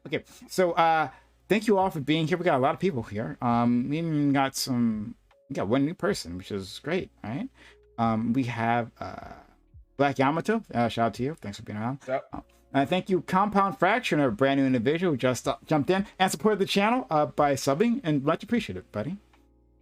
Okay, so thank you all for being here. We got a lot of people here. We even got one new person, which is great, right? We have Black Yamato. Shout out to you. Thanks for being around. Yep. Thank you, Compound Fraction, a brand new individual who just jumped in and supported the channel by subbing, and much appreciated, buddy.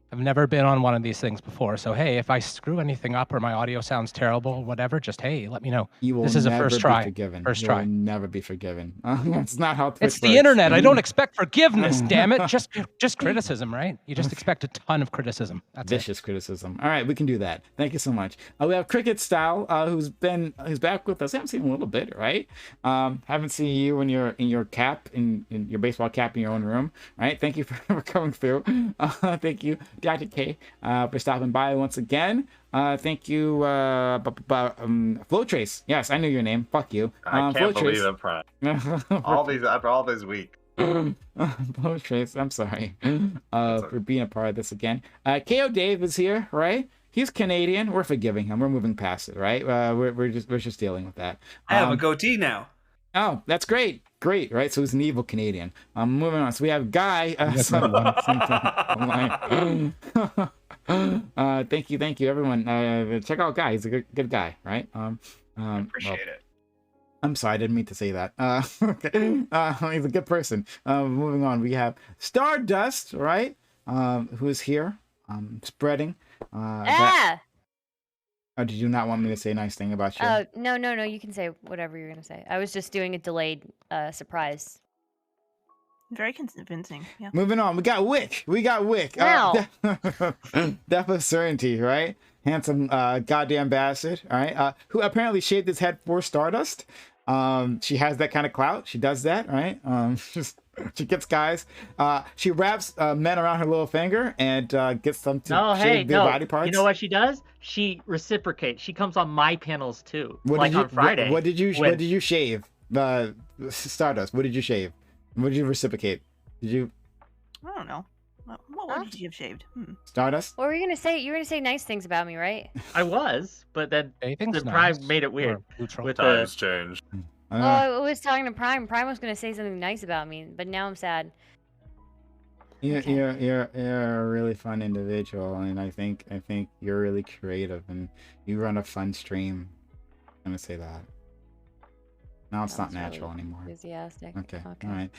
I've never been on one of these things before, so hey, if I screw anything up or my audio sounds terrible, whatever, just hey, let me know. You will This is never a first be try. forgiven. First You try. will never be forgiven. That's not how Twitch It's the works. internet. I don't expect forgiveness, damn it. Just criticism, right? You just expect a ton of criticism. That's Vicious criticism. All right, we can do that. Thank you so much. We have Cricket Style, who's back with us. I haven't seen him in a little bit, right? Haven't seen you in your cap, in your baseball cap in your own room, right? Thank you for coming through. Thank you, Dr. K, for stopping by once again. Thank you, Flow Trace. Yes, I knew your name. Fuck you. I can't Flow believe Trace. it, Prime. After all this week. Flow Trace, I'm sorry for being a part of this again. KO Dave is here, right? He's Canadian. We're forgiving him. We're moving past it, right? We're just dealing with that. I have a goatee now. Oh, that's great. Great, right? So he's an evil Canadian. Moving on. So we have Guy. Thank you, everyone. Check out Guy. He's a good guy, right? Appreciate it. I'm sorry, I didn't mean to say that. Okay. He's a good person. Moving on, we have Stardust, right? Who's here? Spreading. Oh, did you not want me to say a nice thing about you? No. You can say whatever you're gonna say. I was just doing a delayed surprise. Very convincing. Yeah. Moving on, we got Wick. Wow. Death of Certainty, right? Handsome goddamn bastard, all right? Who apparently shaved his head for Stardust. She has that kind of clout. She does that, right? She gets guys. She wraps men around her little finger and gets them to shave their body parts. You know what she does? She reciprocates. She comes on my panels too. On Friday. What did you shave? Stardust. What did you shave? What did you reciprocate? Did you? I don't know. What would you have shaved? Stardust? What were you gonna say? You were gonna say nice things about me, right? I was, but then the Prime made it weird. With times changed. Oh, I was talking to Prime. Prime was gonna say something nice about me, but now I'm sad. You're a really fun individual, and I think you're really creative, and you run a fun stream. I'm gonna say that. Now it's not natural anymore. Enthusiastic. Okay. All right.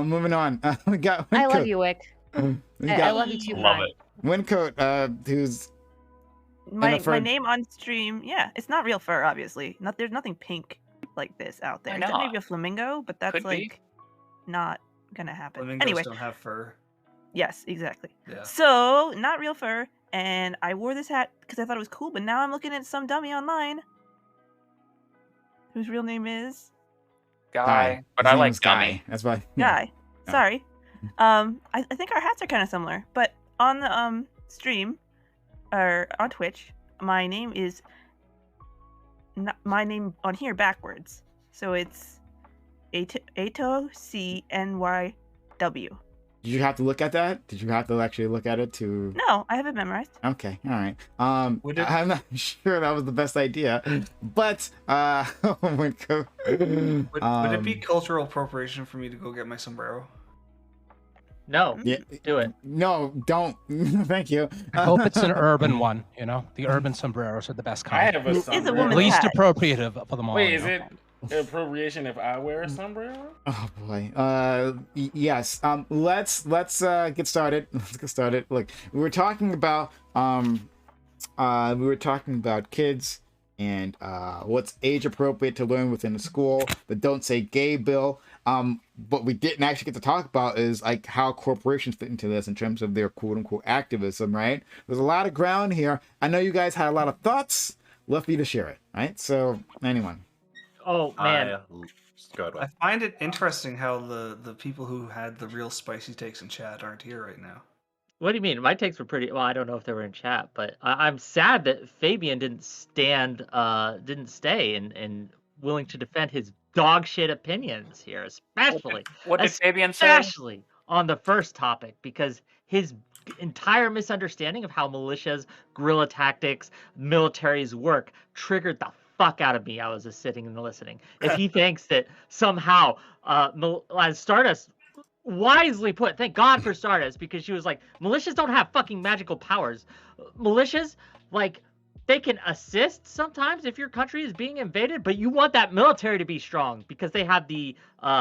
Moving on. We got. I love you, Wick. I love you too. Love it. Windcoat, who's my name on stream. Yeah, it's not real fur, obviously. There's nothing pink like this out there. Except maybe a flamingo, but that's not gonna happen. Flamingos anyway, don't have fur. Yes, exactly. Yeah. So not real fur, and I wore this hat because I thought it was cool. But now I'm looking at some dummy online whose real name is Guy. But I like Guy. That's why. Guy. Sorry. I think our hats are kind of similar, but on the stream or on Twitch, my name is my name on here backwards. So it's ATOCNYW. Did you have to look at that? Did you have to actually look at it to? No, I have it memorized. Okay, all right. I'm not sure that was the best idea, but Would it be cultural appropriation for me to go get my sombrero? No, do it. No, don't. Thank you. I hope it's an urban one. You know, the urban sombreros are the best kind. I have a sombrero. Least appropriate for them all. Wait, is it appropriation if I wear a sombrero? Oh boy. Yes. Let's get started. Let's get started. Look, we were talking about kids and what's age appropriate to learn within the school. The Don't Say Gay bill. What we didn't actually get to talk about is like how corporations fit into this in terms of their quote unquote activism, right? There's a lot of ground here. I know you guys had a lot of thoughts. Love for you to share it, right? So anyone. Oh man. I find it interesting how the people who had the real spicy takes in chat aren't here right now. What do you mean? My takes were pretty. Well, I don't know if they were in chat, but I'm sad that Fabian didn't stay and willing to defend his dog shit opinions here, especially. What did Fabian say? Especially on the first topic, because his entire misunderstanding of how militias, guerrilla tactics, militaries work triggered the fuck out of me. I was just sitting and listening. If he thinks that somehow, as Stardust wisely put, thank God for Stardust, because she was like, militias don't have fucking magical powers. Militias, like, they can assist sometimes if your country is being invaded, but you want that military to be strong because they have the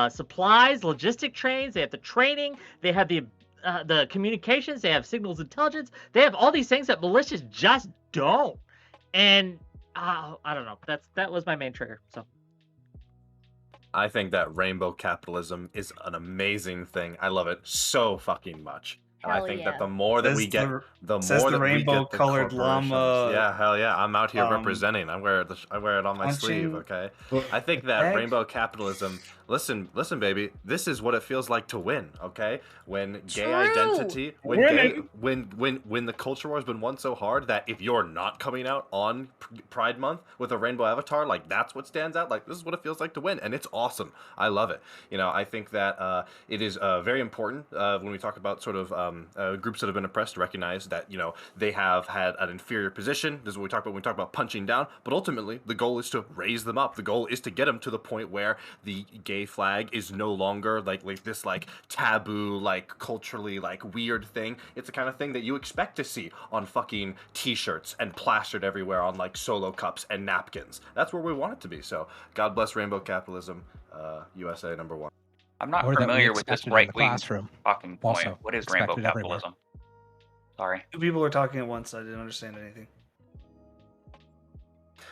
supplies, logistic trains, they have the training, they have the communications, they have signals intelligence, they have all these things that militias just don't. And I don't know. That was my main trigger. So I think that rainbow capitalism is an amazing thing. I love it so fucking much. And I Hell think yeah. that the more that Says we get, the- the says more the that we rainbow get the colored corporations. llama, Yeah, hell yeah, I'm out here um, representing. I wear it on my sleeve. punching Okay. Well, I think that egg. rainbow capitalism. Listen, baby. This is what it feels like to win. Okay. When gay True. identity, Winning. when the culture war has been won so hard that if you're not coming out on Pride Month with a rainbow avatar, like that's what stands out. Like this is what it feels like to win, and it's awesome. I love it. You know, I think that it is very important when we talk about sort of groups that have been oppressed to recognize that, you know, they have had an inferior position. This is what we talk about when we talk about punching down. But ultimately, the goal is to raise them up. The goal is to get them to the point where the gay flag is no longer like this like taboo, like culturally like weird thing. It's the kind of thing that you expect to see on fucking t-shirts and plastered everywhere on like Solo cups and napkins. That's where we want it to be. So God bless rainbow capitalism, USA #1. I'm not Or that we familiar with this expected in the right-wing classroom. talking point. Also What is rainbow expected everywhere. capitalism? Sorry. Two people were talking at once. I didn't understand anything.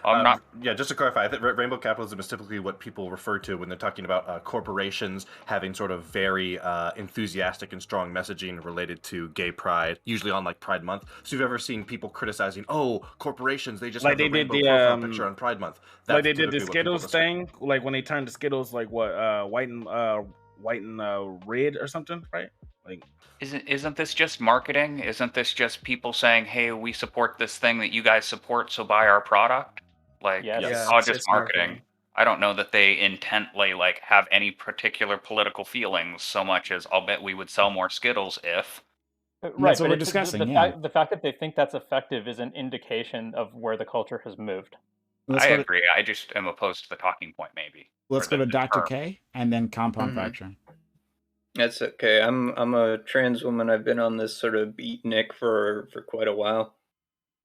I'm not. Yeah, just to clarify, I think rainbow capitalism is typically what people refer to when they're talking about corporations having sort of very enthusiastic and strong messaging related to gay pride, usually on like Pride Month. So you've ever seen people criticizing, oh, corporations, they just Like have the they did rainbow the, profile picture on Pride Month. That's Like they did the typically what people Skittles discuss. thing, like when they turned the Skittles like what, white and red or something, right? Like, Isn't this just marketing? Isn't this just people saying, "Hey, we support this thing that you guys support, so buy our product"? Like, Yes. it's Yeah, all it's- just it's marketing. marketing. I don't know that they intently like have any particular political feelings so much as I'll bet we would sell more Skittles if. That's Right, what but we're it's discussing, the yeah. fact that they think that's effective is an indication of where the culture has moved. Let's I go to, agree. I just am opposed to the talking point, maybe. let's or go to the Dr. term. K and then compound Mhm. fracture. That's okay. I'm a trans woman. I've been on this sort of beatnik for quite a while.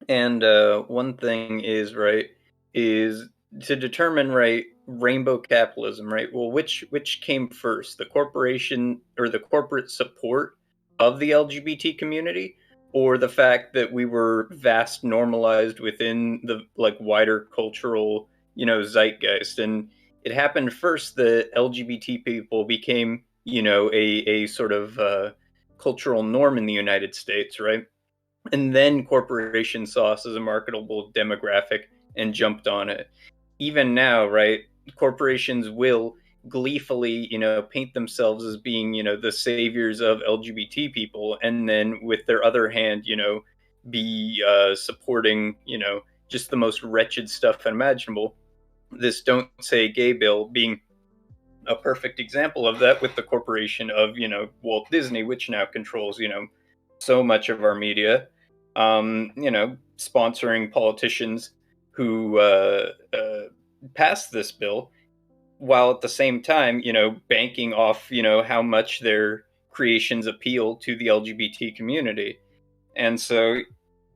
And one thing is to determine rainbow capitalism, right? Well, which came first, the corporation or the corporate support of the LGBT community, or the fact that we were vast normalized within the like wider cultural, zeitgeist? And it happened first that LGBT people became, a sort of cultural norm in the United States, right? And then corporations saw us as a marketable demographic and jumped on it. Even now, right, corporations will gleefully, paint themselves as being, the saviors of LGBT people, and then with their other hand, be supporting, just the most wretched stuff imaginable. This Don't Say Gay bill being a perfect example of that, with the corporation of, Walt Disney, which now controls, so much of our media, sponsoring politicians who passed this bill, while at the same time, banking off, how much their creations appeal to the LGBT community. And so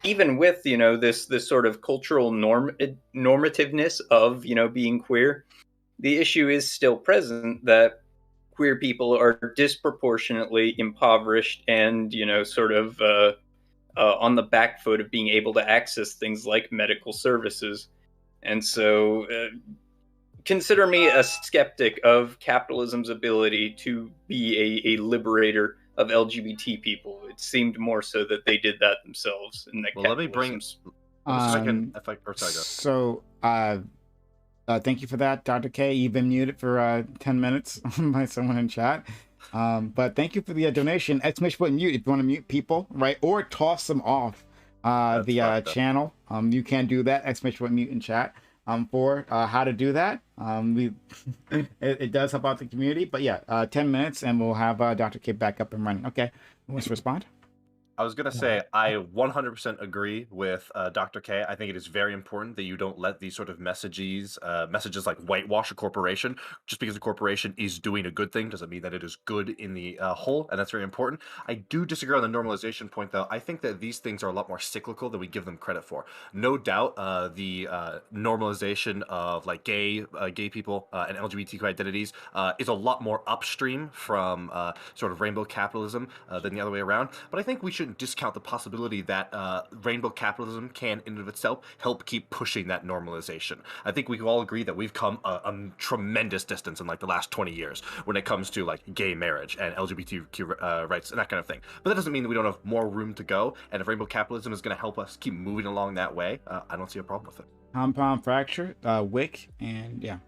even with, this sort of cultural normativeness of, being queer, the issue is still present that queer people are disproportionately impoverished and, sort of on the back foot of being able to access things like medical services. And so consider me a skeptic of capitalism's ability to be a liberator of LGBT people. It seemed more so that they did that themselves. And that Well, let me bring. So, thank you for that, Dr. K. You've been muted for 10 minutes by someone in chat. But thank you for the donation. Exclamation point mute if you want to mute people, right? Or toss them off the channel. You can do that. Exclamation point mute in chat for how to do that. It does help out the community. But yeah, 10 minutes and we'll have Dr. K back up and running. Okay. Who wants to respond? I was gonna say I 100% agree with Dr. K. I think it is very important that you don't let these sort of messages like whitewash a corporation. Just because a corporation is doing a good thing doesn't mean that it is good in the whole, and that's very important. I do disagree on the normalization point, though. I think that these things are a lot more cyclical than we give them credit for. No doubt, the normalization of like gay people and LGBTQ identities is a lot more upstream from sort of rainbow capitalism than the other way around. But I think we shouldn't discount the possibility that rainbow capitalism can, in and of itself, help keep pushing that normalization. I think we can all agree that we've come a tremendous distance in like the last 20 years when it comes to like gay marriage and LGBTQ rights and that kind of thing. But that doesn't mean that we don't have more room to go. And if rainbow capitalism is going to help us keep moving along that way, I don't see a problem with it. Compound fracture, Wick, and yeah.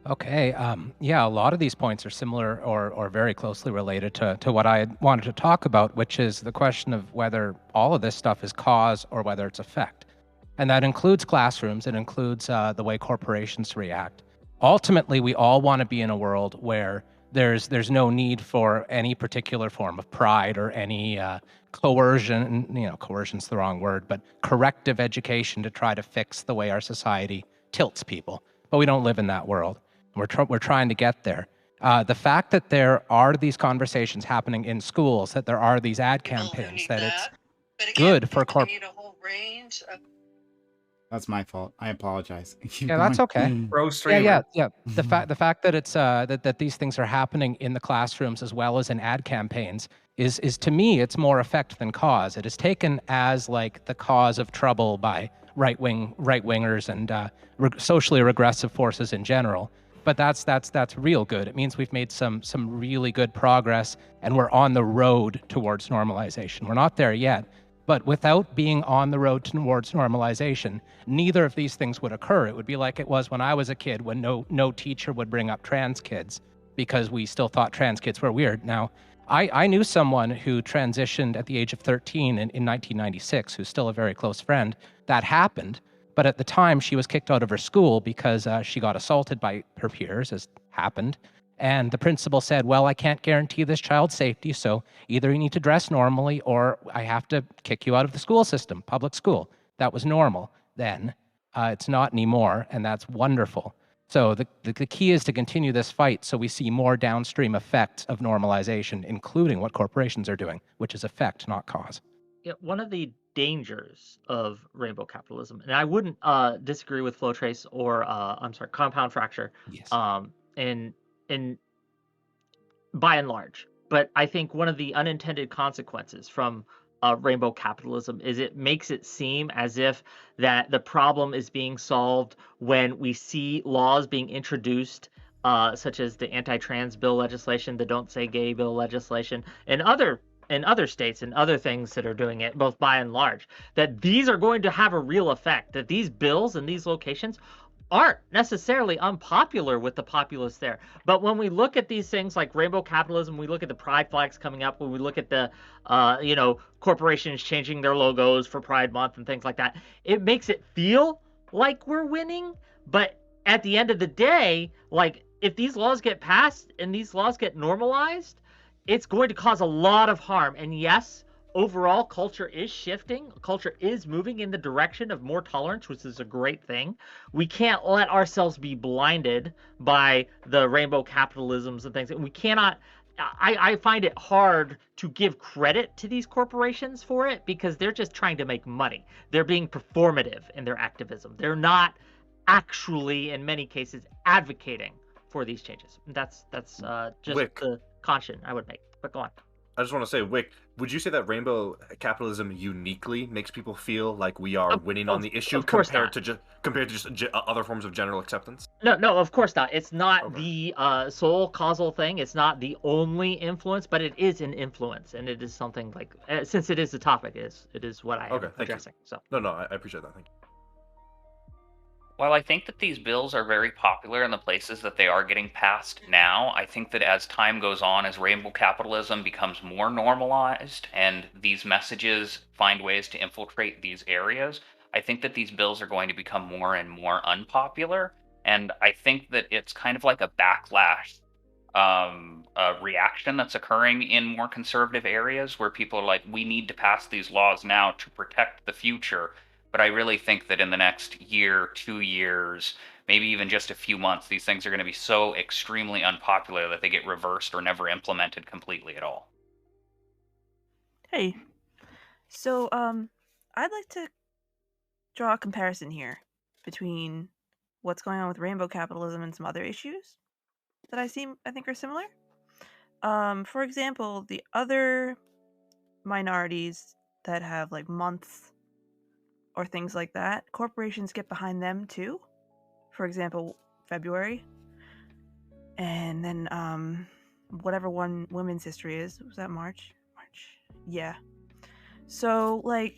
Okay. Yeah, a lot of these points are similar or very closely related to what I wanted to talk about, which is the question of whether all of this stuff is cause or whether it's effect. And that includes classrooms. It includes the way corporations react. Ultimately, we all want to be in a world where there's no need for any particular form of pride or any coercion. Coercion's the wrong word, but corrective education to try to fix the way our society tilts people. But we don't live in that world. We're trying to get there. The fact that there are these conversations happening in schools, that there are these ad campaigns, that it's good for That's my fault. I apologize. Yeah, that's okay. Pro streamer. Yeah. The fact that it's that these things are happening in the classrooms as well as in ad campaigns is to me, it's more effect than cause. It is taken as like the cause of trouble by right wingers and socially regressive forces in general. But that's real good. It means we've made some really good progress, and we're on the road towards normalization. We're not there yet, but without being on the road towards normalization, neither of these things would occur. It would be like it was when I was a kid, when no teacher would bring up trans kids because we still thought trans kids were weird. Now, I knew someone who transitioned at the age of 13 in 1996, who's still a very close friend. That happened. But at the time, she was kicked out of her school because she got assaulted by her peers, as happened. And the principal said, well, I can't guarantee this child's safety, so either you need to dress normally or I have to kick you out of the school system, public school. That was normal then. It's not anymore, and that's wonderful. So the key is to continue this fight so we see more downstream effects of normalization, including what corporations are doing, which is effect, not cause. Yeah, one of the dangers of rainbow capitalism, and I wouldn't disagree with flow trace or compound fracture. Yes. In by and large, but I think one of the unintended consequences from rainbow capitalism is it makes it seem as if that the problem is being solved when we see laws being introduced, such as the anti-trans bill legislation, the Don't Say Gay bill legislation, and other states and other things that are doing it, both by and large, that these are going to have a real effect, that these bills in these locations aren't necessarily unpopular with the populace there. But when we look at these things like rainbow capitalism, we look at the pride flags coming up, when we look at the corporations changing their logos for Pride Month and things like that, it makes it feel like we're winning. But at the end of the day, like, if these laws get passed and these laws get normalized, it's going to cause a lot of harm. And yes, overall culture is shifting. Culture is moving in the direction of more tolerance, which is a great thing. We can't let ourselves be blinded by the rainbow capitalisms and things. We cannot. I find it hard to give credit to these corporations for it because they're just trying to make money. They're being performative in their activism. They're not actually, in many cases, advocating for these changes. That's just Wick. the caution I would make. But go on. I just want to say, Wick, would you say that rainbow capitalism uniquely makes people feel like we are winning on the issue compared to just other forms of general acceptance? No, of course not. It's not the sole causal thing. It's not the only influence, but it is an influence, and it is something like, since it is the topic, it is what I am addressing. So no, I appreciate that. Thank you. While I think that these bills are very popular in the places that they are getting passed now, I think that as time goes on, as rainbow capitalism becomes more normalized and these messages find ways to infiltrate these areas, I think that these bills are going to become more and more unpopular. And I think that it's kind of like a backlash reaction that's occurring in more conservative areas where people are like, we need to pass these laws now to protect the future. But I really think that in the next year, 2 years, maybe even just a few months, these things are going to be so extremely unpopular that they get reversed or never implemented completely at all. Hey, so I'd like to draw a comparison here between what's going on with rainbow capitalism and some other issues that I think are similar. For example, the other minorities that have like months or things like that, corporations get behind them too. For example, February, and then whatever one Women's History is. Was that March? March. Yeah. So like,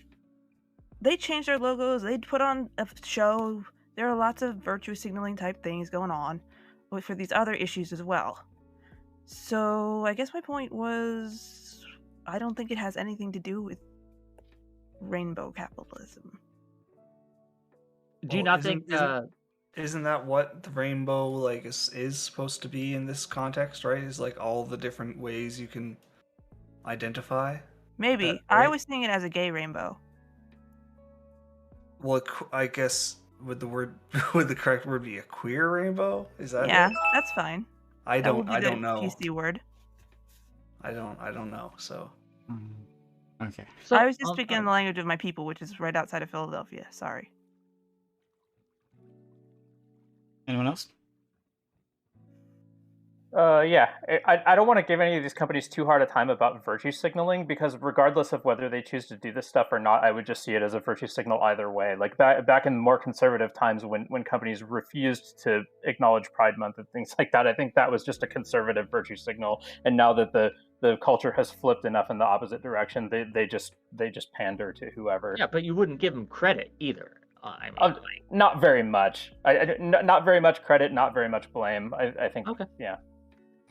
they changed their logos. They put on a show. There are lots of virtue signaling type things going on for these other issues as well. So I guess my point was, I don't think it has anything to do with rainbow capitalism. Do you not think? Isn't that what the rainbow like is supposed to be in this context, right? Is like all the different ways you can identify. Maybe that, right? I was seeing it as a gay rainbow. Well, I guess would the correct word be a queer rainbow? Is that Yeah, it? that's fine. I That would don't be the know. PC word. I don't know. So Okay. So, I was just speaking in the language of my people, which is right outside of Philadelphia. Sorry. Anyone else? Yeah, I don't want to give any of these companies too hard a time about virtue signaling, because regardless of whether they choose to do this stuff or not, I would just see it as a virtue signal either way. Like back in more conservative times when companies refused to acknowledge Pride Month and things like that, I think that was just a conservative virtue signal. And now that the culture has flipped enough in the opposite direction, they just pander to whoever. Yeah, but you wouldn't give them credit either. I mean, not very much. Not very much credit, not very much blame. I think. Okay. Yeah.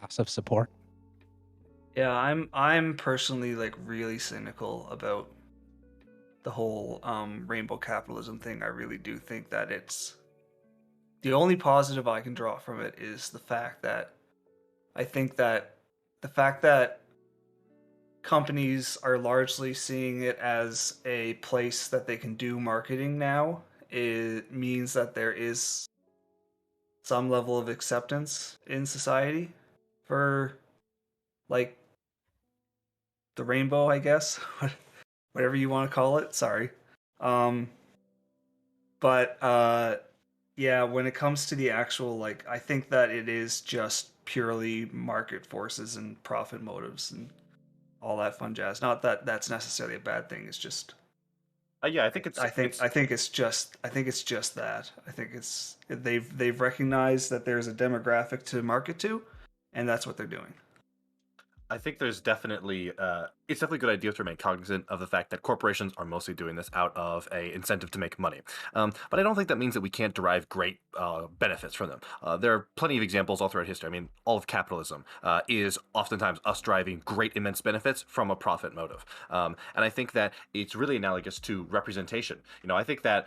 Passive support. Yeah, I'm personally like really cynical about the whole rainbow capitalism thing. I really do think that it's the only positive I can draw from it is the fact that I think that the fact that companies are largely seeing it as a place that they can do marketing now, it means that there is some level of acceptance in society for like the rainbow, I guess. Whatever you want to call it. Sorry. But yeah, when it comes to the actual like, I think that it is just purely market forces and profit motives and all that fun jazz. Not that that's necessarily a bad thing. It's just yeah, I think it's. I think it's just that. I think it's they've recognized that there's a demographic to market to, and that's what they're doing. I think there's definitely it's definitely a good idea to remain cognizant of the fact that corporations are mostly doing this out of a incentive to make money. But I don't think that means that we can't derive great benefits from them. There are plenty of examples all throughout history. I mean, all of capitalism is oftentimes us driving great immense benefits from a profit motive. And I think that it's really analogous to representation. You know, I think that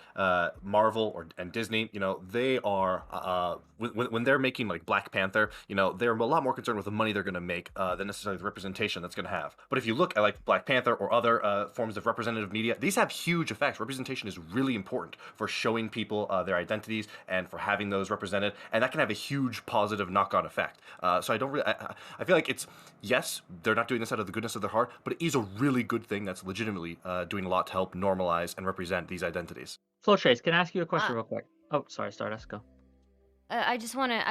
Marvel and Disney, you know, they are when they're making like Black Panther, you know, they're a lot more concerned with the money they're going to make than necessarily the representation that's going to have. But if you look at like Black Panther or other forms of representative media, these have huge effects. Representation is really important for showing people their identities and for having those represented, and that can have a huge positive knock-on effect. So I don't really, I feel like it's, yes, they're not doing this out of the goodness of their heart, but it is a really good thing that's legitimately doing a lot to help normalize and represent these identities. Flowtrace, can I ask you a question real quick? Oh, sorry, Stardust, go. I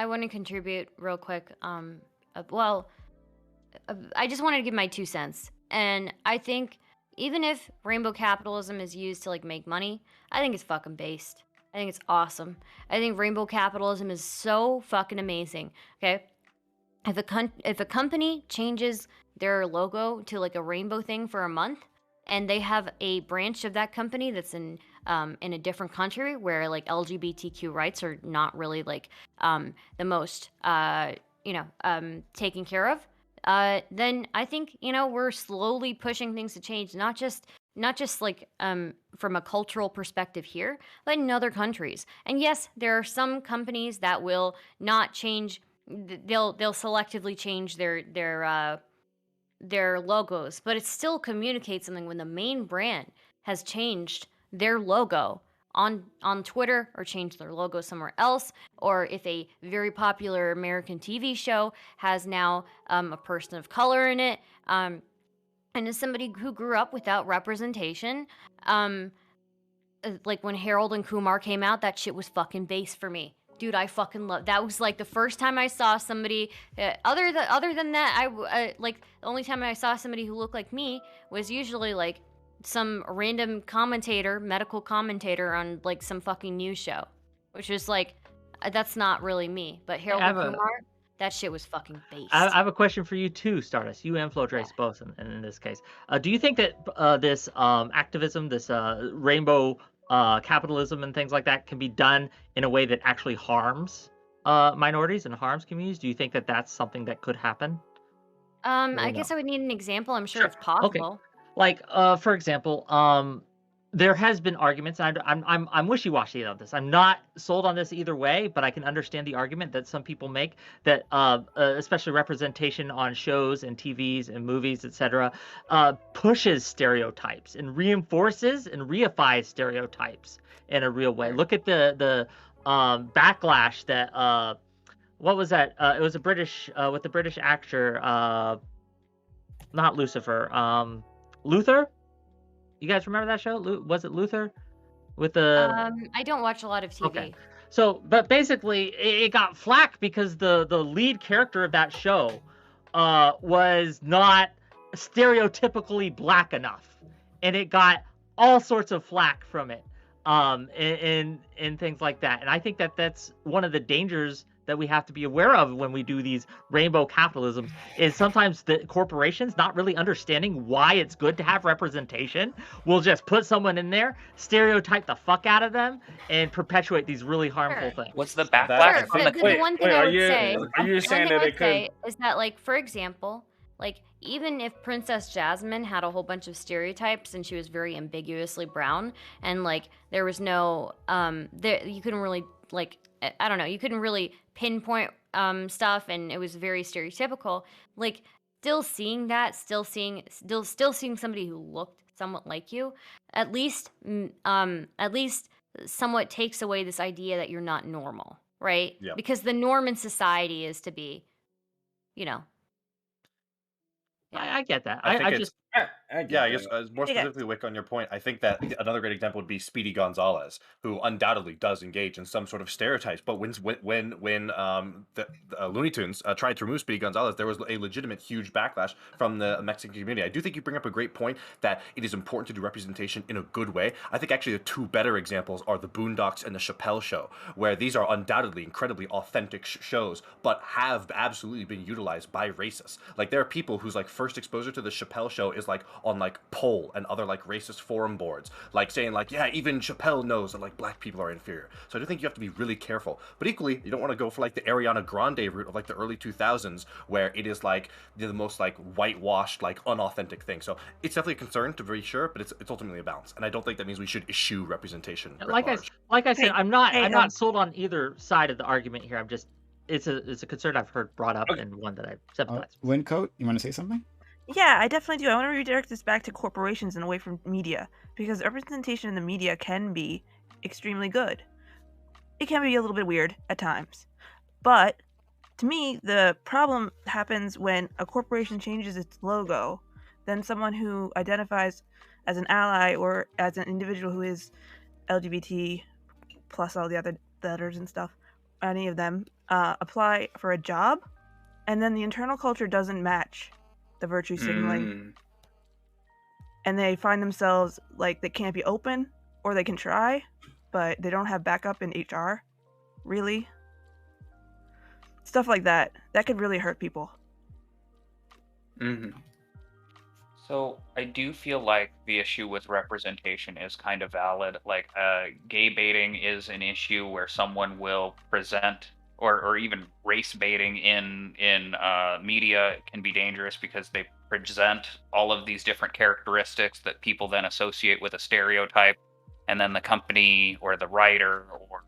want to contribute real quick. I just wanted to give my 2 cents. And I think even if rainbow capitalism is used to like make money, I think it's fucking based. I think it's awesome. I think rainbow capitalism is so fucking amazing. Okay? If a company changes their logo to like a rainbow thing for a month, and they have a branch of that company that's in a different country where like LGBTQ rights are not really like the most taken care of, then I think we're slowly pushing things to change, not just like from a cultural perspective here, but in other countries. And yes, there are some companies that will not change they'll selectively change their logos, but it still communicates something when the main brand has changed their logo on Twitter or changed their logo somewhere else, or if a very popular American TV show has now a person of color in it. And as somebody who grew up without representation, like when Harold and Kumar came out, that shit was fucking base for me. Dude, I fucking love that. Was like the first time I saw somebody. Other than that, like the only time I saw somebody who looked like me was usually like some random commentator, medical commentator on like some fucking news show, which is like that's not really me. But Harold and Kumar, that shit was fucking based. I have a question for you too, Stardust. You and Flodrace both in this case. Do you think that this activism, this rainbow capitalism and things like that can be done in a way that actually harms minorities and harms communities? Do you think that that's something that could happen? I guess I would need an example. I'm sure it's possible. Okay. Like, for example, there has been arguments. I'm wishy-washy on this. I'm not sold on this either way, but I can understand the argument that some people make that, especially representation on shows and TVs and movies, etc., pushes stereotypes and reinforces and reifies stereotypes in a real way. Look at the backlash that what was that? It was a British with the British actor, not Lucifer, Luther. You guys remember that show? Was it Luther? With the I don't watch a lot of TV. Okay. So, but basically, it got flack because the lead character of that show was not stereotypically black enough, and it got all sorts of flack from it, and things like that. And I think that that's one of the dangers that we have to be aware of when we do these rainbow capitalisms, is sometimes the corporations, not really understanding why it's good to have representation, will just put someone in there, stereotype the fuck out of them, and perpetuate these really harmful things. What's the backlash from the one thing I would say? Are you saying that it could? Is that, like, for example, like, even if Princess Jasmine had a whole bunch of stereotypes and she was very ambiguously brown, and like there was no you couldn't really, like, I don't know, you couldn't really pinpoint stuff, and it was very stereotypical. Like, still seeing somebody who looked somewhat like you, at least somewhat takes away this idea that you're not normal, right? Yep. Because the norm in society is to be, you know. I get that. I I think just I guess more specifically, Wick, on your point, I think that another great example would be Speedy Gonzalez, who undoubtedly does engage in some sort of stereotypes. But when the Looney Tunes tried to remove Speedy Gonzalez, there was a legitimate huge backlash from the Mexican community. I do think you bring up a great point that it is important to do representation in a good way. I think actually the two better examples are the Boondocks and the Chappelle Show, where these are undoubtedly incredibly authentic shows, but have absolutely been utilized by racists. Like, there are people whose like first exposure to the Chappelle Show is like on like Poll and other like racist forum boards, like saying like, yeah, even Chappelle knows that like black people are inferior. So I do think you have to be really careful. But equally, you don't want to go for like the Ariana Grande route of like the early 2000s, where it is like the most like whitewashed, like unauthentic thing. So it's definitely a concern to be sure, but it's ultimately a balance. And I don't think that means we should eschew representation. like I said, I'm not sold on either side of the argument here. I'm just it's a concern I've heard brought up, and one that I sympathize with. Windcoat, you want to say something? Yeah, I definitely do. I want to redirect this back to corporations and away from media, because representation in the media can be extremely good. It can be a little bit weird at times. But to me, the problem happens when a corporation changes its logo, then someone who identifies as an ally or as an individual who is LGBT plus all the other letters and stuff, any of them, apply for a job, and then the internal culture doesn't match the virtue signaling, and they find themselves like they can't be open, or they can try, but they don't have backup in HR, really. Stuff like that could really hurt people. So I do feel like the issue with representation is kind of valid. Like, gay baiting is an issue where someone will present, or even race baiting in media can be dangerous because they present all of these different characteristics that people then associate with a stereotype, and then the company or the writer or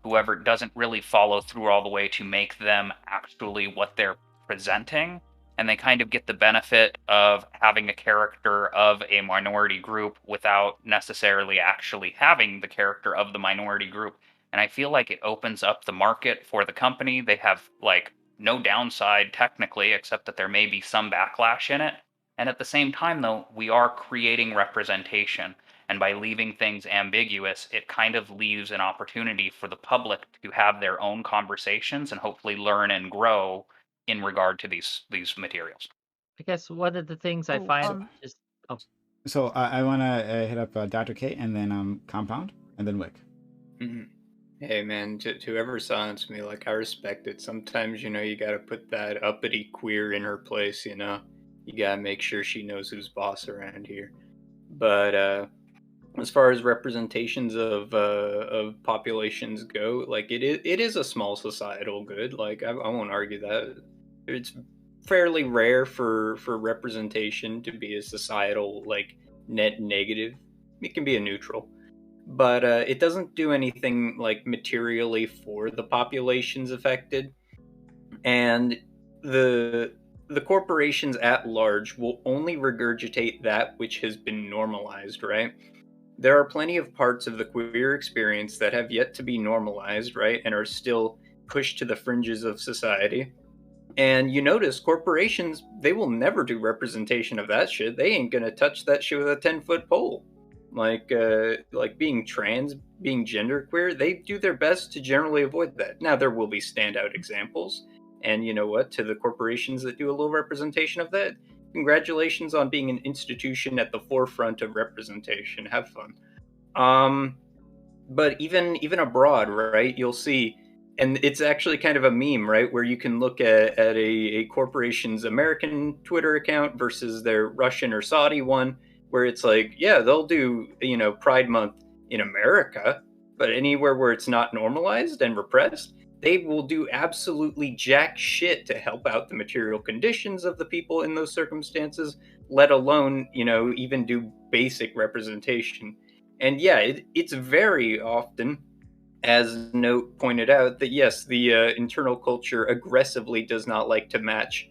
whoever doesn't really follow through all the way to make them actually what they're presenting. And they kind of get the benefit of having a character of a minority group without necessarily actually having the character of the minority group. And I feel like it opens up the market for the company. They have like no downside technically, except that there may be some backlash in it. And at the same time, though, we are creating representation. And by leaving things ambiguous, it kind of leaves an opportunity for the public to have their own conversations and hopefully learn and grow in regard to these materials. I guess one of the things I find is So I want to hit up Dr. K and then Compound and then Wick. Mm-hmm. Hey man, to whoever silenced me, like I respect it. Sometimes, you know, you gotta put that uppity queer in her place, you know. You gotta make sure she knows who's boss around here. But as far as representations of populations go, like it is a small societal good. Like I won't argue that. It's fairly rare for representation to be a societal like net negative. It can be a neutral, but it doesn't do anything like materially for the populations affected, and the corporations at large will only regurgitate that which has been normalized, right? There are plenty of parts of the queer experience that have yet to be normalized, right, and are still pushed to the fringes of society. And you notice corporations, they will never do representation of that shit. They ain't gonna touch that shit with a 10-foot pole. Like being trans, being genderqueer, they do their best to generally avoid that. Now there will be standout examples, and you know what? To the corporations that do a little representation of that, congratulations on being an institution at the forefront of representation. Have fun. But even abroad, right? You'll see. And it's actually kind of a meme, right? Where you can look at a corporation's American Twitter account versus their Russian or Saudi one, where it's like, yeah, they'll do, you know, Pride Month in America, but anywhere where it's not normalized and repressed, they will do absolutely jack shit to help out the material conditions of the people in those circumstances, let alone, you know, even do basic representation. And yeah, it's very often, as Note pointed out, that yes, the internal culture aggressively does not like to match,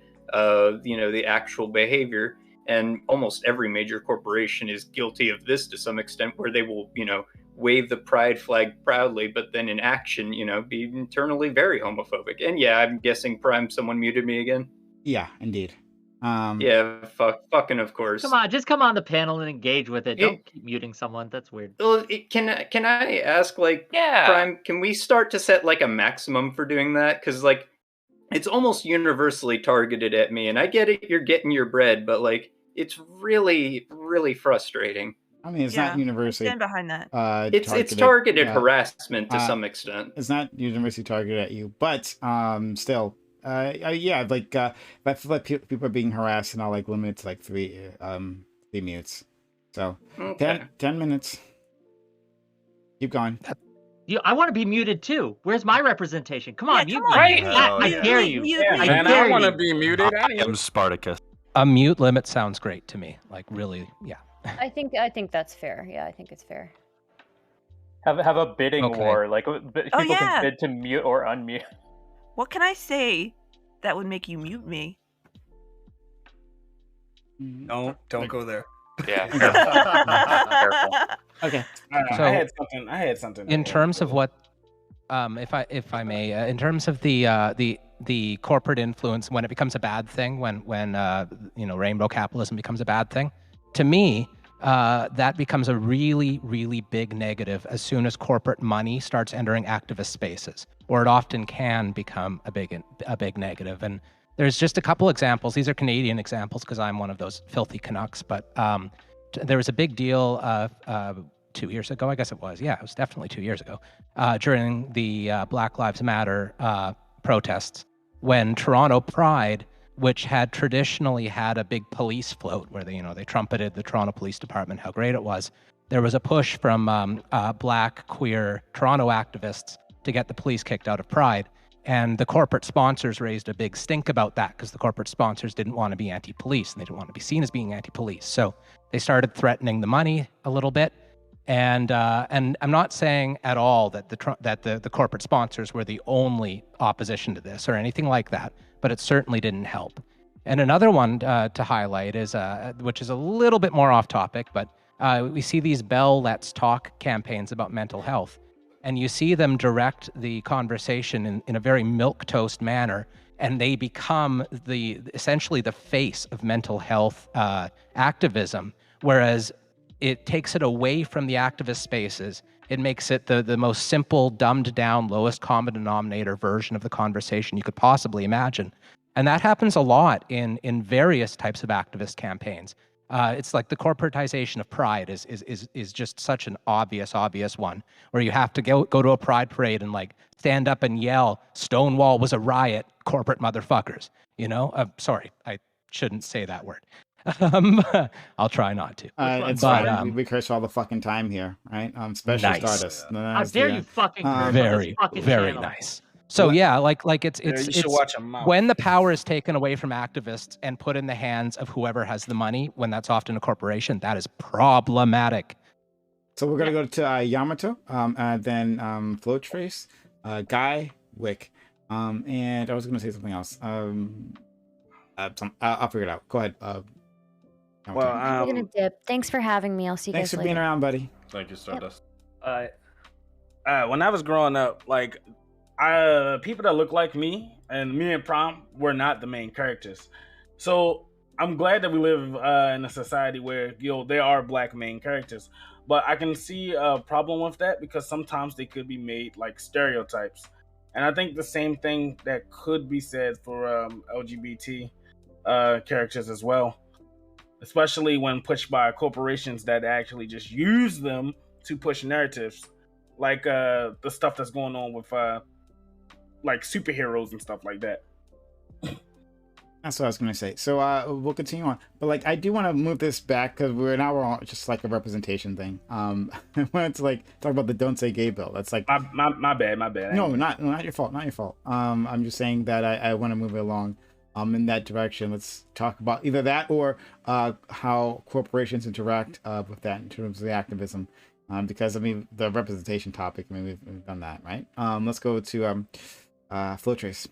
you know, the actual behavior, and almost every major corporation is guilty of this to some extent, where they will, you know, wave the pride flag proudly, but then in action, you know, be internally very homophobic. And yeah, I'm guessing Prime, someone muted me again. Yeah, indeed. Yeah, fucking of course. Come on, just come on the panel and engage with it. Don't keep muting someone. That's weird. Well, can I ask, like, Prime, can we start to set like a maximum for doing that? Because like, it's almost universally targeted at me, and I get it, you're getting your bread, but like, it's really, really frustrating. I mean, it's not universally. Stand behind that. It's targeted harassment to some extent. It's not universally targeted at you, but still. Yeah, like if I feel like people are being harassed, and I'll like limit it to like three mutes. So okay. 10 minutes. Keep going. I want to be muted too. Where's my representation? Come on, mute me. Right. I dare you. I want to be muted. I am Spartacus. A mute limit sounds great to me. Like really, yeah. I think that's fair. Yeah, I think it's fair. Have a bidding war. Like people can bid to mute or unmute. What can I say that would make you mute me? No, don't go there. Yeah. Careful. Okay. So I had something. In terms of what, if I may, in terms of the corporate influence, when it becomes a bad thing, when you know, rainbow capitalism becomes a bad thing, to me, that becomes a really, really big negative as soon as corporate money starts entering activist spaces, or it often can become a big negative. And there's just a couple examples. These are Canadian examples because I'm one of those filthy Canucks. But there was a big deal 2 years ago, I guess it was. Yeah, it was definitely 2 years ago, during the Black Lives Matter protests, when Toronto Pride, which had traditionally had a big police float where they trumpeted the Toronto Police Department, how great it was. There was a push from Black, queer Toronto activists to get the police kicked out of Pride. And the corporate sponsors raised a big stink about that because the corporate sponsors didn't want to be anti-police and they didn't want to be seen as being anti-police. So they started threatening the money a little bit. And I'm not saying at all that the corporate sponsors were the only opposition to this or anything like that, but it certainly didn't help. And another one to highlight is, which is a little bit more off topic, but we see these Bell Let's Talk campaigns about mental health, and you see them direct the conversation in a very milquetoast manner, and they become essentially the face of mental health activism, whereas it takes it away from the activist spaces. It makes it the most simple, dumbed down, lowest common denominator version of the conversation you could possibly imagine. And that happens a lot in various types of activist campaigns. It's like the corporatization of pride is just such an obvious one, where you have to go to a pride parade and like stand up and yell, "Stonewall was a riot, corporate motherfuckers." You know, sorry, I shouldn't say that word. I'll try not to. It's But, fine. We curse all the fucking time here, right? Especially Nice. Stardust. How dare you fucking curse on this very, fucking very channel. nice. So yeah, like it's Yeah, you should watch your mouth. when the power is taken away from activists and put in the hands of whoever has the money, when that's often a corporation, that is problematic. So we're gonna go to Yamato, then Flow Trace, Guy, Wick, and I was gonna say something else. I'll figure it out. Go ahead. Yamato. Well, I'm gonna dip. Thanks for having me. I'll see you Thanks guys for later. being around, buddy. Thank you, Stardust. when I was growing up, like people that look like me and me and Prom were not the main characters. So I'm glad that we live in a society where there are black main characters. But I can see a problem with that because sometimes they could be made like stereotypes. And I think the same thing that could be said for LGBT characters as well, especially when pushed by corporations that actually just use them to push narratives, like the stuff that's going on with like superheroes and stuff like that. That's what I was gonna say. So we'll continue on, but like I do want to move this back because we're on just like a representation thing. I wanted to like talk about the Don't Say Gay bill. That's like my bad. No, not your fault. Not your fault. I'm just saying that I want to move it along in that direction. Let's talk about either that or how corporations interact with that in terms of the activism. Because I mean the representation topic. I mean we've done that, right? Let's go to Flow Trace.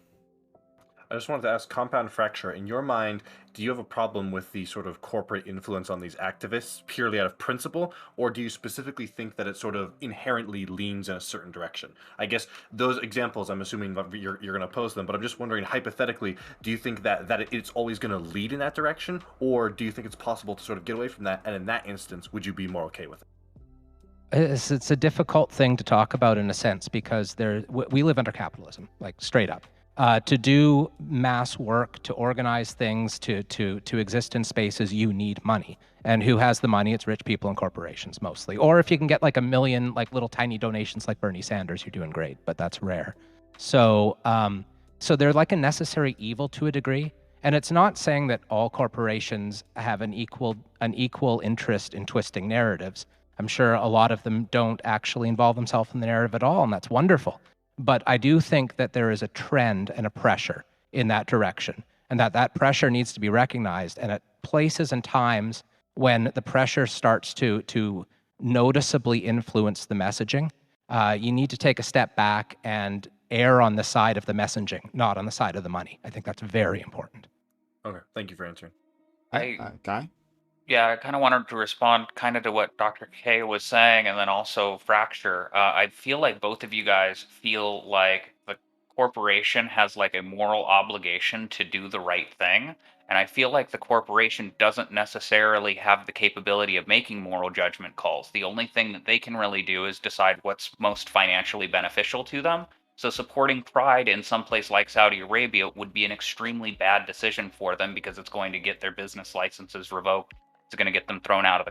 I just wanted to ask, Compound Fracture, in your mind, do you have a problem with the sort of corporate influence on these activists purely out of principle, or do you specifically think that it sort of inherently leans in a certain direction? I guess those examples, I'm assuming that you're going to pose them, but I'm just wondering, hypothetically, do you think that it's always going to lead in that direction, or do you think it's possible to sort of get away from that, and in that instance, would you be more okay with it? It's a difficult thing to talk about in a sense because we live under capitalism, like straight up. To do mass work, to organize things, to exist in spaces, you need money. And who has the money? It's rich people and corporations mostly. Or if you can get like 1 million like little tiny donations like Bernie Sanders, you're doing great, but that's rare. So so they're like a necessary evil to a degree. And it's not saying that all corporations have an equal interest in twisting narratives. I'm sure a lot of them don't actually involve themselves in the narrative at all, and that's wonderful. But I do think that there is a trend and a pressure in that direction, and that pressure needs to be recognized. And at places and times when the pressure starts to noticeably influence the messaging, you need to take a step back and err on the side of the messaging, not on the side of the money. I think that's very important. Okay, thank you for answering. Guy? Yeah, I kind of wanted to respond kind of to what Dr. K was saying and then also Fracture. I feel like both of you guys feel like the corporation has like a moral obligation to do the right thing. And I feel like the corporation doesn't necessarily have the capability of making moral judgment calls. The only thing that they can really do is decide what's most financially beneficial to them. So supporting Pride in some place like Saudi Arabia would be an extremely bad decision for them because it's going to get their business licenses revoked. It's going to get them thrown out of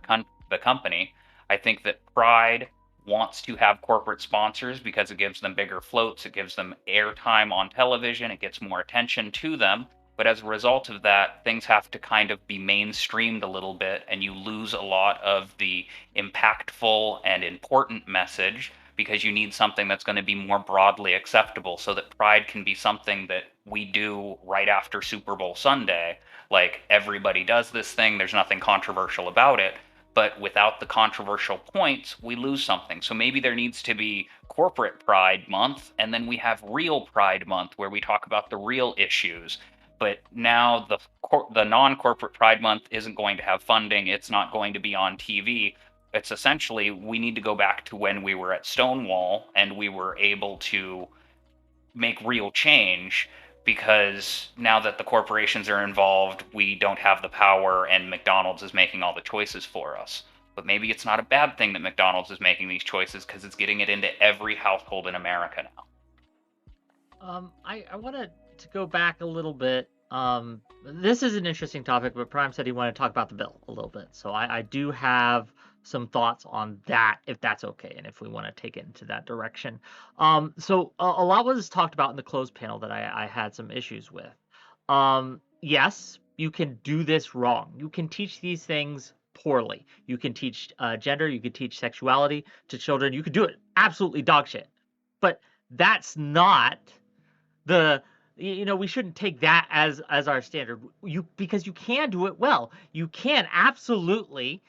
the company. I think that Pride wants to have corporate sponsors because it gives them bigger floats, it gives them airtime on television, it gets more attention to them. But as a result of that, things have to kind of be mainstreamed a little bit, and you lose a lot of the impactful and important message because you need something that's going to be more broadly acceptable so that Pride can be something that we do right after Super Bowl Sunday. Like, everybody does this thing, there's nothing controversial about it. but without the controversial points, we lose something. So maybe there needs to be corporate Pride Month, and then we have real Pride Month where we talk about the real issues. But now the non-corporate Pride Month isn't going to have funding. It's not going to be on TV. It's essentially, we need to go back to when we were at Stonewall and we were able to make real change, because now that the corporations are involved, we don't have the power and McDonald's is making all the choices for us. But maybe it's not a bad thing that McDonald's is making these choices, because it's getting it into every household in America now. I wanted to go back a little bit. This is an interesting topic, but Prime said he wanted to talk about the bill a little bit. So I do have some thoughts on that, if that's okay, and if we want to take it into that direction. So a lot was talked about in the closed panel that I had some issues with. Yes, you can do this wrong. You can teach these things poorly. You can teach gender, you can teach sexuality to children. You could do it absolutely dog shit. But that's not the, we shouldn't take that as our standard. Because you can do it well. You can absolutely,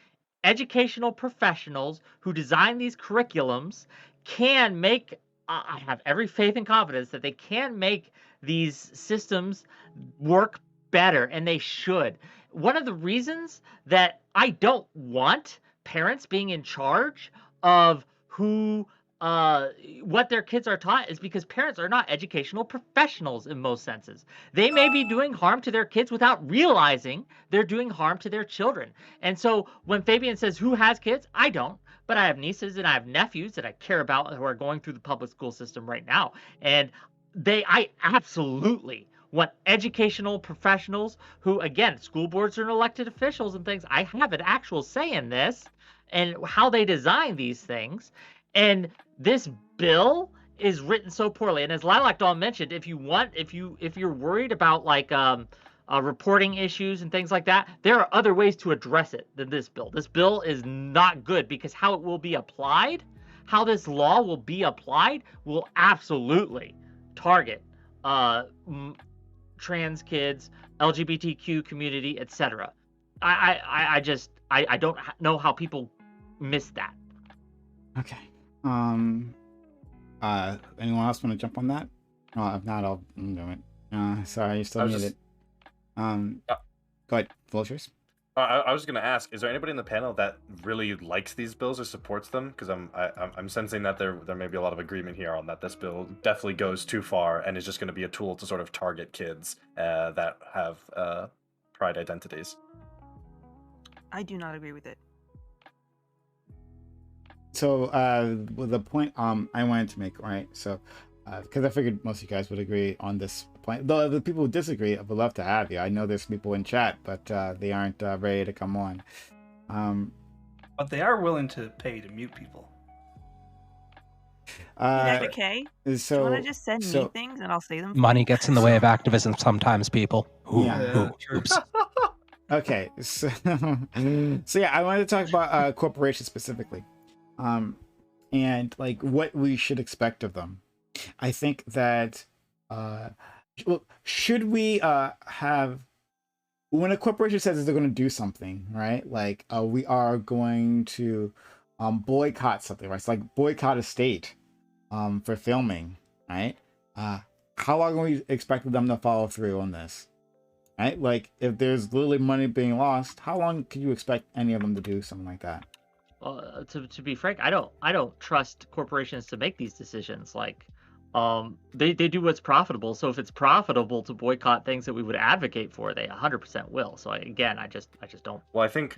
educational professionals who design these curriculums can make, I have every faith and confidence that they can make these systems work better, and they should. One of the reasons that I don't want parents being in charge of what their kids are taught is because parents are not educational professionals in most senses. They may be doing harm to their kids without realizing they're doing harm to their children. And so when Fabian says, who has kids? I don't, but I have nieces and I have nephews that I care about who are going through the public school system right now. And I absolutely want educational professionals who, again, school boards are elected officials and things. I have an actual say in this and how they design these things. And this bill is written so poorly. And as Lilac Dawn mentioned, if you're worried about like reporting issues and things like that, there are other ways to address it than this bill. This bill is not good because how it will be applied, how this law will be applied, will absolutely target trans kids, LGBTQ community, etc. I don't know how people miss that. Okay. Anyone else want to jump on that? If not, I'll do it. Sorry, you still need it. Go ahead, Vultures. I was going to ask: is there anybody in the panel that really likes these bills or supports them? Because I'm sensing that there may be a lot of agreement here on that this bill definitely goes too far and is just going to be a tool to sort of target kids that have pride identities. I do not agree with it. So the point I wanted to make, right? So because I figured most of you guys would agree on this point. Though the people who disagree, I would love to have you. I know there's people in chat, but they aren't ready to come on. But they are willing to pay to mute people. Okay. So do you want to just send me things and I'll say them? Money gets in the way of activism sometimes, people. Oops. Okay. So yeah, I wanted to talk about corporations specifically. And like what we should expect of them. I think that should we have, when a corporation says they're going to do something, right? Like we are going to boycott something, right? It's like boycott a state for filming, right? How long are we expecting them to follow through on this? Right? Like if there's literally money being lost, how long can you expect any of them to do something like that? Well, to be frank, I don't trust corporations to make these decisions. Like, they do what's profitable. So if it's profitable to boycott things that we would advocate for, they 100% will. So I just don't. Well, I think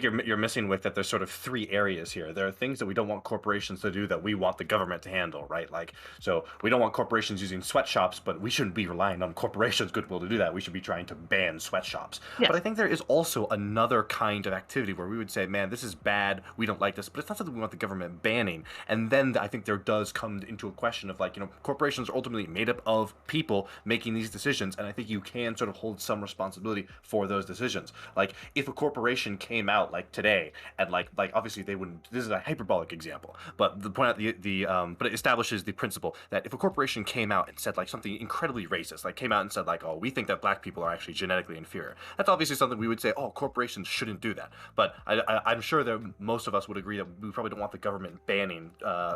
you're missing with that. There's sort of three areas here. There are things that we don't want corporations to do that we want the government to handle, right? Like, so we don't want corporations using sweatshops, but we shouldn't be relying on corporations' goodwill to do that. We should be trying to ban sweatshops. Yes. But I think there is also another kind of activity where we would say, man, this is bad. We don't like this, but it's not something we want the government banning. And then I think there does come into a question of like, corporations are ultimately made up of people making these decisions. And I think you can sort of hold some responsibility for those decisions. Like if a corporation came came out like today and like obviously they wouldn't. This is a hyperbolic example, but the point but it establishes the principle that if a corporation came out and said like something incredibly racist, like came out and said like, oh, we think that black people are actually genetically inferior, that's obviously something we would say, oh, corporations shouldn't do that. But I'm sure that most of us would agree that we probably don't want the government banning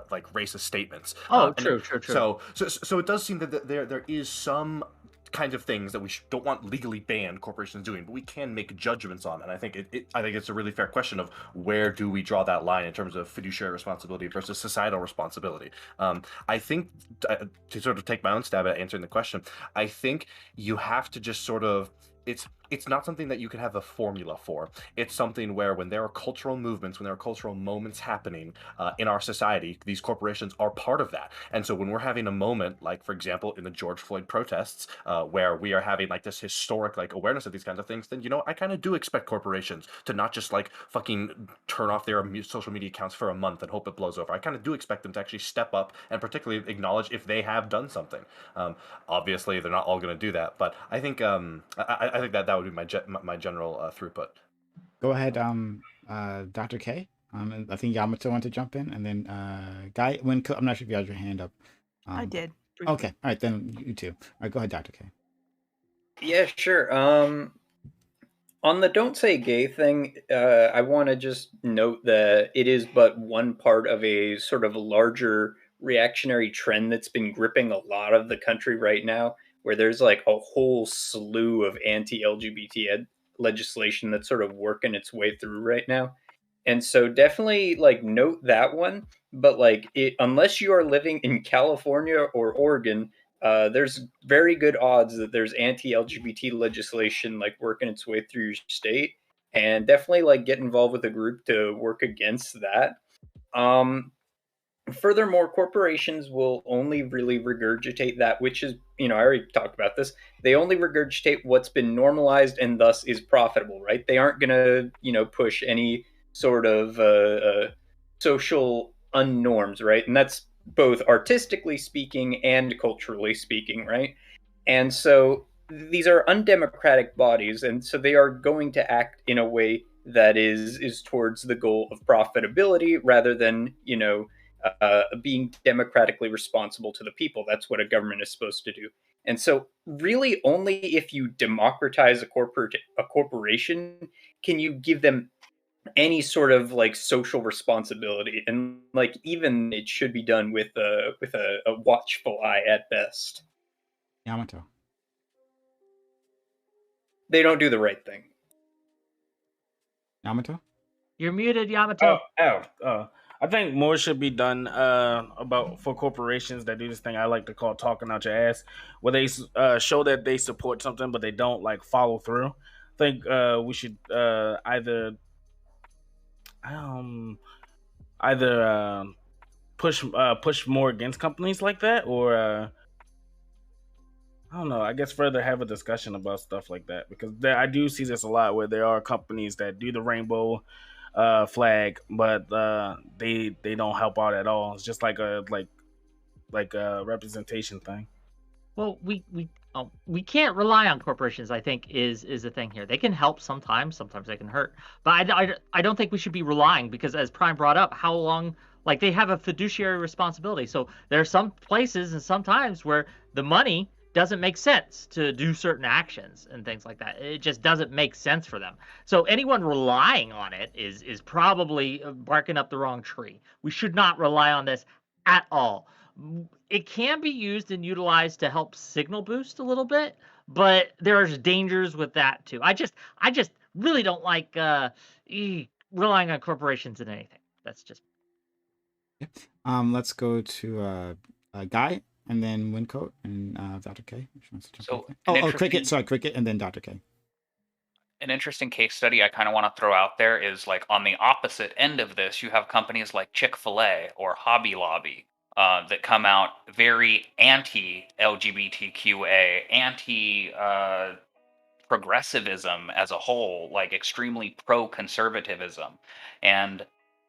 like racist statements. Oh, And true, true, true. so it does seem that there is some kinds of things that we don't want legally banned corporations doing, but we can make judgments on. And I think I think it's a really fair question of where do we draw that line in terms of fiduciary responsibility versus societal responsibility. I think to sort of take my own stab at answering the question, I think you have to just sort of it's not something that you can have a formula for. It's something where when there are cultural movements, when there are cultural moments happening in our society, these corporations are part of that. And so when we're having a moment, like for example in the George Floyd protests, where we are having like this historic like awareness of these kinds of things, then I kind of do expect corporations to not just like fucking turn off their social media accounts for a month and hope it blows over. I kind of do expect them to actually step up and particularly acknowledge if they have done something. Obviously, they're not all going to do that, but I think I think that would be my general throughput. Go ahead, Dr. K. And I think Yamato wanted to jump in, and then Guy. I'm not sure if you had your hand up. I did. Okay, all right, then you too. All right, go ahead, Dr. K. Yeah, sure. On the don't say gay thing, I want to just note that it is but one part of a sort of larger reactionary trend that's been gripping a lot of the country right now, where there's like a whole slew of anti-LGBT legislation that's sort of working its way through right now. And so definitely like note that one, but like unless you are living in California or Oregon, there's very good odds that there's anti-LGBT legislation like working its way through your state, and definitely like get involved with a group to work against that. Furthermore, corporations will only really regurgitate that which is, I already talked about this. They only regurgitate what's been normalized and thus is profitable, right? They aren't going to, push any sort of social unnorms, right? And that's both artistically speaking and culturally speaking, right? And so these are undemocratic bodies, and so they are going to act in a way that is towards the goal of profitability rather than, being democratically responsible to the people. That's what a government is supposed to do. And so, really, only if you democratize a corporation can you give them any sort of like social responsibility, and like even it should be done with a watchful eye at best. Yamato. They don't do the right thing. Yamato. You're muted, Yamato. I think more should be done for corporations that do this thing I like to call talking out your ass, where they show that they support something but they don't like follow through. I think we should either push more against companies like that, or I don't know. I guess further have a discussion about stuff like that, because I do see this a lot where there are companies that do the rainbow flag, but they don't help out at all. It's just like a representation thing. Well, we can't rely on corporations, I think, is the thing here. They can help sometimes they can hurt. But I don't think we should be relying, because as Prime brought up, how long, like, they have a fiduciary responsibility. So there are some places and sometimes where the money doesn't make sense to do certain actions and things like that. It just doesn't make sense for them. So anyone relying on it is probably barking up the wrong tree. We should not rely on this at all. It can be used and utilized to help signal boost a little bit, but there's dangers with that too. I just really don't like relying on corporations in anything. That's just. Let's go to Guy, and then Wincoat, and Dr. K. Cricket. Sorry, Cricket, and then Dr. K. An interesting case study I kind of want to throw out there is like on the opposite end of this, you have companies like Chick-fil-A or Hobby Lobby that come out very anti-LGBTQA, anti-progressivism as a whole, like extremely pro-conservatism. And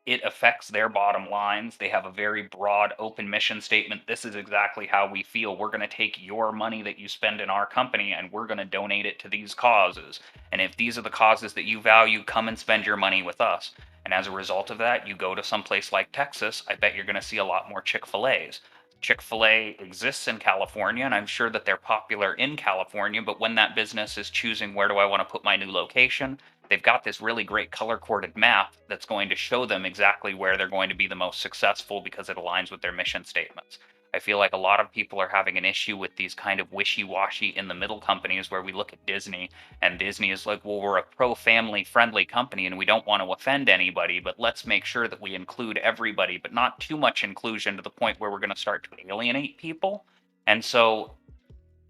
it affects their bottom lines. They have a very broad, open mission statement. This is exactly how we feel. We're going to take your money that you spend in our company and we're going to donate it to these causes. And if these are the causes that you value, come and spend your money with us. And as a result of that, you go to some place like Texas, I bet you're going to see a lot more Chick-fil-A's. Chick-fil-A exists in California, and I'm sure that they're popular in California, but when that business is choosing where do I want to put my new location, they've got this really great color-coded map that's going to show them exactly where they're going to be the most successful because it aligns with their mission statements. I feel like a lot of people are having an issue with these kind of wishy-washy in the middle companies where we look at Disney and Disney is like, well, we're a pro-family friendly company and we don't want to offend anybody, but let's make sure that we include everybody, but not too much inclusion to the point where we're going to start to alienate people. And so,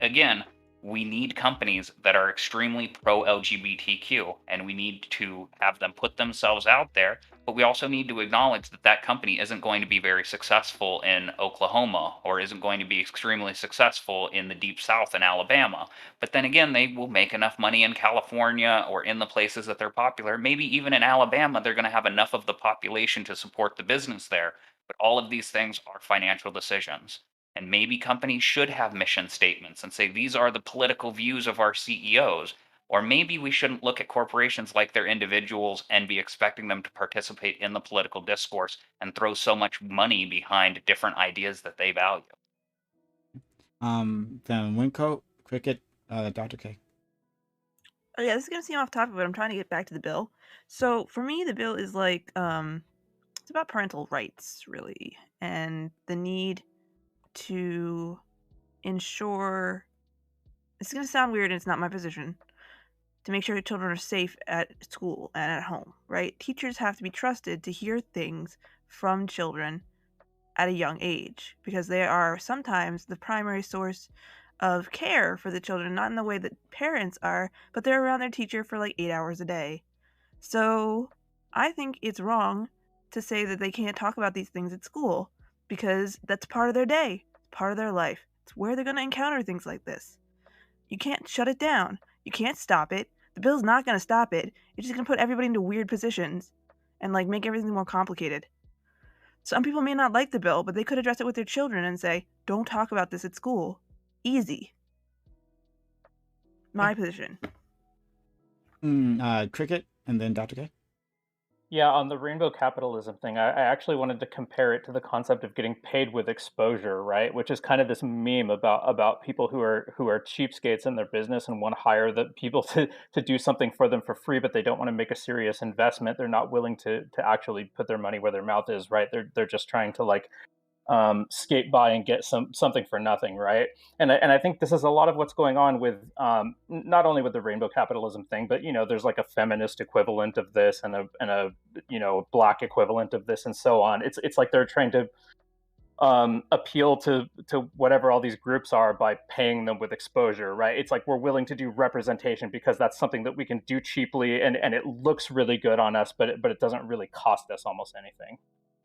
again, we need companies that are extremely pro LGBTQ, and we need to have them put themselves out there. But we also need to acknowledge that that company isn't going to be very successful in Oklahoma or isn't going to be extremely successful in the deep south in Alabama. But then again, they will make enough money in California or in the places that they're popular. Maybe even in Alabama, they're going to have enough of the population to support the business there. But all of these things are financial decisions. And maybe companies should have mission statements and say, these are the political views of our CEOs. Or maybe we shouldn't look at corporations like they're individuals and be expecting them to participate in the political discourse and throw so much money behind different ideas that they value. Then Wincoat, Cricket, Dr. K. Oh yeah, this is gonna seem off topic, but I'm trying to get back to the bill. So for me, the bill is like it's about parental rights, really, and the need to ensure. It's gonna sound weird, and it's not my position. To make sure children are safe at school and at home, right? Teachers have to be trusted to hear things from children at a young age because they are sometimes the primary source of care for the children, not in the way that parents are, but they're around their teacher for like 8 hours a day. So I think it's wrong to say that they can't talk about these things at school because that's part of their day, part of their life. It's where they're going to encounter things like this. You can't shut it down. You can't stop it. The bill's not going to stop it. It's just going to put everybody into weird positions and like make everything more complicated. Some people may not like the bill, but they could address it with their children and say, don't talk about this at school. Easy. My position. Cricket, and then Dr. K. Yeah, on the rainbow capitalism thing, I actually wanted to compare it to the concept of getting paid with exposure, right? Which is kind of this meme about people who are cheapskates in their business and want to hire the people to do something for them for free, but they don't want to make a serious investment. They're not willing to actually put their money where their mouth is, right? They're just trying to like skate by and get something for nothing, right? And I think this is a lot of what's going on with not only with the rainbow capitalism thing, but there's like a feminist equivalent of this and a black equivalent of this and so on. It's like they're trying to appeal to whatever all these groups are by paying them with exposure, right? It's like we're willing to do representation because that's something that we can do cheaply and it looks really good on us, but it doesn't really cost us almost anything.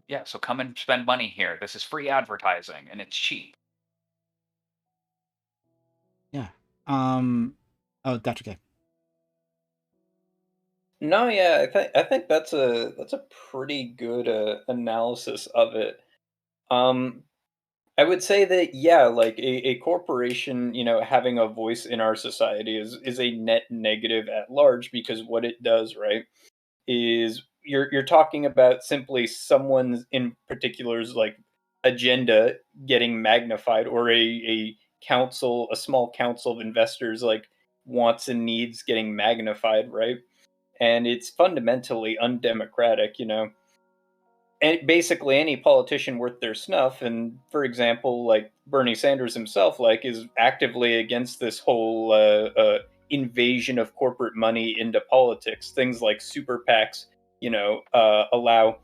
Yeah, so come and spend money here. This is free advertising and it's cheap. Yeah. Dr. K. No, yeah, I think that's a pretty good analysis of it. Um, I would say that yeah, like a corporation, having a voice in our society is a net negative at large because what it does, right, is you're talking about simply someone's in particular's like agenda getting magnified or a small council of investors like wants and needs getting magnified, right? And it's fundamentally undemocratic, and basically any politician worth their snuff, and for example like Bernie Sanders himself like is actively against this whole invasion of corporate money into politics. Things like super PACs allow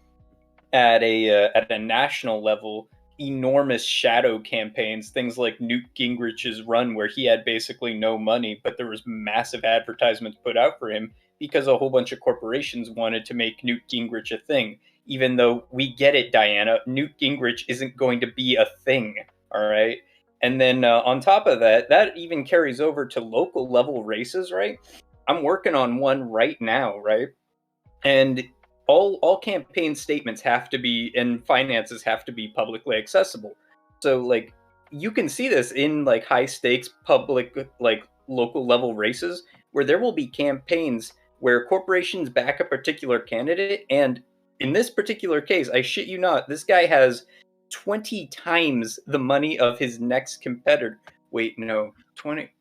at a national level enormous shadow campaigns, things like Newt Gingrich's run where he had basically no money but there was massive advertisements put out for him because a whole bunch of corporations wanted to make Newt Gingrich a thing. Even though we get it, Diana, Newt Gingrich isn't going to be a thing, all right? And then on top of that, that even carries over to local level races, right? I'm working on one right now, right? And all campaign statements have to be, and finances have to be publicly accessible. So like you can see this in like high stakes public like local level races where there will be campaigns where corporations back a particular candidate, and in this particular case, I shit you not, this guy has 20 times the money of his next competitor. Wait, no, 20.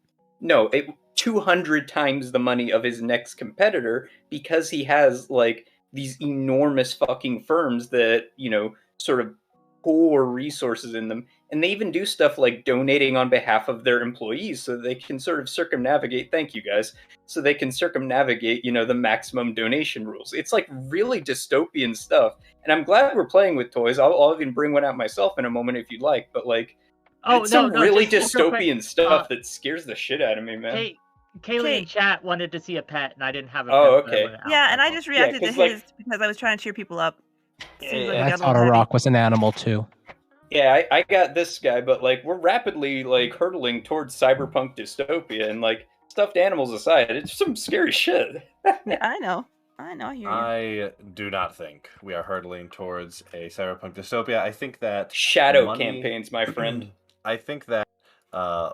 No, 200 times the money of his next competitor because he has like these enormous fucking firms that, sort of pour resources in them. And they even do stuff like donating on behalf of their employees so they can sort of circumnavigate, thank you guys, so they can circumnavigate, the maximum donation rules. It's like really dystopian stuff. And I'm glad we're playing with toys. I'll even bring one out myself in a moment if you'd like. But like, Oh, it's no, some no, really just real quick, dystopian stuff that scares the shit out of me, man. Hey, Kaylee Okay. in chat wanted to see a pet, and I didn't have a pet. Oh, so I okay. went out. Yeah, and That's I all. just reacted to 'cause, like- his because I was trying to cheer people up. Seems like Yeah. it I got a thought little a heavy. rock was an animal too. Yeah, I got this guy, but like we're rapidly like hurtling towards cyberpunk dystopia, and like stuffed animals aside, it's some scary shit. Yeah, I know. I hear you. I do not think we are hurtling towards a cyberpunk dystopia. I think that Shadow money- campaigns, my friend. I think that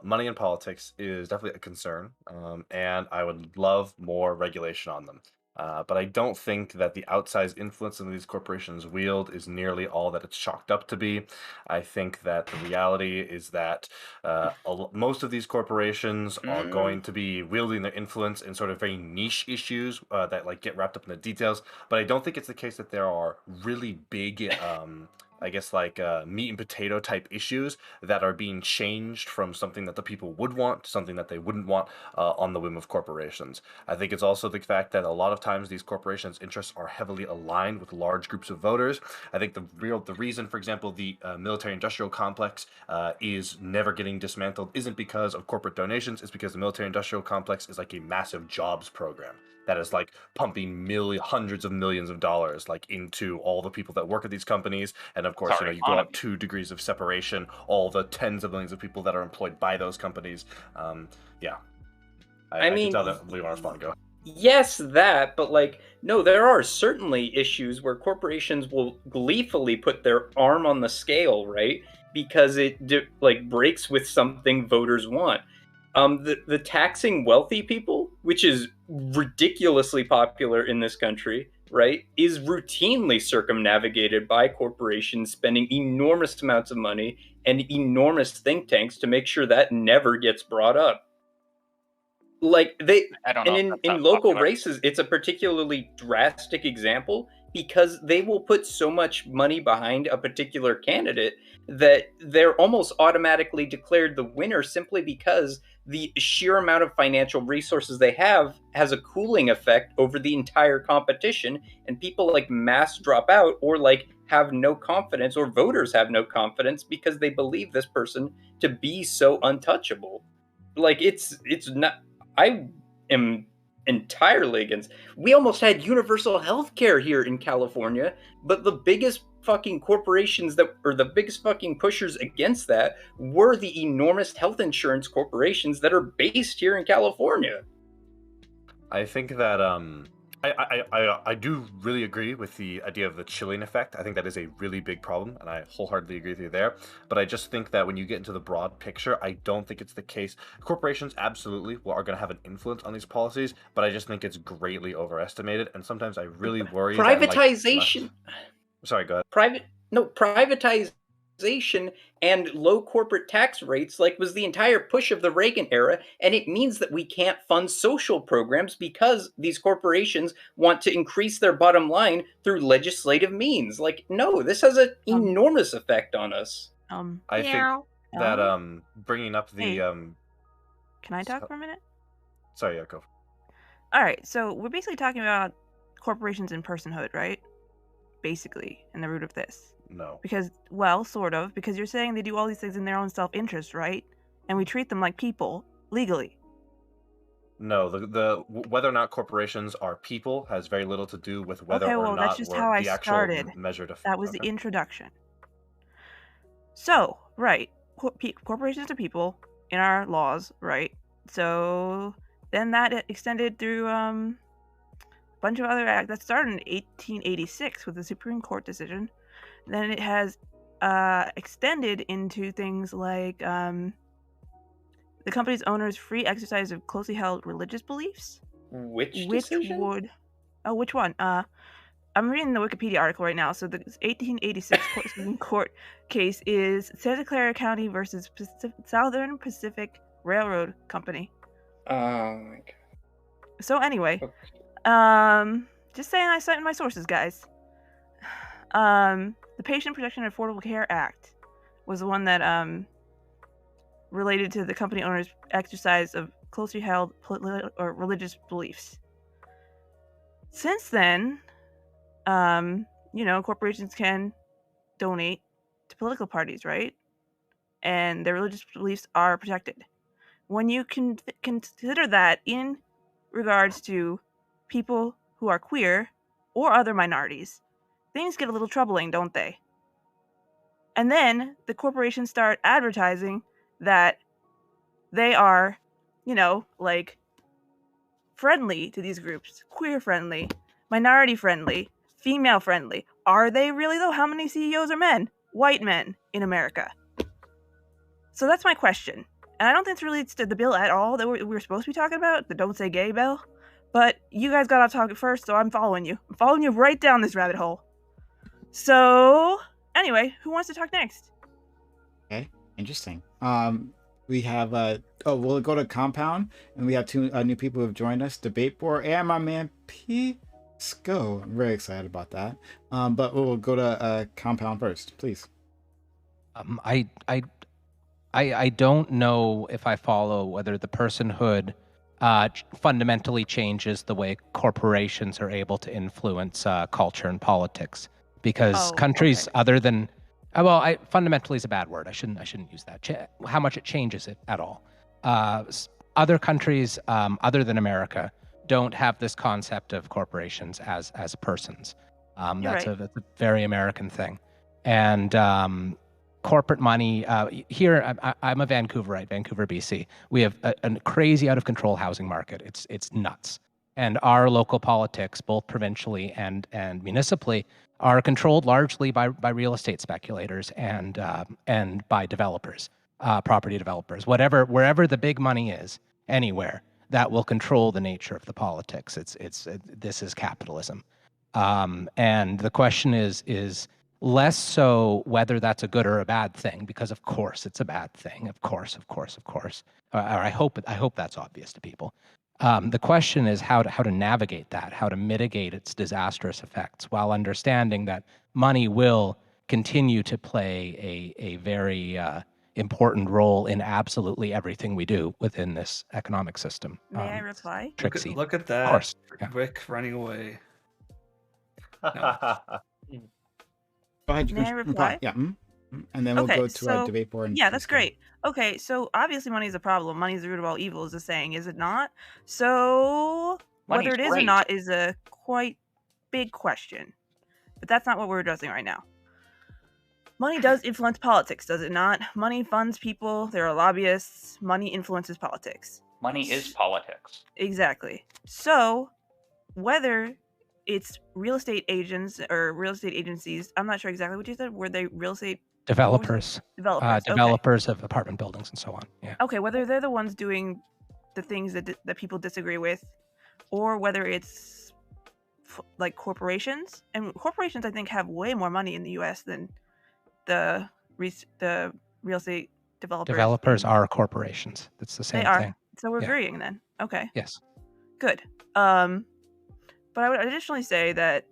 money in politics is definitely a concern, and I would love more regulation on them. But I don't think that the outsized influence that these corporations wield is nearly all that it's chalked up to be. I think that the reality is that most of these corporations are going to be wielding their influence in sort of very niche issues that like get wrapped up in the details. But I don't think it's the case that there are really big I guess like meat and potato type issues that are being changed from something that the people would want to something that they wouldn't want on the whim of corporations. I think it's also the fact that a lot of times these corporations' interests are heavily aligned with large groups of voters. I think the reason, for example, the military-industrial complex is never getting dismantled isn't because of corporate donations. It's because the military-industrial complex is like a massive jobs program that is like pumping hundreds of millions of dollars like into all the people that work at these companies. And of course, Sorry, you go up 2 degrees of separation, all the tens of millions of people that are employed by those companies. Yeah. I mean, can tell that we want to respond. Go. Yes, that, but like, no, there are certainly issues where corporations will gleefully put their arm on the scale, right? Because it like breaks with something voters want. The taxing wealthy people, which is ridiculously popular in this country, right, is routinely circumnavigated by corporations spending enormous amounts of money and enormous think tanks to make sure that never gets brought up. Like I don't know if and that's in that local popular. races, it's a particularly drastic example because they will put so much money behind a particular candidate that they're almost automatically declared the winner simply because the sheer amount of financial resources they have has a cooling effect over the entire competition, and people like mass drop out or like have no confidence, or voters have no confidence because they believe this person to be so untouchable. Like it's not. I am entirely against. We almost had universal health care here in California, but the biggest fucking corporations the biggest fucking pushers against that were the enormous health insurance corporations that are based here in California. I think that I do really agree with the idea of the chilling effect. I think that is a really big problem, and I wholeheartedly agree with you there. But I just think that when you get into the broad picture, I don't think it's the case. Corporations absolutely are going to have an influence on these policies, but I just think it's greatly overestimated, and sometimes I really worry. Privatization. Sorry, go ahead. Privatization and low corporate tax rates was the entire push of the Reagan era, and it means that we can't fund social programs because these corporations want to increase their bottom line through legislative means. No, this has an enormous effect on us. I think that bringing up the Hey. Can I talk for a minute? Sorry, yeah, go. All right, so we're basically talking about corporations and personhood, right? Basically, in the root of this. No. Because, well, sort of, because you're saying they do all these things in their own self-interest, right? And we treat them like people, legally. No, the whether or not corporations are people has very little to do with whether or not that's just we're how I the actual started. measured effect. That was the introduction. So, right, corporations are people in our laws, right? So then that extended through bunch of other acts that started in 1886 with a Supreme Court decision. Then it has extended into things like the company's owners' free exercise of closely held religious beliefs. Which Which decision? which one? I'm reading the Wikipedia article right now. So the 1886 Supreme Court case is Santa Clara County versus Southern Pacific Railroad Company. Oh my god. So anyway, Okay. just saying I cite my sources, guys. The Patient Protection and Affordable Care Act was the one that related to the company owner's exercise of closely held or religious beliefs. Since then, corporations can donate to political parties, right? And their religious beliefs are protected. When you can consider that in regards to people who are queer or other minorities, things get a little troubling, don't they? And then the corporations start advertising that they are, like friendly to these groups, queer friendly, minority friendly, female friendly. Are they really though? How many CEOs are men? White men in America. So that's my question. And I don't think it's really the bill at all that we're supposed to be talking about, the Don't Say Gay bill. But you guys got off topic first, so I'm following you. I'm following you right down this rabbit hole. So, anyway, who wants to talk next? Okay, interesting. We have we'll go to Compound, and we have two new people who have joined us, Debate Board and my man Pisco. I'm very excited about that. But we'll go to Compound first, please. I don't know if I follow whether the personhood fundamentally changes the way corporations are able to influence culture and politics, because countries other than fundamentally is a bad word. I shouldn't use that. How much it changes it at all. Other countries other than America don't have this concept of corporations as persons. That's a very American thing. And corporate money here, I'm a Vancouverite, Vancouver, BC. We have a crazy out of control housing market. It's nuts. And our local politics, both provincially and municipally, are controlled largely by real estate speculators and by developers, property developers. Wherever the big money is, anywhere, that will control the nature of the politics. This is capitalism, and the question is less so whether that's a good or a bad thing, because of course it's a bad thing. Of course. Or I hope that's obvious to people. The question is how to navigate that, how to mitigate its disastrous effects, while understanding that money will continue to play a very important role in absolutely everything we do within this economic system. May I reply? Trixie. Look at that. Of course. Rick running away. Go ahead. May I reply? Yeah. And then we'll go to Debate Board. Yeah, that's great. Okay, so obviously money is a problem. Money is the root of all evil is a saying, is it not? So whether it is or not is a quite big question. But that's not what we're addressing right now. Money does influence politics, does it not? Money funds people. There are lobbyists. Money influences politics. Money is politics. Exactly. So whether it's real estate agents or real estate agencies, I'm not sure exactly what you said. Were they real estate developers? Developers of apartment buildings and so on. Yeah. Okay, whether they're the ones doing the things that people disagree with, or whether it's like corporations. And corporations, I think, have way more money in the U.S. than the real estate developers. Developers are corporations. That's the same thing. So we're agreeing then. Okay. Yes. Good. But I would additionally say that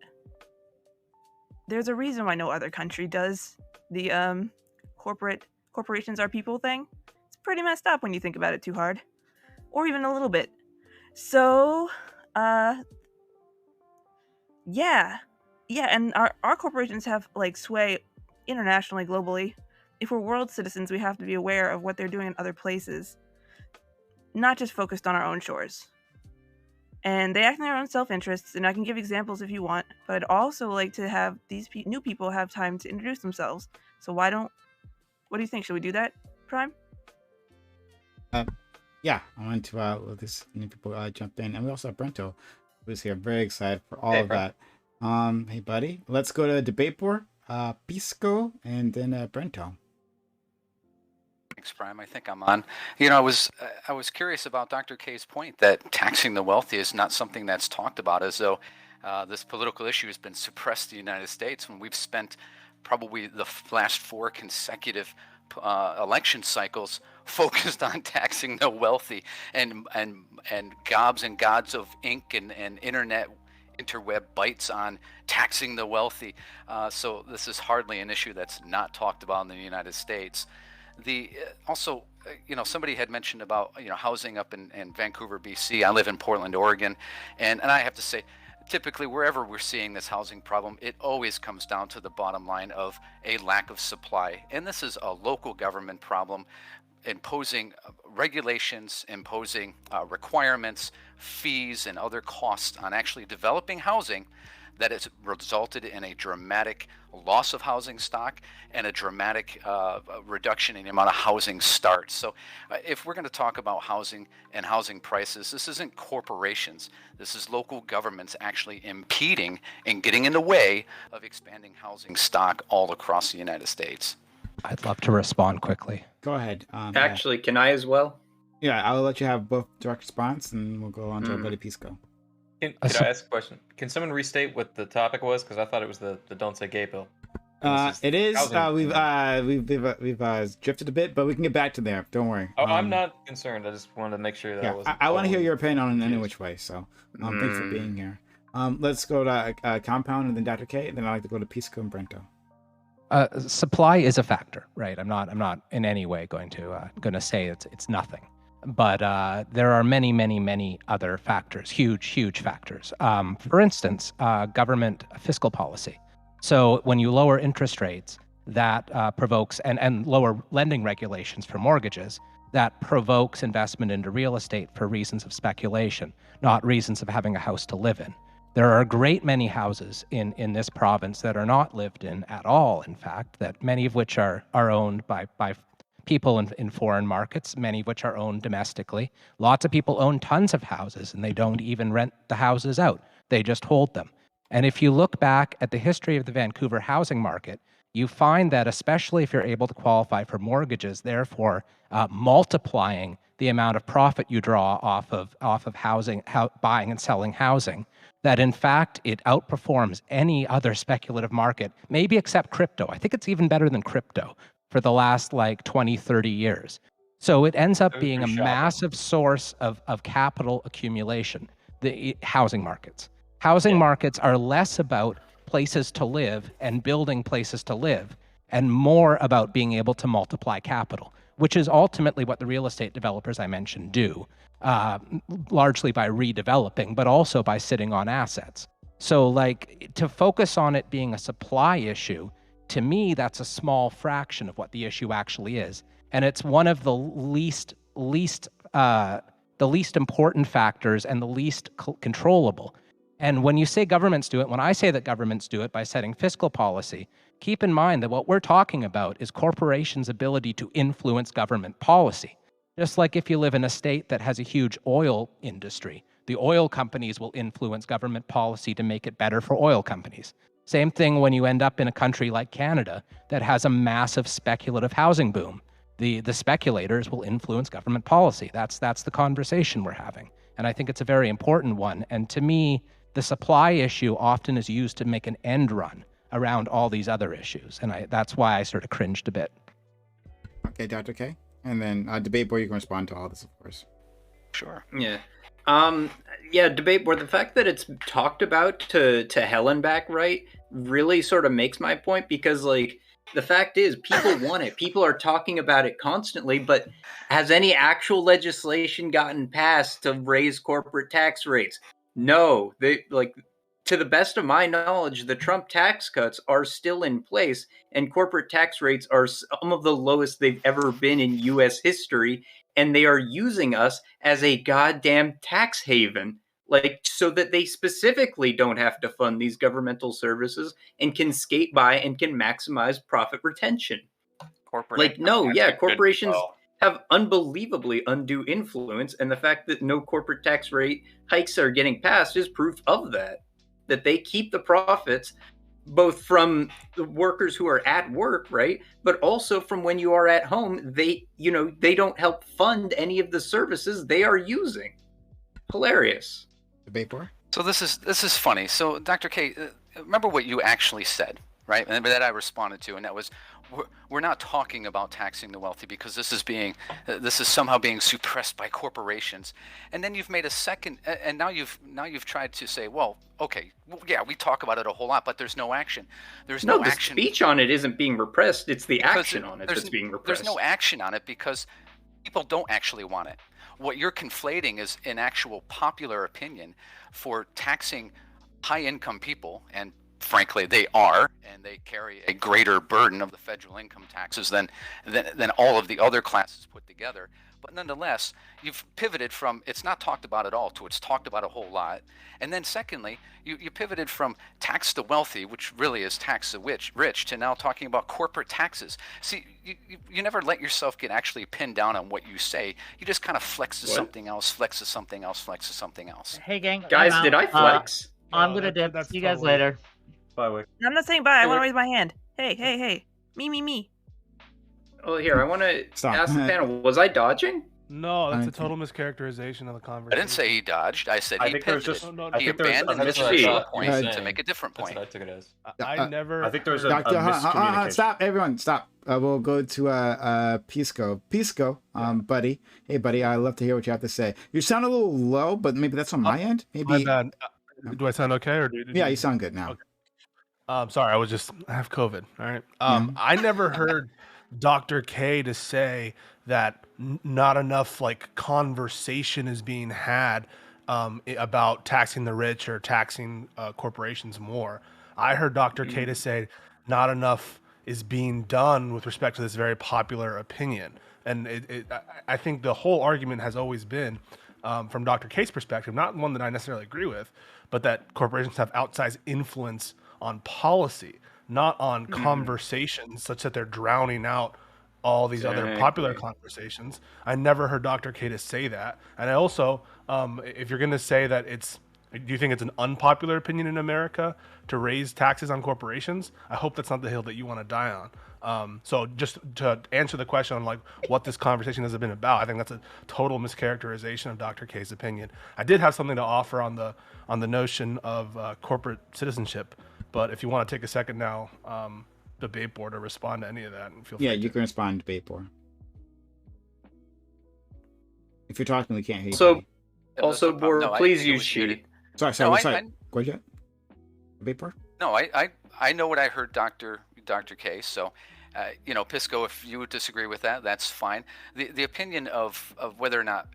there's a reason why no other country does the corporations are people thing. It's pretty messed up when you think about it too hard, or even a little bit. So, yeah, and our corporations have like sway internationally, globally. If we're world citizens, we have to be aware of what they're doing in other places, not just focused on our own shores. And they act in their own self-interests, and I can give examples if you want, but I'd also like to have these new people have time to introduce themselves. So what do you think? Should we do that, Prime? Yeah, I want to let this new people jump in. And we also have Brento. who's here. Very excited for all Hey, of that. Hey, buddy. Let's go to debate board. Pisco and then Brento. Thanks, Prime. I think I'm on. I was curious about Dr. K's point that taxing the wealthy is not something that's talked about, as though this political issue has been suppressed in the United States when we've spent probably the last 4 consecutive election cycles focused on taxing the wealthy and gobs and gods of ink and interweb bites on taxing the wealthy. So this is hardly an issue that's not talked about in the United States. Also, somebody had mentioned about housing up in Vancouver, BC. I live in Portland, Oregon, and I have to say, typically wherever we're seeing this housing problem, it always comes down to the bottom line of a lack of supply, and this is a local government problem, imposing regulations, imposing requirements, fees, and other costs on actually developing housing that has resulted in a dramatic loss of housing stock and a dramatic reduction in the amount of housing starts. So if we're going to talk about housing and housing prices, this isn't corporations. This is local governments actually impeding and getting in the way of expanding housing stock all across the United States. I'd love to respond quickly. Go ahead. Actually, can I as well? Yeah, I'll let you have both direct response, and we'll go on to our buddy Pisco. Can I ask a question? Can someone restate what the topic was? Because I thought it was the Don't Say Gay bill. It is. We've drifted a bit, but we can get back to there. Don't worry. Oh, I'm not concerned. I just wanted to make sure that I wasn't. I want to hear your opinion on it any which way. So, thanks for being here. Let's go to Compound and then Dr. K. Then I'd like to go to Pisco and Brento. Supply is a factor, right? I'm not in any way going to say it's nothing. But there are many other factors, huge factors. For instance, government fiscal policy. So when you lower interest rates, that provokes, and lower lending regulations for mortgages, that provokes investment into real estate for reasons of speculation, not reasons of having a house to live in. There are a great many houses in this province that are not lived in at all, in fact, that many of which are owned by people in foreign markets, many of which are owned domestically. Lots of people own tons of houses, and they don't even rent the houses out. They just hold them. And if you look back at the history of the Vancouver housing market, you find that especially if you're able to qualify for mortgages, therefore multiplying the amount of profit you draw off of housing, buying and selling housing, that in fact it outperforms any other speculative market, maybe except crypto. I think it's even better than crypto for the last 20, 30 years. So it ends up being a massive source of capital accumulation, the housing markets. Housing markets are less about places to live and building places to live, and more about being able to multiply capital, which is ultimately what the real estate developers I mentioned do, largely by redeveloping, but also by sitting on assets. So to focus on it being a supply issue, to me, that's a small fraction of what the issue actually is. And it's one of the least important factors and the least controllable. And when you say governments do it, when I say that governments do it by setting fiscal policy, keep in mind that what we're talking about is corporations' ability to influence government policy. Just like if you live in a state that has a huge oil industry, the oil companies will influence government policy to make it better for oil companies. Same thing when you end up in a country like Canada that has a massive speculative housing boom. The speculators will influence government policy. That's the conversation we're having. And I think it's a very important one. And to me, the supply issue often is used to make an end run around all these other issues. And that's why I sort of cringed a bit. Okay, Dr. K. And then debate board, you can respond to all this, of course. Sure. Yeah. Debate board, the fact that it's talked about to hell and back, right, really sort of makes my point, because the fact is people want it. People are talking about it constantly, but has any actual legislation gotten passed to raise corporate tax rates? No. To the best of my knowledge, the Trump tax cuts are still in place, and corporate tax rates are some of the lowest they've ever been in U.S. history, and they are using us as a goddamn tax haven, so that they specifically don't have to fund these governmental services and can skate by and can maximize profit retention. Corporations have unbelievably undue influence, and the fact that no corporate tax rate hikes are getting passed is proof of that. That they keep the profits both from the workers who are at work, right? But also from when you are at home, they don't help fund any of the services they are using. Hilarious. Vapor. So this is funny. So Dr. K, remember what you actually said, right? And that I responded to, and that was, we're not talking about taxing the wealthy because this is somehow being suppressed by corporations. And then you've made a second, and now you've tried to say, well, okay, yeah, we talk about it a whole lot, but there's no action. There's no action. The speech on it isn't being repressed. It's the action on it that's being repressed. There's no action on it because people don't actually want it. What you're conflating is an actual popular opinion for taxing high-income people, and frankly, they are, and they carry a greater burden of the federal income taxes than all of the other classes put together. But nonetheless, you've pivoted from it's not talked about at all to it's talked about a whole lot. And then secondly, you pivoted from tax the wealthy, which really is tax the rich, to now talking about corporate taxes. See, you never let yourself get actually pinned down on what you say. You just kind of flex to something else, flex to something else, flex to something else. Hey, gang. Guys, did I flex? I'm going to dip. See you guys later. Bye, Wick. I'm not saying bye. I want to raise my hand. Hey. Me. Well, here, I want to ask the panel, was I dodging? No, that's a total mischaracterization of the conversation. I didn't say he dodged. I said he pivoted. He think there's abandoned his original point to make a different point. That's what I took it as. I never. I think there's a Doctor, miscommunication. stop, everyone, stop. We'll go to Pisco. Pisco, buddy. Hey, buddy, I'd love to hear what you have to say. You sound a little low, but maybe that's on my end. Maybe. My bad. Do I sound okay? Or yeah, you sound good now. Okay. Sorry, I have COVID. All right. I never heard Dr. K to say that not enough conversation is being had about taxing the rich or taxing corporations more. I heard Dr. K to say not enough is being done with respect to this very popular opinion. And I think the whole argument has always been, from Dr. K's perspective, not one that I necessarily agree with, but that corporations have outsized influence on policy, not on conversations, such that they're drowning out all these other popular conversations. I never heard Dr. K to say that. And I also, if you're going to say that do you think it's an unpopular opinion in America to raise taxes on corporations? I hope that's not the hill that you want to die on. So just to answer the question on what this conversation has been about, I think that's a total mischaracterization of Dr. K's opinion. I did have something to offer on the notion of corporate citizenship, but if you want to take a second now, debate board, or respond to any of that, and feel free. Yeah, you can respond to debate board. If you're talking, we can't hear you. So, also, board, please use sheet. Sorry. Go ahead. Debate board. No, I know what I heard Dr. K. So, Pisco, if you would disagree with that, that's fine. The opinion of whether or not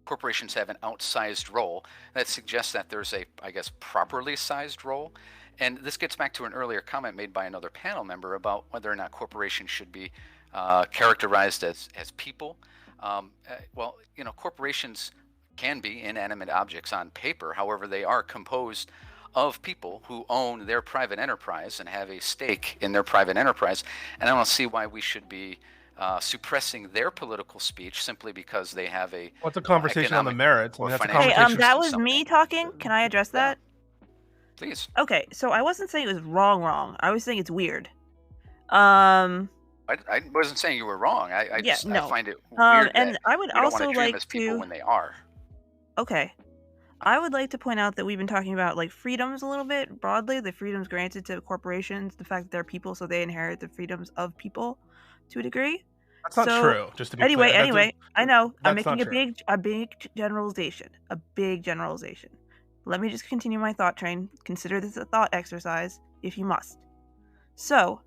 corporations have an outsized role, that suggests that there's a, I guess, properly sized role. And this gets back to an earlier comment made by another panel member about whether or not corporations should be characterized as people. Corporations can be inanimate objects on paper. However, they are composed of people who own their private enterprise and have a stake in their private enterprise. And I don't see why we should be suppressing their political speech simply because they have a. What's a conversation on the merits? That was me talking. Can I address that? Please. Okay, so I wasn't saying it was wrong. I was saying it's weird. I wasn't saying you were wrong. I find it weird and I would also like as people when they are. Okay. I would like to point out that we've been talking about freedoms a little bit broadly, the freedoms granted to corporations, the fact that they're people, so they inherit the freedoms of people to a degree. That's not true. Just to be clear. Anyway, I know. I'm making a big generalization. Let me just continue my thought train. Consider this a thought exercise, if you must. So,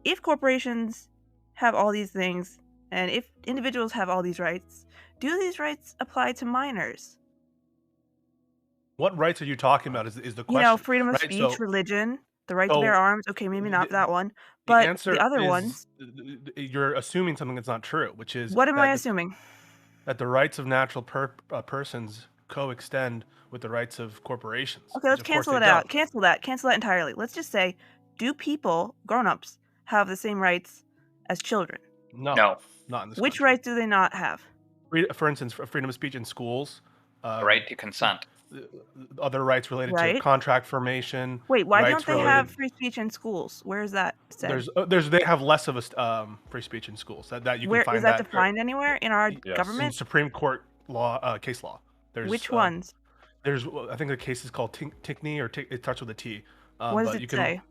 if corporations have all these things, and if individuals have all these rights, do these rights apply to minors? What rights are you talking about is the question. Freedom of speech, religion, the right to bear arms. Okay, maybe not that one. But the other ones... You're assuming something that's not true, which is... What am I assuming? That the rights of natural persons co-extend with the rights of corporations. Okay, let's cancel it out. Cancel that entirely. Let's just say, do people, grown-ups, have the same rights as children? No. not in this Which country. rights do they not have? For instance, freedom of speech in schools. The right to consent. Other rights related to Right. contract formation. Wait, why rights don't they related- have free speech in schools? Where is that said? They have less of a free speech in schools. That you Where can find is that defined anywhere in our in government? Supreme Court law, case law. There's Which ones? There's I think the case is called Tickney, or it starts with a T. What does but it say?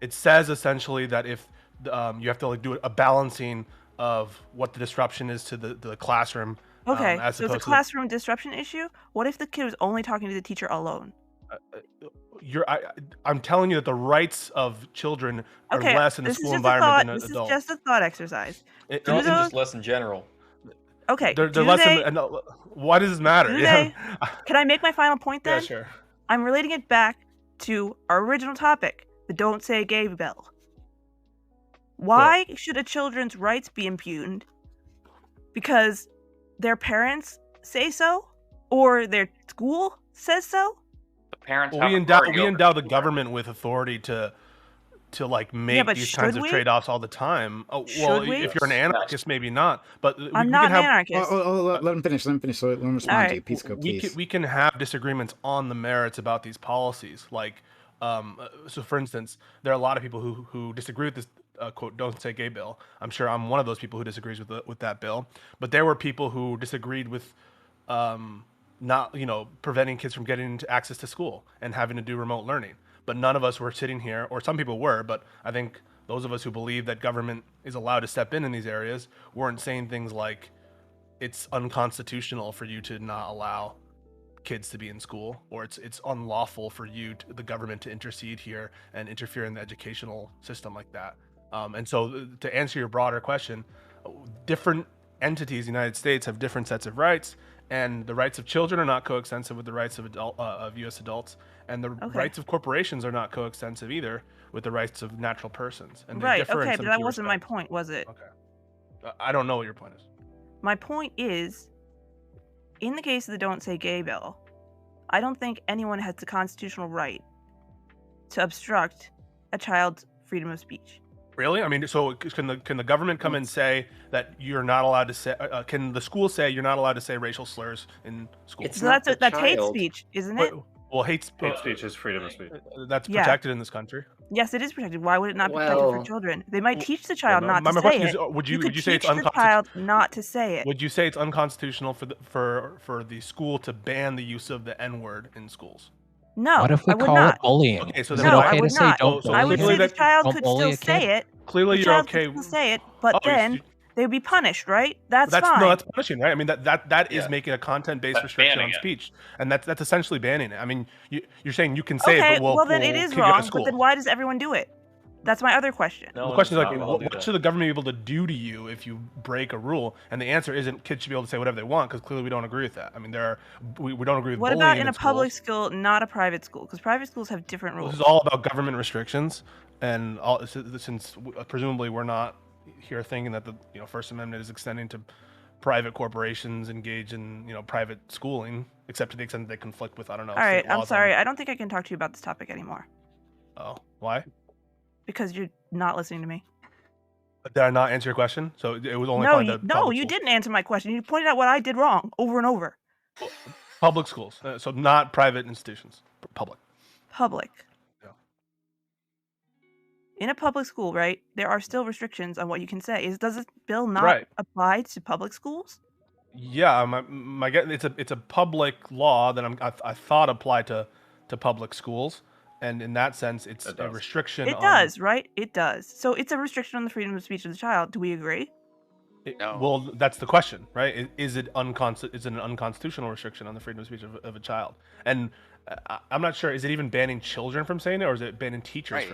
It says essentially that if you have to like do a balancing of what the disruption is to the classroom. Okay, as so it's a opposed to classroom disruption issue. What if the kid was only talking to the teacher alone? I'm telling you that the rights of children are Okay, less in the this is school just a environment thought. than This is adults. just a thought exercise. They're Do also those- just less in general. Okay, They're do less they- in. Why does this matter? do Yeah. they- Can I make my final point then? Yeah, sure. I'm relating it back to our original topic, the Don't Say Gay bill. Why should a children's rights be impugned? Because their parents say so? Or their school says so? The parents Well, have we authority over endow the government with authority to like make but these kinds should of we? trade-offs all the time. Oh, well, Should we? if you're an anarchist, maybe not. But I'm not an have, anarchist. Let him finish. So let him respond to Alright. you. Peace, go, please. we can have disagreements on the merits about these policies. Like, so for instance, there are a lot of people who disagree with this quote "Don't Say Gay" bill. I'm sure I'm one of those people who disagrees with that bill. But there were people who disagreed with not preventing kids from getting into access to school and having to do remote learning. But none of us were sitting here, or some people were, but I think those of us who believe that government is allowed to step in these areas weren't saying things like it's unconstitutional for you to not allow kids to be in school, or it's unlawful for the government to intercede here and interfere in the educational system like that. And so to answer your broader question, different entities in the United States have different sets of rights, and the rights of children are not coextensive with the rights of U.S. adults, and the rights of corporations are not coextensive either with the rights of natural persons. And Right, differ in okay, some but that key wasn't my respects. point, was it? Okay. I don't know what your point is. My point is, in the case of the Don't Say Gay bill, I don't think anyone has the constitutional right to obstruct a child's freedom of speech. Really? I mean, so can the government come and say that you're not allowed to say? Can the school say you're not allowed to say racial slurs in school? It's So not that's the hate child. speech, isn't it? Well, hate speech is freedom of speech. That's Yeah. protected in this country. Yes, it is protected. Why would it not be protected for Well- children? They might teach the child Well, not my to say question it. is, would you could say it's teach the child not to say it? Would you say it's unconstitutional for the school to ban the use of the N-word in schools? No, What if we I would call not. it bullying? Okay, so Is then it No, why- I okay would to say not. don't So I would bully? say the child Don't could bully still a kid? say it. Clearly, The you're child okay. could still say it, but Oh, then they would be punished, right? That's fine. No, that's punishing, right? I mean, that is Yeah. making a content-based That's restriction banning on it. speech, and that's essentially banning it. I mean, you're saying you can say Okay, it, but well then it we'll is kick you out of wrong. But school. then why does everyone do it? That's my other question. No, The question is it's like, not allowed to do what that. should the government be able to do to you if you break a rule? And the answer isn't kids should be able to say whatever they want, because clearly we don't agree with that. I mean, we don't agree with What bullying about in a schools. public school, not a private school? Because private schools have different Well, rules. this is all about government restrictions, and since presumably we're not here thinking that the First Amendment is extending to private corporations engaged in private schooling, except to the extent that they conflict with All right, state I'm laws sorry. on- I don't think I can talk to you about this topic anymore Oh, why? because you're not listening to me. Did I not answer your question? So it was only No, applying to public you schools. didn't answer my question. You pointed out what I did wrong over and over. Public schools, so not private institutions, public. Public. Yeah. In a public school, right, there are still restrictions on what you can say. Does this bill not Right. apply to public schools? Yeah, my guess it's a public law that I thought applied to public schools, and in that sense, it's It a does. restriction. It on, does, right? It does. So it's a restriction on the freedom of speech of the child. Do we agree? No. Well, that's the question, right? Is it an unconstitutional restriction on the freedom of speech of a child? And I'm not sure. Is it even banning children from saying it, or is it banning teachers Right.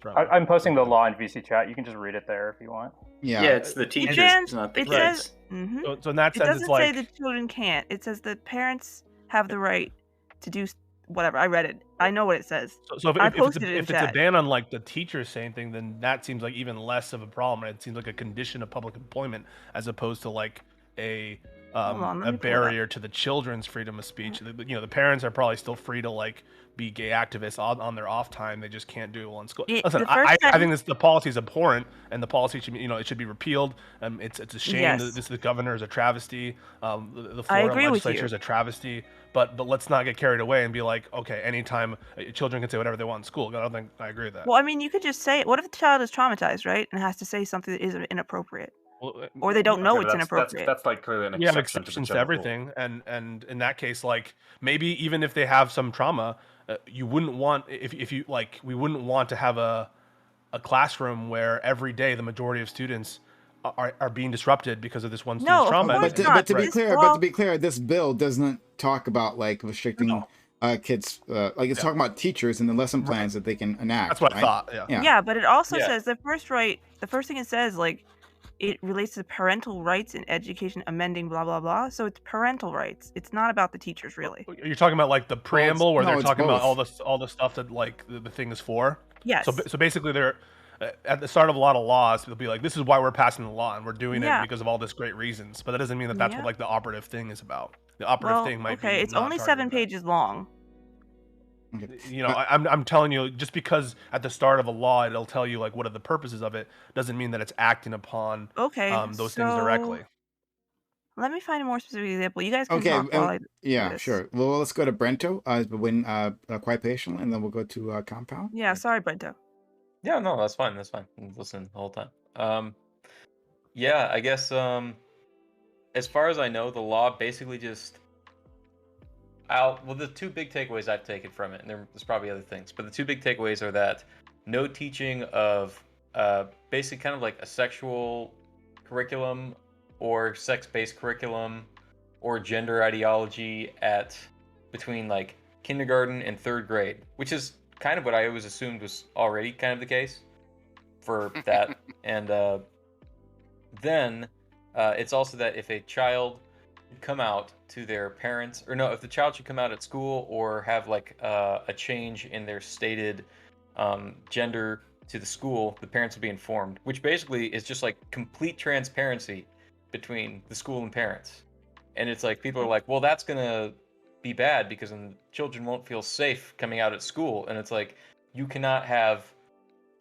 from? I'm posting the law in VC chat. You can just read it there if you want. Yeah. Yeah, it's the teachers, Jan, not the it kids. says. Mhm. So in that It sense, doesn't it's like say the children can't. It says the parents have the right to do whatever. I read it. I know what it says. so I if posted it in it's a chat. ban on like the teachers saying thing, then that seems like even less of a problem. Right? It seems like a condition of public employment as opposed to like a Hold on, let a me pull it up. barrier to the children's freedom of speech. The parents are probably still free to like be gay activists on their off time. They just can't do it while in school. The Listen, first I time- think the policy is abhorrent, and the policy should be, it should be repealed. It's a shame Yes. that the governor is a travesty. The I Florida agree with legislature you. is a travesty. But let's not get carried away and be like, okay, anytime children can say whatever they want in school. I don't think I agree with that. Well, I mean, you could just say, what if the child is traumatized, right, and has to say something that is inappropriate, or they don't know Okay, it's that's inappropriate? that's like clearly an You have exception exceptions to to the general rule. everything, and in that case, like maybe even if they have some trauma, you wouldn't want if you like we wouldn't want to have a classroom where every day the majority of students are being disrupted because of this one student's No, of trauma. course But not. to be This clear, law- this bill doesn't talk about like restricting kids. Like it's talking about teachers and the lesson plans that they can enact. That's what I right? thought. Yeah. Yeah, but it also Yeah. says the first thing it says, like, it relates to parental rights in education, amending blah blah blah. So it's parental rights. It's not about the teachers, really. You're talking about like the preamble where no, they're it's talking about both. all the stuff that like the thing is for. Yes. So basically, they're at the start of a lot of laws. They'll be like, "This is why we're passing the law, and we're doing Yeah. it because of all this great reasons." But that doesn't mean that that's Yeah. what like the operative thing is about. The operative Well, thing might be okay, it's not only targeted 7 at that. pages long. You know, I'm telling you, just because at the start of a law it'll tell you like what are the purposes of it, doesn't mean that it's acting upon Okay, those things directly. Let me find a more specific example. You guys can Okay, talk while I do yeah, this. sure. Well, let's go to Brento. Been quite patient, and then we'll go to Compound. Yeah, sorry, Brento. Yeah, no, that's fine. That's fine. I'm listening the whole time. Yeah, I guess as far as I know, the law basically just the two big takeaways I've taken from it, and there's probably other things, but the two big takeaways are that no teaching of basically kind of like a sexual curriculum or sex-based curriculum or gender ideology at between like kindergarten and third grade, which is kind of what I always assumed was already kind of the case for that. And then it's also that if a child should come out to their parents, or no, if the child should come out at school or have like a change in their stated gender to the school, the parents will be informed, which basically is just like complete transparency between the school and parents. And it's like people are like, well, that's gonna be bad because then children won't feel safe coming out at school. And it's like, you cannot have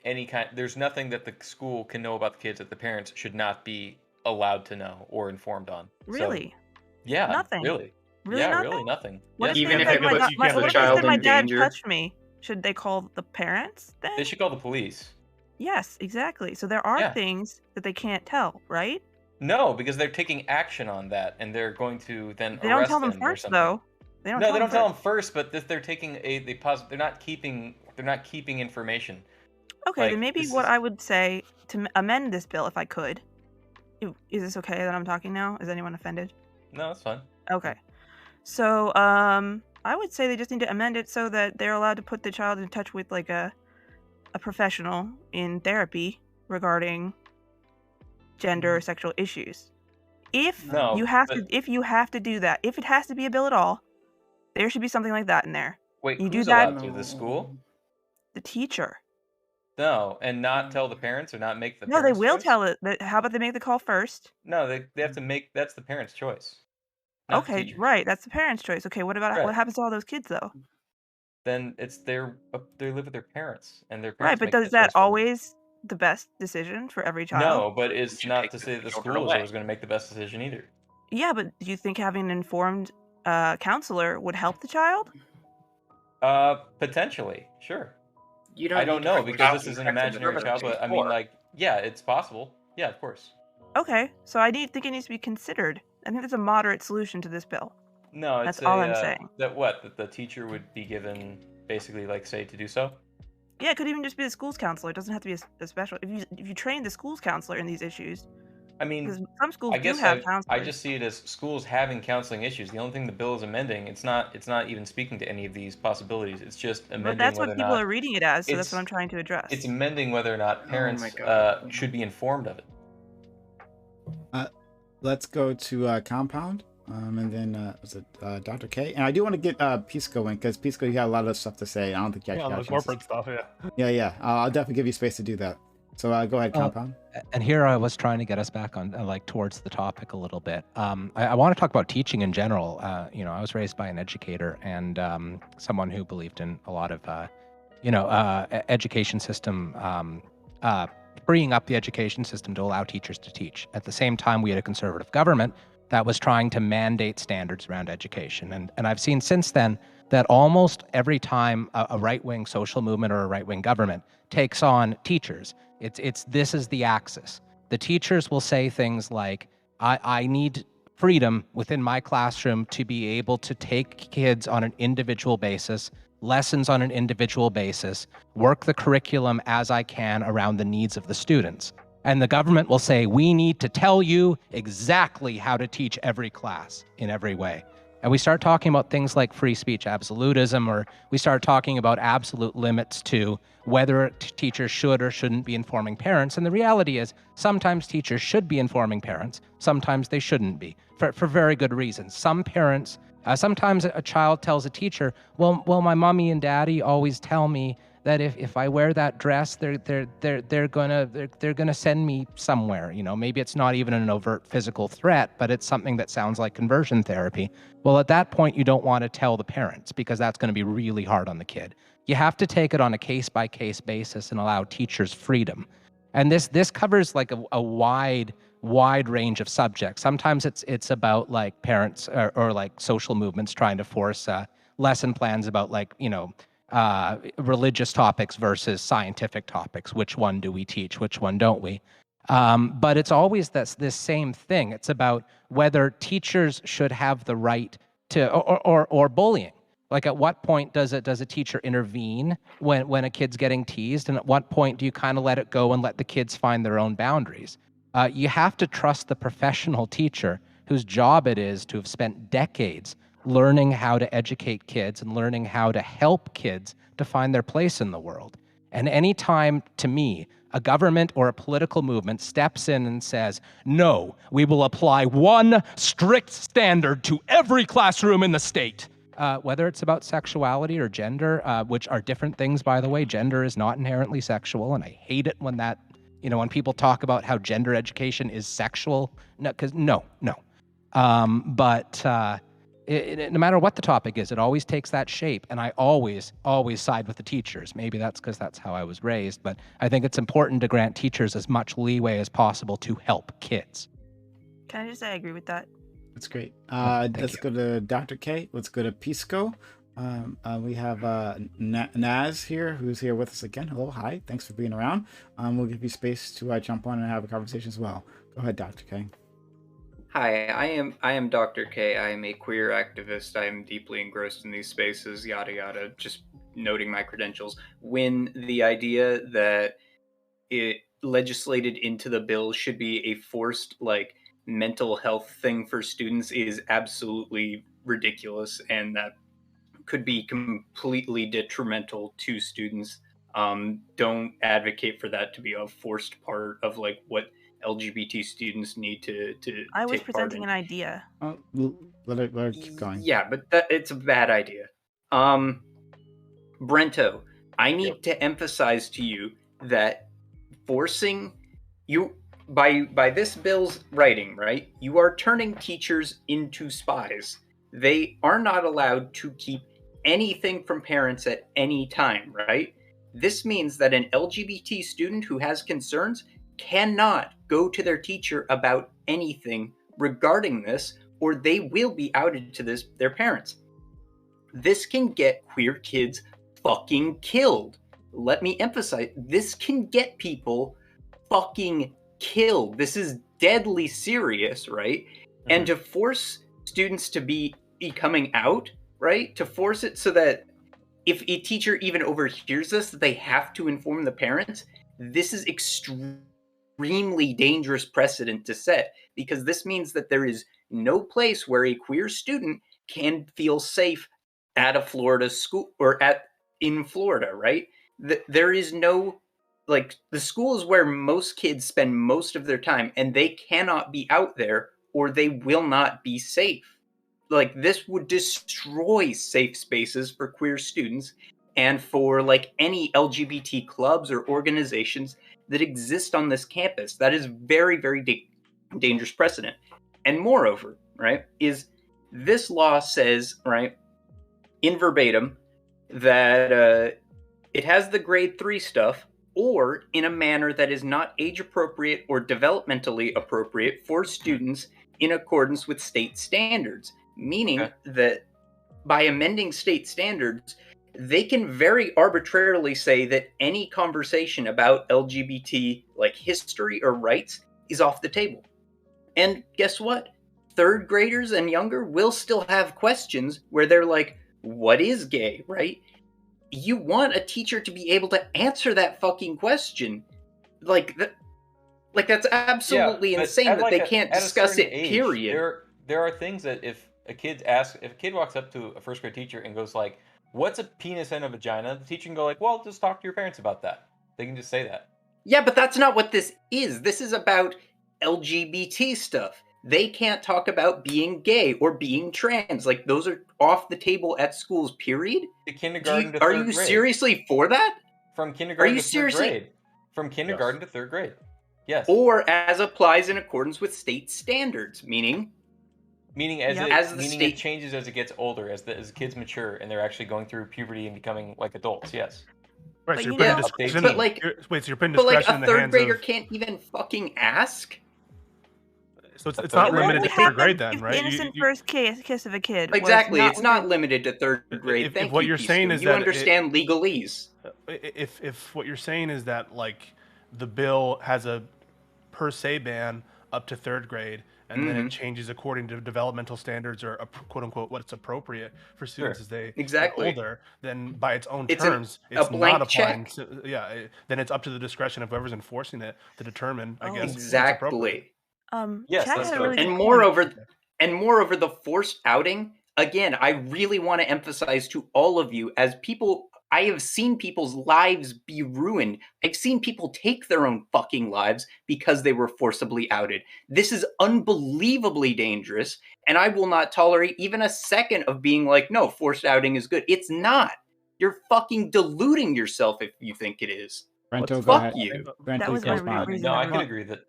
any kind, there's nothing that the school can know about the kids that the parents should not be allowed to know or informed on. Really? So, yeah, Nothing? really. Really yeah, nothing? really nothing. What Yes, if Even they if said it my, puts da- my, the what if they child said my in dad danger? touched me? Should they call the parents then? They should call the police. Yes, exactly. So there are Yeah. things that they can't tell, right? No, because they're taking action on that, and they're going to then They don't arrest tell them them or first, something. though. They don't No, tell they them don't tell first. them first, but they're taking they're not keeping information. Okay, Like, then maybe this what is- I would say to amend this bill, if I could. Is this okay that I'm talking now? Is anyone offended? No, that's fine. Okay. So, I would say they just need to amend it so that they're allowed to put the child in touch with like a professional in therapy regarding gender or sexual issues. If No, you have but- if you have to do that, if it has to be a bill at all, there should be something like that in there. Wait, You do who's that- allowed to? The school? The teacher. No, and not tell the parents or not make the No, they parents' will choice? tell it. How about they make the call first? No, they have to make that's the parents' choice. Not the Okay, teacher's. right. That's the parents' choice. Okay, what about what Right. happens to all those kids though? Then it's they live with their parents, and their Right, parents but make does that choice that for them. always the best decision for every child? No, but it's not to say that the children school is away. always going to make the best decision either. Yeah, but do you think having an informed counselor would help the child? Potentially, sure. You I don't need to know put because out this is an in fact in the imaginary child, but I mean, before. like, yeah, it's possible. Yeah, of course. Okay, so think it needs to be considered. I think there's a moderate solution to this bill. No, it's That's all I'm a, saying. that the teacher would be given basically like say to do so. Yeah, it could even just be the school's counselor. It doesn't have to be a special. If you train the school's counselor in these issues, I mean, because some schools I guess do have I counselors. just see it as schools having counseling issues. The only thing the bill is amending, it's not even speaking to any of these possibilities. It's just amending But that's whether what or people not are reading it as, so that's it's- what I'm trying to address. it's amending whether or not Oh parents my God. should be informed of it. Let's go to Compound, and then was it Dr. K? And I do want to get Pisco in because Pisco, you got a lot of stuff to say. I don't think you Yeah, actually on got the a chance to- corporate stuff. Yeah. Yeah. I'll definitely give you space to do that. So go ahead, Compound. And here I was trying to get us back on like towards the topic a little bit. I want to talk about teaching in general. I was raised by an educator and someone who believed in a lot of, education system, freeing up the education system to allow teachers to teach. At the same time, we had a conservative government that was trying to mandate standards around education. And I've seen since then that almost every time a right-wing social movement or a right-wing government takes on teachers, this is the axis. The teachers will say things like, I need freedom within my classroom to be able to take kids on an individual basis, lessons on an individual basis, work the curriculum as I can around the needs of the students. And the government will say, we need to tell you exactly how to teach every class in every way. And we start talking about things like free speech absolutism, or we start talking about absolute limits to whether teachers should or shouldn't be informing parents. And the reality is sometimes teachers should be informing parents, sometimes they shouldn't be, for very good reasons. Some parents, sometimes a child tells a teacher, well, my mommy and daddy always tell me that if I wear that dress, they're gonna send me somewhere. Maybe it's not even an overt physical threat, but it's something that sounds like conversion therapy. Well, at that point, you don't want to tell the parents because that's going to be really hard on the kid. You have to take it on a case-by-case basis and allow teachers freedom. And this covers like a wide range of subjects. Sometimes it's about like parents or like social movements trying to force lesson plans about like religious topics versus scientific topics. Which one do we teach? Which one don't we? But it's always this same thing. It's about whether teachers should have the right to, or bullying. Like, at what point does a teacher intervene when a kid's getting teased, and at what point do you kind of let it go and let the kids find their own boundaries? You have to trust the professional teacher whose job it is to have spent decades learning how to educate kids and learning how to help kids to find their place in the world. And anytime, to me, a government or a political movement steps in and says, no, we will apply one strict standard to every classroom in the state, whether it's about sexuality or gender, which are different things, by the way. Gender is not inherently sexual, and I hate it when when people talk about how gender education is sexual. No, because no. No matter what the topic is, it always takes that shape, and I always side with the teachers. Maybe that's because that's how I was raised, but I think it's important to grant teachers as much leeway as possible to help kids. Can I just say I agree with that? That's great. Let's go to Dr. K. Let's go to Pisco. We have Naz here, who's here with us again. Hello, hi. Thanks for being around. We'll give you space to jump on and have a conversation as well. Go ahead, Dr. K. Hi, I am Dr. K. I am a queer activist. I am deeply engrossed in these spaces, yada yada, just noting my credentials. When the idea that it legislated into the bill should be a forced mental health thing for students is absolutely ridiculous, and that could be completely detrimental to students. Don't advocate for that to be a forced part of what LGBT students need to I was take part presenting in. an idea. Let her keep going. Yeah, but it's a bad idea. Brento, I need to emphasize to you that forcing you by this bill's writing, right? You are turning teachers into spies. They are not allowed to keep anything from parents at any time, right? This means that an LGBT student who has concerns cannot go to their teacher about anything regarding this, or they will be outed to their parents. This can get queer kids fucking killed. Let me emphasize, this can get people fucking killed. This is deadly serious, right? Mm-hmm. And to force students to be coming out, right? To force it so that if a teacher even overhears this, that they have to inform the parents, this is extremely dangerous precedent to set, because this means that there is no place where a queer student can feel safe at a Florida school or in Florida, right? There is no, the school is where most kids spend most of their time, and they cannot be out there or they will not be safe. This would destroy safe spaces for queer students and for any LGBT clubs or organizations that exist on this campus. That is very, very dangerous precedent. And moreover, right, is this law says, right, in verbatim, that it has the grade 3 stuff, or in a manner that is not age appropriate or developmentally appropriate for students in accordance with state standards. Meaning that by amending state standards, they can very arbitrarily say that any conversation about LGBT like history or rights is off the table. And guess what? Third graders and younger will still have questions where they're like, what is gay, right? You want a teacher to be able to answer that fucking question. Like that's absolutely insane that they can't discuss it, period. There are things that if a kid walks up to a first grade teacher and goes like, what's a penis and a vagina? The teacher can go like, well, just talk to your parents about that. They can just say that. Yeah, but that's not what this is. This is about LGBT stuff. They can't talk about being gay or being trans. Like, those are off the table at schools, period. The kindergarten to Are third you grade. seriously for that? From kindergarten Are you to seriously? third grade. From kindergarten to third grade. Yes. Or as applies in accordance with state standards, meaning it changes as it gets older, as the kids mature and they're actually going through puberty and becoming like adults. Yes. Right. But So you're you putting know- discretion. but like- Wait. So you're putting But like discretion a in the third hands grader of. can't even fucking ask. So it's not What limited would to third grade happen then, if right? the innocent first kiss of a kid? Exactly. Was It's not within- limited to third grade. If Thank what you, you're saying Peace. is You that understand legalese. If what you're saying is that like the bill has a per se ban up to third grade, and then it changes according to developmental standards or quote unquote what's appropriate for students as they get older, then by its own terms, a it's blank not applying. check. Then it's up to the discretion of whoever's enforcing it to determine. I guess what's appropriate. Exactly. Yes, Chad that's had a really And good moreover, the forced outing. Again, I really want to emphasize to all of you, as people, I have seen people's lives be ruined. I've seen people take their own fucking lives because they were forcibly outed. This is unbelievably dangerous, and I will not tolerate even a second of being like, no, forced outing is good. It's not. You're fucking deluding yourself if you think it is. Brento, go Fuck ahead. you. Brento, That was my real respond. reason. No, I can agree that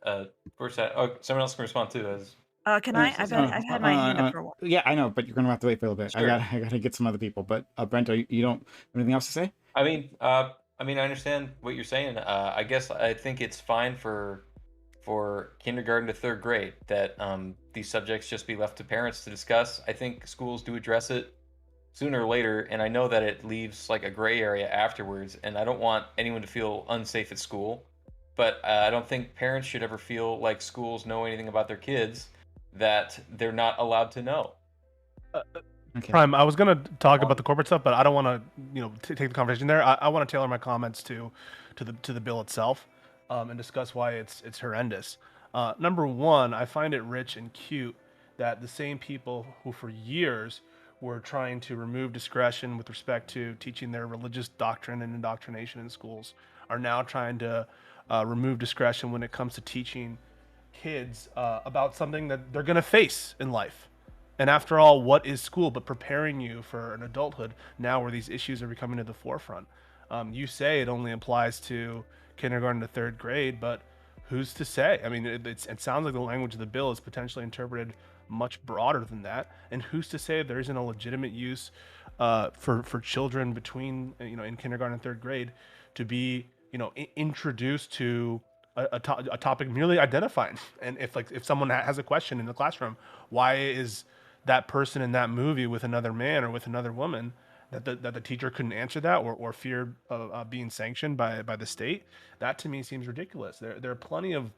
someone else can respond too. Can I? I've had my hand up for a while. Yeah, I know, but you're gonna have to wait for a little bit. Sure. I gotta get some other people. But Brento, you don't have anything else to say? I mean, I understand what you're saying. I guess I think it's fine for kindergarten to third grade that these subjects just be left to parents to discuss. I think schools do address it sooner or later, and I know that it leaves like a gray area afterwards, and I don't want anyone to feel unsafe at school. But I don't think parents should ever feel like schools know anything about their kids that they're not allowed to know. Okay. Prime, I was gonna talk about the corporate stuff, but I don't want to, take the conversation there. I want to tailor my comments to the bill itself, and discuss why it's horrendous. Number one, I find it rich and cute that the same people who for years were trying to remove discretion with respect to teaching their religious doctrine and indoctrination in schools are now trying to remove discretion when it comes to teaching kids about something that they're going to face in life. And after all, what is school but preparing you for an adulthood now where these issues are becoming to the forefront? You say it only applies to kindergarten to third grade, but who's to say? I mean, it sounds like the language of the bill is potentially interpreted much broader than that. And who's to say there isn't a legitimate use for children between, in kindergarten and third grade to be, introduced to a topic merely identifying. And if someone has a question in the classroom, why is that person in that movie with another man or with another woman, that the teacher couldn't answer that or feared being sanctioned by the state? That to me seems ridiculous. There are plenty of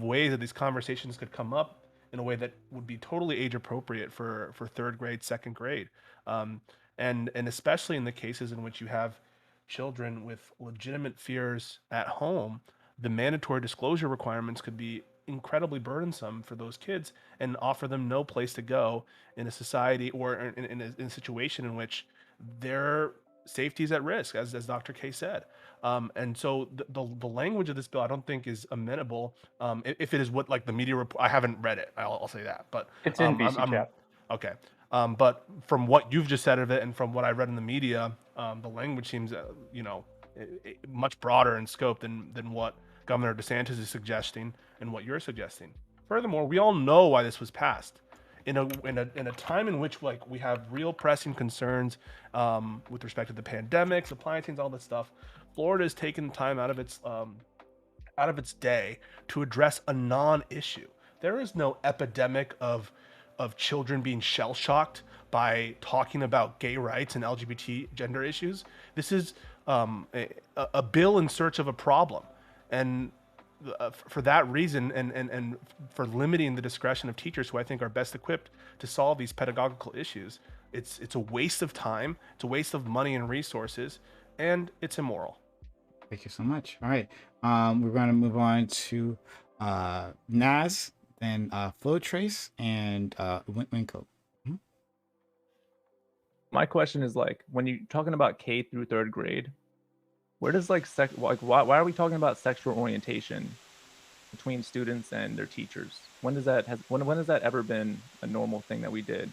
ways that these conversations could come up in a way that would be totally age appropriate for third grade, second grade, and especially in the cases in which you have children with legitimate fears at home. The mandatory disclosure requirements could be incredibly burdensome for those kids and offer them no place to go in a society or in a situation in which their safety is at risk, as Dr. K said. And so the language of this bill, I don't think is amenable. If it is what like the media report, I haven't read it. I'll say that, but it's in VC chat. Okay. But from what you've just said of it and from what I read in the media, the language seems, much broader in scope than what Governor DeSantis is suggesting and what you're suggesting. Furthermore, we all know why this was passed. In a time in which like we have real pressing concerns with respect to the pandemic, supply chains, all this stuff, Florida has taken time out of its day to address a non-issue. There is no epidemic of children being shell-shocked by talking about gay rights and LGBT gender issues. This is a bill in search of a problem, and for that reason, and for limiting the discretion of teachers who I think are best equipped to solve these pedagogical issues, it's a waste of time, it's a waste of money and resources, and it's immoral. Thank you so much. All right, we're going to move on to Naz, then Flow Trace, and Winco. My question is like, when you're talking about K through third grade, where does like why are we talking about sexual orientation between students and their teachers? When has that ever been a normal thing that we did?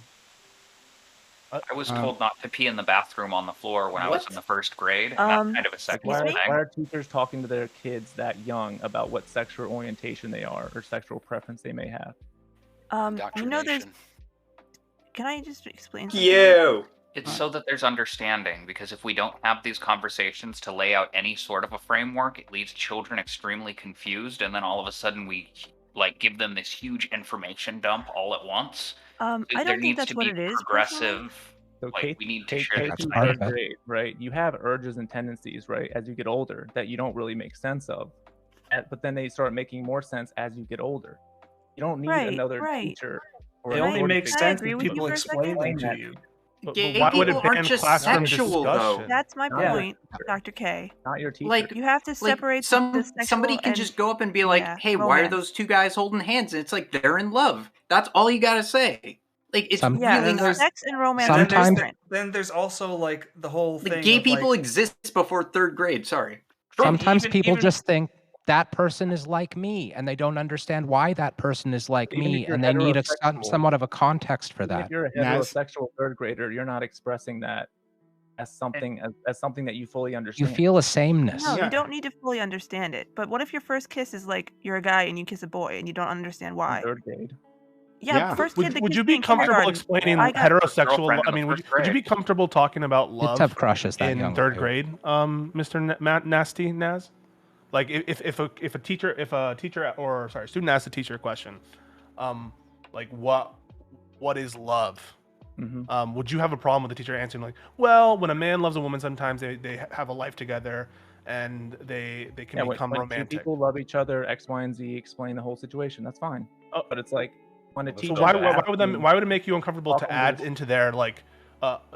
I was told not to pee in the bathroom on the floor when I was in the first grade, and that's kind of a sexual Why thing. are teachers talking to their kids that young about what sexual orientation they are or sexual preference they may have? You know, there's. Can I just explain something? It's so that there's understanding, because if we don't have these conversations to lay out any sort of a framework, it leaves children extremely confused, and then all of a sudden we like give them this huge information dump all at once. I don't think that's what it is. Progressive. So like we need to share K that. through third grade, right? You have urges and tendencies, right, as you get older that you don't really make sense of, but then they start making more sense as you get older. You don't need another teacher. It only makes sense if people explain them to you. Gay why would it people ban aren't just classroom sexual, though. discussion? That's my point, Dr. K. Not your teacher. Like You have to separate the sexual somebody can and- just go up and be like, "Hey, why are romance. those two guys holding hands?" And it's like they're in love. That's all you gotta say. Like it's really not. sex and romance are Sometimes different. then there's also like the whole thing. Like, gay of, people like, exist before third grade. Sorry. Sometimes people just think that person is like me, and they don't understand why that person is like Even if me, you're and they need heterosexual. somewhat of a context for Even that. if you're a heterosexual third grader, you're not expressing that as something as something that you fully You understand. feel a sameness. No, you don't need to fully understand it. But what if your first kiss is like you're a guy and you kiss a boy and you don't understand why? Third grade. Yeah, first kid. Would you be comfortable explaining heterosexual? I mean, would you be comfortable talking about love have crushes that in young, third too. grade, Mr. Nasty Naz? Like if a teacher student asks a teacher a question, like what is love? Would you have a problem with the teacher answering like, well, when a man loves a woman, sometimes they have a life together and they can become when romantic. Two people love each other, X, Y, and Z, explain the whole situation. That's fine. But it's like when a teacher. So why would it make you uncomfortable to add into there like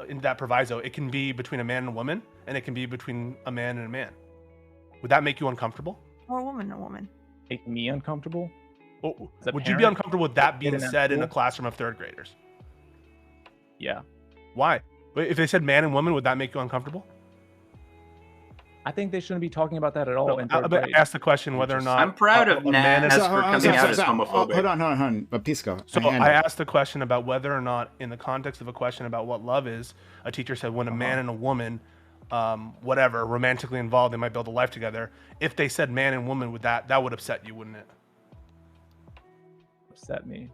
in that proviso? It can be between a man and a woman, and it can be between a man and a man. Would that make you uncomfortable? Or a woman, a woman. Make me uncomfortable? Would you be uncomfortable with that being said in a classroom of third graders? Yeah. Why? If they said man and woman, would that make you uncomfortable? I think they shouldn't be talking about that at all. In third But grade. ask the question whether or not I'm proud of a man Naz is for coming out as homophobic. Hold on, but Pisco. So I asked the question about whether or not, in the context of a question about what love is, a teacher said when a man and a woman, whatever, romantically involved, they might build a life together. If they said man and woman, would that would upset you, wouldn't it? Upset me.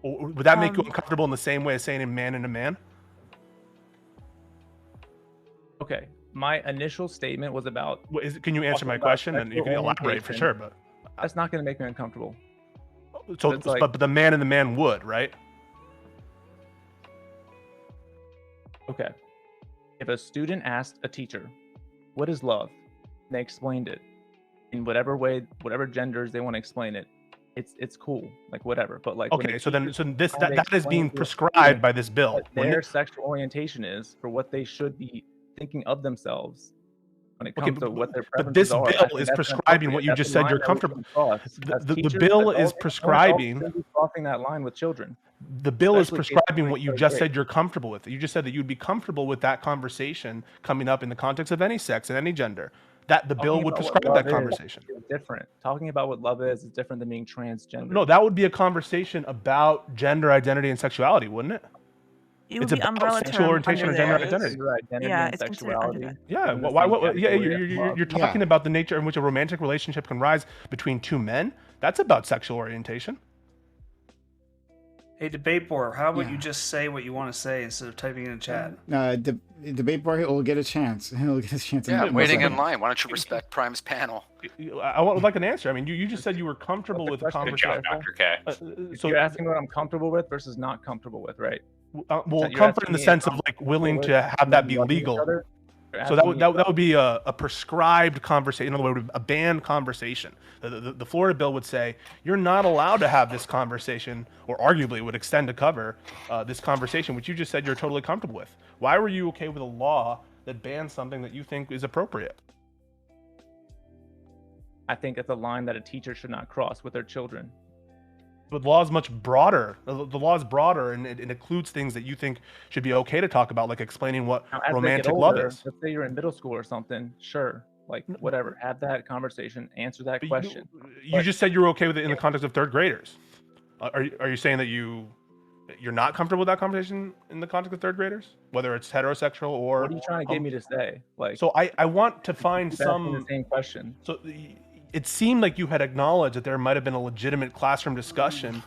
Or would that make you uncomfortable in the same way as saying a man and a man? Okay. My initial statement was about. Can you answer my question? And you can elaborate for sure, but that's not going to make me uncomfortable. So, It's like- but the man and the man would, right? Okay. If a student asked a teacher, "What is love?" and they explained it in whatever way, whatever genders they want to explain it, it's cool, like whatever. But like, when Okay, the so teacher this trying to that is being explain to a prescribed student by this bill. what wouldn't their it? sexual orientation is for what they should be thinking of themselves when it Okay, comes to what their but preferences this are. I bill think is that's prescribing what you inappropriate. just That's said a you're line comfortable. that we shouldn't cross. As The teachers, bill adults, is adults prescribing. shouldn't be crossing that line with children. The bill is Especially kids prescribing in what you third just grade. said you're comfortable with. You just said that you'd be comfortable with that conversation coming up in the context of any sex and any gender. That the bill Talking would about what prescribe love that conversation. is different. Talking about what love is different than being transgender. No, that would be a conversation about gender identity and sexuality, wouldn't it? It would It's be about umbrella sexual term orientation under or gender there. identity. Gender identity Yeah, and it's considered under sexuality. that. Yeah, in the why? same Yeah, category as you're love. talking about the nature in which a romantic relationship can rise between two men. That's about sexual orientation. Hey, debate board, how about Yeah. you just say what you want to say instead of typing in a chat? Debate board will get a chance. He'll get a chance. Yeah, in I'm waiting in second. line. Why don't you respect Prime's panel? I would like an answer. I mean, you just said you were comfortable with the Good conversation. job, Dr. K. So You're asking what I'm comfortable with versus not comfortable with, right? well, you're comfort in asking the me sense if of I'm like willing comfortable to with have that men be loving each legal. other? You're So asking me that would be a prescribed conversation. In other words, a banned conversation. The Florida bill would say you're not allowed to have this conversation, or arguably would extend to cover this conversation, which you just said you're totally comfortable with. Why were you okay with a law that bans something that you think is appropriate? I think it's a line that a teacher should not cross with their children. But the law is much broader. The law is broader, and it includes things that you think should be okay to talk about, like explaining what Now, as they get romantic older, love is. let's say you're in middle school or something, sure, like whatever, have that conversation, answer that question. You just said you were okay with it in the context of third graders. Are you saying that you're not comfortable with that conversation in the context of third graders, whether it's heterosexual or? What are you trying to get me to say? Like, So I want to find keep asking some the same question. So it seemed like you had acknowledged that there might have been a legitimate classroom discussion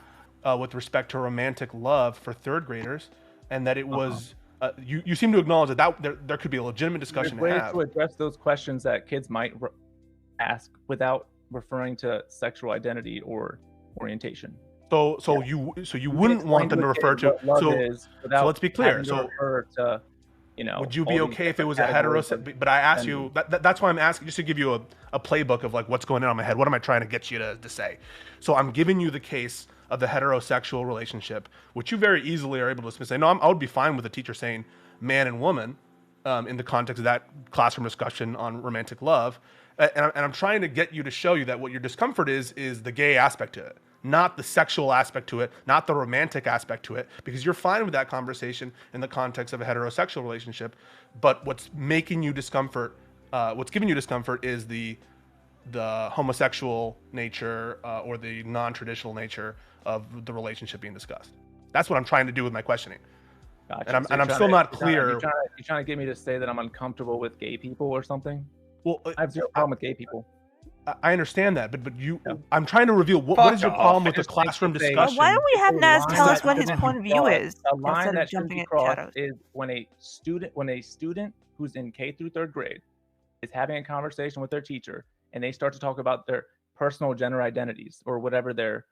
with respect to romantic love for third graders, and that it was you seem to acknowledge that there could be a legitimate discussion There's to ways have. to address those questions that kids might ask without referring to sexual identity or orientation. So you wouldn't want them to refer to so let's be clear. So refer to, you know, would you all be these okay if it different was a categories heterosexual? of But I asked gender. you. That's why I'm asking, just to give you a playbook of like what's going on in my head. What am I trying to get you to say? So I'm giving you the case of the heterosexual relationship, which you very easily are able to dismiss. Say, no, I would be fine with a teacher saying man and woman in the context of that classroom discussion on romantic love. And I'm trying to get you to show you that what your discomfort is the gay aspect to it, not the sexual aspect to it, not the romantic aspect to it, because you're fine with that conversation in the context of a heterosexual relationship. But what's making you discomfort, what's giving you discomfort is the homosexual nature or the non-traditional nature of the relationship being discussed. That's what I'm trying to do with my questioning. Gotcha. And So I'm you're still trying not to- clear. You're trying to get me to say that I'm uncomfortable with gay people or something? Well, I have zero problem with gay people. I understand that, but I'm trying to reveal what is your problem with the classroom discussion? Why don't we have Naz tell us what his shouldn't point of be view crossed- is A line instead that of shouldn't jumping be at crossed shadows? is when a student who's in K through third grade is having a conversation with their teacher and they start to talk about their personal gender identities or whatever their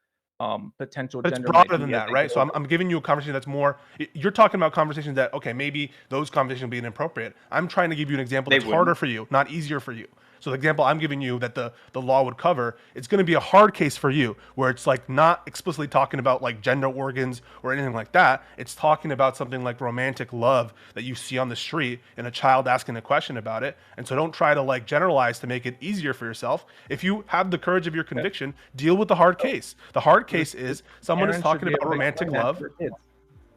potential But it's gender broader might than be as that, they right? get So older. I'm giving you a conversation that's more. You're talking about conversations that, okay, maybe those conversations will be inappropriate. I'm trying to give you an example They that's harder wouldn't. for you, not easier for you. So the example I'm giving you that the law would cover, it's going to be a hard case for you, where it's like not explicitly talking about like gender organs or anything like that. It's talking about something like romantic love that you see on the street and a child asking a question about it. And so don't try to like generalize to make it easier for yourself. If you have the courage of your conviction, deal with the hard case. The hard case is someone is Parents should talking be about able to romantic explain that to love. their kids.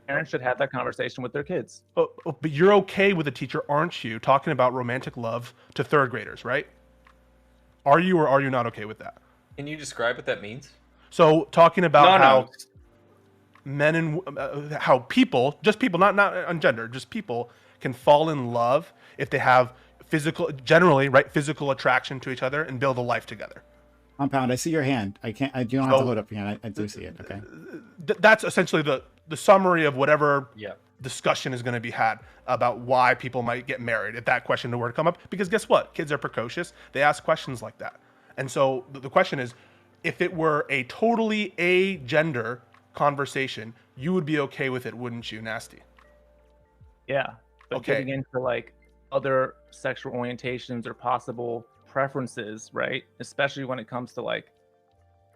Parents should have that conversation with their kids. But you're okay with a teacher, aren't you, talking about romantic love to third graders, right? Are you or are you not okay with that? Can you describe what that means? So talking about No, how no. men and how people, just people, not on gender, just people can fall in love if they have generally, right, physical attraction to each other and build a life together. Compound, I see your hand. You don't have to hold up your hand. I do see it. Okay. That's essentially the summary of whatever Yeah. discussion is going to be had about why people might get married if that question were to come up. Because guess what? Kids are precocious. They ask questions like that. And so the question is, if it were a totally agender conversation, you would be okay with it, wouldn't you, Nasty? Yeah. But Okay. getting into like other sexual orientations or possible preferences, right? Especially when it comes to like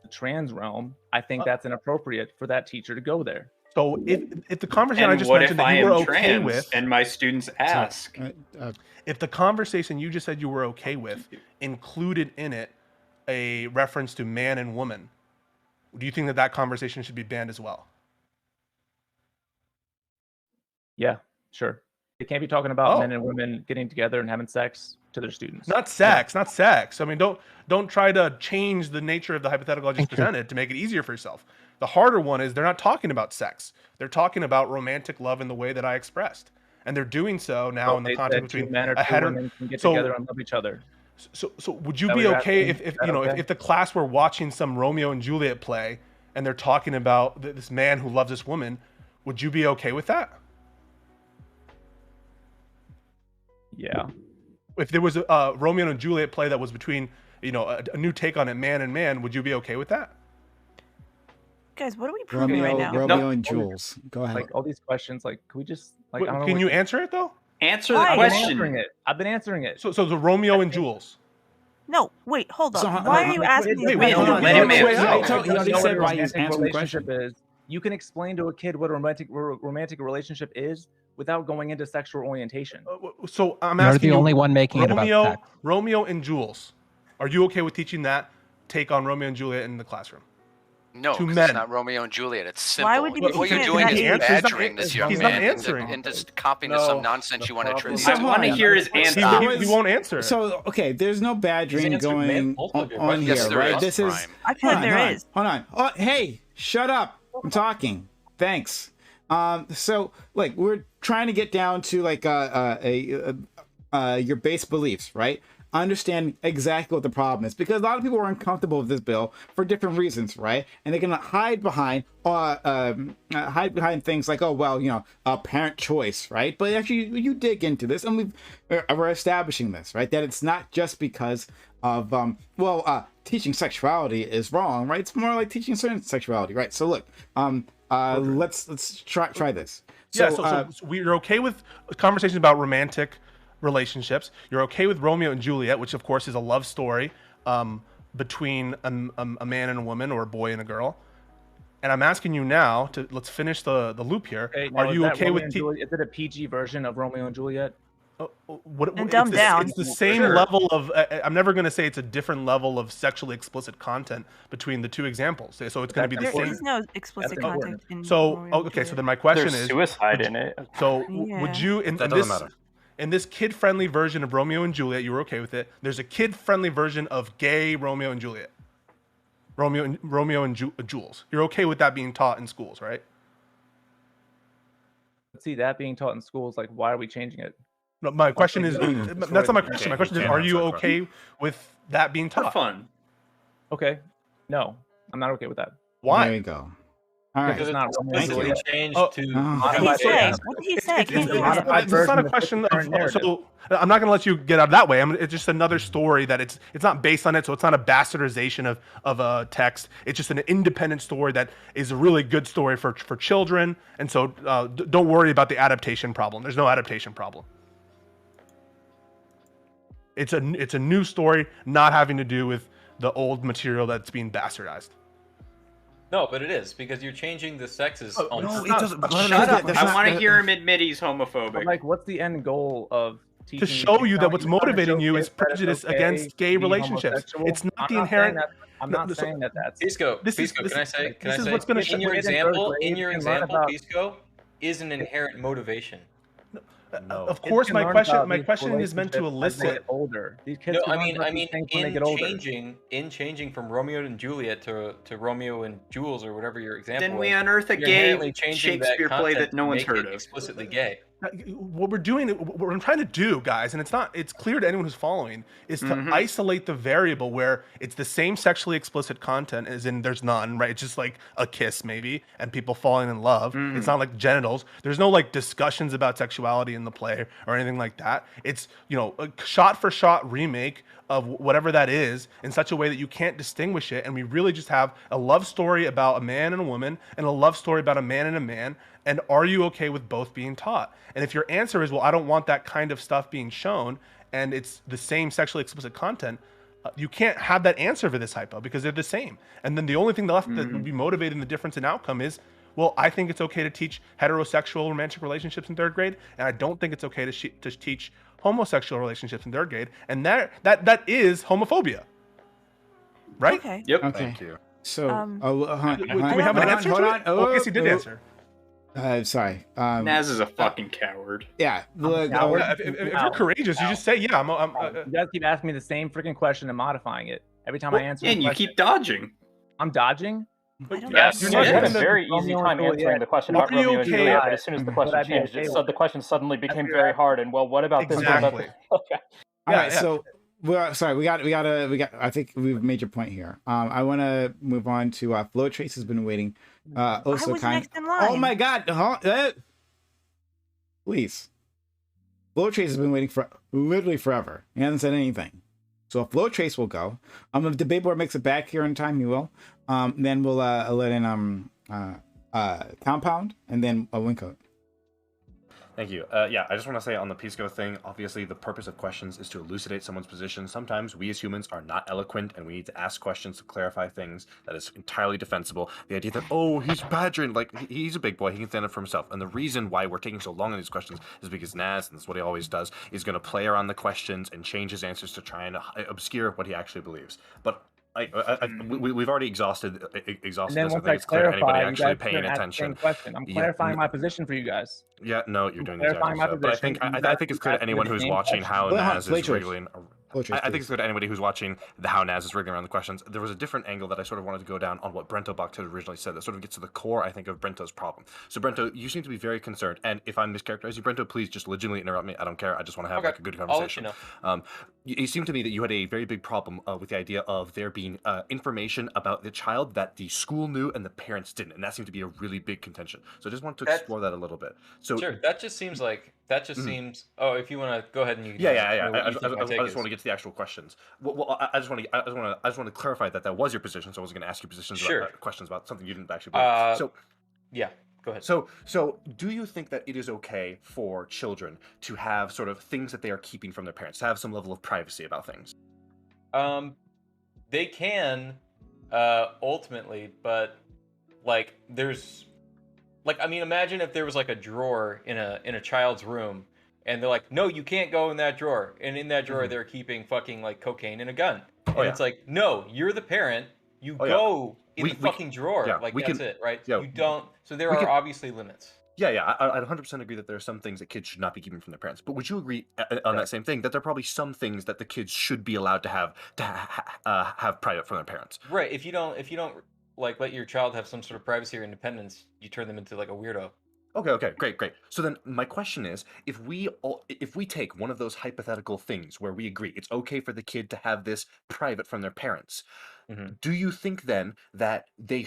the trans realm, I think that's inappropriate for that teacher to go there. So if the conversation I And just what mentioned if that I you were am okay trans with, and my students ask? if the conversation you just said you were okay with included in it a reference to man and woman, do you think that conversation should be banned as well? Yeah, sure. They can't be talking about men and women getting together and having sex to their students. Not sex, not sex. I mean, don't try to change the nature of the hypothetical I just presented to make it easier for yourself. The harder one is they're not talking about sex. They're talking about romantic love in the way that I expressed, and they're doing so now in the context between men or a two women can get together and love each other. So would you be okay if if the class were watching some Romeo and Juliet play and they're talking about this man who loves this woman? Would you be okay with that? Yeah. If there was a Romeo and Juliet play that was between, a new take on it, man and man, would you be okay with that? Guys, what are we proving right now? Romeo and Jules. Go ahead. Like all these questions, like can we just like? I don't know Can you answer it though? Answer the question. I've been answering it. So the Romeo and Jules. No, wait, hold on. So, Why are you asking these Wait, questions? let him answer. He already said why he's answering the question. Is. You can explain to a kid what a romantic relationship is without going into sexual orientation. So I'm You're asking the you, only one making it about sex. Romeo and Jules. Are you okay with teaching that take on Romeo and Juliet in the classroom? No, To 'cause men. it's not Romeo and Juliet. It's simple. Why would you be what you're teaching doing it is that age? badgering this young He's not man answering. into copying to some nonsense you want to attribute. I want to hear his answer. He won't answer. So okay, there's no badgering going on Yes, here, there right? is, This is. Prime. I feel like there is. Hold on. Oh, hey, shut up! I'm talking. Thanks. So like we're trying to get down to like your base beliefs, right? Understand exactly what the problem is, because a lot of people are uncomfortable with this bill for different reasons, right? And they can hide behind things like, oh well, parent choice, right? But actually, you dig into this, and we're establishing this, right? That it's not just because of teaching sexuality is wrong, right? It's more like teaching certain sexuality, right? So look, let's try this. So we're okay with conversations about romantic relationships. You're okay with Romeo and Juliet, which of course is a love story between a man and a woman, or a boy and a girl. And I'm asking you now let's finish the loop here. Okay, are you okay with? Is it a PG version of Romeo and Juliet? And dumbed down. It's the same level of. I'm never going to say it's a different level of sexually explicit content between the two examples. So it's going to be the same. There is no explicit content in So Romeo and okay, so Juliet. then my question There's is suicide in it. So Yeah. would you in That this doesn't matter. in this kid-friendly version of Romeo and Juliet, you were okay with it? There's a kid-friendly version of gay Romeo and Juliet. Romeo and Jules. You're okay with that being taught in schools, right? See that being taught in schools, like why are we changing it? No, my question is that's not my question. My question is, are you okay with that being taught? For fun. Okay, no, I'm not okay with that. Why? There you go. All right. Because it's not Romeo and Explicitly Juliet. changed Oh. to. What did he say? What did he say? I can't hear him. It's not a question of. So I'm not going to let you get out of that way. It's just another story that it's not based on it, so it's not a bastardization of a text. It's just an independent story that is a really good story for children. And so don't worry about the adaptation problem. There's no adaptation problem. It's a new story, not having to do with the old material that's being bastardized. No, but it is, because you're changing the sexes. Oh, on no, purpose. it doesn't. Shut up. I want to hear him admit he's homophobic. But like, what's the end goal of teaching? To show you that what's motivating you is kids that it's prejudice okay against to gay be relationships. homosexual? It's not I'm the not inherent. saying that- I'm not saying that that's. Pisco, This is- Pisco, this can I is- say? Can this I is say? what's gonna in your show- example, You in your can learn example, about- Pisco, is an inherent motivation. Of Kids course, can my learn question about my these question is meant to relationships as they elicit. get older. These kids No, can I learn mean, about these things when they get older. in changing from Romeo and Juliet to Romeo and Jules or whatever your example. Then we is, unearth a you're gay inherently changing that Shakespeare play content that no to one's make heard it of. explicitly gay. What we're doing, what I'm trying to do, guys, and it's clear to anyone who's following, is to isolate the variable where it's the same sexually explicit content, as in there's none, right? It's just like a kiss maybe, and people falling in love. It's not like genitals. There's no like discussions about sexuality in the play or anything like that. It's a shot for shot remake of whatever that is in such a way that you can't distinguish it, and we really just have a love story about a man and a woman and a love story about a man and a man. And are you okay with both being taught? And if your answer is, well, I don't want that kind of stuff being shown, and it's the same sexually explicit content, you can't have that answer for this hypo because they're the same. And then the only thing left that would be motivating the difference in outcome is, well, I think it's okay to teach heterosexual romantic relationships in 3rd grade, and I don't think it's okay to teach homosexual relationships in 3rd grade, and that is homophobia, right? Okay. Yep. Okay. Thank you. So, Um, hold on, Do we have an answer to it? Oh, I guess he did answer. Sorry. Naz is a fucking coward. Yeah. Look, Yeah, if you're courageous, you just say, yeah, You guys keep asking me the same freaking question and modifying it every time I answer. And you keep dodging. I'm dodging. Yes, You had yes. a very easy time answering the question about Romeo and Juliet, but as soon as the question changed, the question suddenly became very hard. And well, what about this? What about this? Okay. All right, so sorry, we got. I think we've made your point here. I want to move on to Flow Trace has been waiting. Also I was kind. next in line. Oh my God! Please. Flow Trace has been waiting for literally forever. He hasn't said anything. So if Flow Trace will go, if the Debate Board makes it back here in time, he will. Then we'll let in Compound and then a Wincoat. Thank you. Yeah, I just want to say on the Pisco thing, obviously the purpose of questions is to elucidate someone's position. Sometimes we as humans are not eloquent and we need to ask questions to clarify things that is entirely defensible. The idea that, oh, he's badgering, like, he's a big boy, he can stand up for himself. And the reason why we're taking so long on these questions is because Naz, and that's what he always does, is going to play around the questions and change his answers to try and obscure what he actually believes. But we've already exhausted And this. then I once think I it's clear to anybody clarify, you actually guys paying ask the attention. same question. I'm clarifying my position for you guys. Yeah, no, you're doing the exact clarifying my opposite. But I think position, I think it's clear to anyone who's watching how Naz is wriggling. I think it's clear to anybody who's watching how Naz is wriggling around the questions. There was a different angle that I sort of wanted to go down on what Brento Buck had originally said that sort of gets to the core, I think, of Brento's problem. So Brento, you seem to be very concerned, and if I'm mischaracterizing Brento, please just legitimately interrupt me. I don't care. I just want to have like a good conversation. I'll let you know. It seemed to me that you had a very big problem with the idea of there being information about the child that the school knew and the parents didn't, and that seemed to be a really big contention. So I just want to explore that a little bit. So sure, that just seems like seems. Oh, if you want to go ahead and you. Yeah. I just want to get to the actual questions. Well, I just want to clarify that was your position. So I was going to ask you questions about something you didn't actually believe. So yeah. Go ahead. So do you think that it is okay for children to have sort of things that they are keeping from their parents, to have some level of privacy about things? They can, ultimately, but like there's, like, I mean, imagine if there was like a drawer in a child's room, and they're like, no, you can't go in that drawer, and in that drawer they're keeping fucking like cocaine and a gun, and it's like, no, you're the parent, you go in the fucking drawer, like that's it, right? You don't. So there are obviously limits. Yeah, I 100% agree that there are some things that kids should not be keeping from their parents. But would you agree on that same thing that there are probably some things that the kids should be allowed to have private from their parents? Right. If you don't like let your child have some sort of privacy or independence, you turn them into like a weirdo. Okay, great. So then my question is, if we take one of those hypothetical things where we agree it's okay for the kid to have this private from their parents, do you think then that the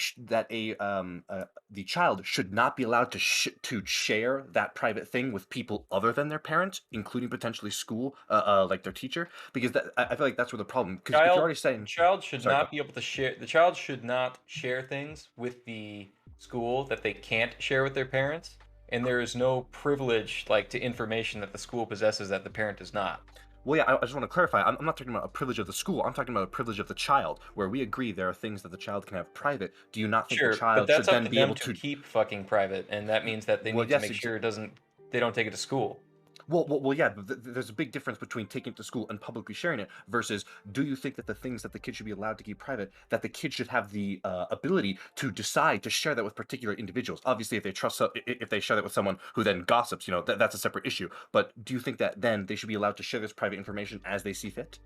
child should not be allowed to share that private thing with people other than their parents, including potentially school, like their teacher? Because I feel like that's where the problem. Because if you're already saying the child should not be able to share. The child should not share things with the school that they can't share with their parents, and there is no privilege like to information that the school possesses that the parent does not. Well, yeah, I just want to clarify. I'm not talking about a privilege of the school. I'm talking about a privilege of the child, where we agree there are things that the child can have private. Do you not think the child should then be able to keep fucking private, and that means that they need to make sure they don't take it to school. Well, yeah. There's a big difference between taking it to school and publicly sharing it versus do you think that the things that the kid should be allowed to keep private, that the kid should have the ability to decide to share that with particular individuals? Obviously, if they share that with someone who then gossips, that's a separate issue. But do you think that then they should be allowed to share this private information as they see fit?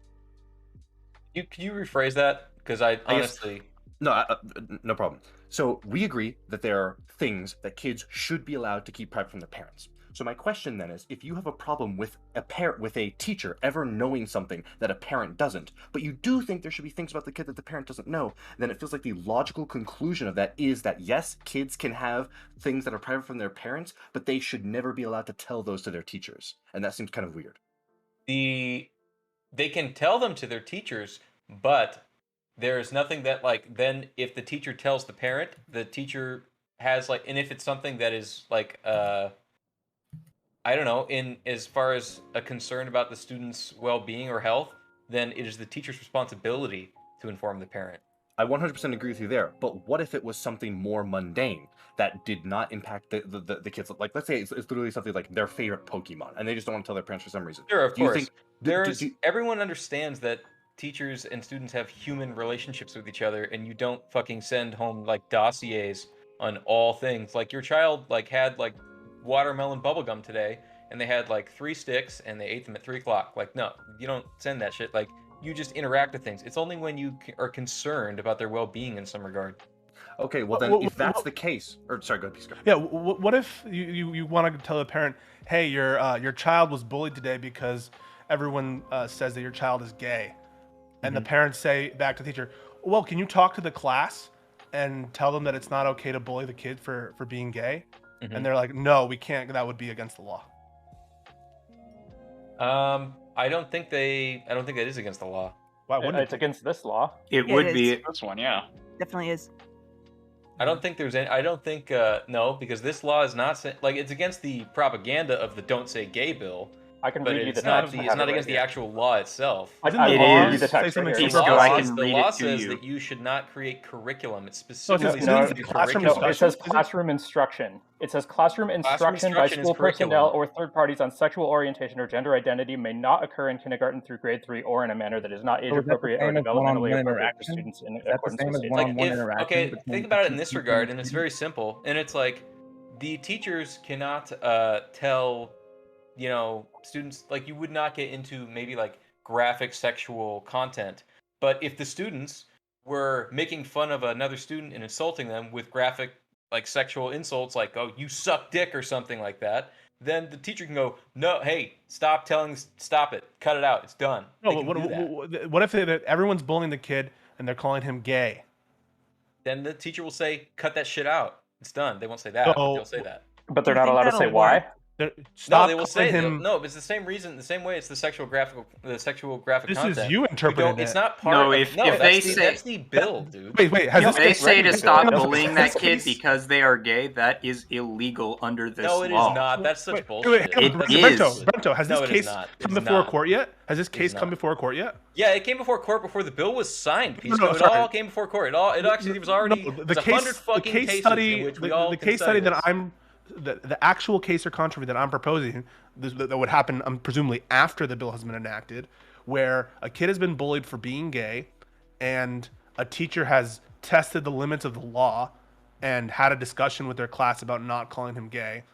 Can you rephrase that? Because I honestly. No problem. So we agree that there are things that kids should be allowed to keep private from their parents. So my question then is, if you have a problem with a teacher ever knowing something that a parent doesn't, but you do think there should be things about the kid that the parent doesn't know, then it feels like the logical conclusion of that is that yes, kids can have things that are private from their parents, but they should never be allowed to tell those to their teachers. And that seems kind of weird. They can tell them to their teachers, but there is nothing that like then if the teacher tells the parent, the teacher has like, and if it's something that is like I don't know, in as far as a concern about the student's well-being or health, then it is the teacher's responsibility to inform the parent. I 100% agree with you there, but what if it was something more mundane that did not impact the kids? Like, let's say it's literally something like their favorite Pokemon, and they just don't want to tell their parents for some reason. Sure, of course. Everyone understands that teachers and students have human relationships with each other, and you don't fucking send home like dossiers on all things. Like your child like had like watermelon bubblegum today, and they had like 3 sticks, and they ate them at 3 o'clock. Like, no, you don't send that shit. Like, you just interact with things. It's only when you are concerned about their well-being in some regard. Okay, well then, if that's the case, or sorry, go ahead, Pisco. Yeah, what if you want to tell a parent, hey, your child was bullied today because everyone says that your child is gay, and the parents say back to the teacher, well, can you talk to the class and tell them that it's not okay to bully the kid for being gay? And they're like, no, we can't. That would be against the law. I don't think that is against the law. Why wouldn't It's against this law. It Yeah, would it be. is. This one, yeah. Definitely is. I don't think there's any. I don't think no, because this law is not like it's against the propaganda of the "Don't Say Gay" bill. I can but read you it's the not text. the. It's not against the actual law itself. I It can read you the is. text right here. Pisco, I can The read law it to says you. that you should not create curriculum. It's So it's specifically just- No, no, says do classroom curriculum. no, it says classroom instruction. It says classroom instruction by instruction is school personnel curriculum. or third parties on sexual orientation or gender identity may not occur in kindergarten through grade 3 or in a manner that is not age So is that the appropriate or same as developmentally one-on-one appropriate for interaction? students in Is that the accordance same with as state one-on-one Like if interaction okay, between think about it in the this teacher regard, and and it's student? very simple. And it's like the teachers cannot tell, students, like, you would not get into maybe like graphic sexual content, but if the students were making fun of another student and insulting them with graphic like sexual insults, like, oh, you suck dick or something like that, then the teacher can go, no, hey, stop it, cut it out, it's done. No, They but can do that. what if everyone's bullying the kid and they're calling him gay? Then the teacher will say, cut that shit out, it's done. They won't say that, but So- they'll say that. But they're Do you not think allowed to say that'll why. work? They're- No, Stop they will calling say him. no, but it's the same reason, the same way it's the sexual graphic This content. is you interpreting It's it. not part No, of if no, they that's the, say- that's the bill, dude. Wait, has If this they case say to ready? stop No, bullying this that kid case- because they are gay, that is illegal under this No, it is law. not. That's such Wait, bullshit. hang on, It is. Brento, has No, this it is case not. come It's before not. court yet? Has this It is case come not. before court yet? Yeah, it came before court before the bill was signed. No, It sorry. all came before court. It actually was already No, there's 100 fucking cases study, in which we the, all the can case study this. that the actual case or controversy that I'm proposing that would happen, presumably after the bill has been enacted, where a kid has been bullied for being gay, and a teacher has tested the limits of the law and had a discussion with their class about not calling him gay.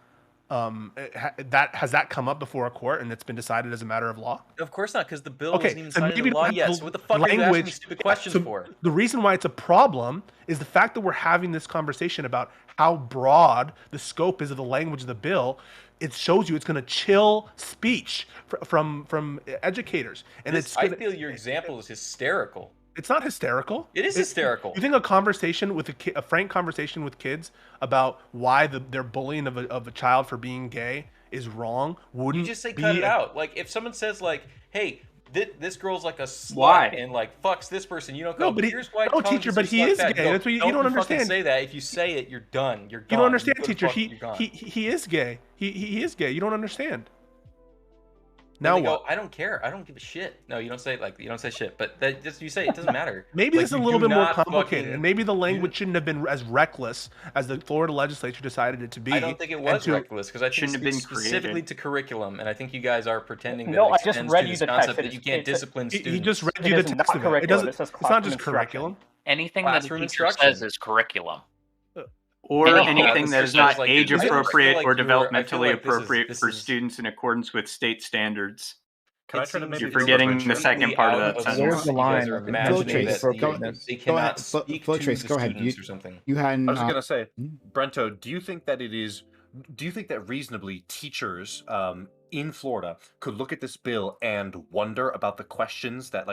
Has that come up before a court and it's been decided as a matter of law? Of course not, because the bill Okay, wasn't even so signed maybe into law don't yet. have So what the fuck are you asking me stupid questions so for? The reason why it's a problem is the fact that we're having this conversation about how broad the scope is of the language of the bill. It shows you it's going to chill speech from educators, and I feel your example is hysterical. It's not hysterical. It is hysterical. You think a conversation with a frank conversation with kids about why their bullying of a child for being gay is wrong wouldn't You just say be cut it out. Like if someone says like, "Hey, this girl's like a slut Why? and like fucks this person," you don't No, go. but Here's why. no, calling teacher, this but a he slut is bad." gay. Go, That's what you don't fucking understand. Say that. If you say it, you're done. You're gone. You don't understand, go to teacher. fuck- you're gone. He is gay. He is gay. You don't understand. Then Now they go, what? I don't care. I don't give a shit. No, you don't say shit. But that just you say it doesn't matter. Maybe Like, this is a you little do bit more not complicated, fucking- and maybe the language shouldn't have been as reckless as the Florida legislature decided it to be. I don't think it and was to- reckless because I think Shouldn't it have been speaks specifically created. to curriculum, and I think you guys are pretending that No, it I just extends read to you this the concept text. that you can't discipline He students. just read It you the is text not of it. It curriculum. doesn't. It says It's not classroom just instruction. curriculum. Anything that a Classroom teacher instruction. says is curriculum. Or Anything anything that that the is teacher not says, like, age I feel appropriate like or I feel developmentally like appropriate this for is- students in accordance with state standards. Can I It try to seems maybe You're do a forgetting quick the check? second part of that Out sentence. Where's the you guys line? are Flow imagining trace, that go- they go cannot ahead, speak flow to trace, the go ahead. students or something. You hadn't. I was just gonna say, hmm? Brento, do you think that reasonably teachers in Florida could look at this bill and wonder about the questions that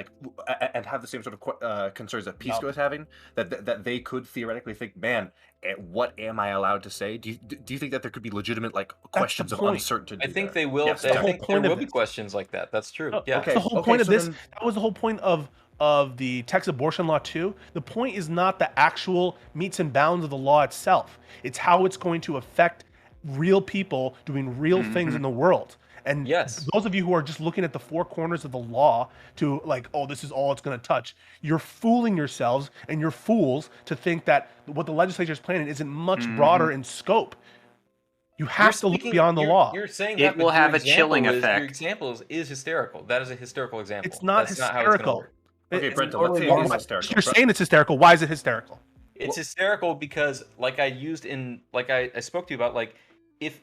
and have the same sort of concerns that Pisco is having? That they could theoretically think, man, what am I allowed to say? Do you think that there could be legitimate questions of point. uncertainty? I think there? they will. Yes, I the whole think there point of will be this. questions like that. That's true. Yeah. That's the whole Okay, point of so this. then- That was the whole point of the Texas abortion law too. The point is not the actual metes and bounds of the law itself. It's how it's going to affect real people doing real things in the world. And Yes. those of you who are just looking at the four corners of the law to oh, this is all it's going to touch, you're fooling yourselves and you're fools to think that what the legislature is planning isn't much broader in scope. You have to look beyond the law. You're saying It that, but will have your a chilling example effect. Your example is hysterical. That is a hysterical example. It's not That's not how it's gonna hysterical. work. Okay, It's Brento, totally let's say it is normal. hysterical. You're saying it's hysterical. Why is it hysterical? It's hysterical because, like I spoke to you about, like if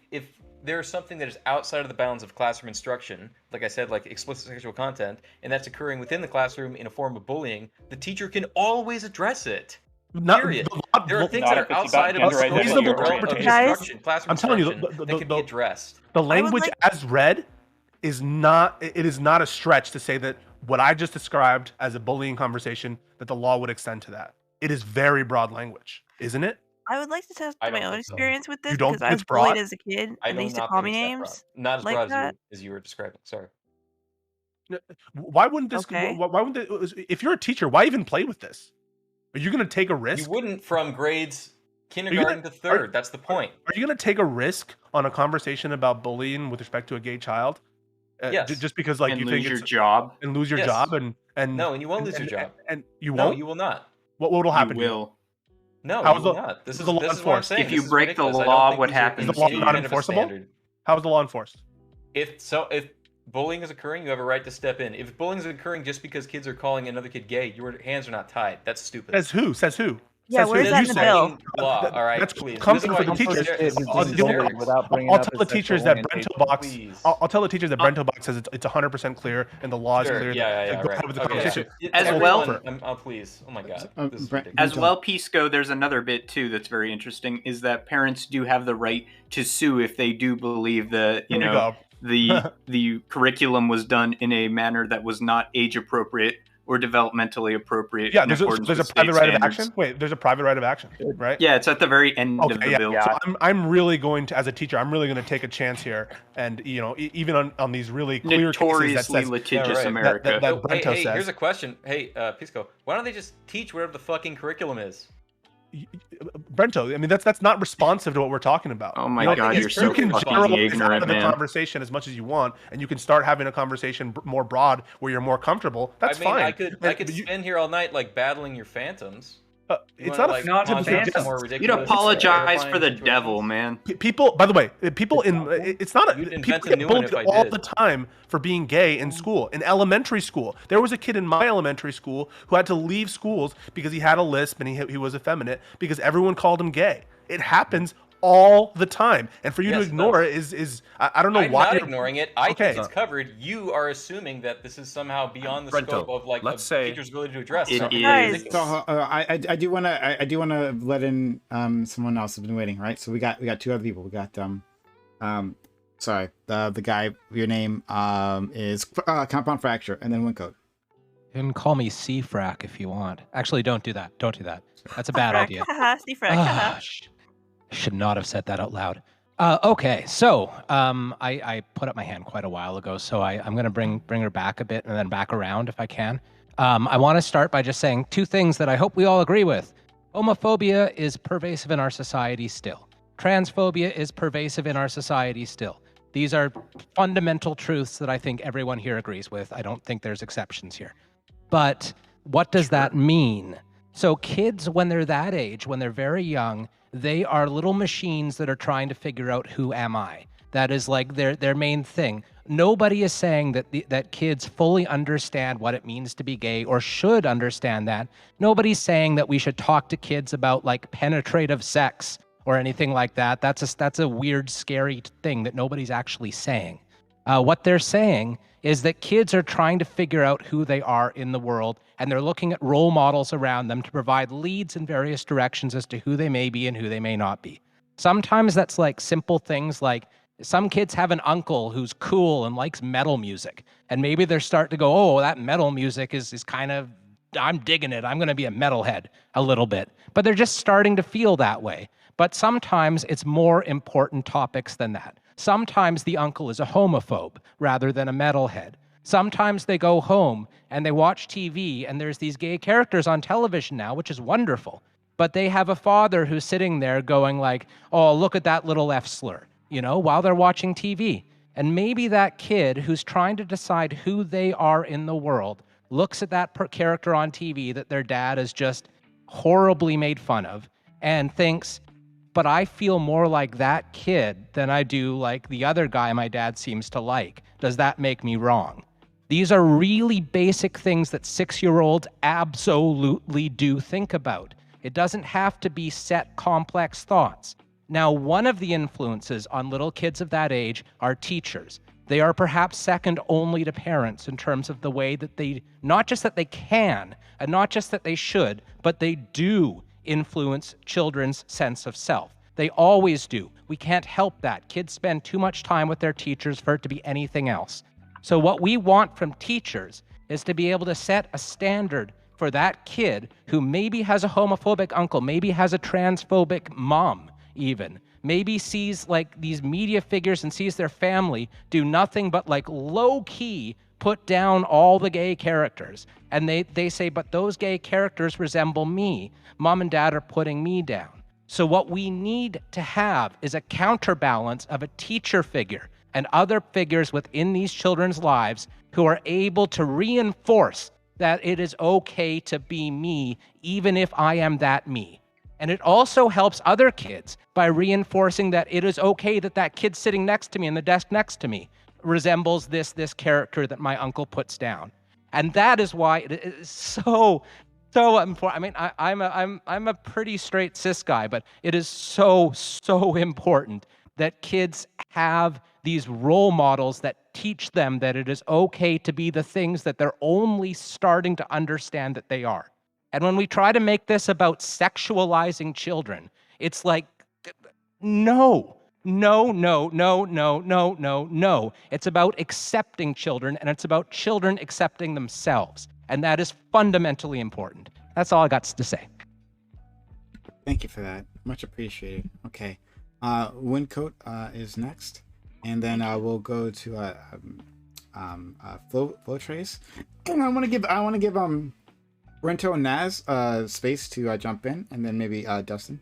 there's something that is outside of the bounds of classroom instruction, like I said, like explicit sexual content, and that's occurring within the classroom in a form of bullying, the teacher can always address it. Period. There are things that are outside of the scope of instruction, classroom I'm telling you, instruction that can be addressed. The language as read is not. It is not a stretch to say that what I just described as a bullying conversation, that the law would extend to that. It is very broad language, isn't it? I would like to test I my don't own think so. experience with this You don't because think I it's was bullied broad? as a kid, I and they do used to not call think me it's that names broad. Not as like broad that. as you were describing. Sorry. Why wouldn't this? Okay. Why wouldn't if you're a teacher, why even play with this? Are you going to take a risk? You wouldn't from grades kindergarten to third. That's the point. Are you going to take a risk on a conversation about bullying with respect to a gay child? Yes. Just because like And you lose think your it's job. and lose your Yes. job and No, and you won't lose your job. and you No, won't. you will not. What will happen? You will. No, How you is will the- not. This is is the law this is what I'm enforced? saying. If This you is break the ridiculous. I don't law, think what these are happens Is the law to you? not kind of a enforceable? standard. How is the law enforced? If bullying is occurring, you have a right to step in. If bullying is occurring just because kids are calling another kid gay, your hands are not tied. That's stupid. Says who? Says who? Yeah, Says where's who? that You in the say. bill? Law. All right, That's please. comfort This is for why the you teachers. hysterics. I'll tell the teachers that Brento Box. Please. I'll tell the teachers that Brento Box says it's 100% clear and the law is Sure, clear. yeah, Go right. ahead with the Okay, conversation. yeah. As Everyone- well- please. Oh my god. This is Brent- ridiculous. As well, Pisco, there's another bit too that's very interesting, is that parents do have the right to sue if they do believe that, Here we go. the curriculum was done in a manner that was not age appropriate or developmentally appropriate. Yeah, in there's accordance a with private state right of standards. action. Wait, there's a private right of action, right? Yeah, it's at the very end of Okay, the yeah. bill. So I'm really going to, as a teacher, I'm really going to take a chance here, and even on these really clear cases that Notoriously says litigious right. America. that Hey, Brento hey, says. here's a question. Hey, Pisco, why don't they just teach whatever the fucking curriculum is? Brento, I mean that's not responsive to what we're talking about. Oh my You know, God, you you're so can fucking generalize ignorant, out of the man. conversation as much as you want, and you can start having a conversation more broad where you're more comfortable. That's I mean, fine. I could But spend here all night like battling your phantoms. It's wanna, not like, not conjure phantoms. some more You'd ridiculous, apologize terrifying for the situations? devil, man. People, by the way, people in it's not You'd people invent a get new one bullied if I all did. the time for being gay in school. In elementary school, there was a kid in my elementary school who had to leave schools because he had a lisp and he was effeminate because everyone called him gay. It happens all the time, and for you to Yes, it ignore it is I don't know I'm why not you're ignoring it. I Okay. think it's covered. You are assuming that this is somehow beyond the Brento, scope of like let's a say- teacher's ability to address. It So- is. Guys, So I do want to let in someone else who's been waiting, right? So we got two other people. We got sorry, the guy, your name is Compound Fracture, and then Wincode. You can call me C-Frack if you want. Actually, don't do that. Don't do that. That's a bad Frack. idea. Haha, Steve Frack. Ah, Haha. should not have said that out loud. Okay, so I put up my hand quite a while ago, so I'm going to bring her back a bit and then back around if I can. I want to start by just saying two things that I hope we all agree with. Homophobia is pervasive in our society still. Transphobia is pervasive in our society still. These are fundamental truths that I think everyone here agrees with. I don't think there's exceptions here. But what does that mean? So kids, when they're that age, when they're very young, they are little machines that are trying to figure out who am I. That is like their main thing. Nobody is saying that kids fully understand what it means to be gay or should understand that. Nobody's saying that we should talk to kids about like penetrative sex or anything like that. That's a weird, scary thing that nobody's actually saying. What they're saying is that kids are trying to figure out who they are in the world, and they're looking at role models around them to provide leads in various directions as to who they may be and who they may not be. Sometimes that's like simple things like some kids have an uncle who's cool and likes metal music, and maybe they're starting to go, oh, that metal music is kind of, I'm digging it. I'm going to be a metalhead a little bit. But they're just starting to feel that way. But sometimes it's more important topics than that. Sometimes the uncle is a homophobe rather than a metalhead. Sometimes they go home and they watch TV and there's these gay characters on television now, which is wonderful. But they have a father who's sitting there going like, oh, look at that little F slur, while they're watching TV. And maybe that kid who's trying to decide who they are in the world looks at that character on TV that their dad has just horribly made fun of and thinks, but I feel more like that kid than I do like the other guy my dad seems to like. Does that make me wrong? These are really basic things that 6-year-olds absolutely do think about. It doesn't have to be set complex thoughts. Now, one of the influences on little kids of that age are teachers. They are perhaps second only to parents in terms of the way that they, not just that they can, and not just that they should, but they do influence children's sense of self. They always do. We can't help that. Kids spend too much time with their teachers for it to be anything else. So what we want from teachers is to be able to set a standard for that kid who maybe has a homophobic uncle, maybe has a transphobic mom even, maybe sees like these media figures and sees their family do nothing but like low-key put down all the gay characters. And they say, but those gay characters resemble me. Mom and dad are putting me down. So what we need to have is a counterbalance of a teacher figure and other figures within these children's lives who are able to reinforce that it is okay to be me, even if I am that me. And it also helps other kids by reinforcing that it is okay that that kid sitting next to me in the desk next to me resembles this character that my uncle puts down. And that is why it is so important. I mean, I'm a pretty straight cis guy, but it is so important that kids have these role models that teach them that it is okay to be the things that they're only starting to understand that they are. And when we try to make this about sexualizing children, it's like, no. It's about accepting children, and it's about children accepting themselves. And that is fundamentally important. That's all I got to say. Thank you for that. Much appreciated. Okay. Windcoat is next. And then we'll go to Flow Trace. And I want to give Rento and Naz space to jump in, and then maybe Dustin.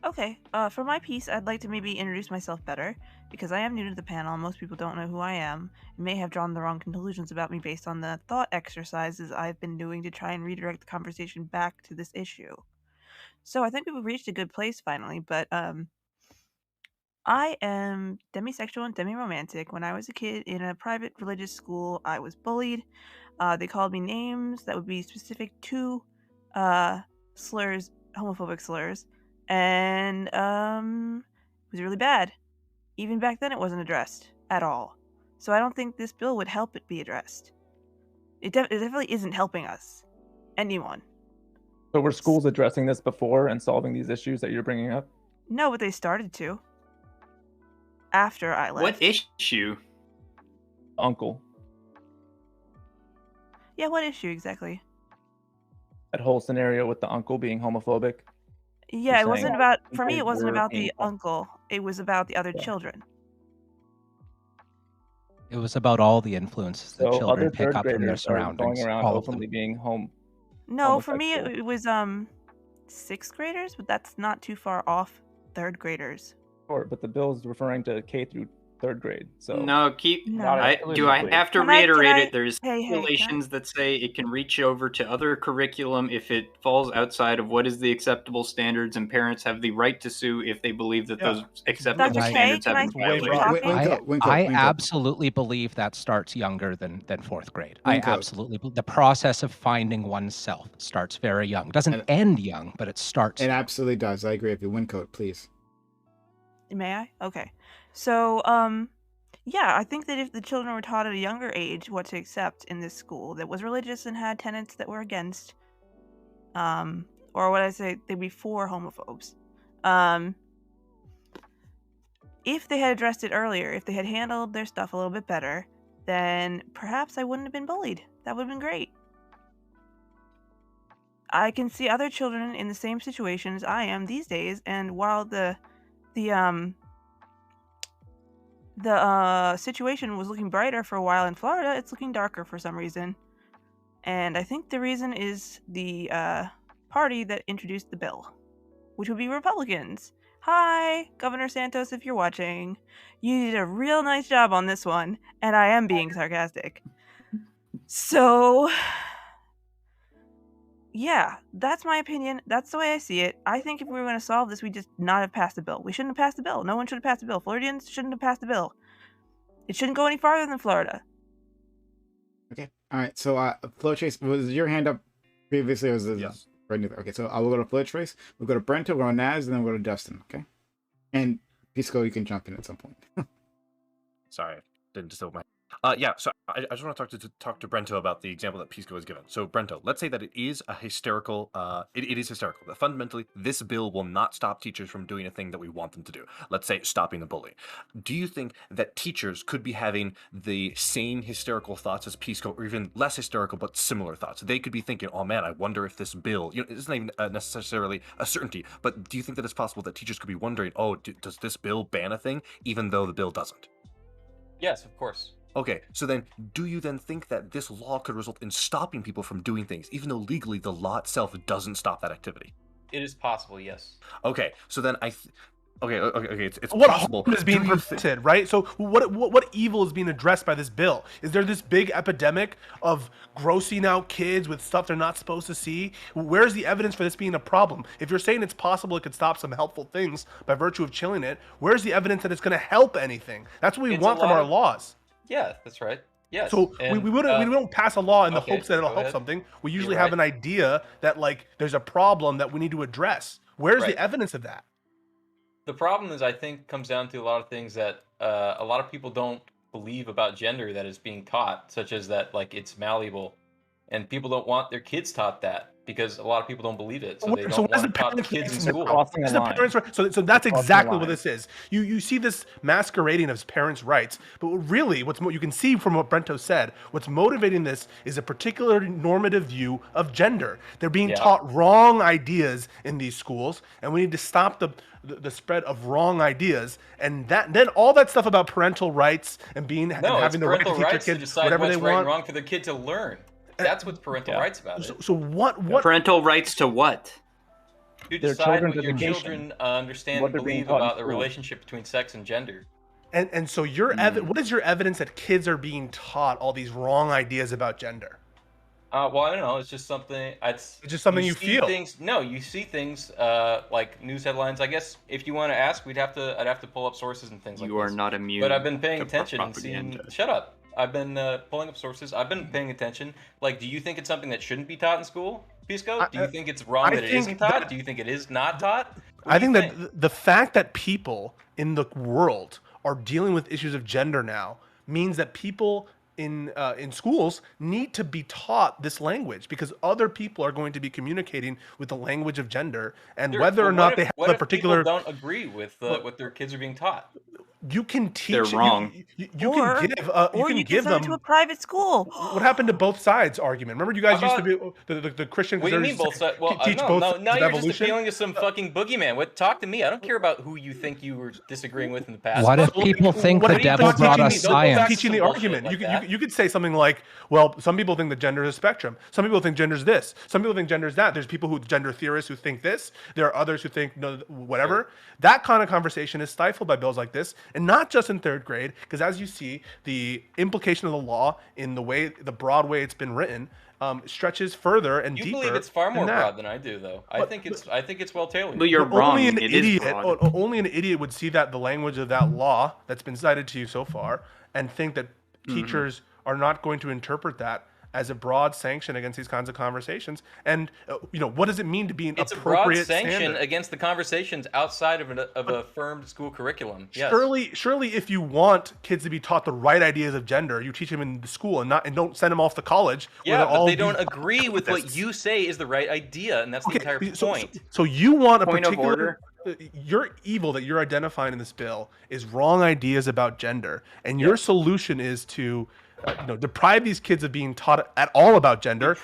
Okay, for my piece, I'd like to maybe introduce myself better, because I am new to the panel and most people don't know who I am, and may have drawn the wrong conclusions about me based on the thought exercises I've been doing to try and redirect the conversation back to this issue. So I think we've reached a good place finally, but I am demisexual and demi-romantic. When I was a kid in a private religious school, I was bullied. They called me names that would be specific to slurs, homophobic slurs, and it was really bad. Even back then, it wasn't addressed at all. So I don't think this bill would help it be addressed. It definitely isn't helping us. Anyone. So were schools addressing this before and solving these issues that you're bringing up? No, but they started to. After I left. What issue? Uncle. Yeah, what issue exactly? That whole scenario with the uncle being homophobic. Yeah, it wasn't about, for me, it wasn't were about the being- uncle. It was about the other children. It was about all the influences that So children other pick third up from their graders are surroundings. going around All of them. openly being No, for me, homosexual. it was 6th graders, but that's not too far off 3rd graders. Sure, but the bill is referring to K through 3rd grade. So No, keep. No. Not Do I exclusively. have to Can I- reiterate can I- it? There's hey, can I- regulations that say it can reach over to other curriculum if it falls outside of what is the acceptable standards, and parents have the right to sue if they believe that those acceptable Dr. K, standards have can I been keep violated. talking? I absolutely believe that starts younger than 4th grade. I absolutely believe the process of finding oneself starts very young. It doesn't end young, but it starts. It absolutely does. I agree with you. Windcoat, please. May I? Okay. So, yeah, I think that if the children were taught at a younger age what to accept in this school that was religious and had tenets that were against, or what I say, they'd be for homophobes. If they had addressed it earlier, if they had handled their stuff a little bit better, then perhaps I wouldn't have been bullied. That would have been great. I can see other children in the same situation as I am these days, and while the situation was looking brighter for a while in Florida, it's looking darker for some reason. And I think the reason is the party that introduced the bill, which would be Republicans. Hi, Governor Santos, if you're watching. You did a real nice job on this one, and I am being sarcastic. So, yeah, that's my opinion. That's the way I see it. I think if we were going to solve this, we'd just not have passed the bill. We shouldn't have passed the bill. No one should have passed the bill. Floridians shouldn't have passed the bill. It shouldn't go any farther than Florida. Okay. All right. So, Flow Chase, was your hand up previously? Or was it... Yes. Right neither. Okay, so I will go to Flitch Race. We'll go to Brento, we'll go to Naz, and then we'll go to Dustin. Okay, and Pisco, you can jump in at some point. Sorry, didn't just open my. Yeah. So I just want to talk to Brento about the example that Pisco has given. So Brento, let's say that it is a hysterical. It is hysterical. That fundamentally, this bill will not stop teachers from doing a thing that we want them to do. Let's say stopping the bullying. Do you think that teachers could be having the same hysterical thoughts as Pisco, or even less hysterical but similar thoughts? They could be thinking, "Oh man, I wonder if this bill." It's not even necessarily a certainty, but do you think that it's possible that teachers could be wondering, "Oh, does this bill ban a thing?" even though the bill doesn't? Yes, of course. Okay, so then, do you then think that this law could result in stopping people from doing things, even though legally the law itself doesn't stop that activity? It is possible, yes. Okay, so then okay, it's What possible. harm is being prevented, right? So what evil is being addressed by this bill? Is there this big epidemic of grossing out kids with stuff they're not supposed to see? Where's the evidence for this being a problem? If you're saying it's possible it could stop some helpful things by virtue of chilling it, where's the evidence that it's going to help anything? That's what we want from our laws. Yeah, that's right. Yes. So and, we don't pass a law in the okay, hopes that it'll go help ahead. something. We usually You're have right. an idea that like there's a problem that we need to address. Where's Right. the evidence of that? The problem is, I think, comes down to a lot of things that a lot of people don't believe about gender that is being taught, such as that like it's malleable, and people don't want their kids taught that because a lot of people don't believe it, so they don't want to taught the kids in school. So that's exactly what this is. You see this masquerading as parents' rights, but really, you can see from what Brento said, what's motivating this is a particular normative view of gender. They're being taught wrong ideas in these schools, and we need to stop the spread of wrong ideas, and then all that stuff about parental rights and having the right to parental teach your rights to kids decide whatever what's they right want. and wrong for their kid to learn. That's what parental rights about it. So what parental rights to what? To Their decide children's what your education, children understand what and they're being believe taught in about the school. relationship between sex and gender. And so what is your evidence that kids are being taught all these wrong ideas about gender? Well, I don't know. It's just something. It's just something you see feel. You see things like news headlines. I guess if you want to ask, I'd have to pull up sources and things like this. You are not immune. But I've been paying to attention and propaganda. seeing. Shut up. I've been pulling up sources. I've been paying attention. Like, do you think it's something that shouldn't be taught in school, Pisco? Do you think it's wrong that it isn't taught? Do you think it is not taught? I think that the fact that people in the world are dealing with issues of gender now means that people in schools need to be taught this language, because other people are going to be communicating with the language of gender, and whether or not they have what a if particular people don't agree with what their kids are being taught. You can teach. They're wrong. You can give. You can give them to a private school. What happened to both sides argument? Remember, you guys used to be the Christian. What do you mean both sides? Well, teach no, both no, sides now of you're just evolution? appealing to some fucking boogeyman. Talk to me. I don't care about who you think you were disagreeing with in the past. What if people think the devil brought us science? Teaching the argument. You could say something like, well, some people think that gender is a spectrum. Some people think gender is this. Some people think gender is that. There's people who gender theorists who think this. There are others who think no, whatever. That kind of conversation is stifled by bills like this, and not just in third grade, because as you see, the implication of the law in the broad way it's been written stretches further and deeper. You believe it's far more than that. broad than I do, though. I think it's well tailored. But you're But wrong. Only an It is idiot, broad. only an idiot would see that the language of that law that's been cited to you so far, and think that teachers are not going to interpret that as a broad sanction against these kinds of conversations. And what does it mean to be an It's a broad appropriate sanction standard? against the conversations outside of a firm school curriculum. Yes. Surely, if you want kids to be taught the right ideas of gender, you teach them in the school and don't send them off to college. Yeah, but they don't agree with what you say is the right idea, and that's the entire point. So you want a Point of particular. order. Your evil that you're identifying in this bill is wrong ideas about gender, and your solution is to deprive these kids of being taught at all about gender,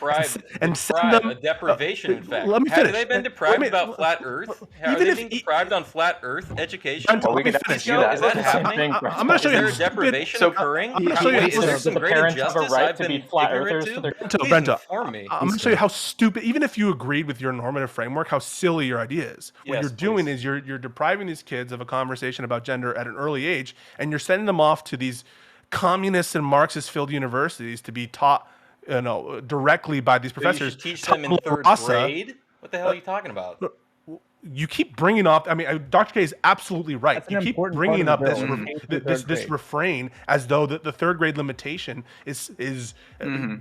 and send them a deprivation. In fact, let me have finish. they been deprived about flat Earth? Are they being deprived on flat Earth education? Well, we could Is do that. that It's happening? I'm going to show you. Is there a deprivation occurring? I'm going to show you. Is there some the great parents have a injustice right I've to be been flat ignorant earthers to? to their Please Brento, inform me. I'm going to show you how stupid, even if you agreed with your normative framework, how silly your idea is. What Yes, you're doing is you're depriving these kids of a conversation about gender at an early age, and you're sending them off to these communist and Marxist-filled universities to be taught, directly by these So you professors. should teach them in third Rasa, grade? What the hell are you talking about? you keep bringing up. I mean, Dr. K is absolutely right. That's an You keep important bringing part up of this the bill. this refrain as though the third grade limitation is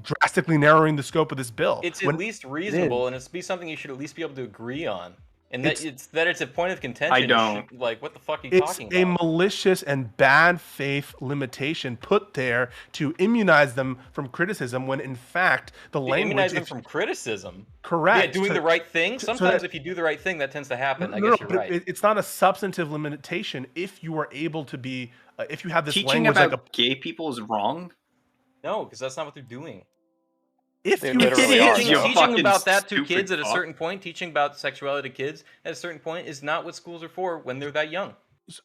drastically narrowing the scope of this bill. It's at least reasonable, and it's be something you should at least be able to agree on. And that it's a point of contention. I don't. Like, what the fuck are you talking about? It's a malicious and bad faith limitation put there to immunize them from criticism when, in fact, the language... Immunize them from criticism? Correct. Yeah, doing the right thing? Sometimes if you do the right thing, that tends to happen. I guess you're right. It's not a substantive limitation if you are able to be... if you have this Teaching language about gay people is wrong? No, because that's not what they're doing. If They're you teaching about that to kids at a certain point, teaching about sexuality to kids at a certain point is not what schools are for when they're that young.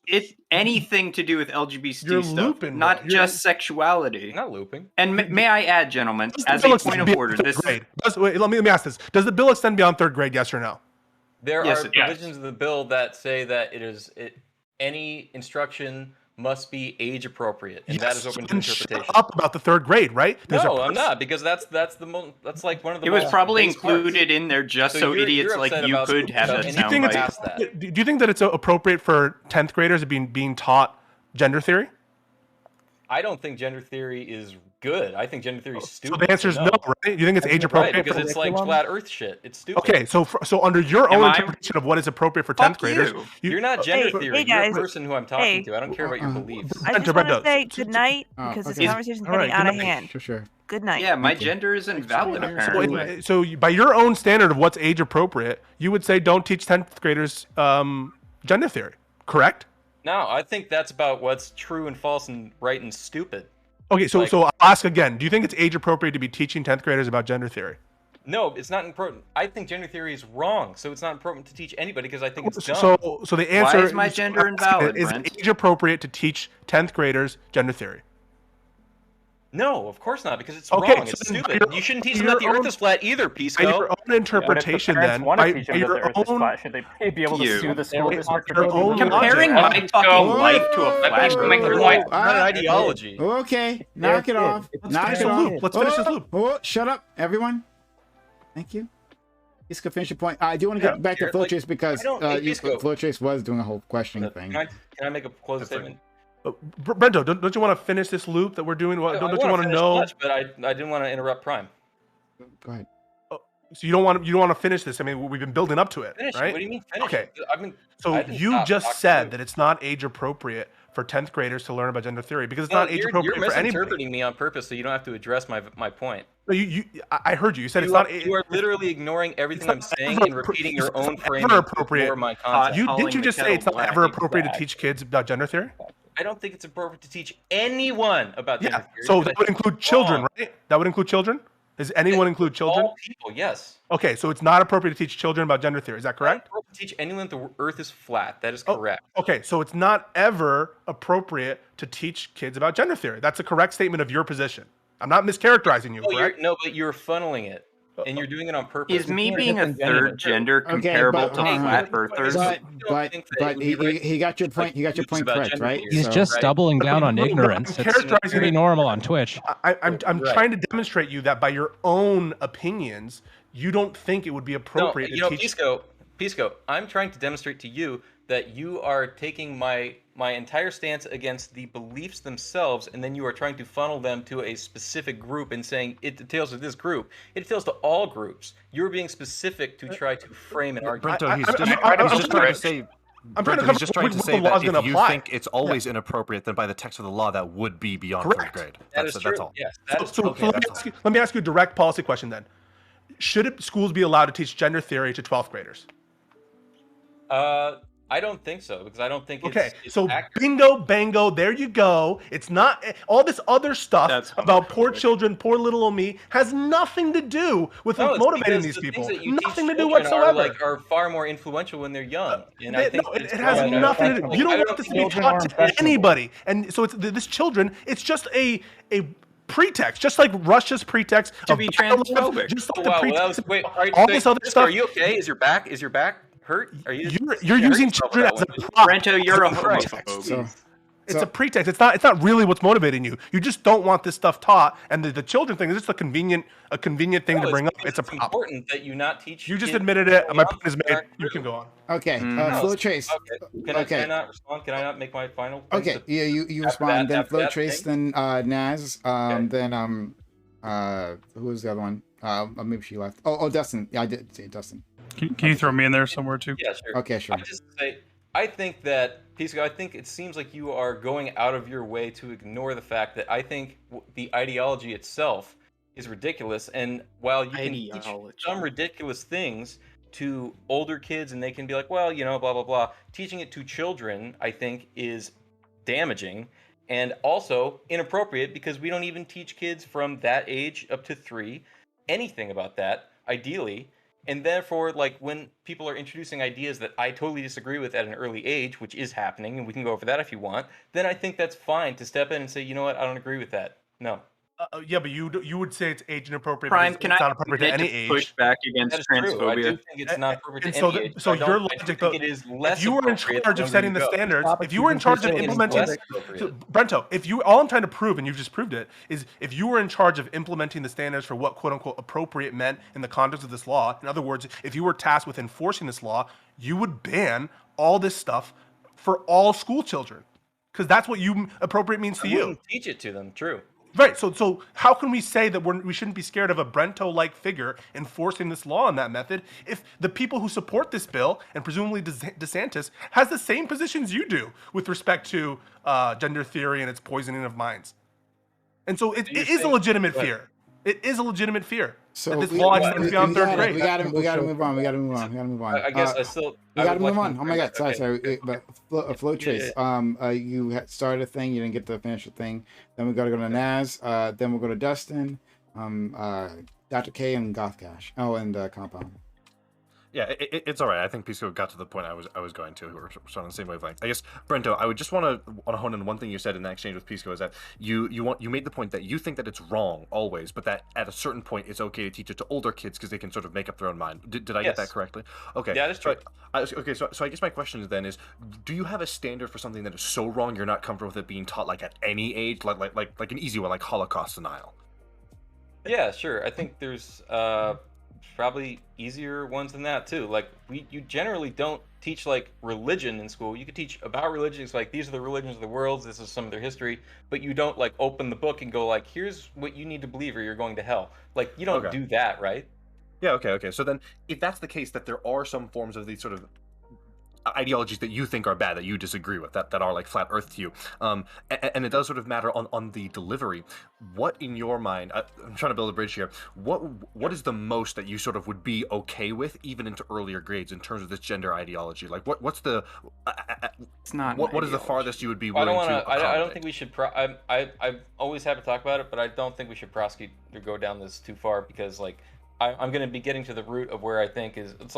It's anything to do with LGBT You're stuff, looping, not you're- just sexuality. Not looping. And may I add, gentlemen, Does the as bill a extend point of beyond order, third this grade? Wait, let me ask this. Does the bill extend beyond third grade, yes or no? There Yes, are it does. provisions of the bill that say that any instruction must be age appropriate, and that is open to then interpretation. Shut up about the third grade, right? There's No, a I'm not, because that's like one of the It was most probably base parts. included in there just so you're idiots like upset you about could have schools. that Do you think soundbite. Do you think that it's appropriate for 10th graders being taught gender theory? I don't think gender theory is good. I think gender theory is So stupid. the answer is no, right? You think it's age appropriate? Right, because it's like flat Earth shit. It's stupid. Okay, so under your Am own I- interpretation of what is appropriate for 10th graders, You're not gender Hey, theory. hey, You're guys. the person who I'm talking Hey. to. I don't care about your beliefs. I just want to say good night because this okay. conversation's All right, getting out good of night. hand. Sure. Good night. Yeah, my gender is invalid, apparently. So by your own standard of what's age appropriate, you would say don't teach 10th graders gender theory, correct? No, I think that's about what's true and false and right and stupid. Okay, so Like- so I'll ask again. Do you think it's age appropriate to be teaching 10th graders about gender theory? No, it's not important. I think gender theory is wrong, so it's not important to teach anybody because I think it's dumb. So the answer is my gender invalid, is Brent? age appropriate to teach 10th graders gender theory? No, of course not, because it's Okay, wrong. so It's then by stupid. your- You shouldn't teach by them that the your Earth own- is flat either, By Pisco. your own interpretation, then, want by to teach them that your the Earth is own, flat, should they be able to You. sue the school district? your own Comparing logic. my fucking life to a Let flat me make the Earth. point. Not an ideology. Okay, knock it off. Let's Knock finish it the off. loop. Let's finish this loop. Oh, shut up, everyone. Thank you. Pisco, finish your point. I do want to get back to Like, Flow Chase because I don't think Pisco- Flow Chase was doing a whole questioning thing. Can I make a closing statement? Brento, don't you want to finish this loop that we're doing? Don't you want to finish know? much, but I didn't want to interrupt Prime. Go ahead. So you don't want to finish this? I mean, we've been building up to it, Finish it. right? What do you mean finish Okay. it? I mean, So I didn't you stop just talking said to that it's not age appropriate for 10th graders to learn about gender theory because it's No, not age appropriate you're for anybody. misinterpreting me on purpose, so you don't have to address my point. No, I heard you. You said it's not. You are literally ignoring everything I'm saying ever and repeating your own it's framing never appropriate. for my concept. Didn't you just say it's not ever appropriate to teach kids about gender theory? I don't think it's appropriate to teach anyone about gender theory. So because that I would think include it's children, wrong. right? That would include children. Does anyone include children? All people, yes. Okay, so it's not appropriate to teach children about gender theory. Is that correct? To teach anyone that the Earth is flat. That is Oh, correct. Okay, so it's not ever appropriate to teach kids about gender theory. That's a correct statement of your position. I'm not mischaracterizing you, correct? But you're funneling it, and you're doing it on purpose. Is me being a third gender comparable to flat earthers? But he got your point. He got your point correct, right? He's So- just doubling down on ignorance. It's characterizing pretty it- normal on Twitch. I'm trying to demonstrate you that by your own opinions, you don't think it would be appropriate to teach. Pisco, I'm trying to demonstrate to you that you are taking my entire stance against the beliefs themselves, and then you are trying to funnel them to a specific group and saying it details to this group. It details to all groups. You're being specific to try to frame an argument. Brento, he's just trying to say. Brento, he's just trying to say that if you think it's always inappropriate, then by the text of the law, that would be beyond Correct. third grade. That is true. That's all. Yes, that is So true. let me ask you a direct policy question then. Should schools be allowed to teach gender theory to 12th graders? I don't think so, because I don't think Okay, it's so accurate. bingo, bango, there you go. It's not all this other stuff about poor children, poor little old me has nothing to do with No, it's motivating because these the people. things that you Nothing teach to do children whatsoever. are far more influential when they're young. And I think It has nothing to do. You don't want this to be taught to anybody, and so it's this children. It's just a pretext, just like Russia's pretext To of be violence, transphobic. just like Oh, the wow, pretext wait, of all right, all so this other Pisco, stuff. Are you okay? Is your back hurt? Are you? You're using children as a prop. Brento, you're a Correct. homophobe. So, It's a pretext. It's not really what's motivating you. You just don't want this stuff taught, and the children thing is just a convenient thing to bring up. It's important that you not teach. You just kids admitted it. My young point is that made. aren't You true. can go on. Okay. No, Flow Trace. Okay. Can I not respond? Can I not make my final? thing Okay. to- Yeah, you after respond. that- Then after Flow that Trace. thing? Then Naz. Then who was the other one? Maybe she left. Oh, Dustin. Yeah, I did say Dustin. Can you throw me in there somewhere too? Yeah, sure. Okay, sure. I just say, I think that Pisco, I think it seems like you are going out of your way to ignore the fact that I think the ideology itself is ridiculous. And while you can teach some ridiculous things to older kids, and they can be like, well, blah blah blah, teaching it to children, I think, is damaging and also inappropriate because we don't even teach kids from that age up to 3 anything about that, ideally. And therefore, like, when people are introducing ideas that I totally disagree with at an early age, which is happening, and we can go over that if you want, then I think that's fine to step in and say, you know what, I don't agree with that. No. Yeah, but you would say it's age inappropriate. Prime, because can it's I not appropriate to any age. push back against That is true. I do transphobia? think it's not appropriate And to so, any age. so I don't- your I logic, think though, it is less if you were in appropriate charge the of younger setting you the go. standards, Topics if you were in you can charge of push it is implementing, less appropriate. Brento, all I'm trying to prove, and you've just proved it, is if you were in charge of implementing the standards for what quote unquote appropriate meant in the context of this law, in other words, if you were tasked with enforcing this law, you would ban all this stuff for all school children, because that's what appropriate means to I you. wouldn't teach it to them. True. Right. So how can we say that we shouldn't be scared of a Brento-like figure enforcing this law in that method if the people who support this bill, and presumably DeSantis, has the same positions you do with respect to gender theory and its poisoning of minds? And so it is a legitimate fear. It is a legitimate fear that this law extends beyond third grade. We gotta move on. We gotta move on. I guess I still. We I gotta would move like on. to- Oh my god, sorry. okay. But Flow Trace. You started a thing. You didn't get to finish the thing. Then we gotta go to Naz. Then we'll go to Dustin. Dr. K and Gothcash. Oh, and Compound. Yeah, it's all right. I think Pisco got to the point I was going to. We're sort of on the same wavelength. I guess, Brento, I would just want to hone in one thing you said in that exchange with Pisco is that you made the point that you think that it's wrong always, but that at a certain point it's okay to teach it to older kids because they can sort of make up their own mind. Did I get that Yes. correctly? Okay. Yeah, that's true. So I guess my question then is, do you have a standard for something that is so wrong you're not comfortable with it being taught like at any age, like an easy one, like Holocaust denial? Yeah, sure. I think there's probably easier ones than that too. Like you generally don't teach like religion in school. You could teach about religion. It's like these are the religions of the world. This is some of their history, but you don't like open the book and go like, here's what you need to believe or you're going to hell. Like you don't do that, right? Yeah, okay. So then, if that's the case, that there are some forms of these sort of ideologies that you think are bad, that you disagree with, that are like flat earth to you, and it does sort of matter on the delivery. What in your mind, I'm trying to build a bridge here, what is the most that you sort of would be okay with even into earlier grades in terms of this gender ideology? Like what's the it's not what is the farthest you would be I willing don't want to to. accommodate? I don't think we should. I'm always happy to talk about it, but I don't think we should prosecute or go down this too far because like I'm going to be getting to the root of where I think is it's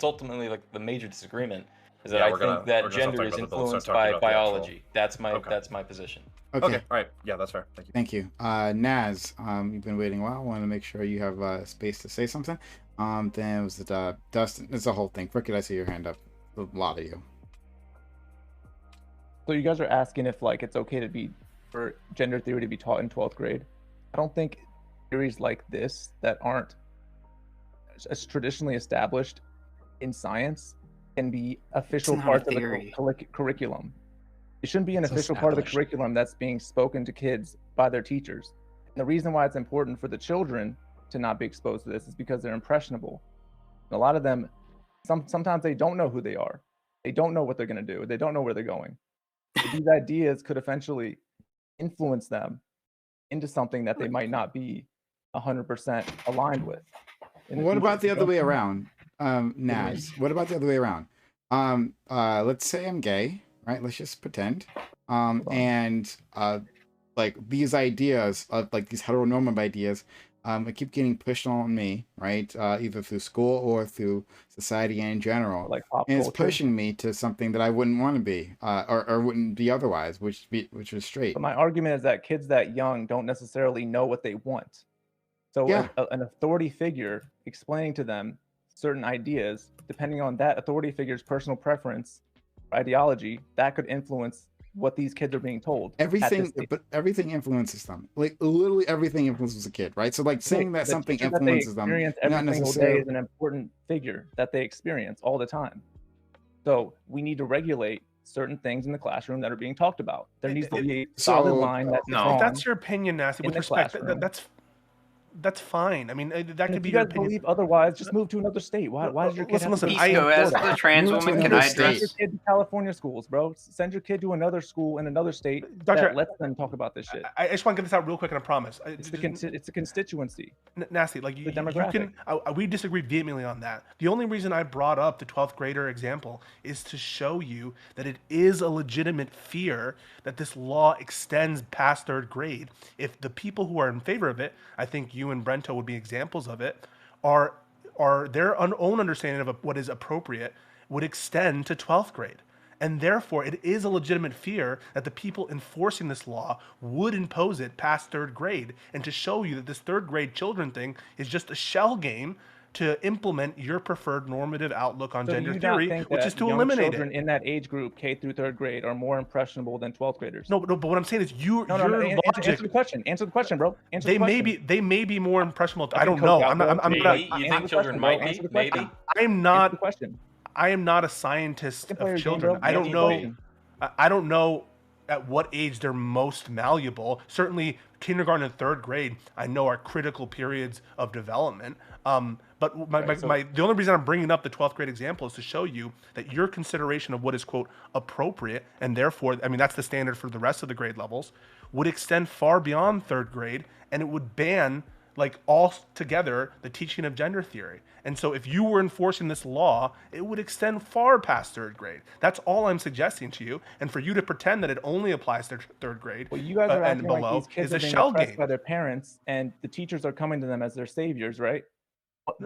ultimately like the major disagreement. Is that Yeah, I we're think gonna that start gender talking is about the bill and influenced start talking by about the actual- biology. That's my position. Okay, all right, yeah, that's fair. Thank you. Thank you. Naz, you've been waiting a while. I want to make sure you have space to say something. Then was it Dustin? It's a whole thing. Cricket, I see your hand up. A lot of you. So you guys are asking if like it's okay for gender theory to be taught in 12th grade. I don't think theories like this that aren't as traditionally established in science can be official not a parts of the theory. curriculum. It shouldn't be an It's official part of the established. curriculum that's being spoken to kids by their teachers. And the reason why it's important for the children to not be exposed to this is because they're impressionable. And a lot of them, sometimes they don't know who they are. They don't know what they're going to do. They don't know where they're going. But these ideas could eventually influence them into something that they might not be 100% aligned with. And if What you about look the at other way around, Naz? What about the other way around? Let's say I'm gay, right? Let's just pretend. Like these ideas of like these heteronormative ideas, I keep getting pushed on me, right? Either through school or through society in general. Like pop and it's culture. pushing me to something that I wouldn't want to be, or wouldn't be otherwise, which is straight. But my argument is that kids that young don't necessarily know what they want. So Yeah. an authority figure explaining to them certain ideas, depending on that authority figure's personal preference, ideology, that could influence what these kids are being told. at this Everything, age. but everything influences them. Like literally everything influences a kid, right? So like saying that The something teacher that they influences them, experience not every single day necessarily. is an important figure that they experience all the time. So we need to regulate certain things in the classroom that are being talked about. There needs to be a solid line that's if drawn. that's your opinion, Nasty, in with the respect, classroom. that's fine. I mean, that And could if be you your guys opinion. believe otherwise, just move to another state. Why does your kid have to Listen, be Pisco, as Florida? the trans Move to woman, can another I state. Send your address? kid to California schools, bro. Send your kid to another school in another state Doctor, that lets them talk about this shit. I just want to get this out real quick, and I promise. It's a constituency. Nasty, like The you demographic. can. We disagree vehemently on that. The only reason I brought up the 12th grader example is to show you that it is a legitimate fear that this law extends past 3rd grade. If the people who are in favor of it, I think you and Brento would be examples of it, are their own understanding of what is appropriate would extend to 12th grade. And therefore, it is a legitimate fear that the people enforcing this law would impose it past 3rd grade. And to show you that this 3rd grade children thing is just a shell game to implement your preferred normative outlook on So do gender you theory, not think which that is to young eliminate children it. in that age group, K through 3rd grade, are more impressionable than 12th graders? No, but what I'm saying is your Answer logic. the question. Answer the question, bro. Answer They the may question. be more impressionable. I Okay, don't coach know. out, I'm bro. not. Maybe. not. You Answer think the children question, bro. might be? Answer the question. Maybe. I'm Answer not. the question. I am not a scientist You can play of your game, children. bro. I don't Answer the know. question. I don't know at what age they're most malleable. Certainly, kindergarten and 3rd grade, I know, are critical periods of development. But the only reason I'm bringing up the 12th grade example is to show you that your consideration of what is, quote, appropriate, and therefore, I mean, that's the standard for the rest of the grade levels, would extend far beyond 3rd grade, and it would ban, like, altogether the teaching of gender theory. And so if you were enforcing this law, it would extend far past 3rd grade. That's all I'm suggesting to you. And for you to pretend that it only applies to 3rd grade Well, you guys are and acting like below these kids is are a being shell oppressed game. by their parents, and the teachers are coming to them as their saviors, right?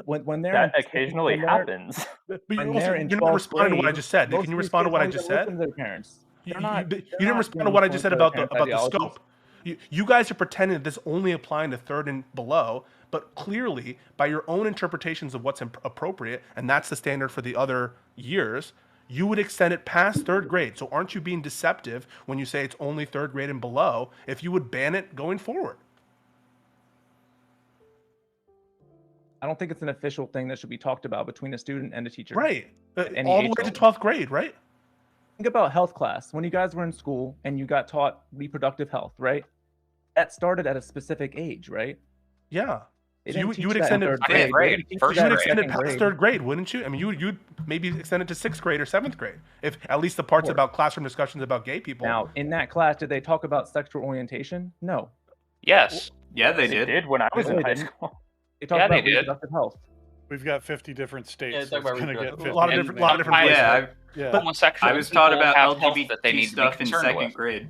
When they're That in, occasionally when they're- happens. But when they're in you're not 12th responding to what I grade, just said. most Can you of these respond to kids what I don't just even said? listen to their parents. You They're not. didn't respond to what I just said about the scope. You guys are pretending that this only applying to 3rd and below, but clearly by your own interpretations of what's appropriate, and that's the standard for the other years, you would extend it past 3rd grade. So aren't you being deceptive when you say it's only 3rd grade and below if you would ban it going forward? I don't think it's an official thing that should be talked about between a student and a teacher. Right. at any All the age way to level. 12th grade, right? Think about health class. When you guys were in school and you got taught reproductive health, right? That started at a specific age, right? Yeah. They So didn't you would teach that extend in it. third grade. They didn't teach You that would in extend it second past grade. 3rd grade, wouldn't you? I mean, you'd maybe extend it to 6th grade or 7th grade, if at least the parts about classroom discussions about gay people. Now, in that class, did they talk about sexual orientation? No. Yes. Yeah, they They did. did when I was No, in they high didn't. school. They talked Yeah, about they did. reproductive health. We've got 50 different states. Yeah, so talk it's about gonna get reproductive 50. A lot of different places. Yeah, Yeah. but Homosexual I was taught people about have health LGBT that they need to be stuff in concerned 2nd with. grade.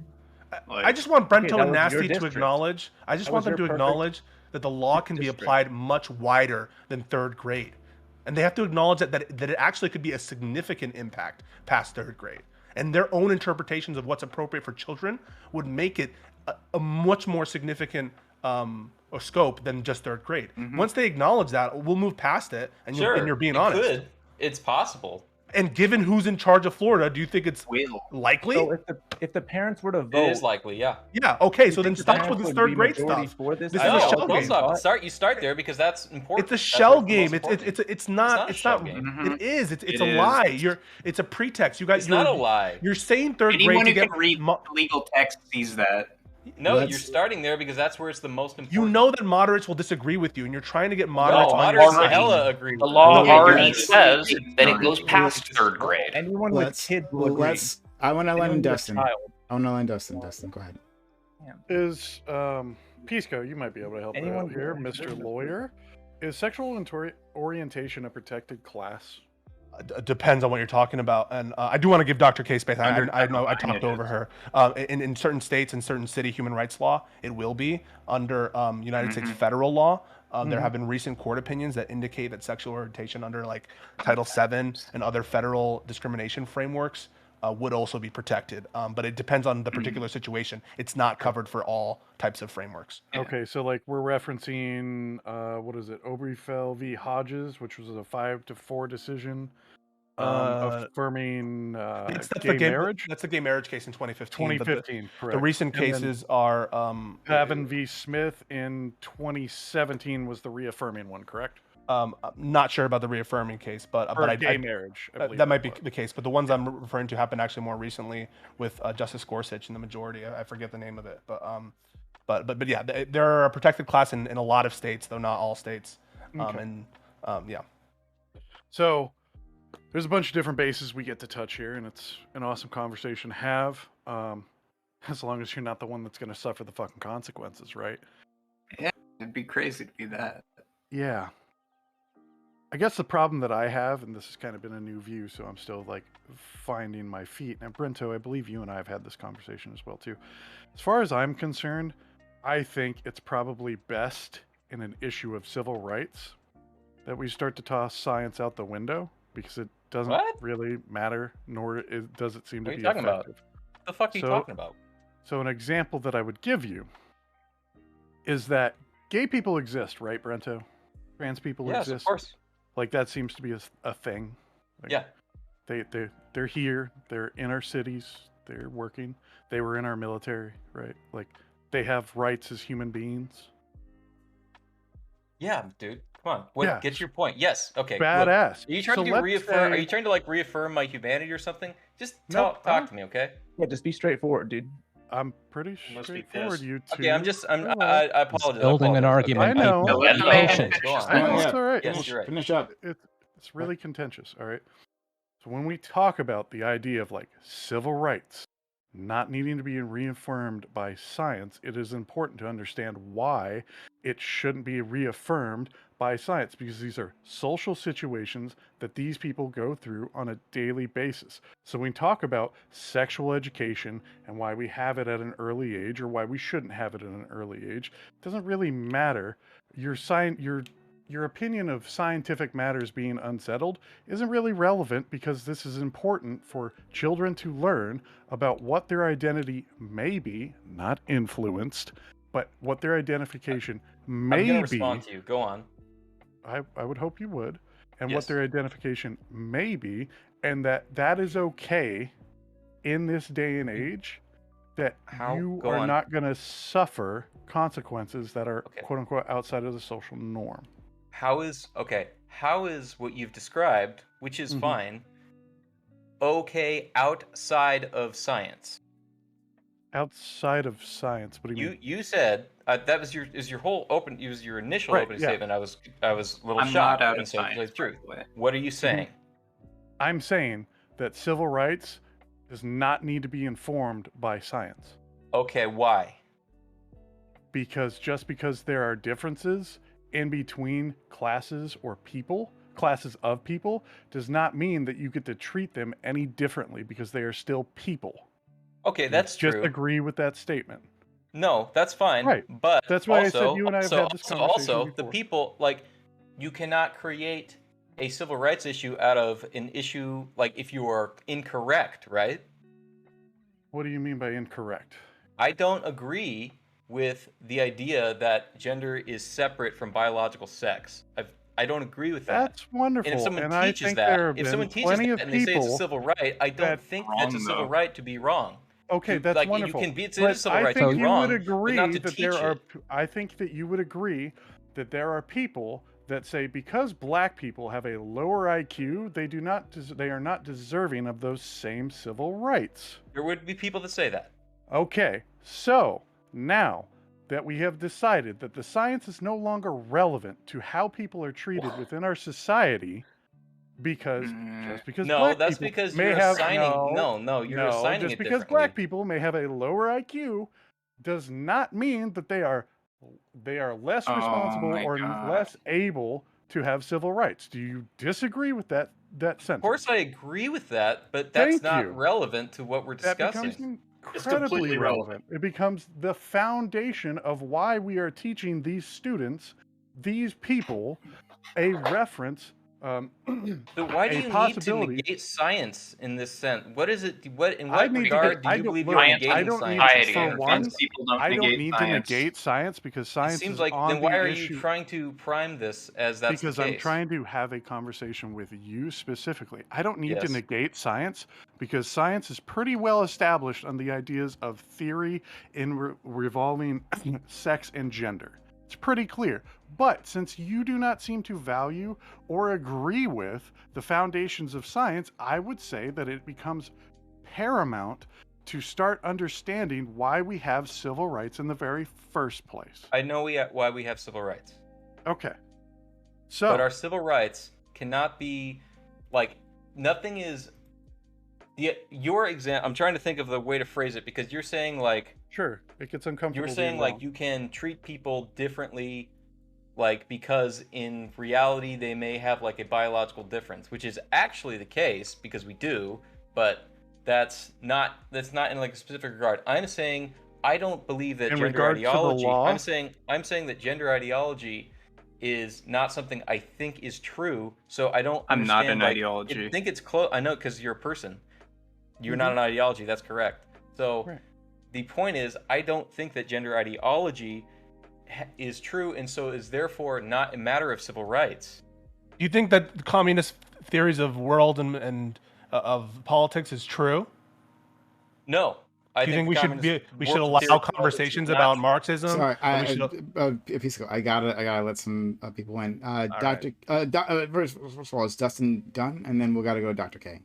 I just want Brento that and was your Nasty to district. acknowledge. I just That want was them to your perfect acknowledge that the law can be district. applied much wider than 3rd grade, and they have to acknowledge that it actually could be a significant impact past 3rd grade. And their own interpretations of what's appropriate for children would make it a much more significant or scope than just 3rd grade. Once they acknowledge that, we'll move past it, and you're being honest. Could. It's possible. And given who's in charge of Florida, do you think it's likely? So if the parents were to vote, It is likely, yeah. Yeah. Okay. you So then think the stop parents with this would 3rd be grade majority stuff. for this? This I is a know. shell Don't game. stop. You start there because that's important. It's a That's shell what's the game. most important. It's not. a It's shell not. game. It is. It's It a is. lie. It's a pretext. You guys. It's not a lie. You're saying 3rd Anyone grade to who get. can read legal text sees that. No, Let's- you're starting there because that's where it's the most important. You know that moderates will disagree with you, and you're trying to get moderates No, on your moderates side. hella agree. The law Yeah, already let's- says that it goes past 3rd grade. Anyone with kids will agree. I want to let in Anyone with a Dustin. child. I want to let in Dustin. Dustin, go ahead. Is Pisco, you might be able to help me Anyone out here, who- Mr. Lawyer. Is sexual orientation a protected class? Depends on what you're talking about, and I do want to give Dr. K space. I know I talked over her. In certain states and certain city human rights law, it will be under United States federal law. There have been recent court opinions that indicate that sexual orientation under like Title VII and other federal discrimination frameworks would also be protected. But it depends on the particular situation. It's not covered for all types of frameworks. Okay, so like we're referencing what is it, Obergefell v. Hodges, which was a 5-4 decision. affirming That's gay marriage. That's the gay marriage case in 2015. but 2015, correct. The recent And then cases are Pavin v. Smith in 2017 was the reaffirming one, correct? I'm not sure about the reaffirming case, but gay marriage. I believe that might be the case. But the ones I'm referring to happened actually more recently with Justice Gorsuch in the majority. I forget the name of it, but yeah, they're a protected class in a lot of states, though not all states. Okay. Yeah. So there's a bunch of different bases we get to touch here, and it's an awesome conversation to have. As long as you're not the one that's going to suffer the fucking consequences, right? Yeah, it'd be crazy to be that. Yeah. I guess the problem that I have, and this has kind of been a new view, so I'm still like finding my feet. Now, Brento, I believe you and I have had this conversation as well too. As far as I'm concerned, I think it's probably best in an issue of civil rights that we start to toss science out the window, because it doesn't really matter, nor does it seem to be effective. What the fuck are you talking about? So an example that I would give you is that gay people exist, right, Brento? Trans people exist. Yes, of course. Like, that seems to be a thing. Like, yeah. They're here. They're in our cities. They're working. They were in our military, right? Like, they have rights as human beings. Yeah, dude. Come on. Get your point. Yes. Okay. Badass. Look, are you trying to reaffirm? Are you trying to like reaffirm my humanity or something? Just talk to me, okay? Yeah, just be straightforward, dude. I'm pretty straightforward, you two. Okay, I apologize. Building an argument. I know. Patient. I know, it's all right. Yes, you're right. Finish up. It's really contentious, all right? So when we talk about the idea of like civil rights not needing to be reaffirmed by science, it is important to understand why it shouldn't be reaffirmed by science, because these are social situations that these people go through on a daily basis. So when we talk about sexual education and why we have it at an early age or why we shouldn't have it at an early age, it doesn't really matter. Your opinion of scientific matters being unsettled isn't really relevant, because this is important for children to learn about what their identity may be, not influenced, but what their identification may be. I'm going to respond to you. Go on. I would hope you would. And what their identification may be, and that is okay in this day and age, that you are not going to suffer consequences that are quote unquote outside of the social norm. How is what you've described, which is fine, okay outside of science? Outside of science, what do you mean? You said that was your initial opening statement. I was a little shocked. Not out and of so science, the truth. by the way. What are you saying? I'm saying that civil rights does not need to be informed by science. Okay, why? Because just because there are differences in between classes of people, does not mean that you get to treat them any differently, because they are still people. Okay, that's true. Just agree with that statement. No, that's fine. Right. But that's why also, I said you and I have had this conversation also, before. the people, like, you cannot create a civil rights issue out of an issue, like, if you are incorrect, right? What do you mean by incorrect? I don't agree with the idea that gender is separate from biological sex. I don't agree with that. That's wonderful. And if someone I teaches think that, there have if been someone teaches plenty that of and they say it's a people civil right, I don't think that's a civil right to be wrong. Okay, that's like, wonderful. You can be, it's But a civil I right think to be you wrong, would agree but not to that teach there are. it. I think that you would agree that there are people that say because black people have a lower IQ, they are not deserving of those same civil rights. There would be people that say that. Okay, so now that we have decided that the science is no longer relevant to how people are treated within our society, because just because No, black that's people because may you're have assigning. You're assigning just it because differently. black people may have a lower IQ does not mean that they are less responsible or less able to have civil rights. Do you disagree with that sentence? Of course, I agree with that, but that's not relevant to what we're discussing. That becomes incredibly relevant. It becomes the foundation of why we are teaching these students, these people, a reference But why do a you need to possibility. negate science in this sense? What is it? What in I what need to regard get. do you believe you're Look, I negating don't need science? for one. people don't I don't negate need to science. negate science because It science seems is like on then why the are issue. you trying to prime this as that's Because the I'm case? trying to have a conversation with you specifically. I don't need to Yes. negate science because science is pretty well established on the ideas of theory in revolving sex and gender. It's pretty clear. But since you do not seem to value or agree with the foundations of science, I would say that it becomes paramount to start understanding why we have civil rights in the very first place. I know why we have civil rights. Okay. So, but our civil rights cannot be like nothing is your exam. I'm trying to think of the way to phrase it because you're saying like sure, it gets uncomfortable. You're saying like you can treat people differently, like because in reality they may have like a biological difference, which is actually the case because we do, but that's not in like a specific regard. I'm saying I don't believe that in gender regard ideology. To the law? I'm saying that gender ideology is not something I think is true. So I don't. I'm not understand, an like, ideology. I think it's close. I know because you're a person. You're not an ideology. That's correct. So the point is, I don't think that gender ideology is true, and so is therefore not a matter of civil rights. Do you think that communist theories of world and of politics is true? No. Do you think we should allow conversations about Marxism? Sorry, Pisco, I gotta let some people in. First of all, it's Dustin done, and then we gotta go to Dr. K.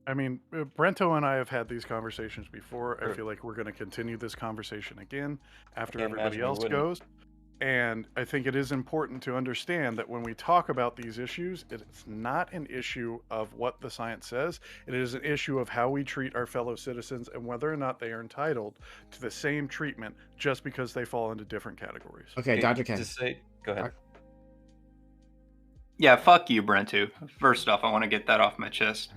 I mean, Brento and I have had these conversations before. I feel like we're going to continue this conversation again after everybody else goes. And I think it is important to understand that when we talk about these issues, it's not an issue of what the science says. It is an issue of how we treat our fellow citizens and whether or not they are entitled to the same treatment just because they fall into different categories. Okay, Dr. K. Go ahead. Yeah, fuck you, Brentu. First off, I want to get that off my chest.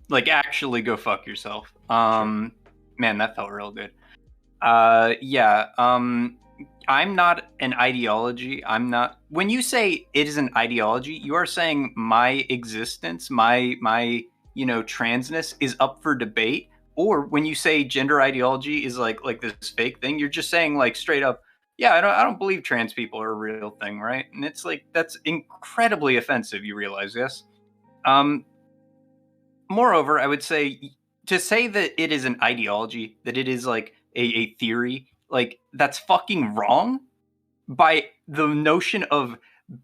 Like, actually go fuck yourself. Man, that felt real good. I'm not an ideology. I'm not. When you say it is an ideology, you are saying my existence, my transness is up for debate. Or when you say gender ideology is like this fake thing, you're just saying like straight up, yeah, I don't believe trans people are a real thing, right? And it's like that's incredibly offensive. You realize this? Moreover, I would say to say that it is an ideology, that it is like a theory, like that's fucking wrong by the notion of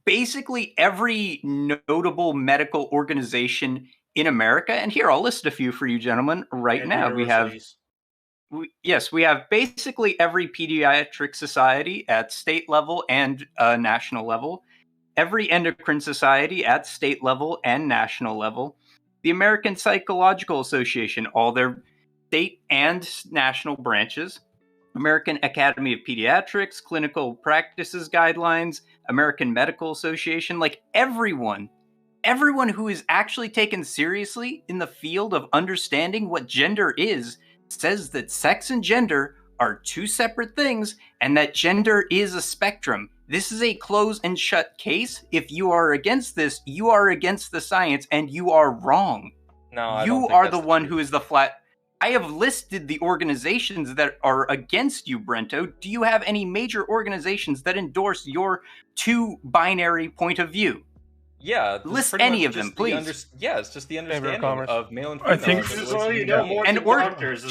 basically every notable medical organization in America. And here, I'll list a few for you gentlemen right now. We have basically every pediatric society at state level and national level, every endocrine society at state level and national level, the American Psychological Association, all their state and national branches, American Academy of Pediatrics, Clinical Practices Guidelines, American Medical Association, like everyone who is actually taken seriously in the field of understanding what gender is says that sex and gender are two separate things and that gender is a spectrum. This is a close and shut case. If you are against this, you are against the science and you are wrong. No, you are the one who is the flat. I have listed the organizations that are against you, Brento. Do you have any major organizations that endorse your two-binary point of view? Yeah, list any of them, please. It's just the understanding of male and female. I think doctors.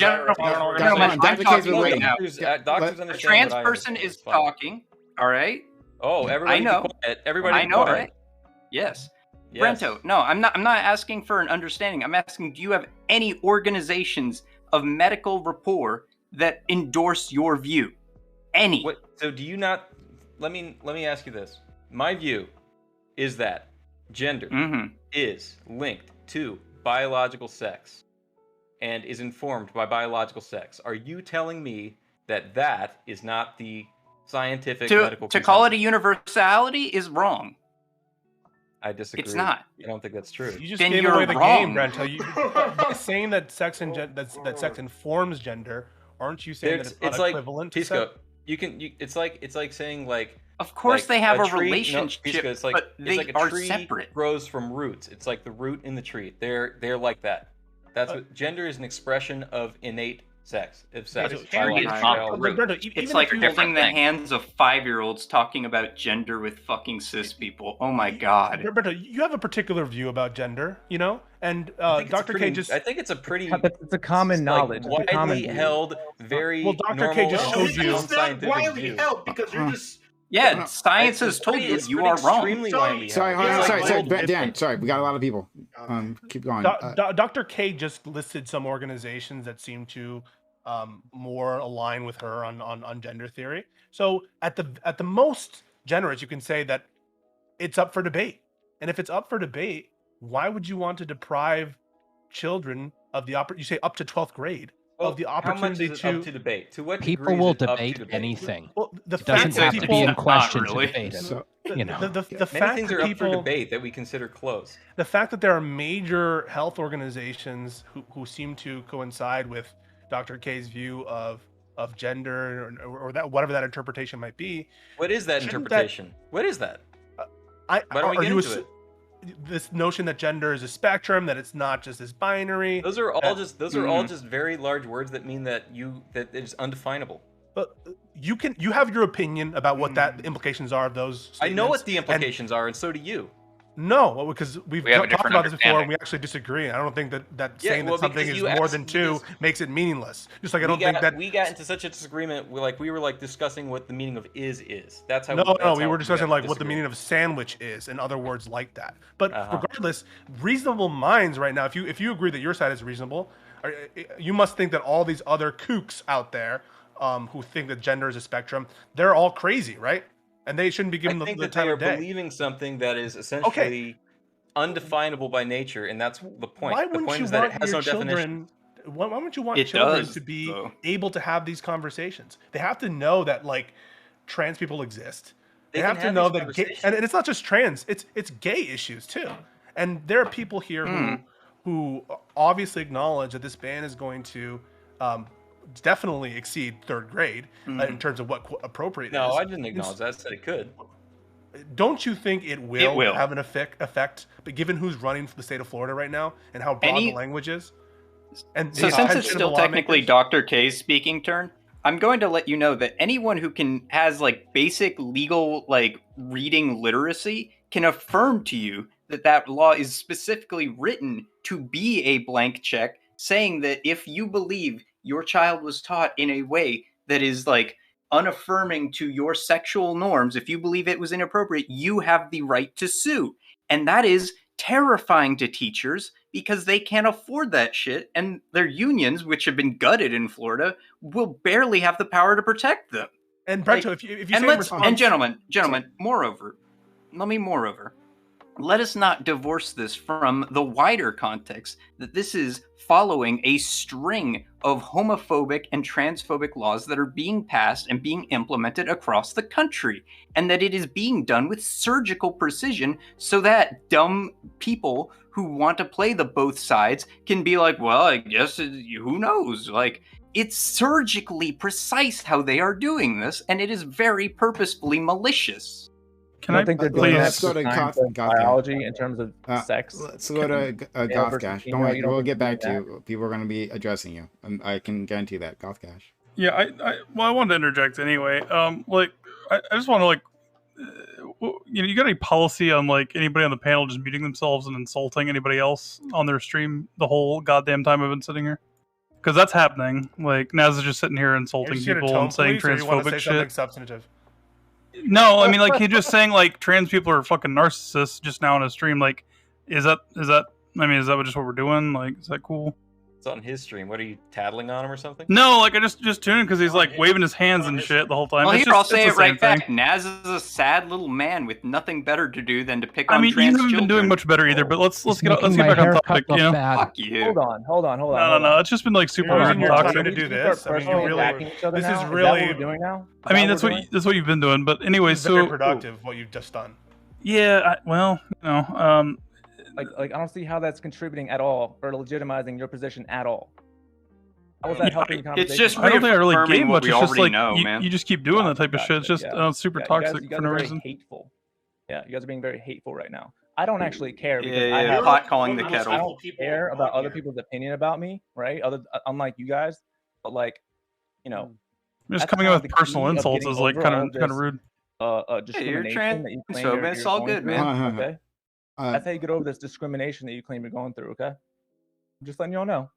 A trans person is talking. All right. Oh, everybody! I know. Be quiet. Everybody! I know, right? Yes. Brento, no, I'm not asking for an understanding. I'm asking, do you have any organizations of medical rapport that endorse your view? Any? So do you not? Let me ask you this. My view is that gender is linked to biological sex and is informed by biological sex. Are you telling me that is not the scientific medical to call it a universality is wrong? I disagree. It's not. I don't think that's true. You just gave away the game, Brento. By saying that sex informs gender, aren't you saying that it's not equivalent to sex? It's like saying like Of course Like, they have a tree, relationship, no, it's like, but it's they like a are tree separate. grows from roots. It's like the root in the tree. They're like that. That's what gender is, an expression of innate sex. If sex, Tree is not a root. It's like holding the hands of 5-year-olds talking about gender with fucking cis people. Oh my god. Roberto, you have a particular view about gender, you know, and Dr. K just. I think it's a pretty. It's a common knowledge. It's a common widely held, very Well, Dr. K normal just showed and you. sound scientific widely view. held because you're just. Yeah, science has told you you are wrong. Sorry, Dan. Sorry, we got a lot of people. Keep going. Dr. K just listed some organizations that seem to more align with her on gender theory. So at the most generous, you can say that it's up for debate. And if it's up for debate, why would you want to deprive children of the you say up to 12th grade of the opportunity how much is it up to debate? To what People degree will is it up to debate debate? anything. Well, the It doesn't fact that have to be in people- question Not really. to debate it. So, you know, the Many fact things that are up people, for debate that we consider close. the fact that there are major health organizations who seem to coincide with Dr. K's view of gender or that whatever that interpretation might be. What is that shouldn't interpretation? What is that? Why don't we are get you into it? this notion that gender is a spectrum, that it's not just this binary? Those are all just very large words that mean that it's undefinable. But you have your opinion about what that implications are of those I know what statements, the implications are, and so do you. No, well, because we've We have a talked different about this before, and understanding. we actually disagree. I don't think that Yeah, saying well, that something because is you more asked than me two this- makes it meaningless. Just like I don't we think got, that. we got into such a disagreement. We were like discussing what the meaning of is. That's how. No, that's we how were discussing like what the disagree. meaning of sandwich is, and other words like that. But Uh-huh. regardless, reasonable minds right now. If you agree that your side is reasonable, you must think that all these other kooks out there who think that gender is a spectrum, they're all crazy, right? And they shouldn't be given I think the that time they are of day. believing something that is essentially undefinable by nature, and that's the point. Why The wouldn't point you is that want it has your no definition. children? Why wouldn't you want It children does, to be though. able to have these conversations? They have to know that like trans people exist. They, They have can to have know these that gay, and it's not just trans. It's gay issues too. And there are people here who obviously acknowledge that this ban is going to definitely exceed 3rd grade in terms of what appropriate No, is. I didn't acknowledge that. I said it could. Don't you think it will, will. have an effect? But given who's running for the state of Florida right now and how broad the language is, and So the since attention it's of still the technically lawmakers- Dr. K's speaking turn, I'm going to let you know that anyone who has like basic legal like reading literacy can affirm to you that that law is specifically written to be a blank check, saying that if you believe your child was taught in a way that is like unaffirming to your sexual norms, if you believe it was inappropriate, you have the right to sue. And that is terrifying to teachers because they can't afford that shit, and their unions, which have been gutted in Florida, will barely have the power to protect them. And Brento, if you and say in let's response- and gentlemen, moreover, let us not divorce this from the wider context that this is following a string of homophobic and transphobic laws that are being passed and being implemented across the country, and that it is being done with surgical precision so that dumb people who want to play the both sides can be like, well, I guess who knows? Like, it's surgically precise how they are doing this, and it is very purposefully malicious. I don't think they're doing that Let's go to science of biology in terms of sex. Let's go to Male versus Gothcash. Don't female, worry, you don't we'll think get they're back to doing you. People are going to be addressing you. I can guarantee that. Gothcash. Yeah, I wanted to interject anyway. I just want to you got any policy on like anybody on the panel just muting themselves and insulting anybody else on their stream the whole goddamn time I've been sitting here? Because that's happening. Like Naz is just sitting here Are insulting you here to people tone and saying police, or you want to transphobic say something shit. substantive? No, I mean like he's just saying like trans people are fucking narcissists just now on a stream. Like, is that? I mean, is that just what we're doing? Like, is that cool? It's on his stream. What are you tattling on him or something? No, like I just tuned in because he's like waving his hands and shit the whole time. Well, It's here, I'll just- say it's it the same right thing. back. Naz is a sad little man with nothing better to do than to pick I on mean, you trans haven't children. been doing much better either. But let's get making back my on haircut topic. look You know? bad. Fuck you. Hold on. No. It's just been like super You're weird using and your toxic. time to do this. I mean, you really. This is Is that really. what we're doing now? I mean, that's what you've been doing. But anyway, This is very so productive. What you've just done. yeah, Like I don't see how that's contributing at all or legitimizing your position at all. How was that helping the conversation? It's just I don't think I really reaffirming gave what much. we It's just already like know, man. you just keep doing that type of shit. It's just yeah. super Yeah, toxic you guys for no are very reason. hateful. Yeah, you guys are being very hateful right now. I don't actually care because Yeah, I yeah, have pot calling the I kettle. don't care about other people's opinion about me, right? Unlike you guys, but like, you know, Just that's coming kind out of with the personal key of insults getting is like over all kind of this, rude. discrimination that you claim transphobic, it's all going good, through. man. Okay, that's how you get over this discrimination that you claim you're going through. Okay, I'm just letting y'all know.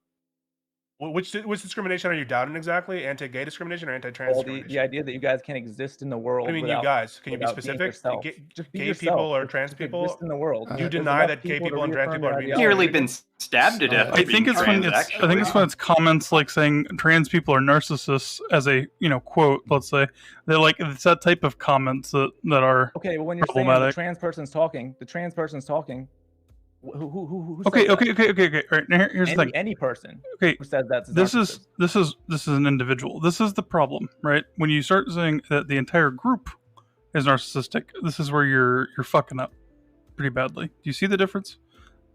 Which discrimination are you doubting exactly? Anti-gay discrimination or anti-trans Well, discrimination? the idea that you guys can exist in the world. What do you mean, without, you guys? Can you be without being specific? yourself. Just be Gay yourself. people or Just trans people? exist in the world. Do you There's deny enough that gay people to people and trans reaffirm people are your being Nearly ideology. been stabbed to death. I for think being it's when trans, it's I think it's when it's comments like saying trans people are narcissists as a quote. Let's say they're like it's that type of comments that are Okay, well, when you're saying the trans person's talking, who Okay, says that? okay. All right, now here's the thing. Any person Okay, who says that's this is an individual. This is the problem, right? When you start saying that the entire group is narcissistic, this is where you're fucking up pretty badly. Do you see the difference?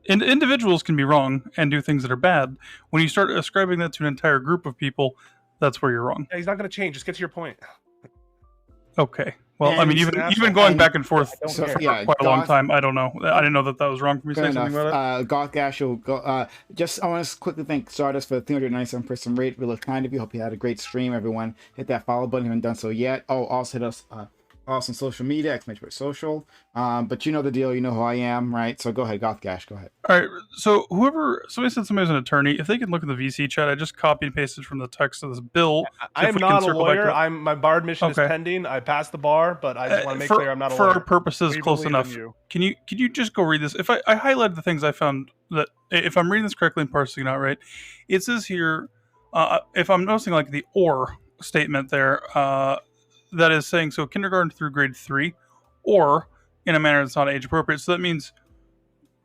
Individuals can be wrong and do things that are bad. When you start ascribing that to an entire group of people, that's where you're wrong. Yeah, he's not going to change. Just get to your point. Okay. Well, And I mean, he's an even asshole. going And- back and forth So, for yeah, quite a long Goth- time. I don't know. I didn't know that was wrong for me to Fair say something enough. about it. Goth Gash will go. Just I want to quickly thank Stardust for the 397 person rate. Really kind of you. Hope you had a great stream, everyone. Hit that follow button if you haven't done so yet. Oh, also hit us also on social media, !social. But you know the deal. You know who I am, right? So go ahead, Goth Gash. Go ahead. All right. So somebody said somebody's an attorney. If they can look at the VC chat, I just copy and pasted from the text of this bill. I am not a lawyer. My bar admission is pending. I passed the bar, but I just want to make clear I'm not a for lawyer. our purposes, We close believe enough. in you. Can you just go read this? If I highlighted the things I found that if I'm reading this correctly and parsing it out right, it says here if I'm noticing like the or statement there that is saying so kindergarten through grade 3 or in a manner that's not age appropriate. So that means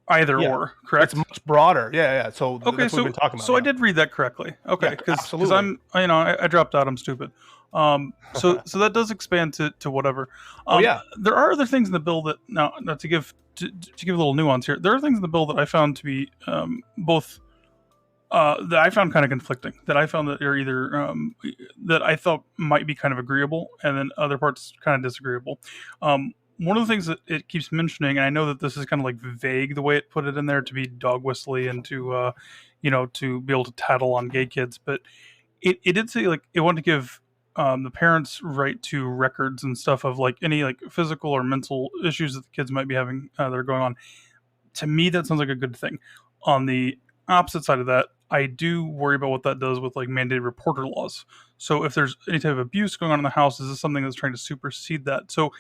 either or, correct? It's much broader. Yeah. So Okay, that's what we've been talking about. so I did read that correctly. Okay, because absolutely. I'm I dropped out. I'm stupid. So that does expand to whatever. Yeah. There are other things in the bill that now to give a little nuance here. There are things in the bill that I found to be both that I found kind of conflicting. That I found that are either that I thought might be kind of agreeable, and then other parts kind of disagreeable. One of the things that it keeps mentioning, and I know that this is kind of like vague the way it put it in there to be dog whistly and to to be able to tattle on gay kids, but it did say like it wanted to give the parents right to records and stuff of like any like physical or mental issues that the kids might be having that are going on. To me, that sounds like a good thing. On the opposite side of that, I do worry about what that does with like mandated reporter laws. So if there's any type of abuse going on in the house, is this something that's trying to supersede that? So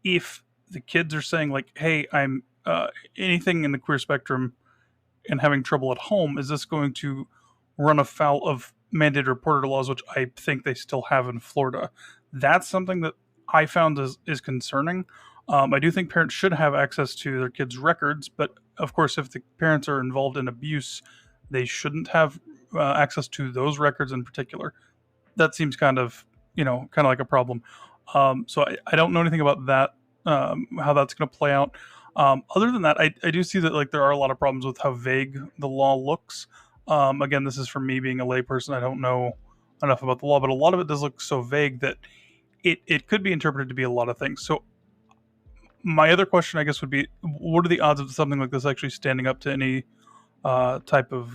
if the kids are saying like, hey, I'm anything in the queer spectrum and having trouble at home, is this going to run afoul of mandated reporter laws, which I think they still have in Florida? That's something that I found is concerning. I do think parents should have access to their kids' records, but of course, if the parents are involved in abuse, they shouldn't have access to those records in particular. That seems kind of like a problem. So I don't know anything about that, how that's going to play out. Other than that, I do see that like there are a lot of problems with how vague the law looks. Again, this is from me being a layperson. I don't know enough about the law, but a lot of it does look so vague that it could be interpreted to be a lot of things. So my other question, I guess, would be, what are the odds of something like this actually standing up to any type of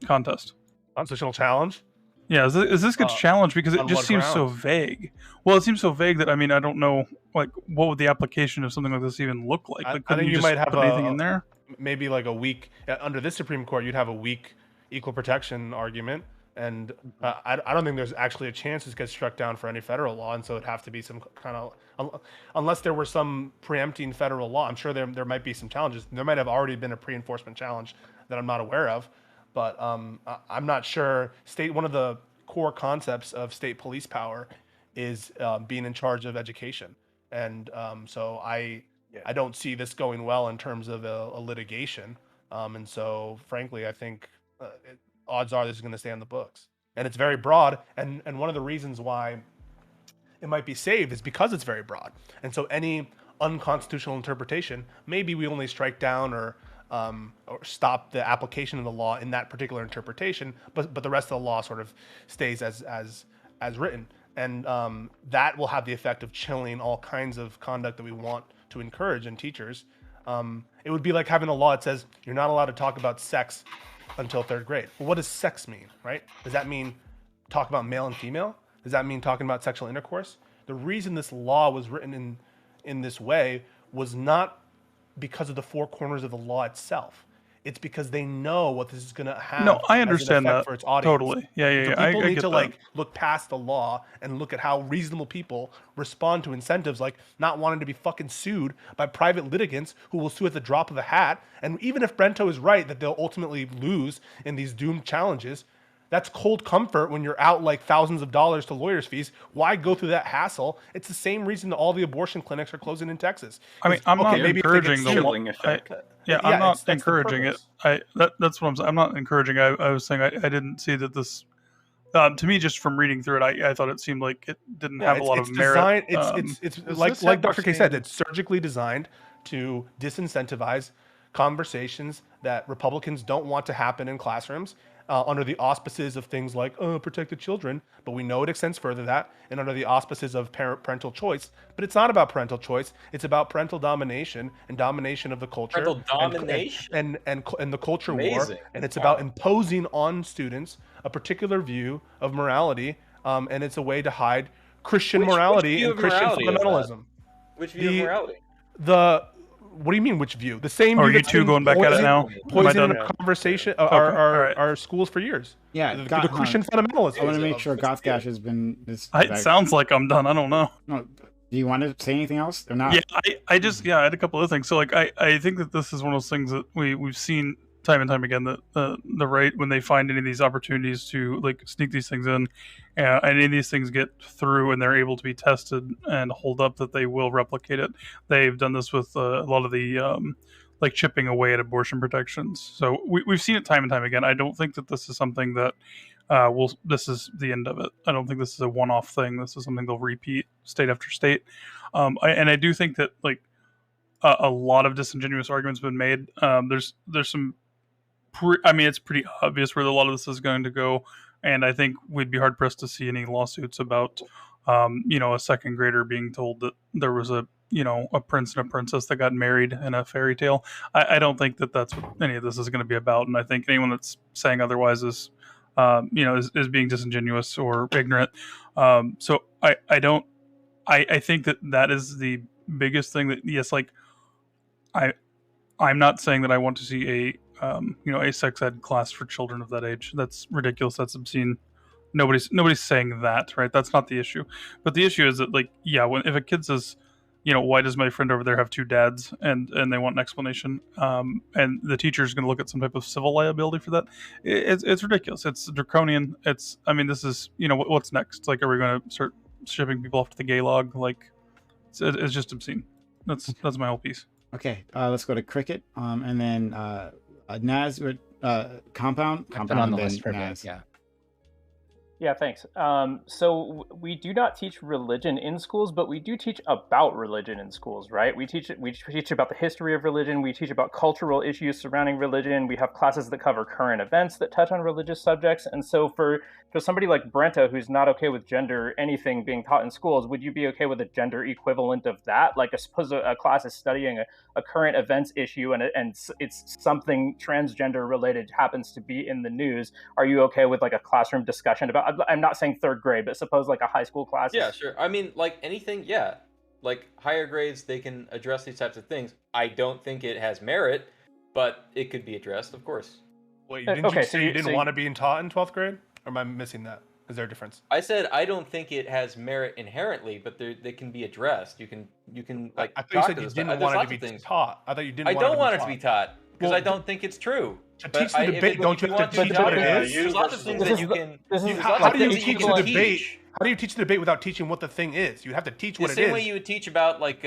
contest? Constitutional challenge? Yeah, is this gets challenged because it on just what seems so grounds? vague. Well, it seems so vague that I mean I don't know like what would the application of something like this even look like? Like, I couldn't think you just might have put anything in there. maybe like a weak under this Supreme Court. You'd have a weak equal protection argument, and I don't think there's actually a chance this gets struck down for any federal law, and so it'd have to be some kind of unless there were some preempting federal law. I'm sure there might be some challenges. There might have already been a pre-enforcement challenge that I'm not aware of, but I'm not sure. One of the core concepts of state police power is being in charge of education, and so I don't see this going well in terms of a litigation, and so frankly I think odds are this is going to stay on the books, and it's very broad, and one of the reasons why it might be saved is because it's very broad, and so any unconstitutional interpretation, maybe we only strike down or or stop the application of the law in that particular interpretation, but the rest of the law sort of stays as written, and that will have the effect of chilling all kinds of conduct that we want to encourage in teachers. It would be like having a law that says you're not allowed to talk about sex until 3rd grade. Well, what does sex mean, right? Does that mean talk about male and female? Does that mean talking about sexual intercourse? The reason this law was written in this way was not because of the 4 corners of the law itself. It's because they know what this is going to have. No, I as an understand effect that for its audience. totally. Yeah. So people I need get to that. like look past the law and look at how reasonable people respond to incentives, like not wanting to be fucking sued by private litigants who will sue at the drop of a hat. And even if Brento is right that they'll ultimately lose in these doomed challenges, that's cold comfort when you're out like thousands of dollars to lawyers' fees. Why go through that hassle? It's the same reason that all the abortion clinics are closing in Texas. I mean, I'm not maybe if they get encouraging the sued- chilling effect. I'm not that's the encouraging it. purpose. That's what I'm saying. I'm not encouraging. I was saying I didn't see that this. To me, just from reading through it, I thought it seemed like it didn't have a lot of merit. It's like Dr. K said, it's surgically designed to disincentivize conversations that Republicans don't want to happen in classrooms under the auspices of things like protect the children, but we know it extends further than that, and under the auspices of parental choice. But it's not about parental choice; it's about parental domination and domination of the culture. Parental domination? and the culture war, Amazing. and it's about imposing on students a particular view of morality, and it's a way to hide Christian morality view and of Christian morality is that? fundamentalism. Which view of morality? What do you mean, which view? The same Are view you that's two been going back at it now? Am I poisoning done? our conversation, Okay, all right. our schools for years. Yeah, the Christian fundamentalism. I want to make sure Gothcash has been. It sounds like I'm done. I don't know. No, do you want to say anything else or not? Yeah, I had a couple of things. So like I think that this is one of those things that we've seen time and time again, that the right, when they find any of these opportunities to like sneak these things in, and any of these things get through and they're able to be tested and hold up, that they will replicate it. They've done this with a lot of the like chipping away at abortion protections. So we've seen it time and time again. I don't think that this is something that this is the end of it. I don't think this is a one-off thing. This is something they'll repeat state after state. I do think that like a lot of disingenuous arguments have been made. There's some it's pretty obvious where a lot of this is going to go, and I think we'd be hard pressed to see any lawsuits about a second grader being told that there was a prince and a princess that got married in a fairy tale. I don't think that that's what any of this is going to be about, and I think anyone that's saying otherwise is is being disingenuous or ignorant. So I think that is the biggest thing. That yes, like I'm not saying that I want to see a sex ed class for children of that age. That's ridiculous. That's obscene. Nobody's saying that, right? That's not the issue. But the issue is that, like, yeah, if a kid says, why does my friend over there have 2 dads, and they want an explanation, and the teacher's going to look at some type of civil liability for that, it's ridiculous. It's draconian. This is, what's next? Like, are we going to start shipping people off to the gay log? Like, it's just obscene. That's my whole piece. Okay, let's go to Cricket, and then Naz with Compound I've been on the and list for then a bit, Naz. yeah. Yeah, thanks. So we do not teach religion in schools, but we do teach about religion in schools, right? We teach about the history of religion. We teach about cultural issues surrounding religion. We have classes that cover current events that touch on religious subjects. And so for somebody like Brenta, who's not okay with gender anything being taught in schools, would you be okay with a gender equivalent of that? Like, I suppose a class is studying a current events issue and it's something transgender related happens to be in the news. Are you okay with like a classroom discussion about? I'm not saying 3rd grade, but suppose like a high school class. Yeah, sure. I mean, like anything, yeah. Like higher grades, they can address these types of things. I don't think it has merit, but it could be addressed, of course. Wait, didn't you say you didn't want to be taught in 12th grade? Or am I missing that? Is there a difference? I said I don't think it has merit inherently, but they can be addressed. You can like. I thought you said you didn't want it to be taught. I thought you didn't. I don't want it to be taught because I don't think it's true. To teach the debate, don't you have to teach what it is? There's lots of things that you can. How do you teach the debate? How do you teach the debate without teaching what the thing is? You have to teach what it is. The same way you would teach about like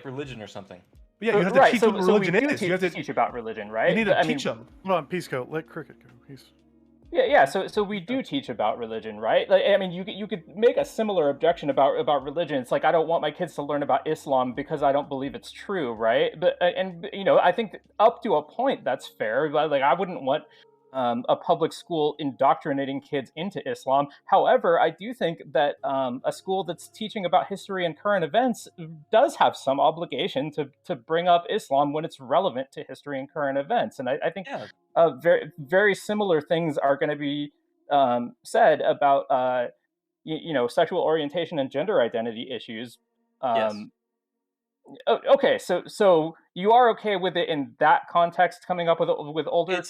religion or something. Yeah, you have to teach what religion is. You have to teach about religion, right? You need to teach them. Hold on, Peace go. Let Cricket go. Yeah. So we do teach about religion, right? Like, I mean, you could make a similar objection about religion. It's like, I don't want my kids to learn about Islam because I don't believe it's true, right? But and you know, I think that up to a point that's fair. But like, I wouldn't want a public school indoctrinating kids into Islam. However, I do think that a school that's teaching about history and current events does have some obligation to bring up Islam when it's relevant to history and current events. And I think very similar things are going to be said about you know, sexual orientation and gender identity issues. Okay, so you are okay with it in that context, coming up with older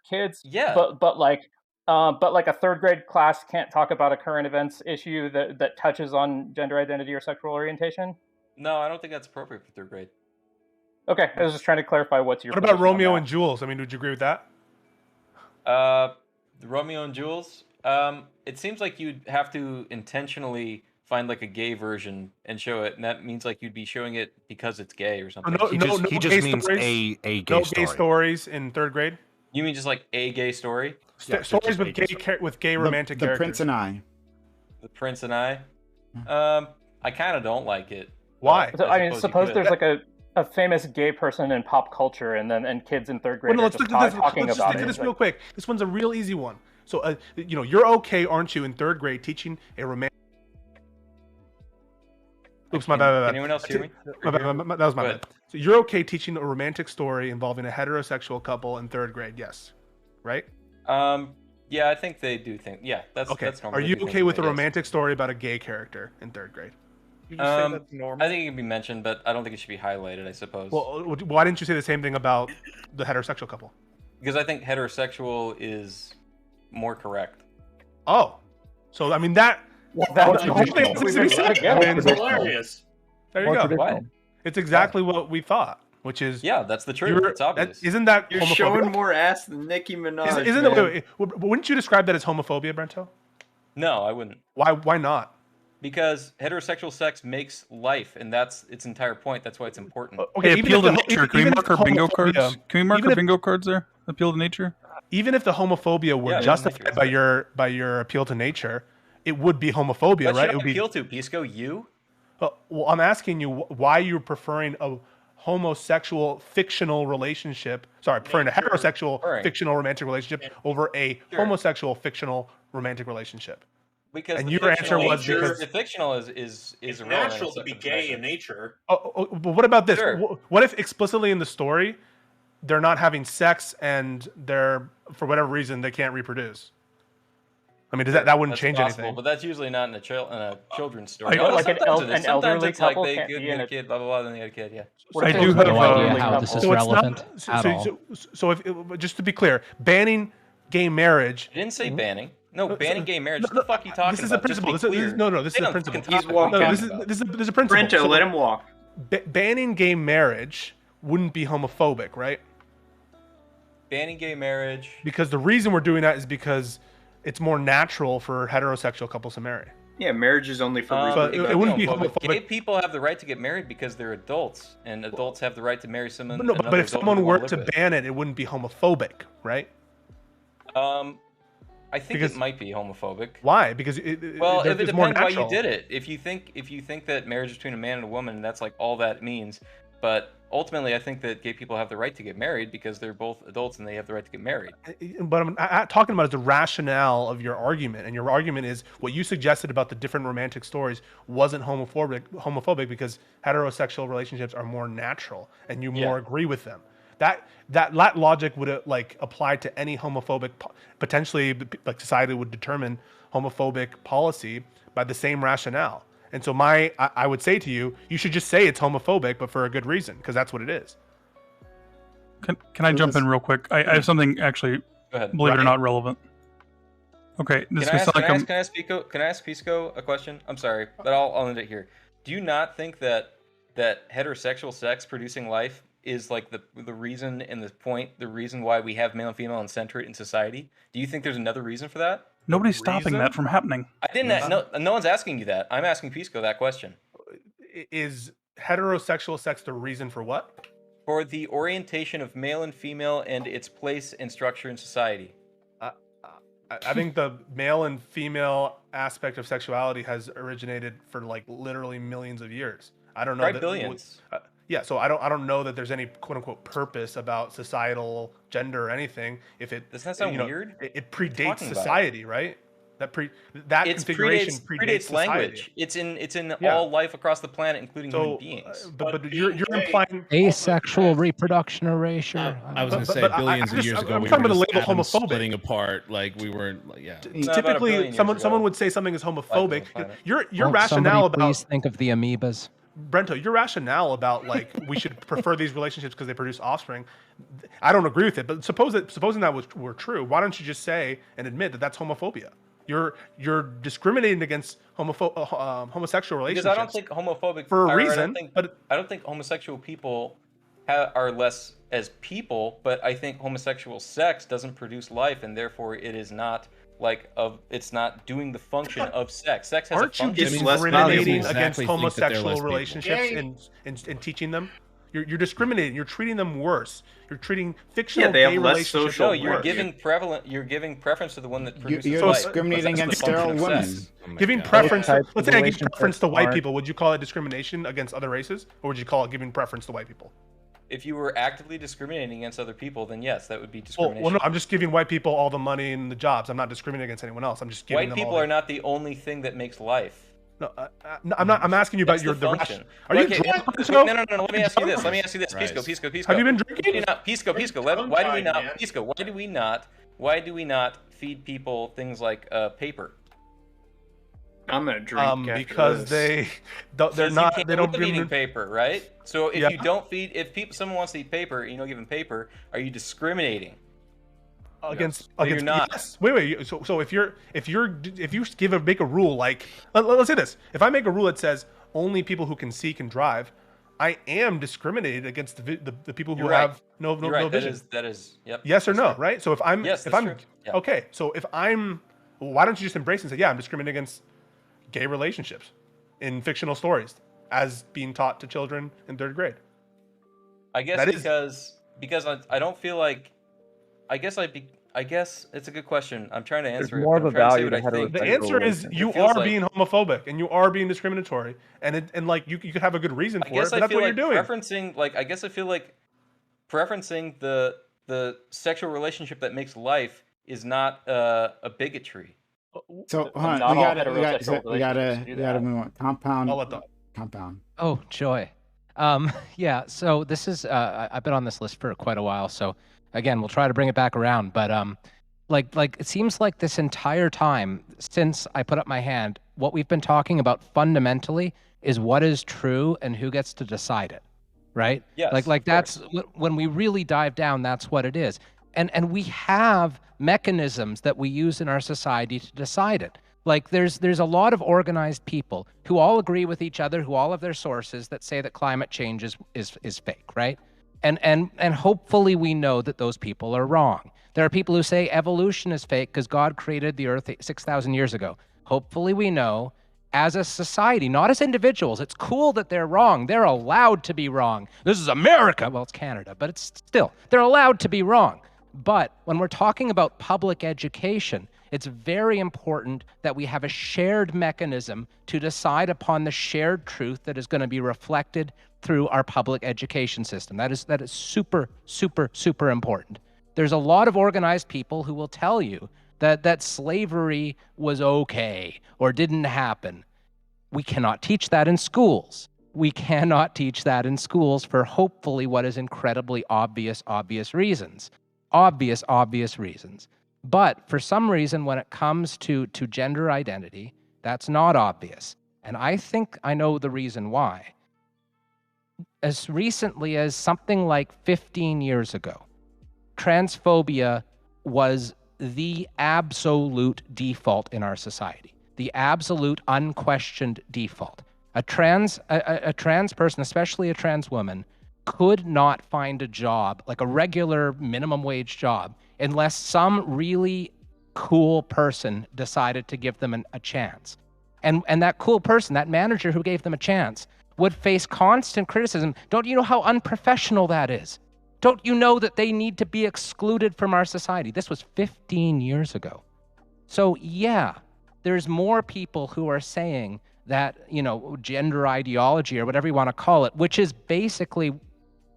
kids, but like a third grade class can't talk about a current events issue that touches on gender identity or sexual orientation. No, I don't think that's appropriate for third grade. Okay, I was just trying to clarify what's your. What about position on Romeo that. and Jules? I mean, would you agree with that? The Romeo and Jules. It seems like you'd have to intentionally find like a gay version and show it, and that means like you'd be showing it because it's gay or something. No gay stories? No gay stories in third grade. You mean just like a gay story? Stories with gay romantic The characters. Prince and I. The Prince and I. I kind of don't like it. Why? So, I mean, suppose you could. there's like a famous gay person in pop culture, and kids in third grade Well, no, are let's just look at this. talking Let's just about look it. at this Like, real quick. This one's a real easy one. So, you know, you're okay, aren't you, in third grade teaching a romantic? Oops, my bad. Anyone else hear me? My bad, that was my bad. So you're okay teaching a romantic story involving a heterosexual couple in third grade? Yes, right? Yeah, I think they do think. Yeah, that's Okay. That's normal. Are They you do think okay with a that, yes. romantic story about a gay character in third grade? I think it can be mentioned, but I don't think it should be highlighted. I suppose. Well, why didn't you say the same thing about the heterosexual couple? Because I think heterosexual is more correct. Oh, so I mean that. that's hilarious. There you go. Why? It's exactly what we thought, which is that's the truth. It's obvious. Isn't that You're homophobic? showing more ass than Nicki Minaj. Isn't man. it? Wouldn't you describe that as homophobia, Brento? No, I wouldn't. Why not? Because heterosexual sex makes life, and that's its entire point. That's why it's important. Okay, appeal to nature. Can we mark our bingo cards? Can we mark our bingo cards there? Appeal to nature. Even if the homophobia were justified by your appeal to nature, it would be homophobia, What right? should It would I appeal to, Pisco? You? Well, I'm asking you why you're preferring a homosexual fictional relationship. Sorry, preferring a heterosexual fictional romantic relationship over a homosexual fictional romantic relationship. Because and the your answer fictional- was because the fictional is irrelevant. Natural to be gay in nature. But what about this? What if explicitly in the story they're not having sex and they're, for whatever reason, they can't reproduce? I mean, that wouldn't That's change possible, anything. but that's usually not in a children's story. Like an Sometimes it is. an Sometimes elderly it's like couple they can't get be in a a kid, blah blah blah, then they get a kid. Yeah. I do have no idea how this is So it's not- relevant so- at so- all. So if just to be clear, banning gay marriage. I didn't say banning. No, banning gay marriage. What the fuck are you talking This is a about? Just principle. be This is clear. no. This They is a don't principle. fucking talk about No, what this I'm is talking this is a principle. Brento, let him walk. Banning gay marriage wouldn't be homophobic, right? Banning gay marriage. Because the reason we're doing that is because it's more natural for heterosexual couples to marry. Yeah, marriage is only for But it wouldn't be homophobic. Gay homophobic. people have the right to get married because they're adults, and adults have the right to marry someone. But no, another but if adult someone they were wanna to live with. ban it, it wouldn't be homophobic, right? I think Because- it might be homophobic. Why? Because Well, it's if it more depends why you natural. did it. If you think that marriage is between a man and a woman, that's like all that means. But ultimately, I think that gay people have the right to get married because they're both adults and they have the right to get married. But I'm talking about is the rationale of your argument, and your argument is what you suggested about the different romantic stories wasn't homophobic because heterosexual relationships are more natural, and you more agree with them. That logic would like apply to any homophobic, potentially like society would determine homophobic policy by the same rationale. And so I would say to you, you should just say it's homophobic, but for a good reason, because that's what it is. Can I jump in real quick? I have something actually, Go ahead. believe it or not, relevant. Okay, this Can I, is ask, like can, I ask, can I ask Pisco a question? I'm sorry, but I'll end it here. Do you not think that heterosexual sex producing life is like the reason and the point, the reason why we have male and female and center it in society? Do you think there's another reason for that? Nobody's stopping that from happening. I didn't. No one's asking you that. I'm asking Pisco that question. Is heterosexual sex the reason for what? For the orientation of male and female and its place and structure in society. I think the male and female aspect of sexuality has originated for like literally millions of years. I don't know Probably that billions. yeah, so I don't know that there's any quote unquote purpose about societal gender or anything. If it Doesn't that sound you know, weird? it What are you predates talking about? society, right? That It configuration predates society. language. It's in Yeah. all life across the planet, including human So, beings. but you're implying Asexual reproduction erasure. I was going to say but billions I'm of years ago, I'm we talking were about the just label atoms homophobic. splitting apart. Like we weren't. Like, yeah. Typically, someone would say something is homophobic. Your Won't rationale somebody please about think of the amoebas. Brento, your rationale about like we should prefer these relationships because they produce offspring, I don't agree with it. But supposing that were true, why don't you just say and admit that that's homophobia? You're discriminating against homosexual relationships. Because I don't think homophobic for a or reason. I don't think homosexual people are less as people, but I think homosexual sex doesn't produce life, and therefore it is not it's not doing the function of sex. Sex has Aren't a you function. discriminating against homosexual relationships and teaching them? You're discriminating. You're treating them worse. You're treating fictional gay relationships No, worse. you're giving preference to the one that produces You're life. discriminating That's against the function sterile of women. sex. Giving preference. Let's say I give preference to white people. Would you call it discrimination against other races, or would you call it giving preference to white people? If you were actively discriminating against other people, then yes, that would be Well, discrimination. no, I'm just giving white people all the money and the jobs. I'm not discriminating against anyone else. I'm just giving White them people all are not the only thing that makes life. No, I'm not. I'm asking you about That's the the function. Are you Okay, drunk? no, no. Let me ask you this. Pisco. Have you been drinking? Pisco. Why do we not? Pisco. Why do we not feed people things like paper? I'm gonna drink because they're Because not. you They can't don't live give eating them. paper, right? So if Yeah. you don't feed, someone wants to eat paper, and you don't give them paper, are you discriminating? Against No, you're not. Yes. Wait. So if you make a rule like let's say this. If I make a rule that says only people who can see can drive, I am discriminated against the people who You're right. have no You're right. vision. That is. Yep. Yes or that's no, true. right? So if I'm Yes, if that's I'm true. Yeah. okay, so if I'm why don't you just embrace it and say, yeah, I'm discriminating against gay relationships in fictional stories as being taught to children in 3rd grade? I guess That is- because I don't feel like. I guess it's a good question. I'm trying to answer it. more but of I'm a trying to say value what to I think. The answer is you It feels are like- being homophobic and you are being discriminatory, and like you could have a good reason I for it, guess but I that's feel what like you're doing. I feel like preferencing the sexual relationship that makes life is not a bigotry. So hold on, Not we all gotta heterosexual relationships do that. move on. Compound. I'll let the- Compound. Oh, joy. Yeah, so this is, I've been on this list for quite a while. So again, we'll try to bring it back around. But like it seems like this entire time since I put up my hand, what we've been talking about fundamentally is what is true and who gets to decide it, right? Yes, Like that's when we really dive down, that's what it is. And we have mechanisms that we use in our society to decide it. Like there's a lot of organized people who all agree with each other, who all have their sources that say that climate change is fake, right? And hopefully we know that those people are wrong. There are people who say evolution is fake because God created the earth 6,000 years ago. Hopefully we know as a society, not as individuals. It's cool that they're wrong. They're allowed to be wrong. This is America. Well, it's Canada, but it's still, they're allowed to be wrong. But when we're talking about public education, it's very important that we have a shared mechanism to decide upon the shared truth that is going to be reflected through our public education system. That is super, super, super important. There's a lot of organized people who will tell you that slavery was okay or didn't happen. We cannot teach that in schools. We cannot teach that in schools for hopefully what is incredibly obvious reasons. Obvious reasons. But for some reason, when it comes to gender identity, that's not obvious. And I think I know the reason why. As recently as something like 15 years ago, transphobia was the absolute default in our society, the absolute unquestioned default. A trans person, especially a trans woman, could not find a job, like a regular minimum wage job, unless some really cool person decided to give them a chance. And that cool person, that manager who gave them a chance, would face constant criticism. Don't you know how unprofessional that is? Don't you know that they need to be excluded from our society? This was 15 years ago. So yeah, there's more people who are saying that, gender ideology or whatever you want to call it, which is basically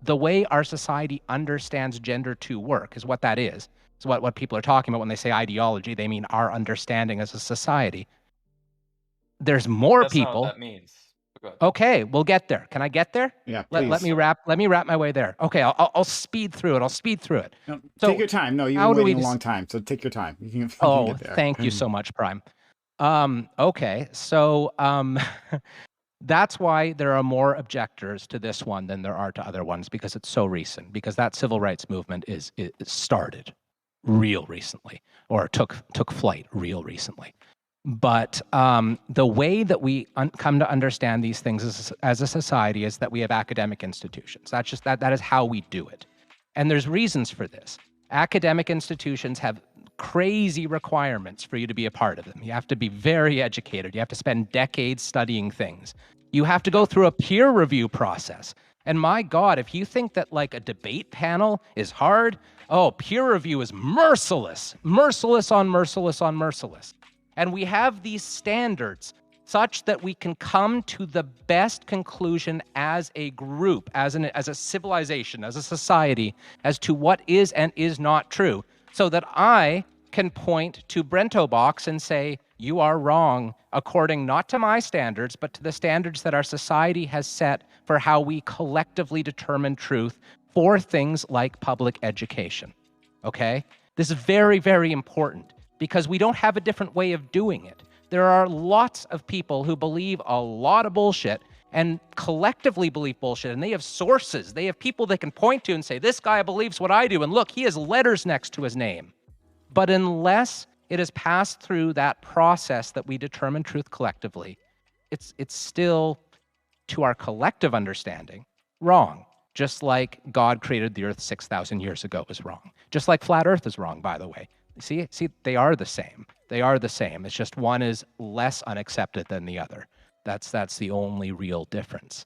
the way our society understands gender to work, is what that is. It's what people are talking about when they say ideology. They mean our understanding as a society. There's more That's not what people. that means. Go ahead. Okay, we'll get there. Can I get there? Yeah, Let please. me wrap my way there. Okay, I'll speed through it. No, So take your time. No, you've how been do we waiting a just- long time, so take your time. You can Oh, get there. thank you so much, Prime. Okay, so that's why there are more objectors to this one than there are to other ones, because it's so recent, because that civil rights movement is started real recently, or took flight real recently. But the way that we come to understand these things as a society is that we have academic institutions. That's just that is how we do it. And there's reasons for this. Academic institutions have crazy requirements for you to be a part of them. You have to be very educated. You have to spend decades studying things. You have to go through a peer review process. And my God, if you think that like a debate panel is hard, oh, peer review is merciless, merciless on merciless on merciless. And we have these standards such that we can come to the best conclusion as a group, as a civilization, as a society, as to what is and is not true, so that I can point to Brento Box and say, you are wrong, according not to my standards, but to the standards that our society has set for how we collectively determine truth for things like public education. Okay? This is very, very important, because we don't have a different way of doing it. There are lots of people who believe a lot of bullshit and collectively believe bullshit, and they have sources. They have people they can point to and say, this guy believes what I do, and look, he has letters next to his name. But unless it has passed through that process that we determine truth collectively, it's still, to our collective understanding, wrong. Just like God created the earth 6,000 years ago was wrong. Just like flat earth is wrong, by the way. See, they are the same. They are the same. It's just one is less unaccepted than the other. That's the only real difference.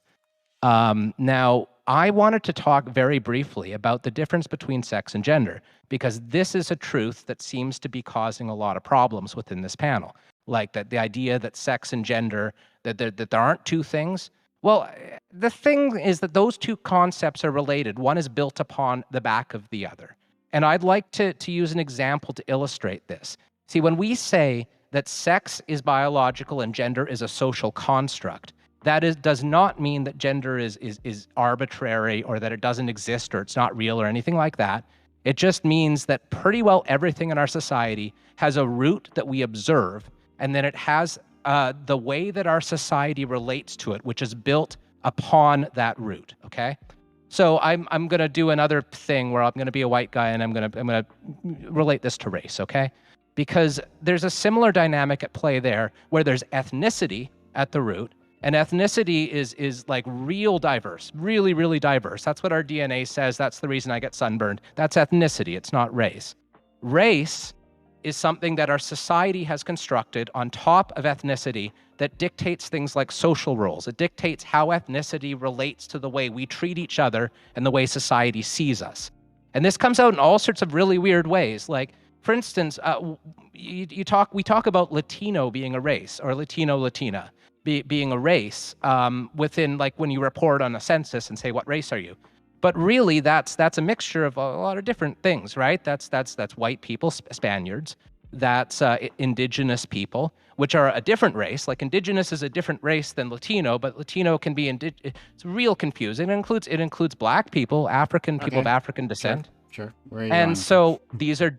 Now, I wanted to talk very briefly about the difference between sex and gender, because this is a truth that seems to be causing a lot of problems within this panel. Like that the idea that sex and gender, that there aren't two things. Well, the thing is that those two concepts are related. One is built upon the back of the other. And I'd like to use an example to illustrate this. See, when we say that sex is biological and gender is a social construct, that does not mean that gender is arbitrary, or that it doesn't exist, or it's not real, or anything like that. It just means that pretty well everything in our society has a root that we observe, and then it has the way that our society relates to it, which is built upon that root, okay? So I'm going to do another thing where I'm going to be a white guy, and I'm going to relate this to race, okay? Because there's a similar dynamic at play there, where there's ethnicity at the root, and ethnicity is like real diverse, really, really diverse. That's what our DNA says. That's the reason I get sunburned. That's ethnicity. It's not race. Race is something that our society has constructed on top of ethnicity that dictates things like social roles. It dictates how ethnicity relates to the way we treat each other and the way society sees us. And this comes out in all sorts of really weird ways. Like, for instance, we talk about Latino being a race, or Latina being a race within, like, when you report on a census and say, what race are you? But really, that's a mixture of a lot of different things, right? That's white people, Spaniards. That's indigenous people, which are a different race. Like, indigenous is a different race than Latino, but Latino can be it's real confusing. It includes black people, African people of African descent. Sure. And so these are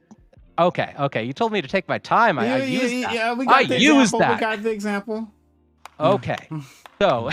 okay. You told me to take my time. I used that. Yeah, we got the used example. that. We got the example. Okay. So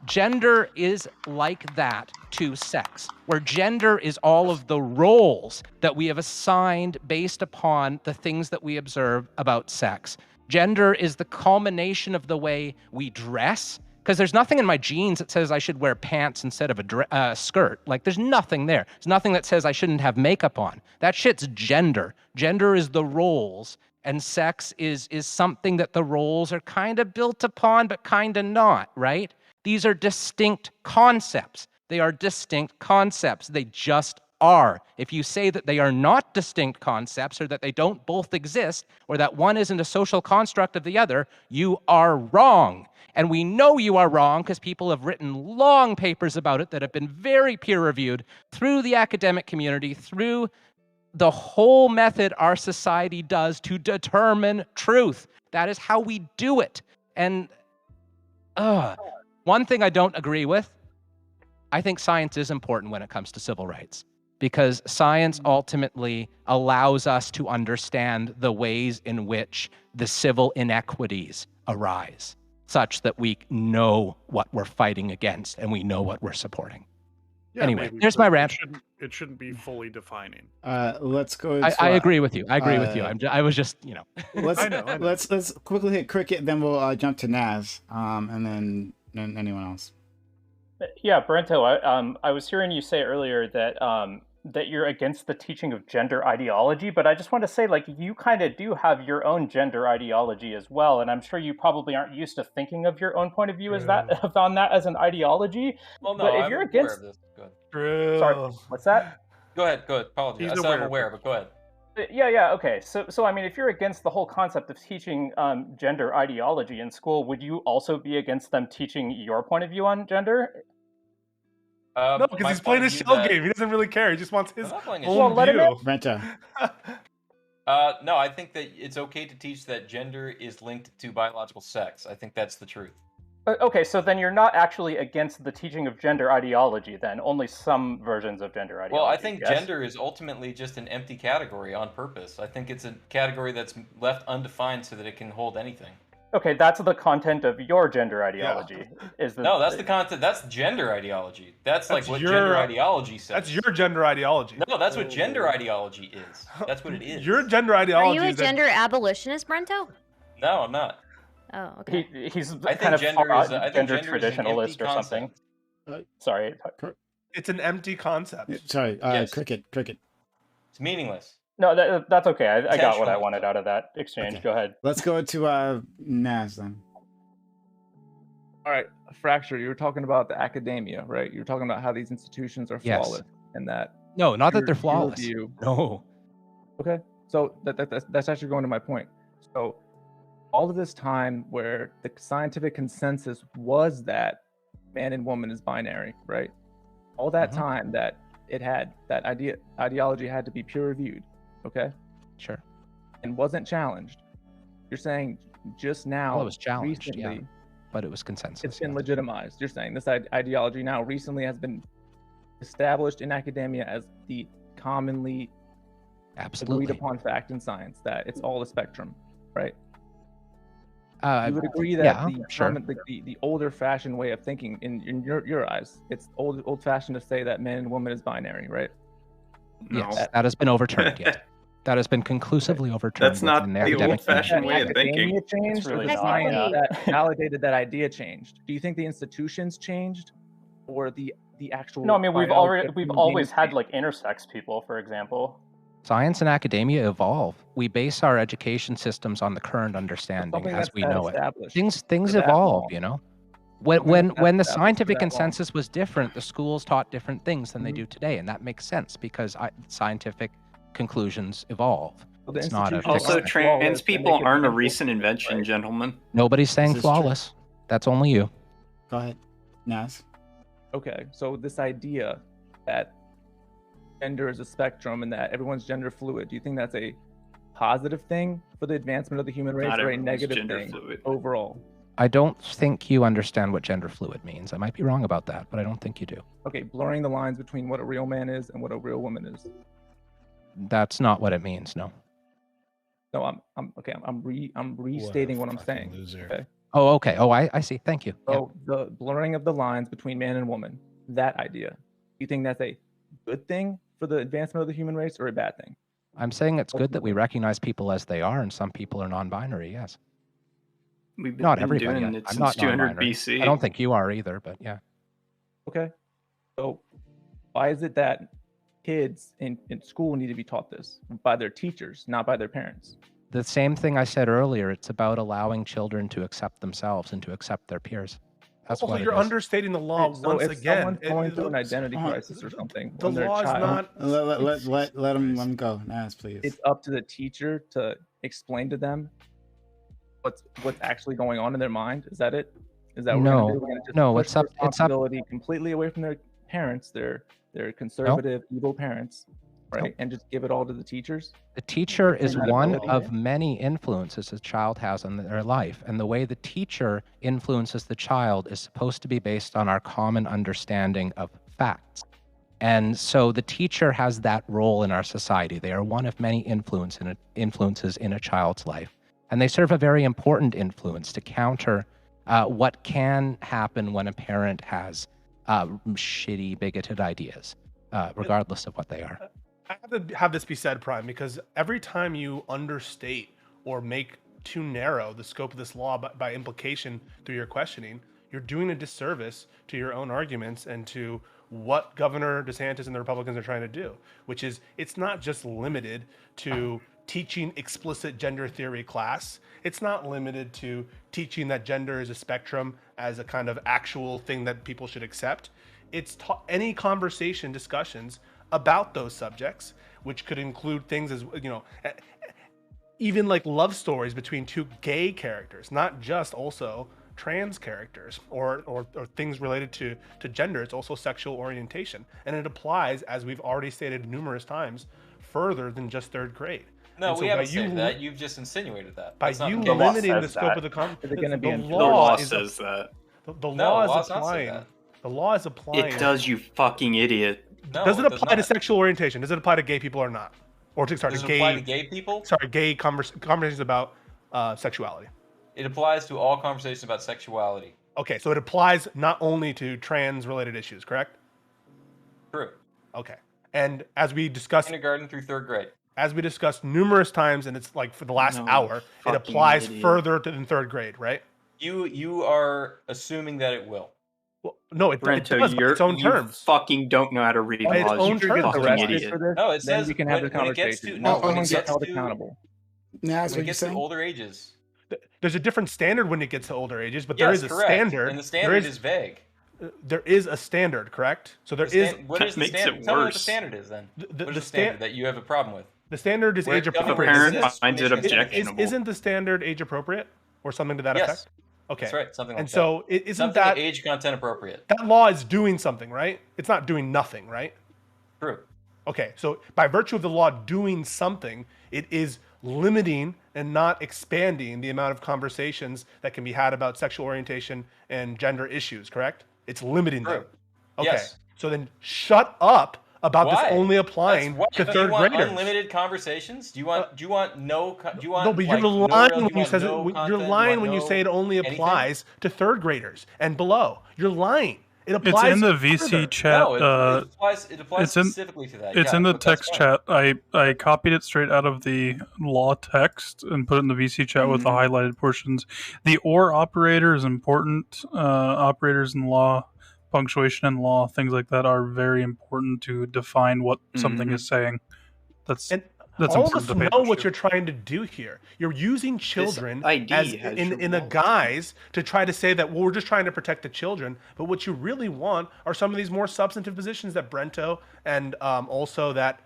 gender is like that to sex, where gender is all of the roles that we have assigned based upon the things that we observe about sex. Gender is the culmination of the way we dress, because there's nothing in my genes that says I should wear pants instead of a skirt. Like, there's nothing there. There's nothing that says I shouldn't have makeup on. That shit's gender. Gender is the roles. And sex is something that the roles are kind of built upon, but kind of not, right? These are distinct concepts. They are distinct concepts. They just are. If you say that they are not distinct concepts or that they don't both exist or that one isn't a social construct of the other, you are wrong. And we know you are wrong because people have written long papers about it that have been very peer-reviewed through the academic community, through the whole method our society does to determine truth. That is how we do it. And one thing I don't agree with, I think science is important when it comes to civil rights, because science ultimately allows us to understand the ways in which the civil inequities arise, such that we know what we're fighting against and we know what we're supporting. Yeah, Anyway, maybe, there's but my rant. It shouldn't be fully defining. Let's go. I agree with you. I agree with you. I was just, you know. Let's I know. let's quickly hit Cricket, then we'll jump to Naz, and then anyone else. Yeah, Brento, I was hearing you say earlier that that you're against the teaching of gender ideology, but I just want to say, like, you kind of do have your own gender ideology as well, and I'm sure you probably aren't used to thinking of your own point of view as that on that as an ideology. Well, no, but if I'm you're aware against, of this. Go ahead. True. sorry, what's that? Go ahead. Apologies. I said I'm aware, but go ahead. Yeah, okay. So I mean, if you're against the whole concept of teaching gender ideology in school, would you also be against them teaching your point of view on gender? No, because he's playing a shell game. He doesn't really care. He just wants his own view. No, I think that it's okay to teach that gender is linked to biological sex. I think that's the truth. Okay, so then you're not actually against the teaching of gender ideology, then only some versions of gender ideology. Well, I think yes? gender is ultimately just an empty category on purpose. I think it's a category that's left undefined so that it can hold anything. Okay, that's the content of your gender ideology. No, that's the content. That's gender ideology. That's like what gender ideology says. That's your gender ideology. No, that's what gender ideology is. That's what it is. Your gender Are ideology you a is that- gender abolitionist, Brento? No, I'm not. Oh, okay. He's I think kind of gender is a- I think gender gender is an traditionalist empty or something. Sorry. It's an empty concept. Sorry, Yes. Cricket. It's meaningless. No, that's okay. I got what I wanted out of that exchange. Okay. Go ahead. Let's go to Naz then. All right, Fracture, you were talking about the academia, right? You were talking about how these institutions are Yes. flawless and that. No, not that your- they're your flawless. view- No. Okay, so that's actually going to my point. So all of this time where the scientific consensus was that man and woman is binary, right? All that time that it had that ideology had to be peer reviewed, okay? Sure. And wasn't challenged. You're saying just now, Well, it was challenged, recently, yeah, but it was consensus. it's been legitimized. You're saying this ideology now recently has been established in academia as the commonly Absolutely. agreed upon fact in science that it's all a spectrum, right? You would agree yeah, that the, sure. the older fashioned way of thinking in your eyes, it's old fashioned to say that man and woman is binary, right? Yes, that has been overturned. Yes, that has been conclusively overturned. That's not within the academic old-fashioned way of community. thinking. Academia changed, or really the not, science yeah. that validated that idea changed? Do you think the institutions changed, or the actual? No, I mean we've biology of human always beings had like intersex people, for example. Science and academia evolve. We base our education systems on the current understanding Something as that's we that know it. established Things for that evolve, long. you know. Something When that's when the established for scientific that long. consensus was different, the schools taught different things than they Mm-hmm. do today, and that makes sense because scientific conclusions evolve. Well, the It's not a institutions fixed Also, thing. trans people could aren't a handle- recent invention, gentlemen. Nobody's saying This is true. flawless. That's only you. Go ahead, Naz. Okay, so this idea that gender is a spectrum and that everyone's gender fluid, do you think that's a positive thing for the advancement of the human race Not or a everyone's negative gender thing fluid. overall? I don't think you understand what gender fluid means. I might be wrong about that, but I don't think you do. Okay, blurring the lines between what a real man is and what a real woman is. That's not what it means. No. No, I'm restating what I'm saying. Okay. Oh, okay. Oh, I see. Thank you. Yeah. So the blurring of the lines between man and woman, that idea, do you think that's a good thing for the advancement of the human race or a bad thing? I'm saying it's good that we recognize people as they are, and some people are non-binary. Yes. We've been Not everybody. doing it I'm since not 200 non-binary. BC. I don't think you are either, but yeah. Okay. So why is it that kids in school need to be taught this by their teachers, not by their parents? The same thing I said earlier. It's about allowing children to accept themselves and to accept their peers. That's Also, what it you're is. understating the law So once if again. someone's going through an identity hold on. crisis or something The when they're a law is child, not. Let him go. Nas, please. it's up to the teacher to explain to them what's actually going on in their mind. Is that it? Is that what we're gonna do? We're gonna just No, push it's the up. It's up. responsibility completely away from their parents, their conservative, evil parents, right? And just give it all to the teachers. The teacher is Turn that one ability of in. many influences a child has on their life, and the way the teacher influences the child is supposed to be based on our common understanding of facts. And so the teacher has that role in our society. They are one of many influences in a child's life, and they serve a very important influence to counter what can happen when a parent has shitty, bigoted ideas, regardless of what they are. I have to have this be said, Prime, because every time you understate or make too narrow the scope of this law by implication through your questioning, you're doing a disservice to your own arguments and to what Governor DeSantis and the Republicans are trying to do, which is it's not just limited to teaching explicit gender theory class. It's not limited to teaching that gender is a spectrum as a kind of actual thing that people should accept. It's any conversation, discussions about those subjects, which could include things as, even like love stories between two gay characters, not just also trans characters or things related to gender. It's also sexual orientation. And it applies, as we've already stated numerous times, further than just third grade. No, And we so haven't said that. You've just insinuated that. By That's not you the case. limiting the scope of the the law says that. The No, law the is law's not saying applying. that. The law is applying. It does, you fucking idiot. No, does it does apply to not. sexual orientation? Does it apply to gay people or not? Or to Does it apply to gay people? Sorry, gay conversations about sexuality. It applies to all conversations about sexuality. Okay, so it applies not only to trans-related issues, correct? True. Okay, and as we discussed, Kindergarten through third grade. as we discussed numerous times, and it's like for the last No, hour, it fucking applies idiot. further than third grade, right? You are assuming that it will. Well, no, it Brento, does by its own you terms. fucking don't know how to read By its laws. own You terms, fucking arrested idiot. for this, No, it then says we can have the when it gets conversation. to no, when Someone it gets gets held to accountable. Nas, when what it you gets to saying? older ages. There's a different standard when it gets to older ages, but Yes, there is a correct. standard. And the standard is vague. There is a standard, correct? So there is. What is the standard? Tell me what the standard is then. What is the standard that you have a problem with? The standard is Where age if a appropriate. parent isn't it? finds it objectionable. Isn't the standard age appropriate or something to that Yes. effect? Okay. That's right, something like and that. so isn't Something that age content appropriate? that law is doing something, right? It's not doing nothing, right? True. Okay, so by virtue of the law doing something, it is limiting and not expanding the amount of conversations that can be had about sexual orientation and gender issues, correct? It's limiting them. Okay. Yes. So then shut up about Why? this only applying to Do third you want graders. unlimited conversations? Do you want do you want no do you want No, but you're like, lying no real, when do you want says no you're content? Do lying want when you no say it only anything? applies to third graders and below. You're lying. It It's applies in the further. VC chat. No, it applies it's in- specifically to that. It's yeah, in the but that's text fine. chat. I copied it straight out of the law text and put it in the VC chat with the highlighted portions. The or operator is important. Operators in law, punctuation in law, things like that are very important to define what something is saying. That's All of us important to pay know what attention you're trying to do here. You're using children ID as has in a guise to try to say that, well, we're just trying to protect the children. But what you really want are some of these more substantive positions that Brento and also that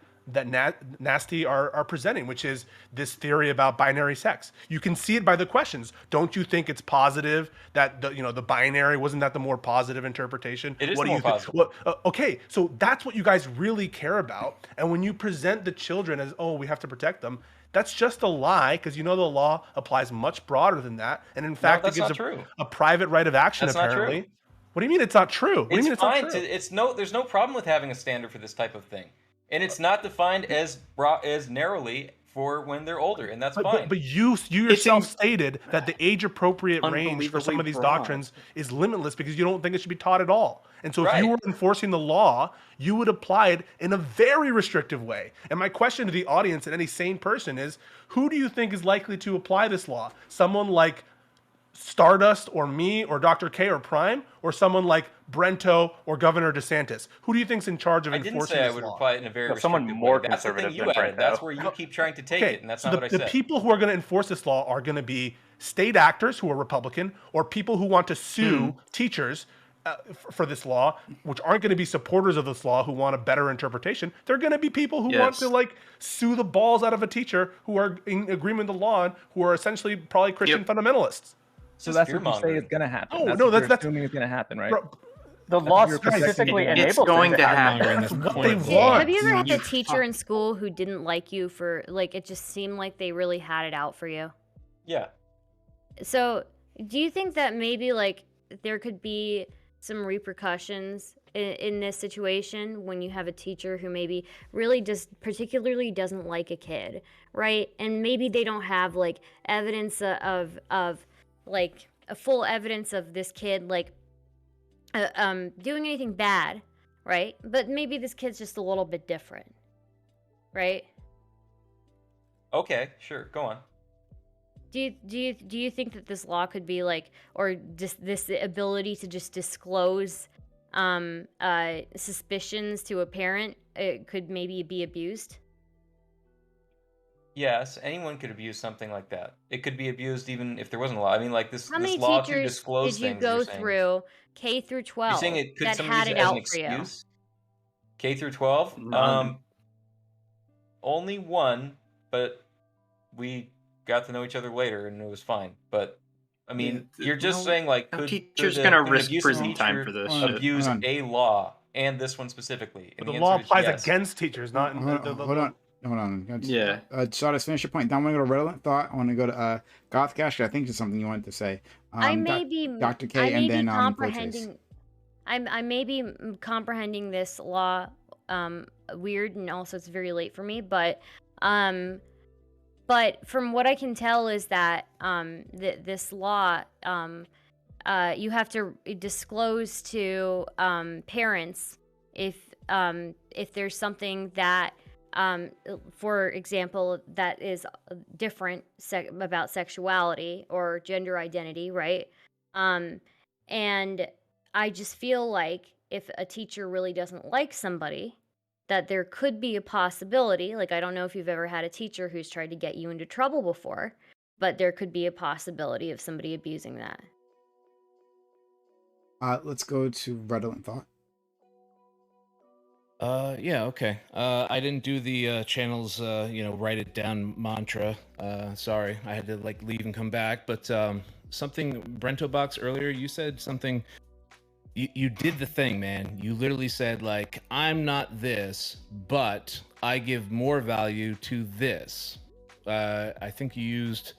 Nasty are presenting, which is this theory about binary sex. You can see it by the questions. Don't you think it's positive that the binary wasn't that the more positive interpretation? It is What do more you think? positive. Well, okay, so that's what you guys really care about. And when you present the children as, oh, we have to protect them, that's just a lie, because the law applies much broader than that. And in fact, it that's gives not true. a private right of action, That's not true. apparently. What do you mean it's not true? What do you mean it's fine. not true? There's no problem with having a standard for this type of thing, and it's not defined as narrowly for when they're older, and that's fine. But you yourself stated that the age-appropriate range for some of these broad. doctrines is limitless because you don't think it should be taught at all. And so if you Right. were enforcing the law, you would apply it in a very restrictive way. And my question to the audience and any sane person is, who do you think is likely to apply this law? Someone like Stardust or me or Dr. K or Prime, or someone like Brento or Governor DeSantis? Who do you think's in charge of I didn't enforcing say I this would law? apply it in a very someone restrictive more way. That's the thing conservative you than added. Brento. That's where you keep trying to take it, and that's so not what I the said. people who are going to enforce this law are going to be state actors who are Republican or people who want to sue teachers for this law, which aren't going to be supporters of this law who want a better interpretation. They're going to be people who want to like sue the balls out of a teacher who are in agreement with the law and who are essentially probably Christian fundamentalists. So that's what you say is going to happen. Oh, that's no, what that's you're assuming is going to happen, right? The law specifically enables going it to happen. That's what they Yeah, want. have you ever had a teacher in school who didn't like you for, like, it just seemed like they really had it out for you? Yeah. So, do you think that maybe, like, there could be some repercussions in this situation when you have a teacher who maybe really just particularly doesn't like a kid, right? And maybe they don't have, like, evidence of like, a full evidence of this kid, like, doing anything bad, right? But maybe this kid's just a little bit different, right? Okay, sure, go on. Do you think that this law could be like, or just this ability to just disclose suspicions to a parent, it could maybe be abused? Yes, anyone could abuse something like that. It could be abused even if there wasn't a law. I mean, like this How many law to teachers disclose did you things. go you're saying. through K through 12 You're saying it could that somebody had use it it as an out for you? excuse? K through 12? None. Only one, but we got to know each other later and it was fine. But I mean, you're just saying like no could teacher's could gonna could an risk abusive prison time teacher for this abuse Hold on. a law and this one specifically? And But the the law answer is applies yes. against teachers, not in Hold on. Yeah. Sardis, finish your point. Then I'm going to go to Redolent Thought. I want to go to Gothcaster. I think there's something you wanted to say. I may be Dr. K I may and be then Coaches. comprehending. I may be comprehending this law weird, and also it's very late for me. But from what I can tell is that this law you have to disclose to parents if there's something that for example, that is different about sexuality or gender identity, right? And I just feel like if a teacher really doesn't like somebody, that there could be a possibility, like I don't know if you've ever had a teacher who's tried to get you into trouble before, but there could be a possibility of somebody abusing that. Let's go to Redolent Thought. Yeah, okay. I didn't do the channels, write it down mantra. Sorry, I had to like leave and come back. But something, Brentobox, earlier, you said something. You did the thing, man. You literally said like, I'm not this, but I give more value to this. I think you used.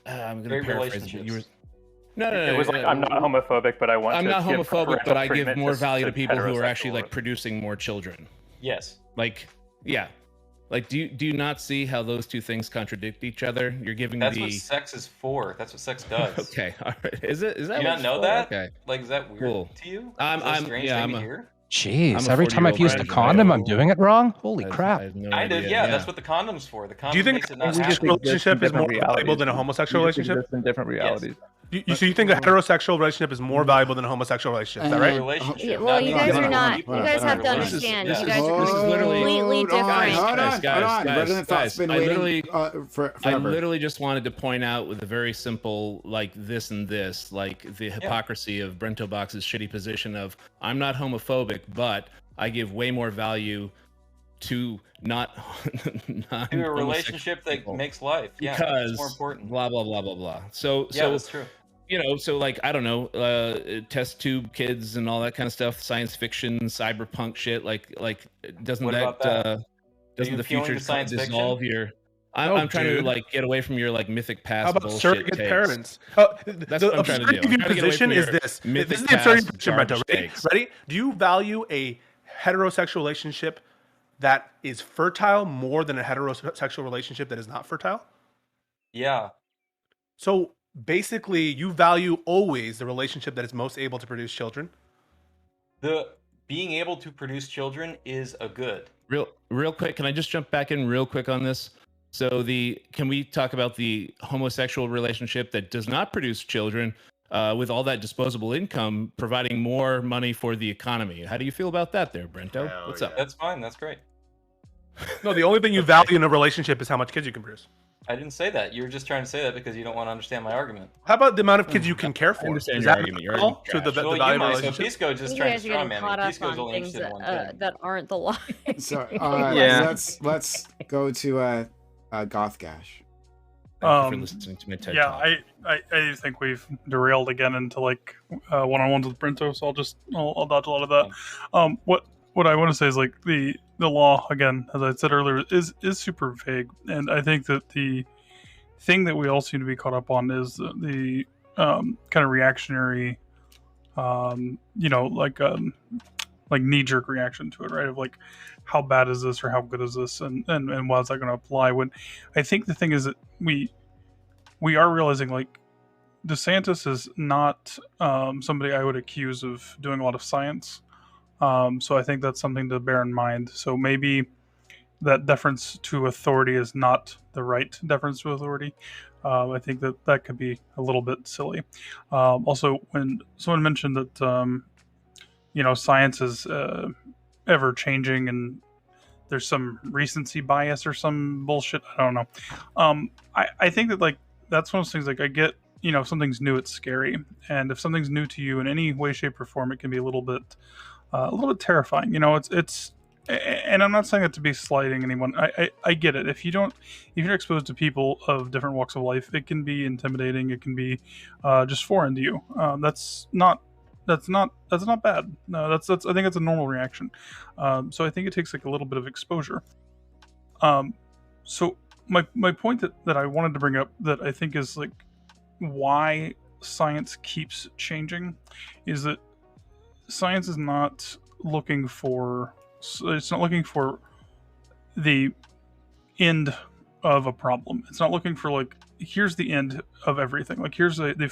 I'm gonna Great paraphrase it. You were. No, It was like, I'm not homophobic, but I'm not give homophobic, but I give treatment more to value to people who are heterosexual actually like producing more children. Yes. Like, yeah. Like, do you not see how those two things contradict each other? You're giving That's the. what sex is for. That's what sex does. Okay, all right. Is that? Do you what not it's know for? that? Okay. Like, is that weird Cool. to you? I'm Is that a strange thing to hear? Jeez, every time I've used a condom, I'm doing it wrong? Holy crap. Kind of, yeah, that's what the condom's for. The condom Do you think makes it a not homosexual happen. relationship is more valuable than a homosexual relationship? in different realities. So you think a heterosexual relationship is more valuable than a homosexual relationship? Is that right? Yeah, well, you guys are not. You guys have to understand. You guys are completely different. Guys, I literally just wanted to point out with a very simple, like this and this, like the hypocrisy of Brentobox's shitty position of I'm not homophobic, but I give way more value to not To a relationship that makes life. Yeah, because it's more important. blah blah blah blah blah. So that's true. So like I don't know, test tube kids and all that kind of stuff, science fiction, cyberpunk shit. Like doesn't What about that? doesn't the appealing future to science dissolve fiction? your? No, I'm trying to dude. like get away from your like mythic past How about bullshit surrogate takes. parents? That's The what I'm trying to do. absurdity of I'm your trying to get away position from is your this. mythic This is the absurdity of past your position, Brento. garbage Ready? takes. Ready? Do you value a heterosexual relationship that is fertile more than a heterosexual relationship that is not fertile? Yeah. So basically, you value always the relationship that is most able to produce children. The being able to produce children is a good. Real quick, can I just jump back in real quick on this? So can we talk about the homosexual relationship that does not produce children, with all that disposable income, providing more money for the economy? How do you feel about that there, Brento? What's up? That's fine. That's great. No, the only thing you value in a relationship is how much kids you can produce. I didn't say that. You were just trying to say that because you don't want to understand my argument. How about the amount of kids you can care for? I understand Is your that argument. Your equal argument's to the, trash. Well, the you valuable might. So relationship? Pisco just You trying to guys are getting strawman me. caught up Pisco's on only things interested in one thing. that aren't the law. So Yeah. let's go to Goth Gash. Thank you for listening to my TED Talk. I think we've derailed again into like one-on-ones with Brento, so I'll dodge a lot of that. What I want to say is like the law, again, as I said earlier, is super vague, and I think that the thing that we all seem to be caught up on is the kind of reactionary, like knee-jerk reaction to it, right? Of like, how bad is this or how good is this, and why is that going to apply? When I think the thing is that we are realizing like DeSantis is not somebody I would accuse of doing a lot of science. So I think that's something to bear in mind. So maybe that deference to authority is not the right deference to authority. I think that could be a little bit silly. Also, when someone mentioned that science is ever changing and there's some recency bias or some bullshit, I don't know. I think that like that's one of those things, like I get, if something's new, it's scary, and if something's new to you in any way, shape, or form, it can be a little bit terrifying. It's and I'm not saying that to be slighting anyone. I get it. If you're exposed to people of different walks of life, it can be intimidating. It can be just foreign to you. That's not bad. No, that's I think it's a normal reaction. So I think it takes like a little bit of exposure. So my point that I wanted to bring up, that I think is like why science keeps changing, is that science is not looking for the end of a problem. It's not looking for like, here's the end of everything, like here's the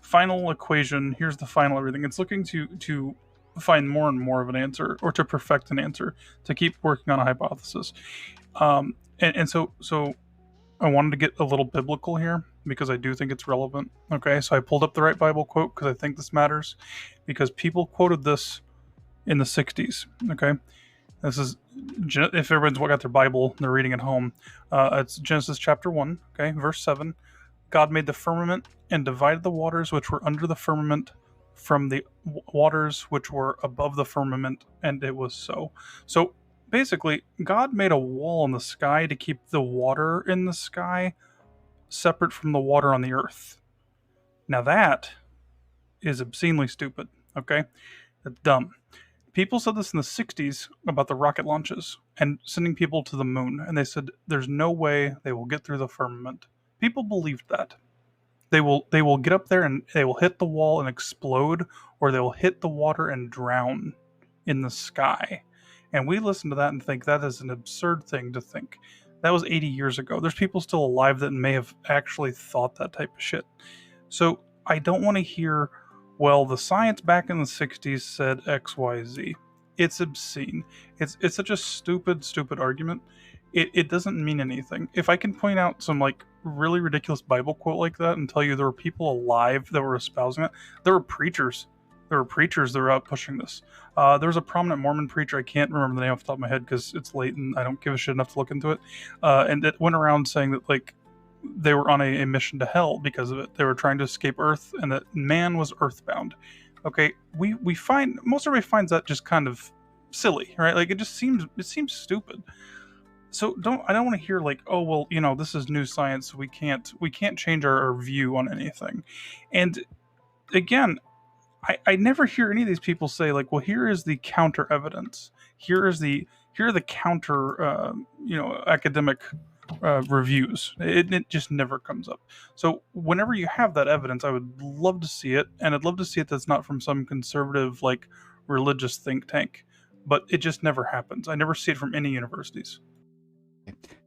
final equation, here's the final everything. It's looking to find more and more of an answer, or to perfect an answer, to keep working on a hypothesis. And so I wanted to get a little biblical here because I do think it's relevant. Okay, so I pulled up the right Bible quote because I think this matters, because people quoted this in the 60s. Okay, this is, if everyone's got their Bible, they're reading at home. It's Genesis chapter 1, okay, verse 7. God made the firmament and divided the waters which were under the firmament from the waters which were above the firmament, and it was so. So basically, God made a wall in the sky to keep the water in the sky separate from the water on the earth. Now that is obscenely stupid, okay? That's dumb. People said this in the 60s about the rocket launches and sending people to the moon, and they said there's no way they will get through the firmament. People believed that. They will get up there and they will hit the wall and explode, or they will hit the water and drown in the sky. And we listen to that and think that is an absurd thing to think. That was 80 years ago. There's people still alive that may have actually thought that type of shit. So I don't want to hear, well, the science back in the 60s said XYZ. It's obscene. It's such a stupid argument. It doesn't mean anything. If I can point out some like really ridiculous Bible quote like that and tell you there were people alive that were espousing it, there were preachers. There were preachers that were out pushing this. There was a prominent Mormon preacher, I can't remember the name off the top of my head because it's late and I don't give a shit enough to look into it. And it went around saying that like they were on a mission to hell because of it. They were trying to escape Earth, and that man was earthbound. Okay, we find, most everybody finds that just kind of silly, right? Like it seems stupid. So I don't want to hear like, oh well, this is new science, we can't change our view on anything. And again, I never hear any of these people say like, well, here is the counter evidence. Here are the counter academic reviews. It just never comes up. So whenever you have that evidence, I would love to see it, and I'd love to see it that's not from some conservative like religious think tank. But it just never happens. I never see it from any universities.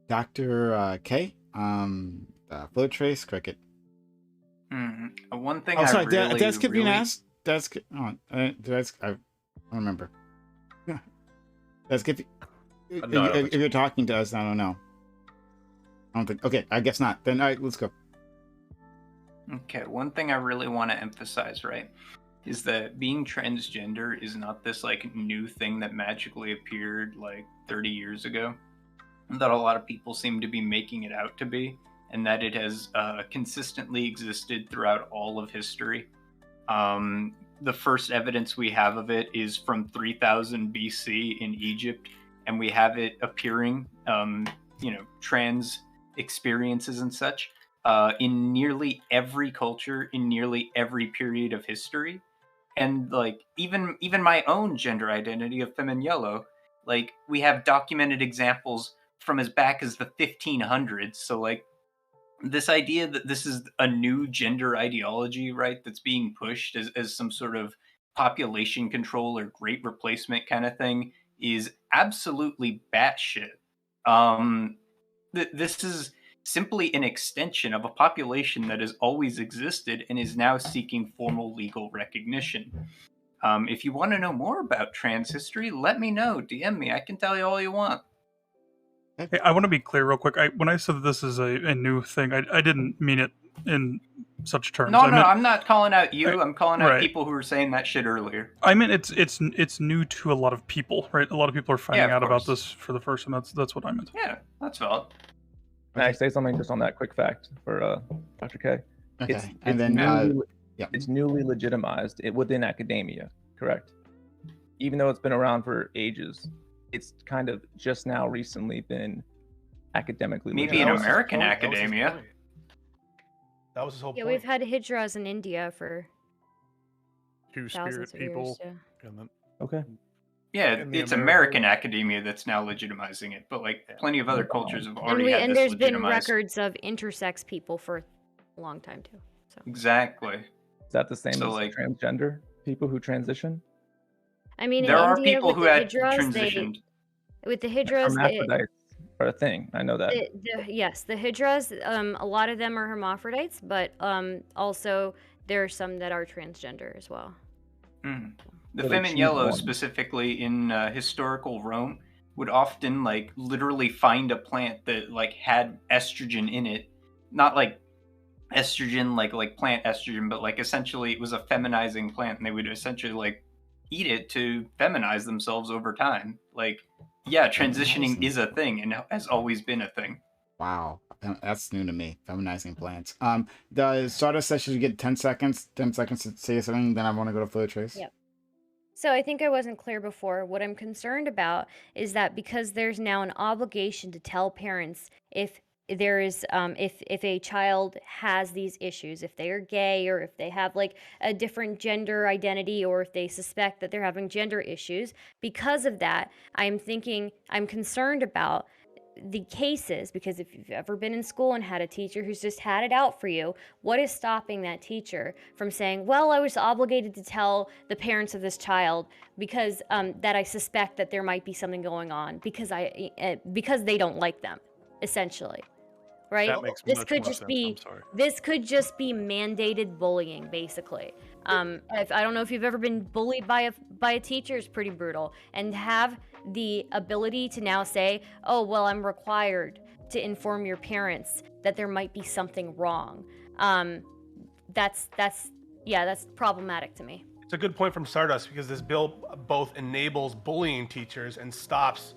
Dr. K, flow trace cricket. One thing Oh, sorry. I Did I skip you really... and ask? Did I skip? Oh, I don't remember. Did I skip you? If you're talking to us, I don't know. I don't think. Okay, I guess not. Then all right, let's go. Okay, one thing I really want to emphasize, right, is that being transgender is not this like new thing that magically appeared like 30 years ago. that a lot of people seem to be making it out to be, and that it has consistently existed throughout all of history. The first evidence we have of it is from 3000 BC in Egypt, and we have it appearing, trans experiences and such, in nearly every culture, in nearly every period of history. And like even my own gender identity of femme and yellow, like we have documented examples from as back as the 1500s. So like this idea that this is a new gender ideology, right, that's being pushed as some sort of population control or great replacement kind of thing is absolutely batshit. This is simply an extension of a population that has always existed and is now seeking formal legal recognition. If you want to know more about trans history, let me know. DM me. I can tell you all you want. Hey, I want to be clear real quick. When I said that this is a new thing, I didn't mean it in such terms. No, I meant, I'm not calling out you. I'm calling out right. people who were saying that shit earlier. I mean, it's new to a lot of people, right? A lot of people are finding out about this for the first time. That's what I meant. Yeah, that's valid. Can I say something just on that quick fact for Dr. K? Okay, and then it's newly legitimized within academia, correct? Even though it's been around for ages, it's kind of just now recently been academically maybe in American academia. That was his whole Yeah, point. we've had hijras in India for Two-spirit people. And then, okay. Yeah, in the it's American academia that's now legitimizing it, but like plenty of other cultures have already had And this there's been legitimized. records of intersex people for a long time too. So Exactly. Is that the same So, as like- transgender people who transition? I mean, There in are India, people with who the had hijras, transitioned. with the hijras, Hermaphrodites are a thing. I know that. yes, the hijras. A lot of them are hermaphrodites, but also there are some that are transgender as well. The So they femme in choose yellow, one. specifically in historical Rome, would often like literally find a plant that like had estrogen in it, not like estrogen like plant estrogen, but like essentially it was a feminizing plant, and they would essentially like eat it to feminize themselves over time. Like, yeah, transitioning is a thing and has always been a thing. Wow, that's new to me. Feminizing plants. The Stardust says you get 10 seconds. 10 seconds to say something. Then I want to go to Fluid Trace. Yep. So I think I wasn't clear before. What I'm concerned about is that because there's now an obligation to tell parents if there is if a child has these issues, if they are gay or if they have like a different gender identity or if they suspect that they're having gender issues, because of that, I'm concerned about the cases, because if you've ever been in school and had a teacher who's just had it out for you, what is stopping that teacher from saying, well, I was obligated to tell the parents of this child because that I suspect that there might be something going on because they don't like them, essentially, right? That makes This much could more just sense. be I'm sorry. this could just be mandated bullying, basically. If I don't know if you've ever been bullied by a teacher, it's pretty brutal, and have the ability to now say, oh, well, I'm required to inform your parents that there might be something wrong. That's problematic to me. It's a good point from Stardust because this bill both enables bullying teachers and stops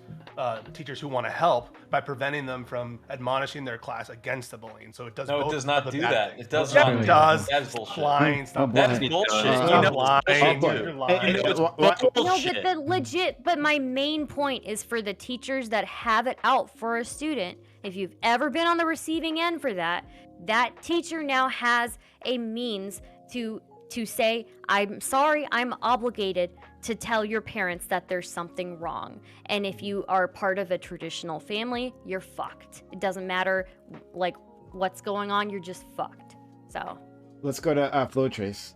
teachers who want to help by preventing them from admonishing their class against the bullying. So it does. No, both it does not of the do bad that. things. It does Yes, not. it does. That is bullshit. Lying, stop That lying. is bullshit. You You know know it's bullshit lying. too. You're lying. You know it's No, bullshit. but the legit. But my main point is for the teachers that have it out for a student. If you've ever been on the receiving end for that, that teacher now has a means to say, I'm sorry, I'm obligated to tell your parents that there's something wrong. And if you are part of a traditional family, you're fucked. It doesn't matter like what's going on, you're just fucked. So let's go to Fluid Trace.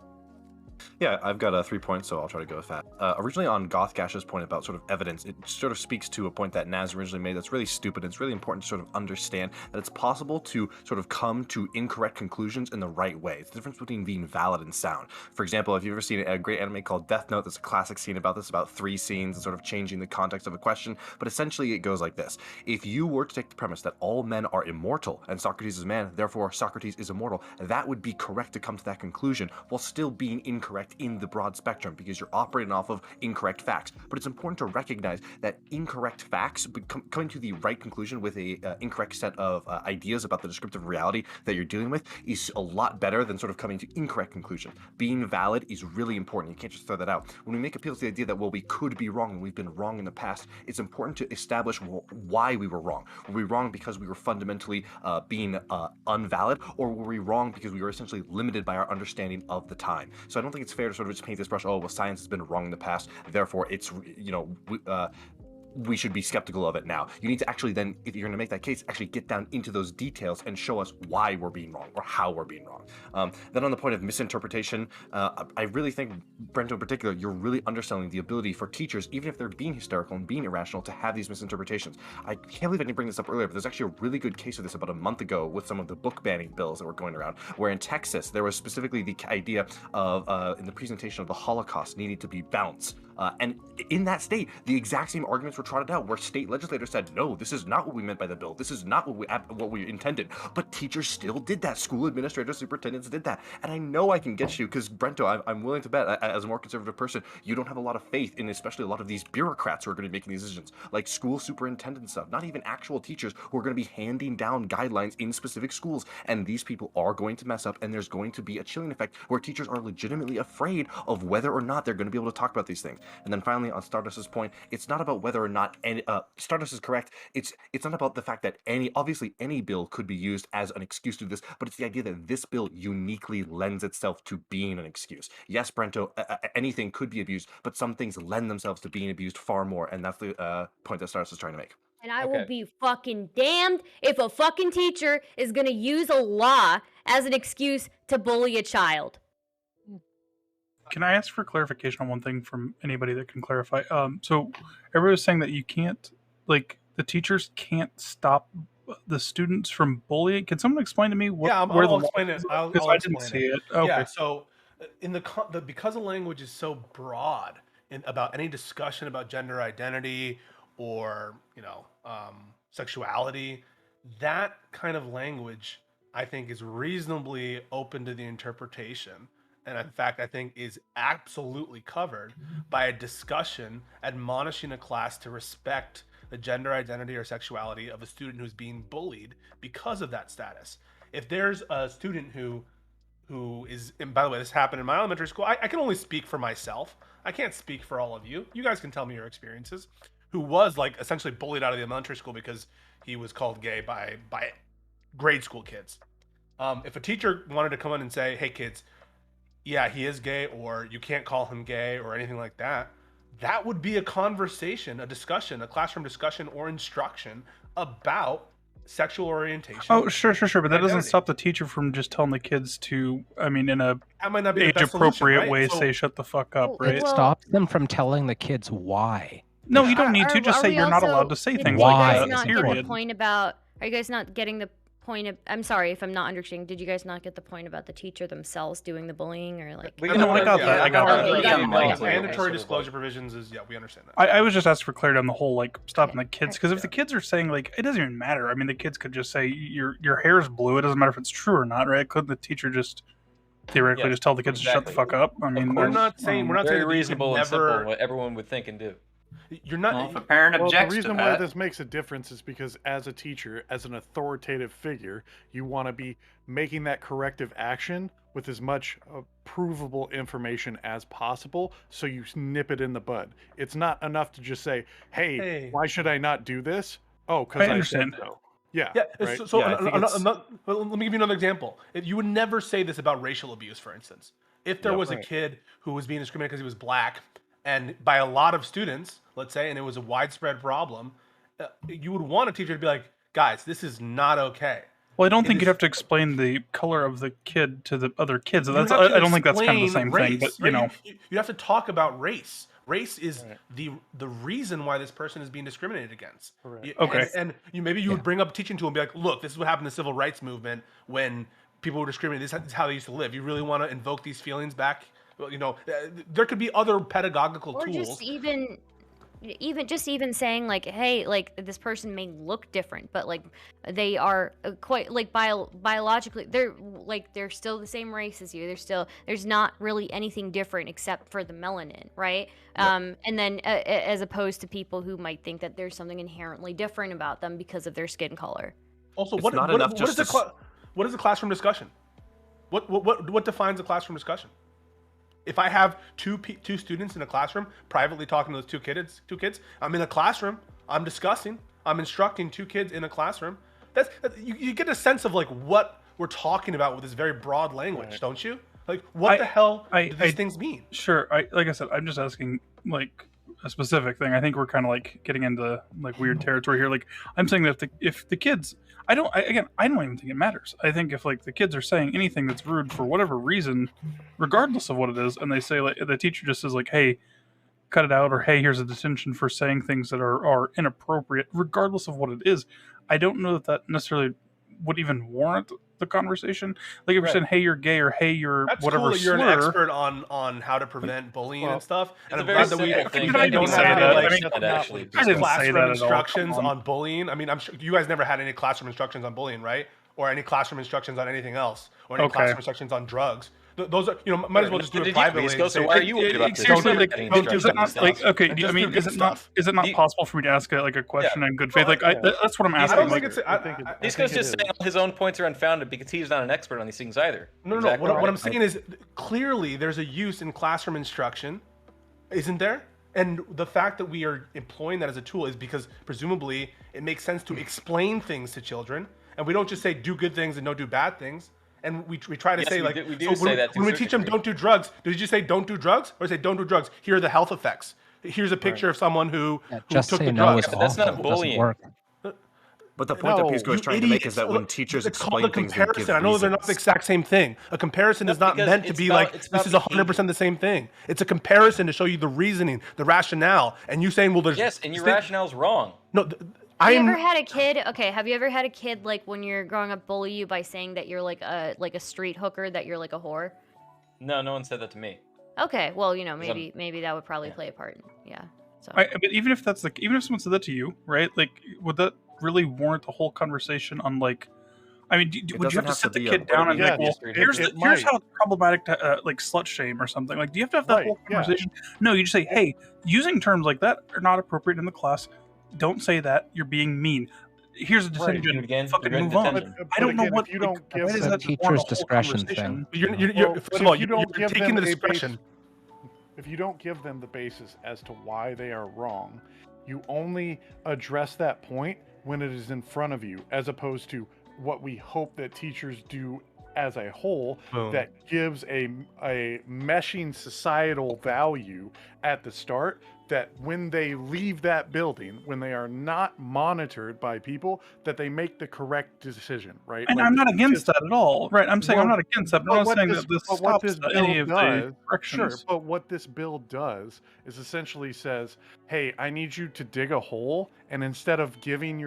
Yeah, I've got 3 points, so I'll try to go with that. Originally on Gothgash's point about sort of evidence, it sort of speaks to a point that Naz originally made that's really stupid. It's really important to sort of understand that it's possible to sort of come to incorrect conclusions in the right way. It's the difference between being valid and sound. For example, if you've ever seen a great anime called Death Note, there's a classic scene about this, about 3 scenes and sort of changing the context of a question, but essentially it goes like this. If you were to take the premise that all men are immortal and Socrates is a man, therefore Socrates is immortal, that would be correct to come to that conclusion while still being incorrect incorrect in the broad spectrum because you're operating off of incorrect facts. But it's important to recognize that incorrect facts, coming to the right conclusion with a incorrect set of ideas about the descriptive reality that you're dealing with, is a lot better than sort of coming to incorrect conclusion. Being valid is really important. You can't just throw that out. When we make appeals to the idea that, well, we could be wrong and we've been wrong in the past, it's important to establish why we were wrong. Were we wrong because we were fundamentally being unvalid, or were we wrong because we were essentially limited by our understanding of the time? So I don't think it's fair to sort of just paint this brush, oh, well, science has been wrong in the past, therefore it's, we should be skeptical of it now. You need to actually then, if you're going to make that case, actually get down into those details and show us why we're being wrong or how we're being wrong. Then on the point of misinterpretation, I really think, Brento in particular, you're really underselling the ability for teachers, even if they're being hysterical and being irrational, to have these misinterpretations. I can't believe I didn't bring this up earlier, but there's actually a really good case of this about a month ago with some of the book banning bills that were going around, where in Texas, there was specifically the idea of, in the presentation of the Holocaust, needing to be balanced. And in that state, the exact same arguments were trotted out, where state legislators said, no, this is not what we meant by the bill. This is not what we intended. But teachers still did that. School administrators, superintendents did that. And I know I can get you, because Brento, I'm willing to bet, as a more conservative person, you don't have a lot of faith in especially a lot of these bureaucrats who are going to be making these decisions, like school superintendents stuff, not even actual teachers who are going to be handing down guidelines in specific schools. And these people are going to mess up, and there's going to be a chilling effect where teachers are legitimately afraid of whether or not they're going to be able to talk about these things. And then finally, on Stardust's point, it's not about whether or not Stardust is correct. It's not about the fact that obviously any bill could be used as an excuse to do this, but it's the idea that this bill uniquely lends itself to being an excuse. Yes, Brento, anything could be abused, but some things lend themselves to being abused far more, and that's the point that Stardust is trying to make. And I will be fucking damned if a fucking teacher is gonna use a law as an excuse to bully a child. Can I ask for clarification on one thing from anybody that can clarify? So everybody was saying that you can't, like, the teachers can't stop the students from bullying. Can someone explain to me where I'll explain it. Because I didn't see it. Okay. Yeah, so in because the language is so broad about any discussion about gender identity or sexuality, that kind of language I think is reasonably open to the interpretation. And in fact, I think is absolutely covered by a discussion admonishing a class to respect the gender identity or sexuality of a student who's being bullied because of that status. If there's a student who is, and by the way, this happened in my elementary school, I can only speak for myself. I can't speak for all of you. You guys can tell me your experiences. Who was like essentially bullied out of the elementary school because he was called gay by grade school kids. If a teacher wanted to come in and say, hey kids, yeah, he is gay, or you can't call him gay, or anything like that, that would be a conversation, a discussion, a classroom discussion or instruction about sexual orientation. Oh, sure. But that doesn't stop the teacher from just telling the kids to, in a that might not be the best age-appropriate solution, right? way, So- say shut the fuck up, right? It stops them from telling the kids why. No, you don't need to. Just Are say we you're not also- allowed to say did things you like guys that. not get the Period. point about? Are you guys not getting the point of? I'm sorry if I'm not understanding. Did you guys not get the point about the teacher themselves doing the bullying, or like? I got that. I got that. Okay, you got the point. Mandatory disclosure provisions is, we understand that. I was just asking for clarity on the whole, like, stopping the kids, because if the kids are saying, like, it doesn't even matter. The kids could just say your hair is blue. It doesn't matter if it's true or not, right? Couldn't the teacher just theoretically just tell the kids to shut the fuck up? We're not saying very that you reasonable could and simple, never. what everyone would think and do. You're not. Well, if a parent objects the reason to why that, this makes a difference is because as a teacher, as an authoritative figure, you want to be making that corrective action with as much provable information as possible, so you nip it in the bud. It's not enough to just say, hey, why should I not do this? Oh, because I understand. said so. Yeah. Yeah. right? So Yeah, I think it's- let me give you another example. You would never say this about racial abuse, for instance. If there was a kid who was being discriminated because he was black, and by a lot of students, let's say, and it was a widespread problem, you would want a teacher to be like, guys, this is not okay. Well, I don't think you'd have to explain the color of the kid to the other kids. You That's, have to I don't think that's kind of the explain same race, thing, but right? You have to talk about race. Race is the reason why this person is being discriminated against. Okay. And you would bring up teaching to and be like, look, this is what happened in the civil rights movement when people were discriminated. This is how they used to live. You really want to invoke these feelings back? Well, there could be other pedagogical Or tools. just even even saying like, hey, like this person may look different, but like they are quite like biologically they're still the same race as you. There's not really anything different except for the melanin, right? And then as opposed to people who might think that there's something inherently different about them because of their skin color. Also, It's what not what, enough what is just the what is a classroom discussion? What defines a classroom discussion? If I have two students in a classroom privately talking to those two kids, I'm in a classroom, I'm discussing, I'm instructing two kids in a classroom. You get a sense of like what we're talking about with this very broad language, don't you? Like what the hell do these things mean? Sure. Like I said, I'm just asking like a specific thing. I think we're kind of like getting into like weird territory here. Like I'm saying that if the kids, I don't even think it matters. I think if like the kids are saying anything that's rude for whatever reason, regardless of what it is, and they say like the teacher just says like, hey, cut it out, or hey, here's a detention for saying things that are inappropriate, regardless of what it is. I don't know that necessarily would even warrant the conversation. Like if you're saying, hey, you're gay, or hey, you're That's whatever cool that you're slur. an expert on how to prevent bullying and stuff. And I'm a glad very that we simple thing. don't didn't have say any that. like I mean, I didn't say classroom that at all. instructions Come on. on bullying. I mean, I'm sure you guys never had any classroom instructions on bullying, right? Or any classroom instructions on anything else, or any Okay. classroom instructions on drugs. Those are, might as well just do it privately. So why are you worried about this? Seriously, like, Don't do is it not like okay? And I just mean, do is good it not stuff. possible for me to ask like a question in good faith? Like that's what I'm He's- asking. I don't like, think it's. Disco's just saying his own points are unfounded because he's not an expert on these things either. No. Exactly What right. I'm saying is clearly there's a use in classroom instruction, isn't there? And the fact that we are employing that as a tool is because presumably it makes sense to explain things to children, and we don't just say do good things and don't do bad things. And we try to Yes, say we like do- we do so say when, that to when a we certain teach them degree. don't do drugs, did you say don't do drugs or say don't do drugs? Here are the health effects. Here's a picture of someone who just took say the no drugs. is But that's not awful. It doesn't bullying. work. But the point that Pisco is you trying to make idiots. is that when teachers it's called explain a things, they give comparison. I know they're not the reasons. exact same thing. A comparison is not because meant to it's be about- like it's this about is 100% the same thing. It's a comparison to show you the reasoning, the rationale, and you saying, well, there's Yes, and your rationale's wrong. No, Have you ever had a kid? Okay, have you ever had a kid like when you're growing up bully you by saying that you're like a street hooker, that you're like a whore? No one said that to me. Okay, well, I'm- maybe that would probably play a part. Yeah. So. but even if that's like, even if someone said that to you, right? Like, would that really warrant the whole conversation on like? I mean, would you doesn't have to have sit to the be kid a- down and be Yeah, like, well, it here's might. how it's problematic to like slut shame or something? Like, do you have to have that Right, whole yeah. conversation? No, you just say, hey, using terms like that are not appropriate in the class. Don't say that. You're being mean. Here's a Right. decision. Again, Fucking you're in move on. detention. I don't know again, what. if you don't like, give why does them- that It's a warrant teacher's a whole discretion conversation? thing. You're But first of all, if you you're don't give taking them the a discretion. if you don't give them the basis as to why they are wrong, you only address that point when it is in front of you, as opposed to what we hope that teachers do as a whole, Boom. that gives a meshing societal value at the start, that when they leave that building, when they are not monitored by people, that they make the correct decision, right? And Like, I'm not against just- that at all, right? I'm saying I'm Well, not against that, but but I'm not what saying this- that this but what stops this any bill of the does- corrections. Sure, but what this bill does is essentially says, hey, I need you to dig a hole, and instead of giving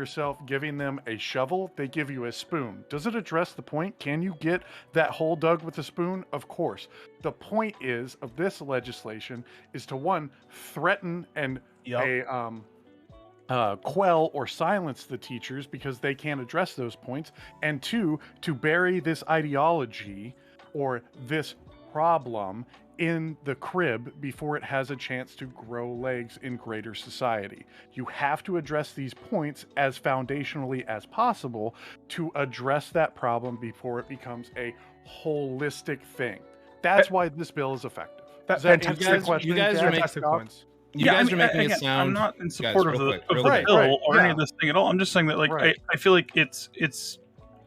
them a shovel, they give you a spoon. Does it address the point? Can you get that hole dug with a spoon? Of course. The point is of this legislation is to, one, threaten and quell or silence the teachers because they can't address those points, and two, to bury this ideology or this problem in the crib before it has a chance to grow legs in greater society. You have to address these points as foundationally as possible to address that problem before it becomes a holistic thing. That's why this bill is effective. Does that answer your question? You guys are making Fantastic points. You guys are making again, it sound. I'm not in Guys, support real of the, quick, of real the quick. bill Right, or yeah. any of this thing at all. I'm just saying that, like, Right. I feel like it's.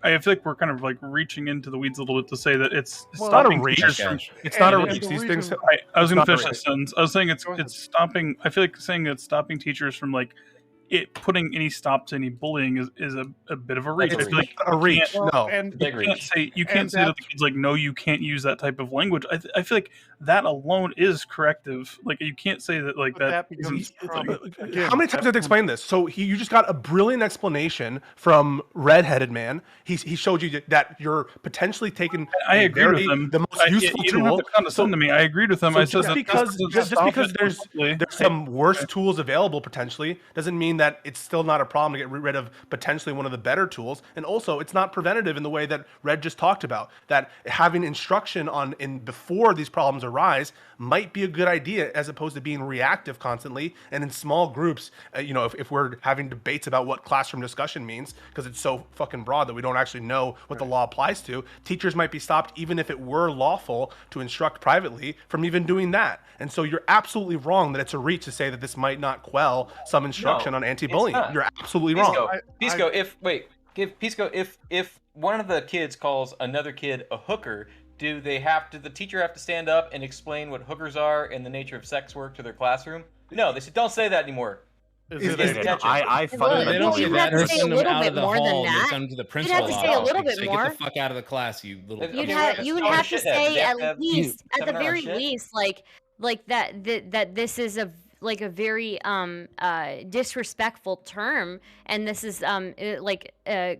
I feel like we're kind of like reaching into the weeds a little bit to say that it's Well, not a stopping reach. teachers from. It's not a And reach. the These things. reason- I was It's going to not a finish reach. this sentence. I was saying Go ahead. it's stopping. I feel like saying it's stopping teachers from like putting any stop to any bullying is a bit of a reach. I It's feel like a you reach. can't- No, and you can't say to the kids like, no, you can't use that type of language. I feel like that alone is corrective. Like you can't say that like that. that becomes How many times did I explain this? So you just got a brilliant explanation from redheaded man. He showed you that you're potentially taking. I agreed with him. The most useful you tool. don't have to condescend to me. I agreed with him. So I said just because there's some worse tools available potentially doesn't mean that it's still not a problem to get rid of potentially one of the better tools. And also, it's not preventative in the way that Red just talked about. That having instruction before these problems arise might be a good idea, as opposed to being reactive constantly and in small groups. If we're having debates about what classroom discussion means, because it's so fucking broad that we don't actually know what the law applies to, teachers might be stopped, even if it were lawful to instruct privately, from even doing that. And so you're absolutely wrong that it's a reach to say that this might not quell some instruction on anti-bullying. You're absolutely wrong. Pisco, if one of the kids calls another kid a hooker, did the teacher have to stand up and explain what hookers are and the nature of sex work to their classroom? No, they said don't say that anymore. I They don't say that. They send them out of the more than hall. They that. send them to the You'd principal have to say a little bit Say, more. get the fuck out of the class, you little. You'd have to say at least, at the very least, like that this is a very disrespectful term, and this is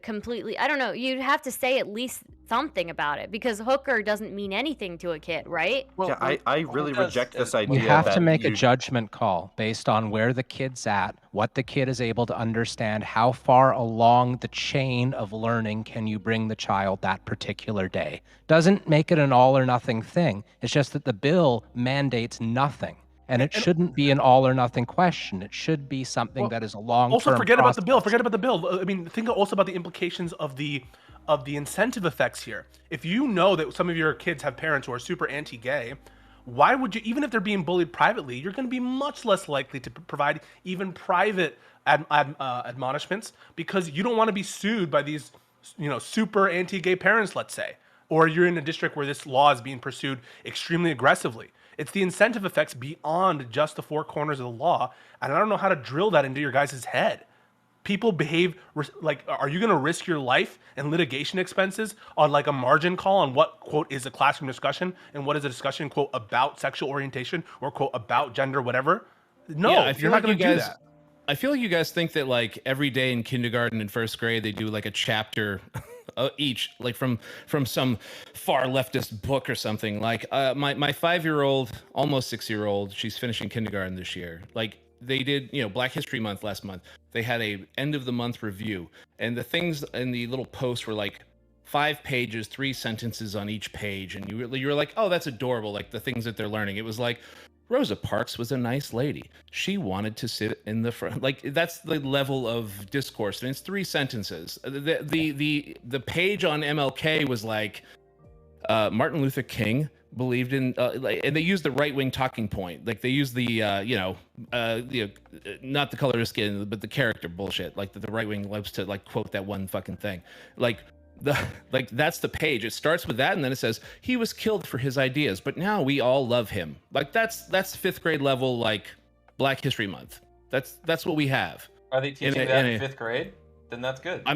completely, I don't know, you'd have to say at least something about it, because hooker doesn't mean anything to a kid, right? Well, I really reject this idea. You have to that make a judgment call based on where the kid's at, what the kid is able to understand, how far along the chain of learning can you bring the child that particular day. Doesn't make it an all or nothing thing. It's just that the bill mandates nothing. And it shouldn't be an all or nothing question. It should be something that is a long-term Also, forget process. about the bill. Forget about the bill. I mean, think also about the implications of the incentive effects here. If you know that some of your kids have parents who are super anti-gay, why would you, even if they're being bullied privately, you're going to be much less likely to provide even private admonishments, because you don't want to be sued by these, super anti-gay parents, let's say, or you're in a district where this law is being pursued extremely aggressively. It's the incentive effects beyond just the four corners of the law, and I don't know how to drill that into your guys' head. People behave like, are you going to risk your life and litigation expenses on like a margin call on what, quote, is a classroom discussion and what is a discussion, quote, about sexual orientation or, quote, about gender, whatever? No, Yeah, I feel you're not like going to you do guys- that. I feel like you guys think that like every day in kindergarten and first grade they do like a chapter each, like from some far leftist book or something. Like my 5-year-old, almost 6-year-old, she's finishing kindergarten this year. Like they did, Black History Month last month. They had a end of the month review, and the things in the little posts were like 5 pages, 3 sentences on each page, and you were like, oh, that's adorable. Like the things that they're learning. It was like, Rosa Parks was a nice lady. She wanted to sit in the front. Like that's the level of discourse, and it's 3 sentences. The page on MLK was like, Martin Luther King believed in, and they used the right-wing talking point. Like they used the, not the color of skin, but the character bullshit. Like the right wing loves to like quote that one fucking thing. Like that's the page. It starts with that, and then it says he was killed for his ideas, but now we all love him. Like that's 5th grade level, like Black History Month. That's what we have. Are they teaching that in 5th grade? Then that's good.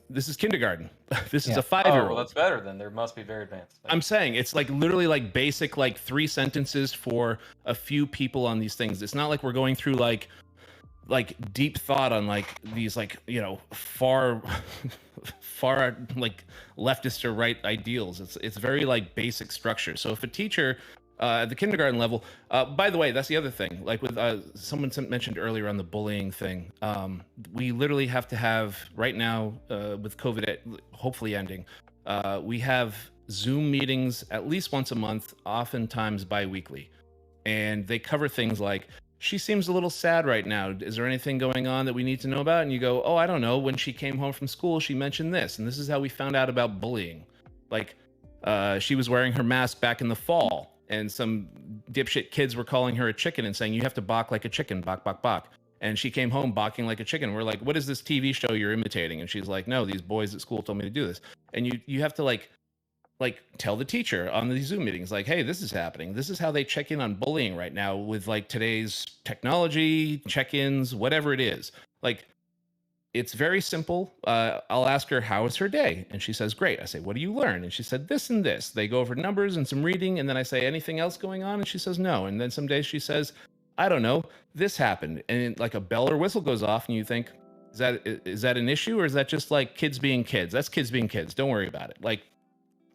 This is kindergarten. This is a Oh, 5-year-old. well, that's better then. There must be very advanced. I'm saying it's like literally like basic, like 3 sentences for a few people on these things. It's not like we're going through like deep thought on like these like far like leftist or right ideals. It's very like basic structure. So if a teacher at the kindergarten level, by the way, that's the other thing. Like with someone mentioned earlier on the bullying thing, we literally have to have right now with COVID hopefully ending, we have Zoom meetings at least once a month, oftentimes bi-weekly, and they cover things like, she seems a little sad right now. Is there anything going on that we need to know about? And you go, oh, I don't know. When she came home from school, she mentioned this, and this is how we found out about bullying. Like, she was wearing her mask back in the fall, and some dipshit kids were calling her a chicken and saying, you have to balk like a chicken, balk, balk, balk. And she came home balking like a chicken. We're like, what is this TV show you're imitating? And she's like, no, these boys at school told me to do this. And you have to like tell the teacher on these Zoom meetings, like, hey, this is happening. This is how they check in on bullying right now with like today's technology, check-ins, whatever it is. Like, it's very simple. I'll ask her, how was her day? And she says, great. I say, what do you learn? And she said, this and this. They go over numbers and some reading. And then I say, anything else going on? And she says, no. And then some days she says, I don't know, this happened. And like a bell or whistle goes off and you think, is that an issue? Or is that just like kids being kids? That's kids being kids. Don't worry about it. Like,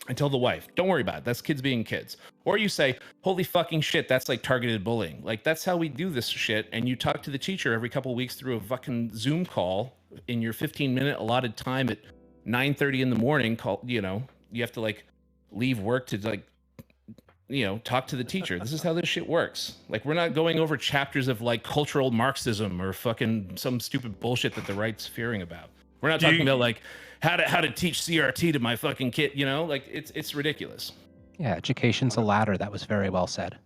I tell the wife, don't worry about it. That's kids being kids. Or you say, holy fucking shit, that's like targeted bullying. Like, that's how we do this shit. And you talk to the teacher every couple of weeks through a fucking Zoom call in your 15-minute allotted time at 9:30 in the morning. You have to like leave work to like, talk to the teacher. This is how this shit works. Like, we're not going over chapters of like cultural Marxism or fucking some stupid bullshit that the right's fearing about. We're not talking about like how to teach CRT to my fucking kid, like it's ridiculous. Yeah, education's a ladder. That was very well said.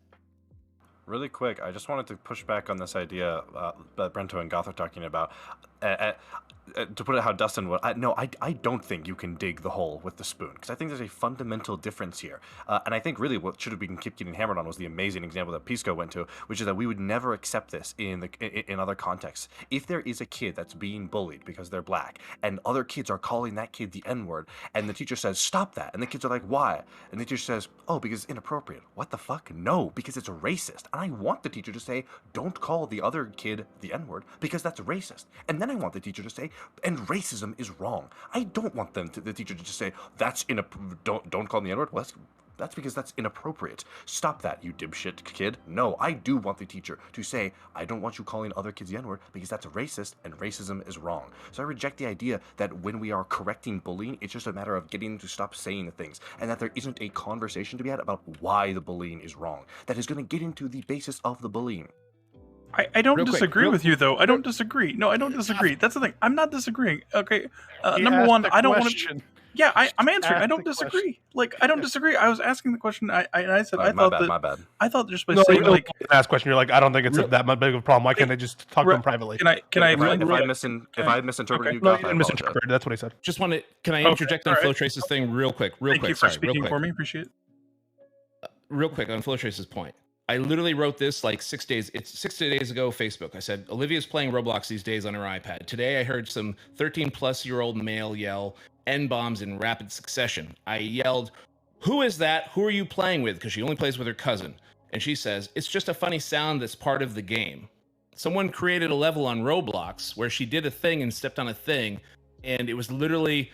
Really quick, I just wanted to push back on this idea that Brento and Goth are talking about. To put it how Dustin would, I don't think you can dig the hole with the spoon, because I think there's a fundamental difference here. And I think really what should have been kept getting hammered on was the amazing example that Pisco went to, which is that we would never accept this in other contexts. If there is a kid that's being bullied because they're black, and other kids are calling that kid the N-word, and the teacher says, stop that, and the kids are like, why? And the teacher says, oh, because it's inappropriate. What the fuck? No, because it's racist. And I want the teacher to say, don't call the other kid the N-word, because that's racist. And then I want the teacher to say, and racism is wrong. I don't want the teacher to just say, don't call me the N-word. Well, that's because that's inappropriate. Stop that, you dipshit kid. No, I do want the teacher to say, I don't want you calling other kids the N-word because that's racist and racism is wrong. So I reject the idea that when we are correcting bullying, it's just a matter of getting them to stop saying the things, and that there isn't a conversation to be had about why the bullying is wrong. That is going to get into the basis of the bullying. I don't disagree with you, though. I don't disagree. No, I don't disagree. That's the thing. I'm not disagreeing. Okay. Number one, I don't want to. Yeah, I'm answering. I don't disagree. Like, I don't disagree. I was asking the question. I said I thought that. My bad. I thought just by No, saying like ask question. You're like, I don't think it's that much big of a problem. Why can't they just talk to them privately? If I misinterpreted you, no, Goth, you I didn't misinterpret. That's what he said. Just want to. Can I interject on Flowtrace's thing real quick? Thank you for speaking for me. Appreciate it. Real quick on Flowtrace's point. I literally wrote this like 6 days. It's 6 days ago. Facebook. I said Olivia's playing Roblox these days on her iPad. Today I heard some 13-plus-year-old male yell N-bombs in rapid succession. I yelled, "Who is that? Who are you playing with?" Because she only plays with her cousin. And she says, "It's just a funny sound that's part of the game." Someone created a level on Roblox where she did a thing and stepped on a thing, and it was literally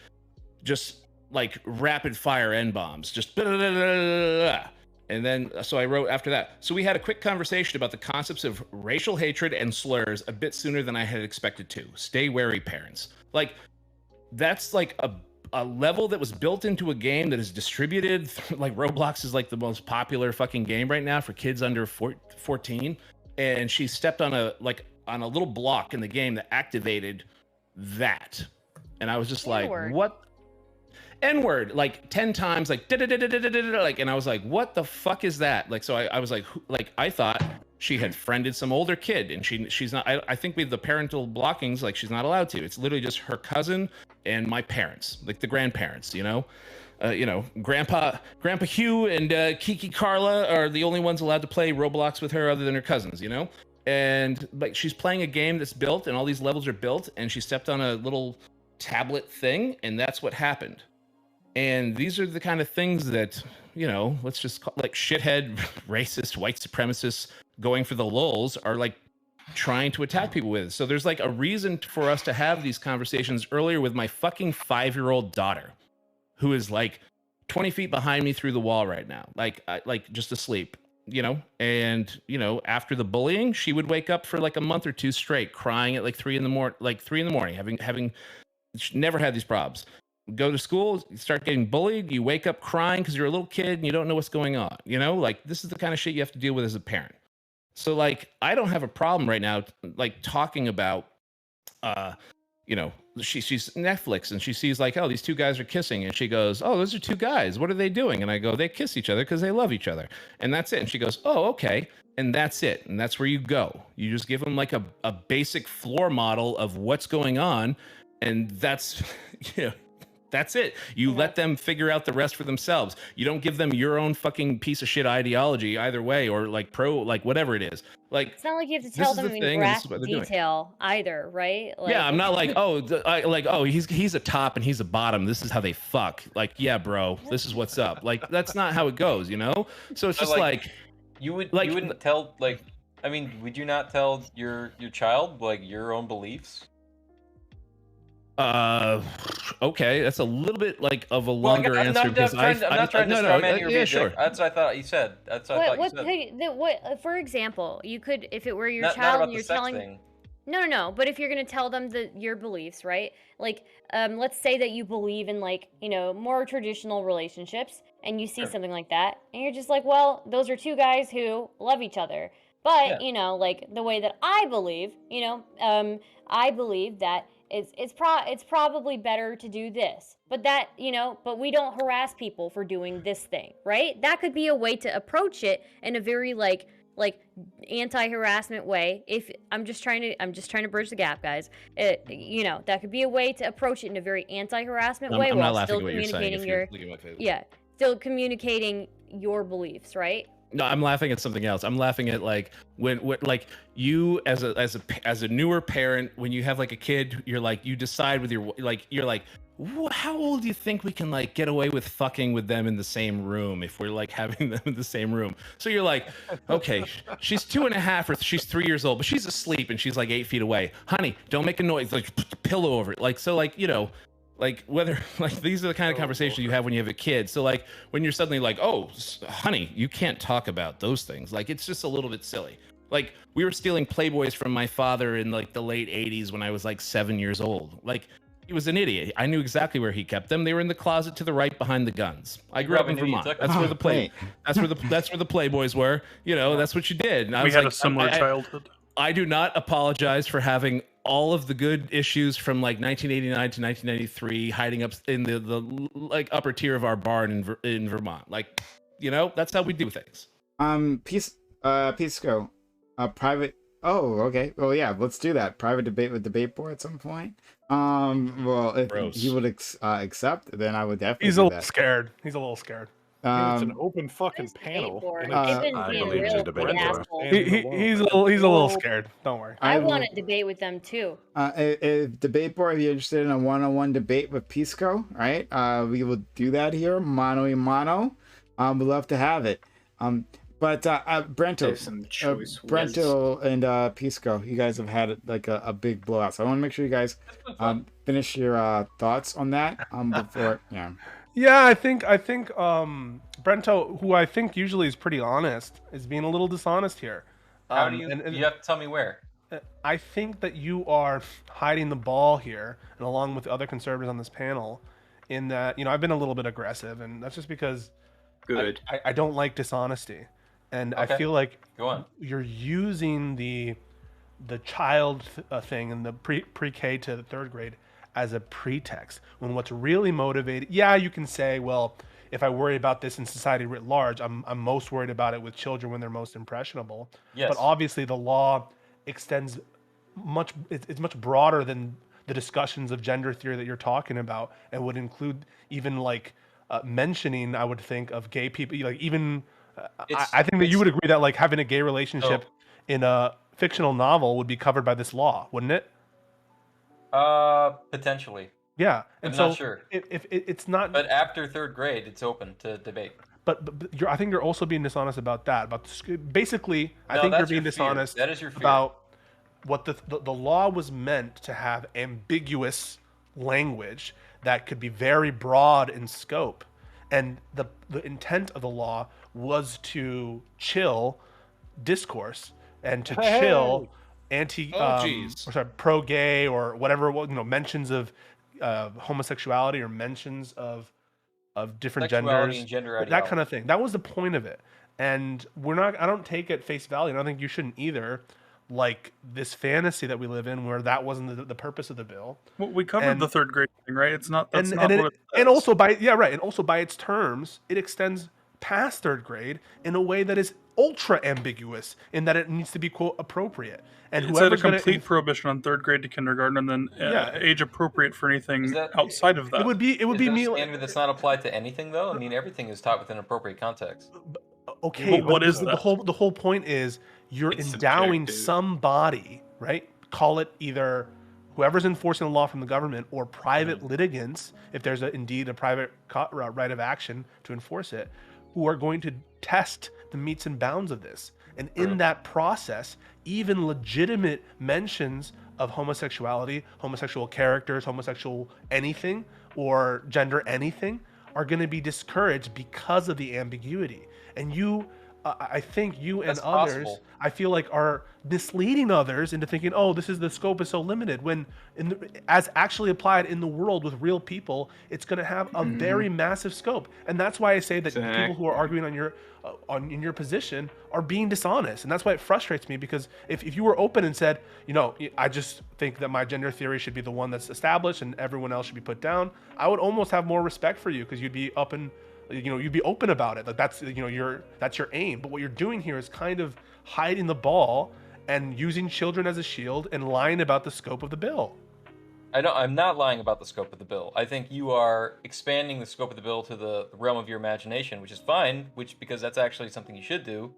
just like rapid fire N-bombs, just blah, blah, blah, blah, blah. And then, so I wrote after that. So we had a quick conversation about the concepts of racial hatred and slurs a bit sooner than I had expected to. Stay wary, parents. Like, that's like a level that was built into a game that is distributed. Like, Roblox is like the most popular fucking game right now for kids under 14. And she stepped on a little block in the game that activated that. And I was just like, what? N-word, like 10 times, like, like, and I was like, what the fuck is that? Like, so I was like, I thought she had friended some older kid, and she's not. I think with the parental blockings, like, she's not allowed to. It's literally just her cousin and my parents, like the grandparents, Grandpa Hugh and Kiki Carla are the only ones allowed to play Roblox with her other than her cousins, And like, she's playing a game that's built, and all these levels are built, and she stepped on a little tablet thing, and that's what happened. And these are the kind of things that, let's just call like shithead, racist, white supremacists going for the lulz are like trying to attack people with. So there's like a reason for us to have these conversations earlier with my fucking 5-year-old daughter, who is like 20 feet behind me through the wall right now, like just asleep, and, after the bullying, she would wake up for like a month or two straight crying at like 3 in the morning, having never had these problems. Go to school, you start getting bullied, you wake up crying because you're a little kid and you don't know what's going on. Like, this is the kind of shit you have to deal with as a parent. So like, I don't have a problem right now, like, talking about, she's Netflix and she sees like, oh, these two guys are kissing, and she goes, oh, those are two guys. What are they doing? And I go, they kiss each other because they love each other. And that's it. And she goes, oh, okay. And that's it. And that's where you go. You just give them like a basic floor model of what's going on. And that's, That's it. You let them figure out the rest for themselves. You don't give them your own fucking piece of shit ideology either way, or like like whatever it is. Like, It's not like you have to this tell is them the in thing, and this is graphic what they're doing. detail either, right? Like, Yeah, I'm not like, he's a top and he's a bottom. This is how they fuck. Like, yeah, bro, this is what's up. Like, that's not how it goes, you know? So it's But, just like you wouldn't tell, like, I mean, would you not tell your child like your own beliefs? Okay, that's a little bit like of a Well, longer I'm answer not, because I'm not trying to straw man you or be a sure. dick. That's what I thought you said. That's what I thought you said. for example, you could, if it were your Not child about and the you're sex telling, thing. no, but if you're gonna tell them your beliefs, right? Like, let's say that you believe in, like, more traditional relationships, and you see something like that, and you're just like, well, those are two guys who love each other, but like the way that I believe, I believe that it's probably better to do this, but that but we don't harass people for doing this thing, right? That could be a way to approach it in a very like anti-harassment way. If I'm just trying to bridge the gap, guys. That could be a way to approach it in a very anti-harassment way, I'm while not laughing still at what you're saying. communicating If you're looking at my face. still communicating your beliefs, right? No, I'm laughing at something else. I'm laughing at like when like you as a newer parent, when you have like a kid, you're like, you decide with your you're like, how old do you think we can like get away with fucking with them in the same room if we're like having them in the same room? So you're like, okay, she's 2.5 or she's 3 years old, but she's asleep and she's like 8 feet away. Honey, don't make a noise. Like, put the pillow over it. Like, so like, like whether like these are the kind of conversations you have when you have a kid. So like when you're suddenly like, oh, honey, you can't talk about those things. Like, it's just a little bit silly. Like, we were stealing Playboys from my father in like the late 80s when I was like 7 years old. Like, he was an idiot. I knew exactly where he kept them. They were in the closet to the right behind the guns. I grew up in Vermont. That's where the that's where the Playboys were. That's what you did. And I was had like, a similar childhood. I do not apologize for having all of the good issues from like 1989 to 1993 hiding up in the like upper tier of our barn in Vermont. Like, that's how we do things. Pisco, private. Oh, okay. Well, yeah, let's do that. Private debate with debate board at some point. Well, if he would accept, then I would definitely. He's do a that. little scared. He's a little scared. It's an open fucking panel. I believe he's a debate board. He's a little scared. Don't worry. I want to debate with them too. If debate board, if you're interested in a one-on-one debate with Pisco, right? We will do that here, mano y mano. We'd love to have it. But Brento, Brento and Pisco, you guys have had like a big blowout. So I want to make sure you guys finish your thoughts on that before. Yeah, I think Brento, who I think usually is pretty honest, is being a little dishonest here. How do you? You have to tell me where. I think that you are hiding the ball here, and along with the other conservatives on this panel, in that I've been a little bit aggressive, and that's just because I don't like dishonesty, and I feel like you're using the child thing and the pre-K to the third grade as a pretext, when what's really motivated, you can say, well, if I worry about this in society writ large, I'm most worried about it with children when they're most impressionable. Yes. But obviously the law extends it's much broader than the discussions of gender theory that you're talking about, and would include even like mentioning, I would think, of gay people. Like even I think that you would agree that like having a gay relationship in a fictional novel would be covered by this law, wouldn't it? Potentially. Yeah, I'm and not so sure. If it's not, but after third grade, it's open to debate. But I think you're also being dishonest about that. Basically, I think you're being dishonest That is your fear. about what the law was meant to have ambiguous language that could be very broad in scope, and the intent of the law was to chill discourse and to chill pro-gay or whatever, mentions of homosexuality or mentions of different Sexuality genders, and gender that kind of thing. That was the point of it, and I don't take it face value, and I don't think you shouldn't either, like this fantasy that we live in where that wasn't the purpose of the bill. Well, we covered the third grade thing, right? It's not. That's and not what it and also by its terms, it extends past third grade in a way that is ultra ambiguous in that it needs to be quote appropriate. And It's at a whoever's going complete to prohibition on third grade to kindergarten, and then Yeah. age appropriate for anything Is that outside of that. it would be Is me there a like, standard that's not applied to anything though? I mean, everything is taught within appropriate context. okay, But what but is the that? whole point is you're It's endowing subjective. somebody, right? Call it either whoever's enforcing the law from the government or private litigants, if there's indeed a private right of action to enforce it, who are going to test the metes and bounds of this. And in that process, even legitimate mentions of homosexuality, homosexual characters, homosexual anything, or gender anything are going to be discouraged because of the ambiguity. And you, I think you and That's others, possible. I feel like are misleading others into thinking, oh, this is the scope is so limited. When, as actually applied in the world with real people, it's going to have a very massive scope. And that's why I say that people who are arguing on your in your position are being dishonest. And that's why it frustrates me, because if you were open and said, you know, I just think that my gender theory should be the one that's established and everyone else should be put down, I would almost have more respect for you, because you'd be up and you'd be open about it. Like that's that's your aim. But what you're doing here is kind of hiding the ball and using children as a shield and lying about the scope of the bill. I'm not lying about the scope of the bill. I think you are expanding the scope of the bill to the realm of your imagination, which is fine, because that's actually something you should do.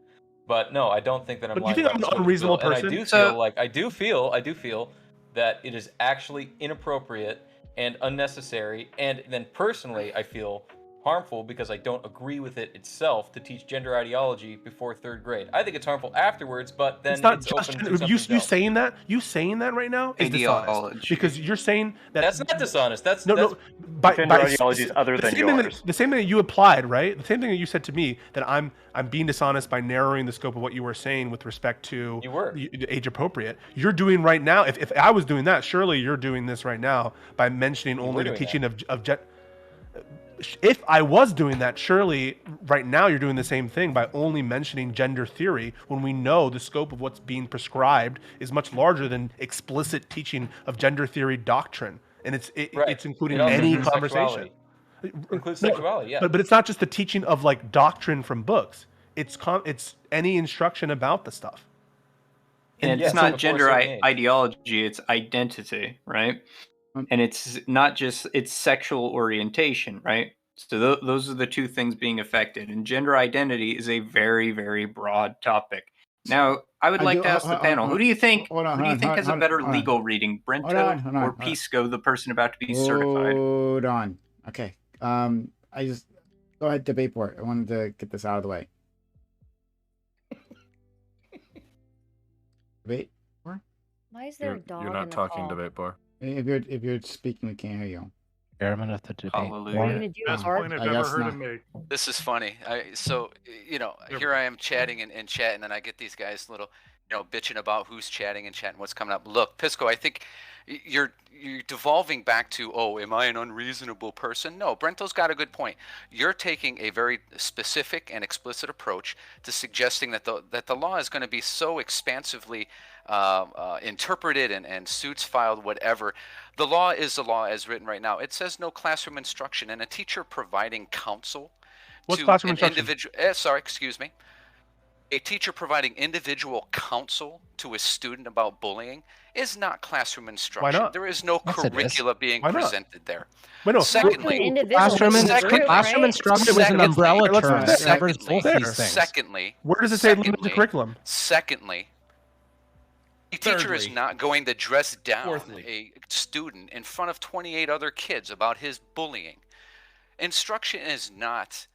But no, I don't think that I'm But you lying think about I'm the an scope of the unreasonable bill. person? And I do feel that it is actually inappropriate and unnecessary, and then personally I feel harmful because I don't agree with it itself to teach gender ideology before third grade. I think it's harmful afterwards, but then It's not it's just open to you something else. saying that right now is dishonest, Ideology. because you're saying that That's not dishonest. That's no. Gender ideology is other than yours. The same thing that you applied, right? The same thing that you said to me, that I'm being dishonest by narrowing the scope of what you were saying with respect to the age appropriate. You're doing right now. If I was doing that, surely you're doing this right now by mentioning only the teaching of if I was doing that, surely right now you're doing the same thing by only mentioning gender theory, when we know the scope of what's being prescribed is much larger than explicit teaching of gender theory doctrine. And it's including also any includes conversation. sexuality. It includes sexuality, yeah. But it's not just the teaching of like doctrine from books. It's any instruction about the stuff. And it's not gender ideology, it's identity, right? And it's not just, it's sexual orientation, right? So those are the two things being affected. And gender identity is a very, very broad topic. Now, I would like to ask the panel, who do you think has a better legal reading, Brento or Pisco, the person about to be certified? Hold on. Okay. I just go ahead, debate board. I wanted to get this out of the way. Debate board? Why is there a dog You're in not the talking, call? debate bar. If you're speaking, we can't hear you. Chairman of the debate. Hallelujah. What are you gonna do, Best Art? point I've I ever guess heard not. him make. This is funny. So here I am chatting and chatting, and I get these guys little, bitching about who's chatting and chatting, what's coming up. Look, Pisco, I think you're devolving back to, oh, am I an unreasonable person? No, Brento's got a good point. You're taking a very specific and explicit approach to suggesting that the law is going to be so expansively interpreted and suits filed, whatever. The law is the law as written right now. It says no classroom instruction, and a teacher providing counsel What's to classroom an instruction? individual. Excuse me. A teacher providing individual counsel to a student about bullying is not classroom instruction. not? There is no Yes, it is. curricula being Why not? presented there. Wait, no. Secondly, Classroom Secondly- instruction is an umbrella Let's term not- that covers Secondly- both these things. Secondly, Where does it say limited curriculum? Secondly, a teacher is Thirdly. not going to dress down Fourthly. a student in front of 28 other kids about his bullying. Instruction is not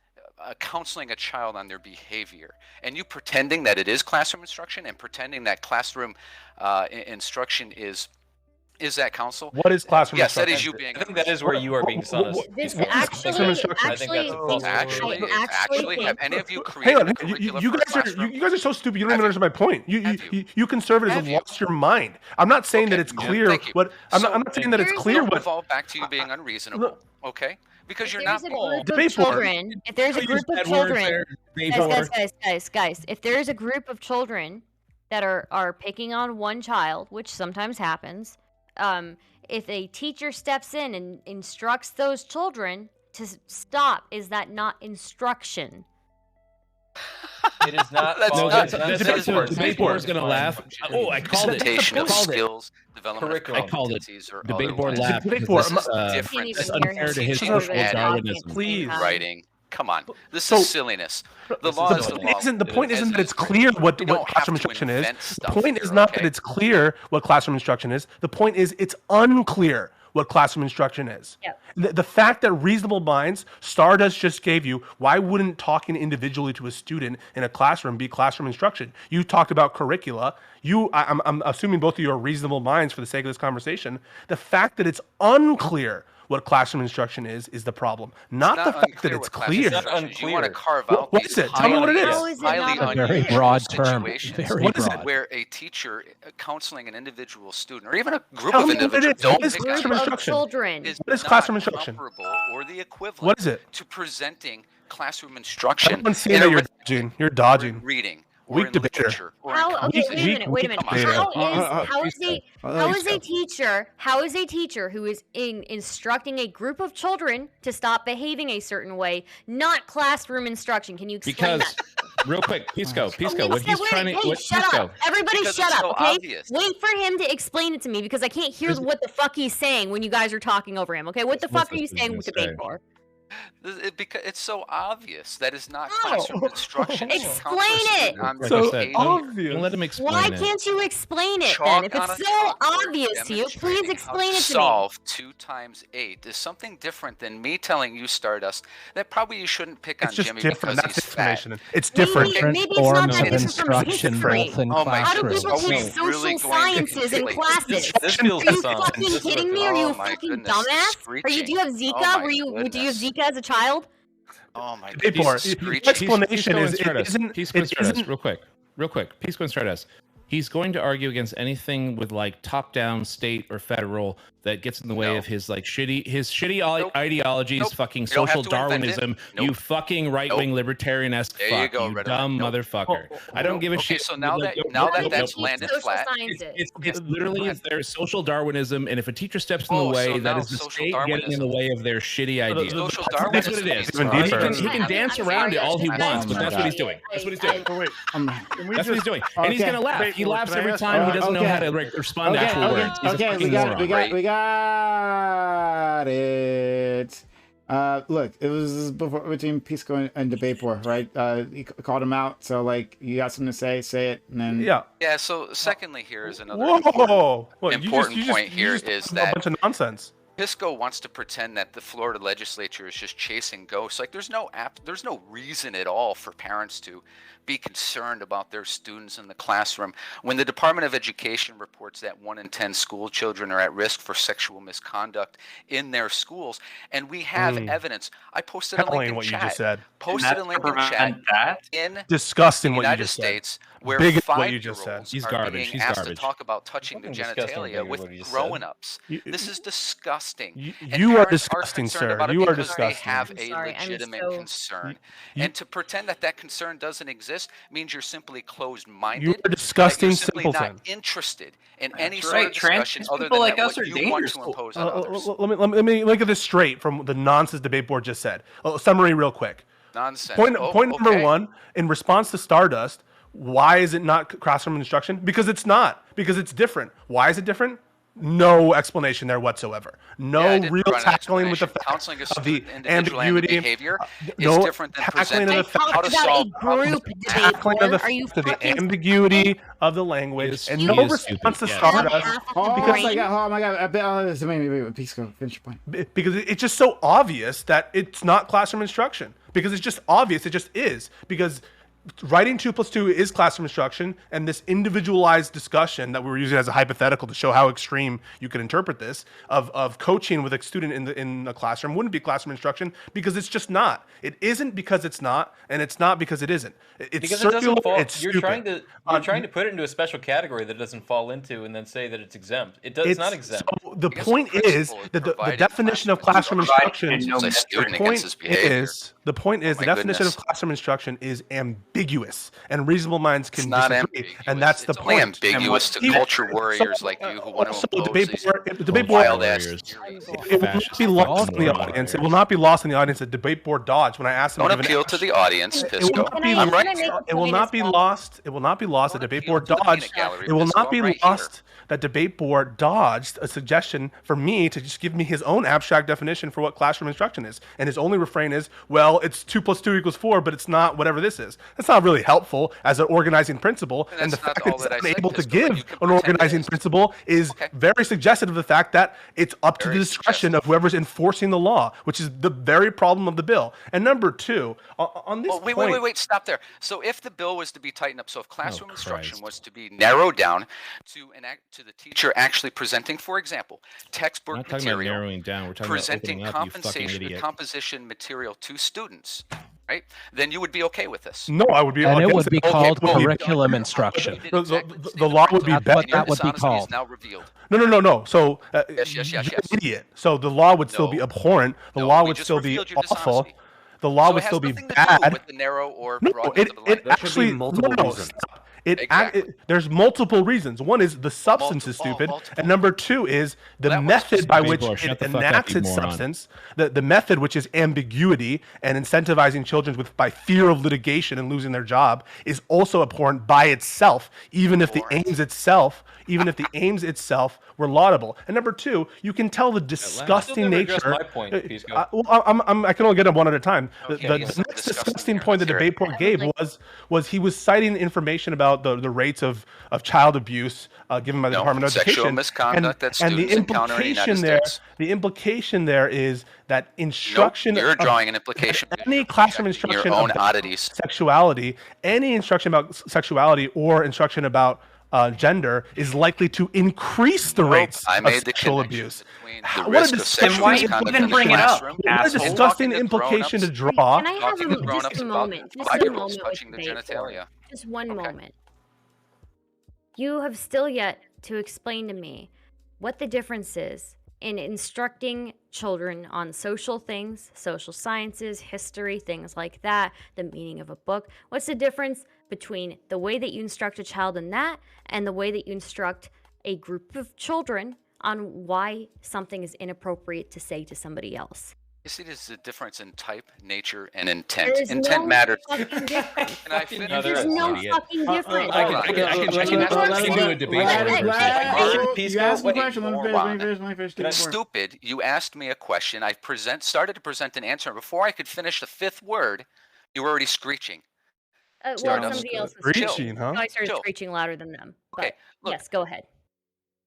counseling a child on their behavior. And you pretending that it is classroom instruction and pretending that classroom instruction is that counsel? What is classroom Yes, instruction? that is you being. I think that is where you are being dishonest. This What is classroom instruction? I think that's a false Actually, have any of you Hang created on, a curriculum you for a guys are classroom? you guys are so stupid. You don't even understand my point. You conservatives have lost your mind. I'm not saying that it's clear Thank you. what I'm So, not saying that it's here's clear the- what. Devolve back to you being unreasonable, okay? Because you're not. There's a group of Debate board. children. If there's a group of children, guys, if there's a group of children that are picking on one child, which sometimes happens, if a teacher steps in and instructs those children to stop, is that not instruction? It is not. That's falling- not- it's not that's- set that's forth. the Debate board is gonna laugh. Oh, I called it. Presentation I of called it. skills, development of I called it. competencies, or Debate board otherwise. laugh. Debate because board, this is, different. Can't that's even hear unfair him. to his Teaching social bad Darwinism. Please. writing. Come on, this So- is silliness. The law is the law. The point isn't that it's clear what don't classroom have to instruction is. invent The stuff point here, is not okay? that it's clear what classroom instruction is. The point is it's unclear what classroom instruction is. Yep. The fact that reasonable minds, Stardust just gave you, why wouldn't talking individually to a student in a classroom be classroom instruction? You talked about curricula. I'm assuming both of you are reasonable minds for the sake of this conversation. The fact that it's unclear what classroom instruction is the problem, not the fact that it's clear. It's not unclear. You want to carve out What is it? Tell me what it is. How is it highly not A very unusual broad term. situations Very What is it? broad. where a teacher counseling an individual student or even a group Tell of me what it individuals is. don't What is pick classroom on Of instruction? children. is What is not classroom instruction? comparable or the equivalent What is it? to presenting classroom instruction Everyone's seeing in that a you're written dodging. You're dodging. reading or Weak in debater. literature or in How? Okay, conversation. wait a minute. Come on. How is Please a teacher who is instructing a group of children to stop behaving a certain way not classroom instruction? Can you explain Because, that? real quick, Pisco, Okay, what he's trying to, hey, what, shut Pisco, up. Everybody Because shut it's up, so okay? obvious. Wait for him to explain it to me because I can't hear what the fuck he's saying when you guys are talking over him, okay? What the fuck are you saying with debate for? Because it's so obvious that it's not No. classroom instruction. It's Explain conversation it. on like So I said, obvious. don't let him explain Why it. can't you explain it Chalk then? If on it's a so chalkboard obvious to you, please demonstrating explain how it to to me. solve 2 times 8 is something different than me telling you, Stardust, that probably you shouldn't pick It's on just Jimmy different. because That's he's fat. explanation. It's different. Maybe it's not forms that of different from instruction, history. both in Oh my How do classrooms. people Are we teach really social going to sciences in conflate- classes? This feels Are you dishonest. fucking This is kidding me? what- Are you Oh a my fucking goodness, dumbass? Are you? Do you have screeching. Zika? Oh my Were you? Do you have goodness. Zika as a child? Oh my Debate goodness. board. he's The screeching. explanation Pisco is and it Stardust. isn't. Pisco It and Stardust, isn't. real quick. Pisco and Stardust. He's going to argue against anything with like top-down, state or federal that gets in the way No. of his shitty Nope. ideologies, Nope. fucking You don't have social to invent it. Darwinism. Nope. You fucking right-wing libertarian-esque There fuck. you go, Red dumb Nope. motherfucker. I don't give a Okay, shit. so now that Why that's do you landed social flat, science it? It's literally ahead. their social Darwinism, and if a teacher steps in the Oh, way, so that now is the social state getting in the Darwinism. way of their shitty ideas. Social That's what Darwinism it is. is even He deeper. can dance around it all he wants, but that's what he's doing. That's what he's doing. So wait, can we That's what he's doing, and he's Okay. gonna laugh. Debate He board, laughs can I every ask- time he doesn't know okay. how to respond to actual words. He's a Okay, we fucking got it. Look, it was before between Pisco and Debate Board, right? You called him out, so like you got something to say it, and then Yeah. Yeah, so secondly here is another Whoa. What, important point here is a that bunch of nonsense. Pisco wants to pretend that the Florida legislature is just chasing ghosts. Like there's no reason at all for parents to be concerned about their students in the classroom when the Department of Education reports that 1 in 10 school children are at risk for sexual misconduct in their schools, and we have evidence. I posted a link Telling in what you chat. just said. Posted a link in chat in Disgusting the what you United just said. States where Bigot what you just 5-year-olds said. He's are garbage. being He's asked garbage. to talk about touching the Fucking disgusting, genitalia Bigot, with what you just said. grown-ups. This is disgusting. And You are parents disgusting, concerned sir. about it You are because disgusting. They have I'm a sorry, I'm legitimate so- concern, You- and to pretend that that concern doesn't exist means you're simply closed-minded. You are disgusting that you're simply simpleton. not interested in any That's sort right, of discussion trans other people than like that us what are you want dangerous. to impose on others. Let me look at this straight from the nonsense Debate Board just said. Summary real quick. Nonsense. Point number okay. 1, in response to Stardust, why is it not classroom instruction? Because it's not. Because it's different. Why is it different? No explanation there whatsoever. No Yeah, I didn't real provide an tackling with the explanation. fact Counseling a of the student individual and ambiguity. behavior is no different than tackling presenting of the fact how to about solve a problems. group debate tackling of board. the Are you fact of the fucking ambiguity of the language and He no is response stupid, to yeah. Stardust. half of oh the my brain? god, oh my god, wait, Pisco, finish your point. Because it's just so obvious that it's not classroom instruction. Because it's just obvious, it just is. Because writing 2 + 2 is classroom instruction, and this individualized discussion that we were using as a hypothetical to show how extreme you could interpret this of coaching with a student in a classroom wouldn't be classroom instruction because it's just not. It isn't because it's not, and it's not because it isn't. It's Because circular. it doesn't fall. It's You're stupid. trying to put it into a special category that it doesn't fall into, and then say that it's exempt. It's not exempt. So the Because point the is principal is that the providing definition of classroom classroom instruction. instruction. Providing a student The against his point behavior. is The point is, Oh the my definition goodness. of classroom instruction is ambiguous, and reasonable minds can It's not disagree, ambiguous. and that's the It's only point. ambiguous to culture warriors like you who want to impose these wild ass theories. It will not be lost in the audience. It will not be lost in the audience that debate board dodged when I asked them Don't to give appeal an to the audience, It will Pisco. not be. I'm right It will not be lost. It will not be lost that debate board dodged. It will not be lost that debate board dodged a suggestion for me to just give me his own abstract definition for what classroom instruction is, and his only refrain is, "Well, it's 2 + 2 = 4, but it's not whatever this is." That's not really helpful as an organizing principle, and the fact that it's unable to give an organizing principle is very suggestive of the fact that it's up to the discretion of whoever's enforcing the law, which is the very problem of the bill. And number two, on this point, Wait, stop there. So if the bill was to be tightened up, so if classroom instruction was to be narrowed down to the teacher actually presenting, for example, textbook We're not talking about material, narrowing down. We're talking presenting about opening up, you fucking idiot. composition material to students, right? Then you would be okay with this. No, I would be. And it against would be Okay, called well, curriculum instruction. The law would be That's better. what that would be called. Now revealed. No. So Yes. you're an idiot. So the law would still be abhorrent. The law would still be awful. The law would still be bad. With the narrow or No, broad it line. actually stop. There's multiple reasons. One is the substance is stupid, and number two is the method by which People, it shut the fuck up, enacts you its moron. substance. The method, which is ambiguity and incentivizing children by fear of litigation and losing their job, is also abhorrent by itself. Even if the aims itself were laudable. And number two, you can tell the disgusting nature. My point, Pisco. I can only get them one at a time. Okay, The yes, next disgusting disgusting point the debate board gave was he was citing information about the rates of child abuse given by the Department of sexual Education. misconduct that and the students encounter in the United States. The implication there is that instruction. You're of drawing an implication. any classroom instruction your own about oddities. sexuality, any instruction about sexuality or instruction about gender is likely to increase the rates I of made the sexual connection abuse. the What risk a of sexual disgusting misconduct in the implication. classroom. What a Asshole. disgusting Talking to implication to grown-ups. draw. Can I have Talking to just grown-ups a about moment? Just a 5-year-olds moment with touching their debate board. genitalia. Just one moment. You have still yet to explain to me what the difference is in instructing children on social things, social sciences, history, things like that, the meaning of a book. What's the difference between the way that you instruct a child in that and the way that you instruct a group of children on why something is inappropriate to say to somebody else? You see, there's a difference in type, nature, and intent. There's Intent no matters. fucking difference. Can I finish? There's no fucking difference. I can do a debate. It's stupid. You asked me a question. I started to present an answer. And before I could finish the fifth word, you were already screeching. Well, Stardust. somebody else was Screeching, screeching, huh? so I started Chill. screeching louder than them. But Okay, look. yes, go ahead.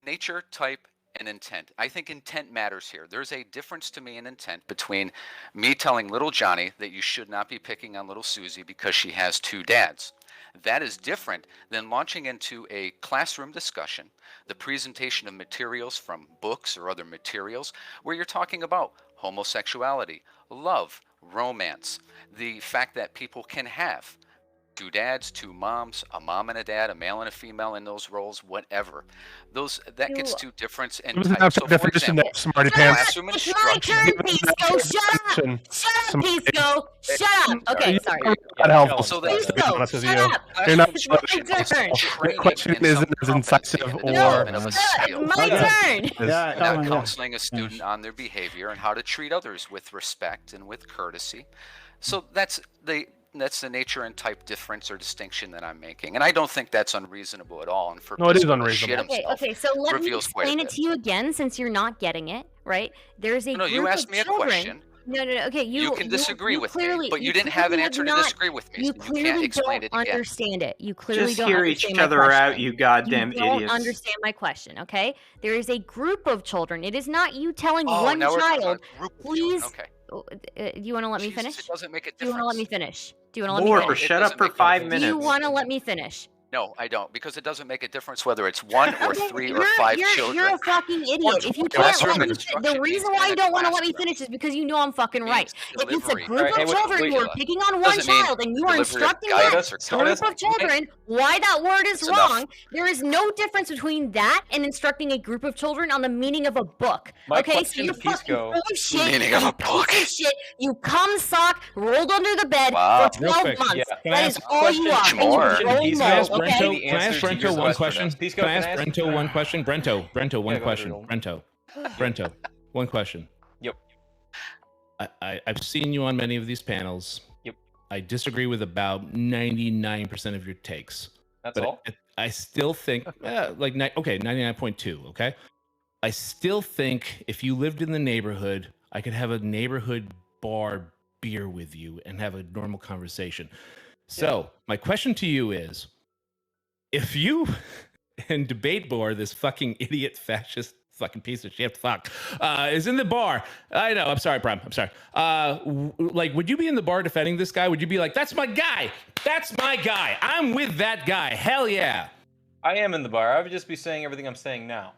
Nature, type, and intent. I think intent matters here. There's a difference to me in intent between me telling little Johnny that you should not be picking on little Susie because she has two dads. That is different than launching into a classroom discussion, the presentation of materials from books or other materials, where you're talking about homosexuality, love, romance, the fact that people can have two dads, two moms, a mom and a dad, a male and a female in those roles, whatever. That gets to difference and It was an type. So, abstract for definition example, that smarty pants. classroom It's my instruction. turn, Pisco. Shut up. Shut up, Pisco. Shut up. Okay, sorry. Not helpful. So to be honest with shut you. up. You're not. It's my turn. Your question isn't as incisive or. My turn. Not counseling a student on their behavior and how to treat others with respect and with courtesy. So that's the nature and type difference or distinction that I'm making, and I don't think that's unreasonable at all. And for No, it is Pisco to unreasonable. shit himself Okay, so let me reveals quite a explain it bit. to you again since you're not getting it, right? There's a No, group you asked of me a children. question. No. Okay, You can disagree with me, clearly, but you didn't have an clearly answer to not- disagree with me. You so you can't clearly explain don't it again. understand it. You clearly Just don't hear each understand my other question. out, you goddamn You don't idiots. understand my question, okay? There is a group of children. It is not you telling Oh, one now we're talking child, about a group of please. children. Okay. Do you want to let me Jesus, finish? it doesn't make a Do you want to let me difference. finish? Do you want to let me Lord, finish? shut up for 5 minutes. Do you want to let me finish? No, I don't, because it doesn't make a difference whether it's 1 or 3 or 5 children. You're a fucking idiot. If you can't Classroom let me, instruction the reason means why in you a don't want to let me classroom. finish is because you know I'm fucking right. If it's a delivery. group Alright, hey, of wait, children who are wait. picking on one Doesn't mean child and you are delivery of instructing guidance that or group guidance. of children why that word is That's enough. wrong, there is no difference between that and instructing a group of children on the meaning of a book. My Okay, so question you're to fucking Pisco- full of shit. Meaning of You a book. piece of shit. You cum sock rolled under the bed Wow. for Real 12 quick, months. yeah. Can I That ask is all you are. And you're more? rolling Can I low, ask okay? Brento- Can I ask answer to your Brento one question. question? Pisco, Can I can ask I ask- Brento one question? Brento, one Yeah, go ahead, question. Riddle. Brento, one question. Yep. I've seen you on many of these panels. Yep. I disagree with about 99% of your takes. That's but all? I still think, like, 99.2, okay? I still think if you lived in the neighborhood, I could have a neighborhood bar beer with you and have a normal conversation. So my question to you is, if you and debate board, this fucking idiot fascist fucking piece of shit is in the bar. I know, I'm sorry, Prime. I'm sorry. Like, would you be in the bar defending this guy? Would you be like, that's my guy. That's my guy. I'm with that guy. Hell yeah. I am in the bar. I would just be saying everything I'm saying now.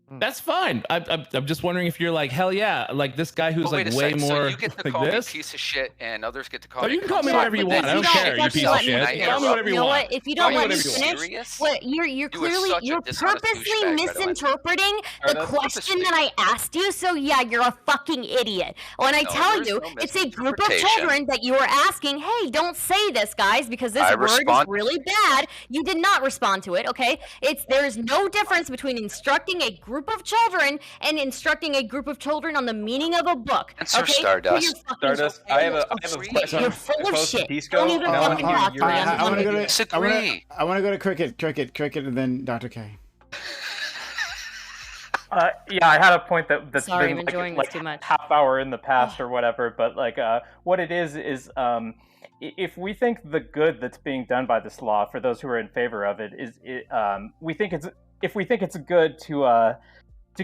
That's fine. I'm just wondering if you're like, hell yeah, like this guy who's But wait like a way second, more so you get to like call me this. piece of shit, and others get to call Oh, me. you can call me cunt. whatever you But want. then I don't care. You If piece you of let me shit. finish, Call me whatever you you know want. what? If you Call don't me let me whatever you want. finish, what you're You are clearly such a you're dishonest purposely douchebag, by the way. misinterpreting the that's question that I asked you. So yeah, you're a fucking idiot. When I No, tell there's you, no it's a group of misinterpretation. children that you are asking, hey, don't say this, guys, because this I word is respond- really bad. You did not respond to it. Okay, there's no difference between instructing a group of children and instructing a group of children on the meaning of a book. Answer, Okay, Stardust. You're fucking Stardust, I have a question. You're full of Opposed to shit. Pisco, Don't even and I wanna fucking hear talk to your me. answer. I'm I want to go done. to Disagree. I want to go to Cricket, and then Dr. K. Yeah, I had a point that's Sorry, been I'm enjoying like this too much. half hour in the past or whatever, but like what it is if we think the good that's being done by this law for those who are in favor of it is we think it's good to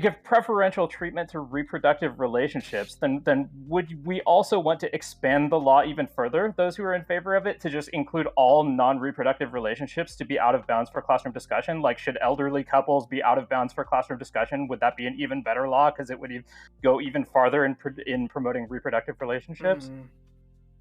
give preferential treatment to reproductive relationships, then would we also want to expand the law even further, those who are in favor of it, to just include all non-reproductive relationships to be out of bounds for classroom discussion? Like, should elderly couples be out of bounds for classroom discussion? Would that be an even better law because it would go even farther in promoting reproductive relationships?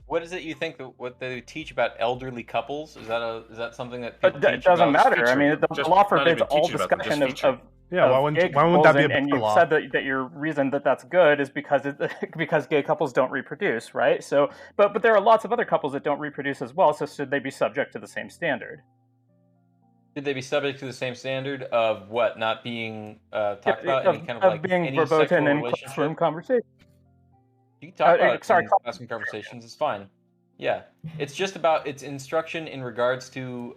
What is it you think that what they teach about elderly couples? Is that something that people It teach doesn't about? matter. I mean, the law forbids all discussion of Yeah, why of wouldn't gay that be couples, a and better you've law? said that your reason that's good is because because gay couples don't reproduce, right? So, but there are lots of other couples that don't reproduce as well. So should they be subject to the same standard? Should they be subject to the same standard of what not being talked about? Of, Any kind of of like being any verboten sexual in relationship? classroom conversation. You can talk about it sorry, in classroom conversations. It's fine. Yeah, it's just about its instruction in regards to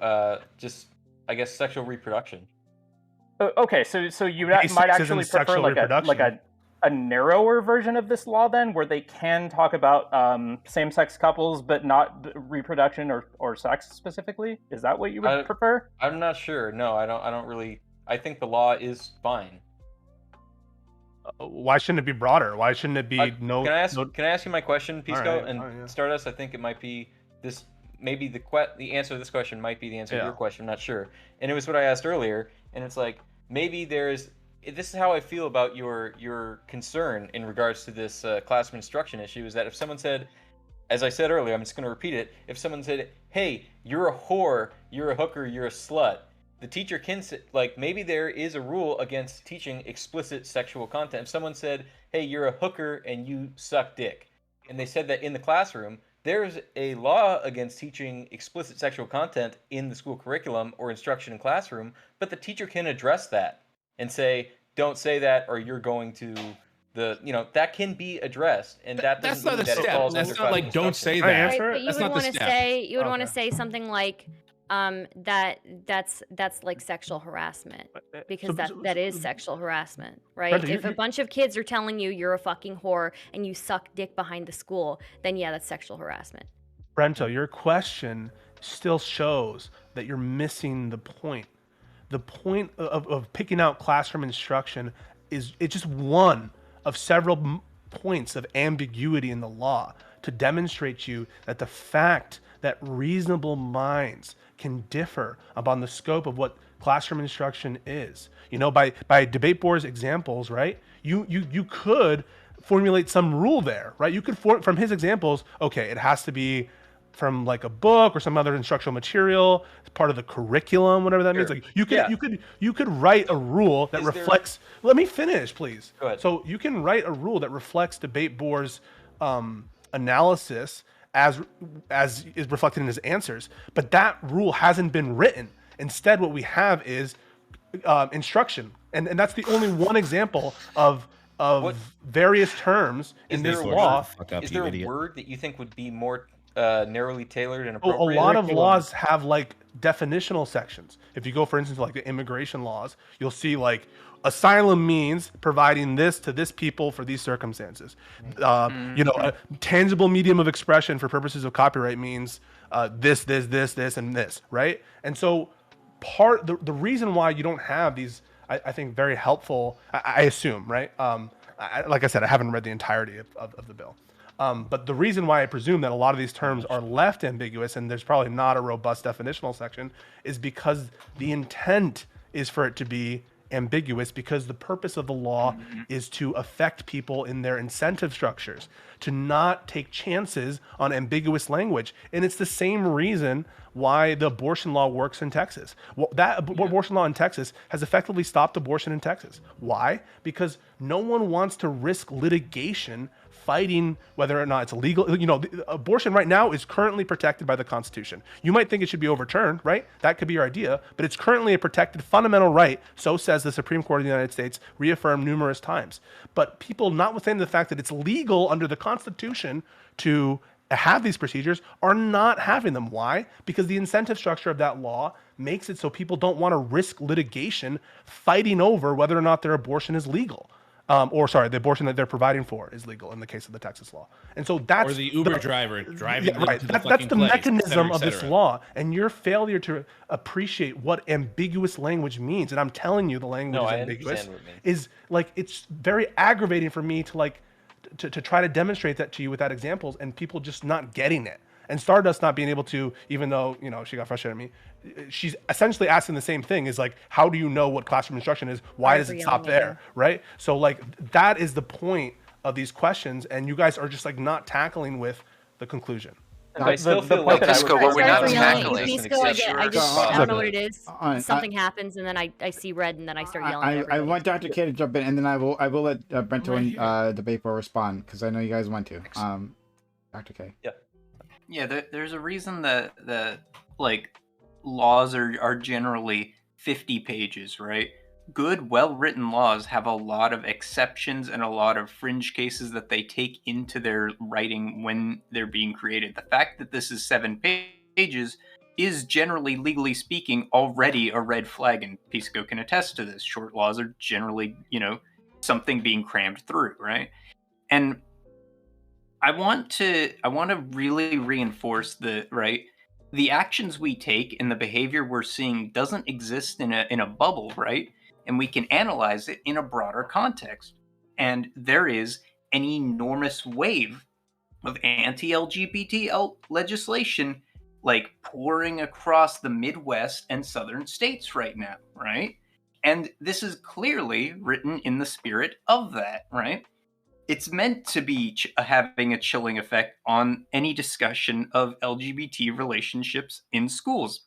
just I guess sexual reproduction. Okay, so you Basics might isn't actually prefer sexual like reproduction. a narrower version of this law then, where they can talk about same-sex couples but not reproduction or sex specifically. Is that what you would prefer? I'm not sure. No, I don't really. I think the law is fine. Why shouldn't it be broader? Why shouldn't it be no? Can I ask? no- Can I ask you my question, Pisco All right, and all right, yeah. Stardust? I think it might be this. Maybe the answer to this question might be the answer to Yeah. your question. I'm not sure. And it was what I asked earlier. And it's like maybe there's. This is how I feel about your concern in regards to this classroom instruction issue. Is that if someone said, as I said earlier, I'm just going to repeat it. If someone said, "Hey, you're a whore, you're a hooker, you're a slut," the teacher can say, like, maybe there is a rule against teaching explicit sexual content. If someone said, "Hey, you're a hooker and you suck dick," and they said that in the classroom, there's a law against teaching explicit sexual content in the school curriculum or instruction in classroom, but the teacher can address that and say, "Don't say that, or you're going to." That can be addressed, and that That's doesn't not mean a that it step. falls That's under not like classroom don't say instruction. that. Right, but you That's would not the want to step. say want to say something like that's like sexual harassment because that is sexual harassment, right? Brenda, If a bunch of kids are telling you you're a fucking whore and you suck dick behind the school, then yeah, that's sexual harassment. Brento, your question still shows that you're missing the point. The point of picking out classroom instruction is it's just one of several points of ambiguity in the law to demonstrate you that the fact that reasonable minds can differ upon the scope of what classroom instruction is. You know, by debate boards examples, right? You could formulate some rule there, right? You could from his examples, okay, it has to be from like a book or some other instructional material, it's part of the curriculum, whatever that means. Like you could write a rule that reflects. Let me finish, please. Go ahead. So you can write a rule that reflects debate boards analysis as is reflected in his answers, but that rule hasn't been written. Instead, what we have is instruction, and that's the only one example of various terms in this law. Is there a word that you think would be more narrowly tailored and appropriate? A lot of laws have like definitional sections. If you go, for instance, like the immigration laws, you'll see like asylum means providing this to this people for these circumstances. You know, a tangible medium of expression for purposes of copyright means this, and this, right? And so the reason why you don't have these, I think, very helpful, I assume, right? Like I said, I haven't read the entirety of the bill. But the reason why I presume that a lot of these terms are left ambiguous and there's probably not a robust definitional section is because the intent is for it to be ambiguous, because the purpose of the law is to affect people in their incentive structures, to not take chances on ambiguous language. And it's the same reason why the abortion law works in Texas. Well, that abortion law in Texas has effectively stopped abortion in Texas. Why? Because no one wants to risk litigation fighting whether or not it's illegal. You know, abortion right now is currently protected by the Constitution. You might think it should be overturned, right? That could be your idea, but it's currently a protected fundamental right. So says the Supreme Court of the United States, reaffirmed numerous times. But people, notwithstanding the fact that it's legal under the Constitution to have these procedures, are not having them. Why? Because the incentive structure of that law makes it so people don't want to risk litigation fighting over whether or not their abortion is legal. The abortion that they're providing for is legal in the case of the Texas law. And so that's... Or the Uber driver driving them to the that's fucking the place, mechanism et of this cetera. law. And your failure to appreciate what ambiguous language means, and I'm telling you the language No, is I ambiguous, understand what it means. is like, it's very aggravating for me to like, to try to demonstrate that to you without examples and people just not getting it. And Stardust not being able to, even though, you know, she got frustrated at me, she's essentially asking the same thing, is like, how do you know what classroom instruction is? Why does it stop there? Right? So like, that is the point of these questions, and you guys are just like not tackling with the conclusion. I still feel like Pisco, what we're not tackling. Pisco, I don't know what it is. Something happens, and then I see red, and then I start yelling. At I want Dr. K to jump in, and then I will let Brento and debate board respond, because I know you guys want to. Dr. K. Yeah, there's a reason that like laws are generally 50 pages, right? Good, well-written laws have a lot of exceptions and a lot of fringe cases that they take into their writing when they're being created. The fact that this is 7 pages is generally, legally speaking, already a red flag, and Pisco can attest to this. Short laws are generally, you know, something being crammed through, right? And I want to really reinforce the actions we take and the behavior we're seeing doesn't exist in a bubble, right? And we can analyze it in a broader context. And there is an enormous wave of anti-LGBT legislation like pouring across the Midwest and southern states right now, right? And this is clearly written in the spirit of that, right? It's meant to be having a chilling effect on any discussion of LGBT relationships in schools.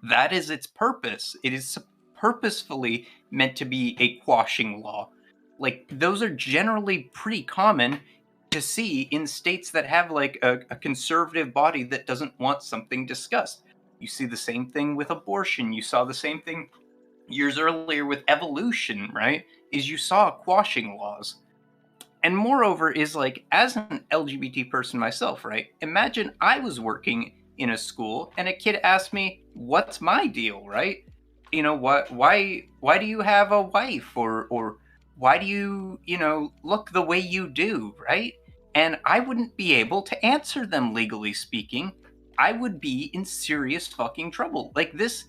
That is its purpose. It is purposefully meant to be a quashing law. Like, those are generally pretty common to see in states that have like a conservative body that doesn't want something discussed. You see the same thing with abortion. You saw the same thing years earlier with evolution, right? Is you saw quashing laws. And moreover is like, as an LGBT person myself, right? Imagine I was working in a school and a kid asked me, what's my deal, right? You know, why do you have a wife? Or why do you, you know, look the way you do, right? And I wouldn't be able to answer them legally speaking. I would be in serious fucking trouble. Like, this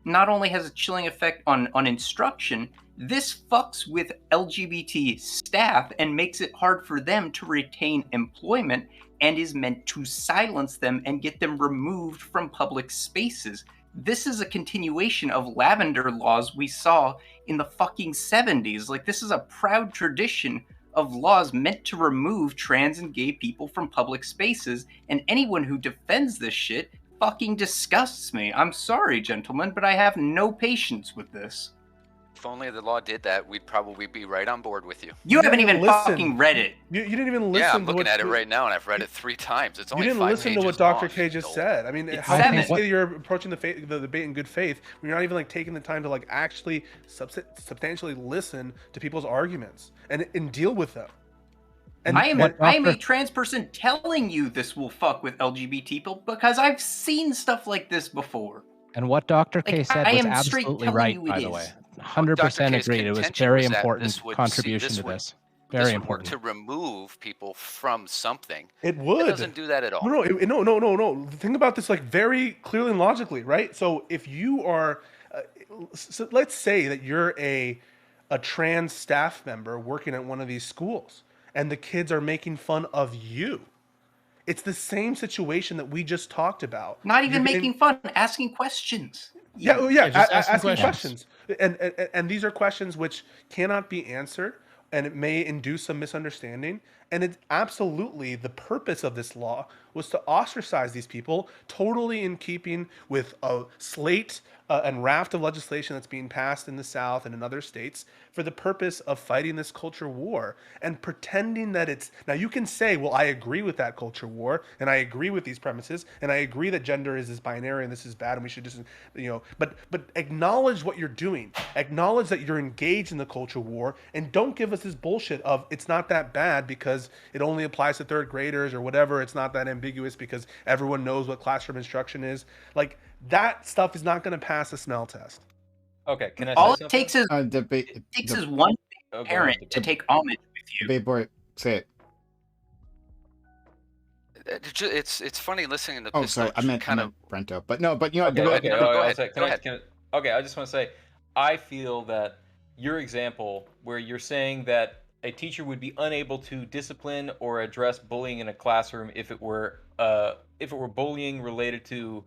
not only has a chilling effect on instruction, this fucks with LGBT staff and makes it hard for them to retain employment and is meant to silence them and get them removed from public spaces. This is a continuation of lavender laws we saw in the fucking 70s. Like, this is a proud tradition of laws meant to remove trans and gay people from public spaces, and anyone who defends this shit fucking disgusts me. I'm sorry, gentlemen, but I have no patience with this. If only the law did that, we'd probably be right on board with you. You haven't even fucking read it. You didn't even listen. Yeah, I'm to looking what at it right now, and I've read it 3 times. It's You only didn't 5 listen to what pages Dr. long. K just said. I mean, It's how can you 7. say you're approaching the debate in good faith when you're not even like taking the time to like actually substantially listen to people's arguments and deal with them? And I am a trans person telling you this will fuck with LGBT people because I've seen stuff like this before. And what Dr. K said I was am straight absolutely telling right, you it by the is. way. 100% K's agreed. It was contention very was that important this would contribution this to would- this. Very this would work important. to remove people from something. It would. It doesn't do that at all. No. Think about this like very clearly and logically, right? So if you are, so let's say that you're a trans staff member working at one of these schools, and the kids are making fun of you. It's the same situation that we just talked about. Not even making fun, asking questions. Asking questions. And these are questions which cannot be answered, and it may induce some misunderstanding. And it's absolutely the purpose of this law was to ostracize these people, totally in keeping with a slate and raft of legislation that's being passed in the South and in other states for the purpose of fighting this culture war and pretending that it's... Now, you can say, well, I agree with that culture war, and I agree with these premises, and I agree that gender is this binary and this is bad, and we should just, but acknowledge what you're doing. Acknowledge that you're engaged in the culture war, and don't give us this bullshit of it's not that bad because it only applies to third graders or whatever. It's not that ambiguous because everyone knows what classroom instruction is. Like, that stuff is not going to pass the smell test. Okay, can I All say it something? takes is one parent to take homage with you. Debate boy, say it. It's funny listening to Oh, this. sorry, I meant Brento. But no, but you know, Okay, go okay, ahead. go ahead. Okay, I just want to say, I feel that your example where you're saying that a teacher would be unable to discipline or address bullying in a classroom if it were bullying related to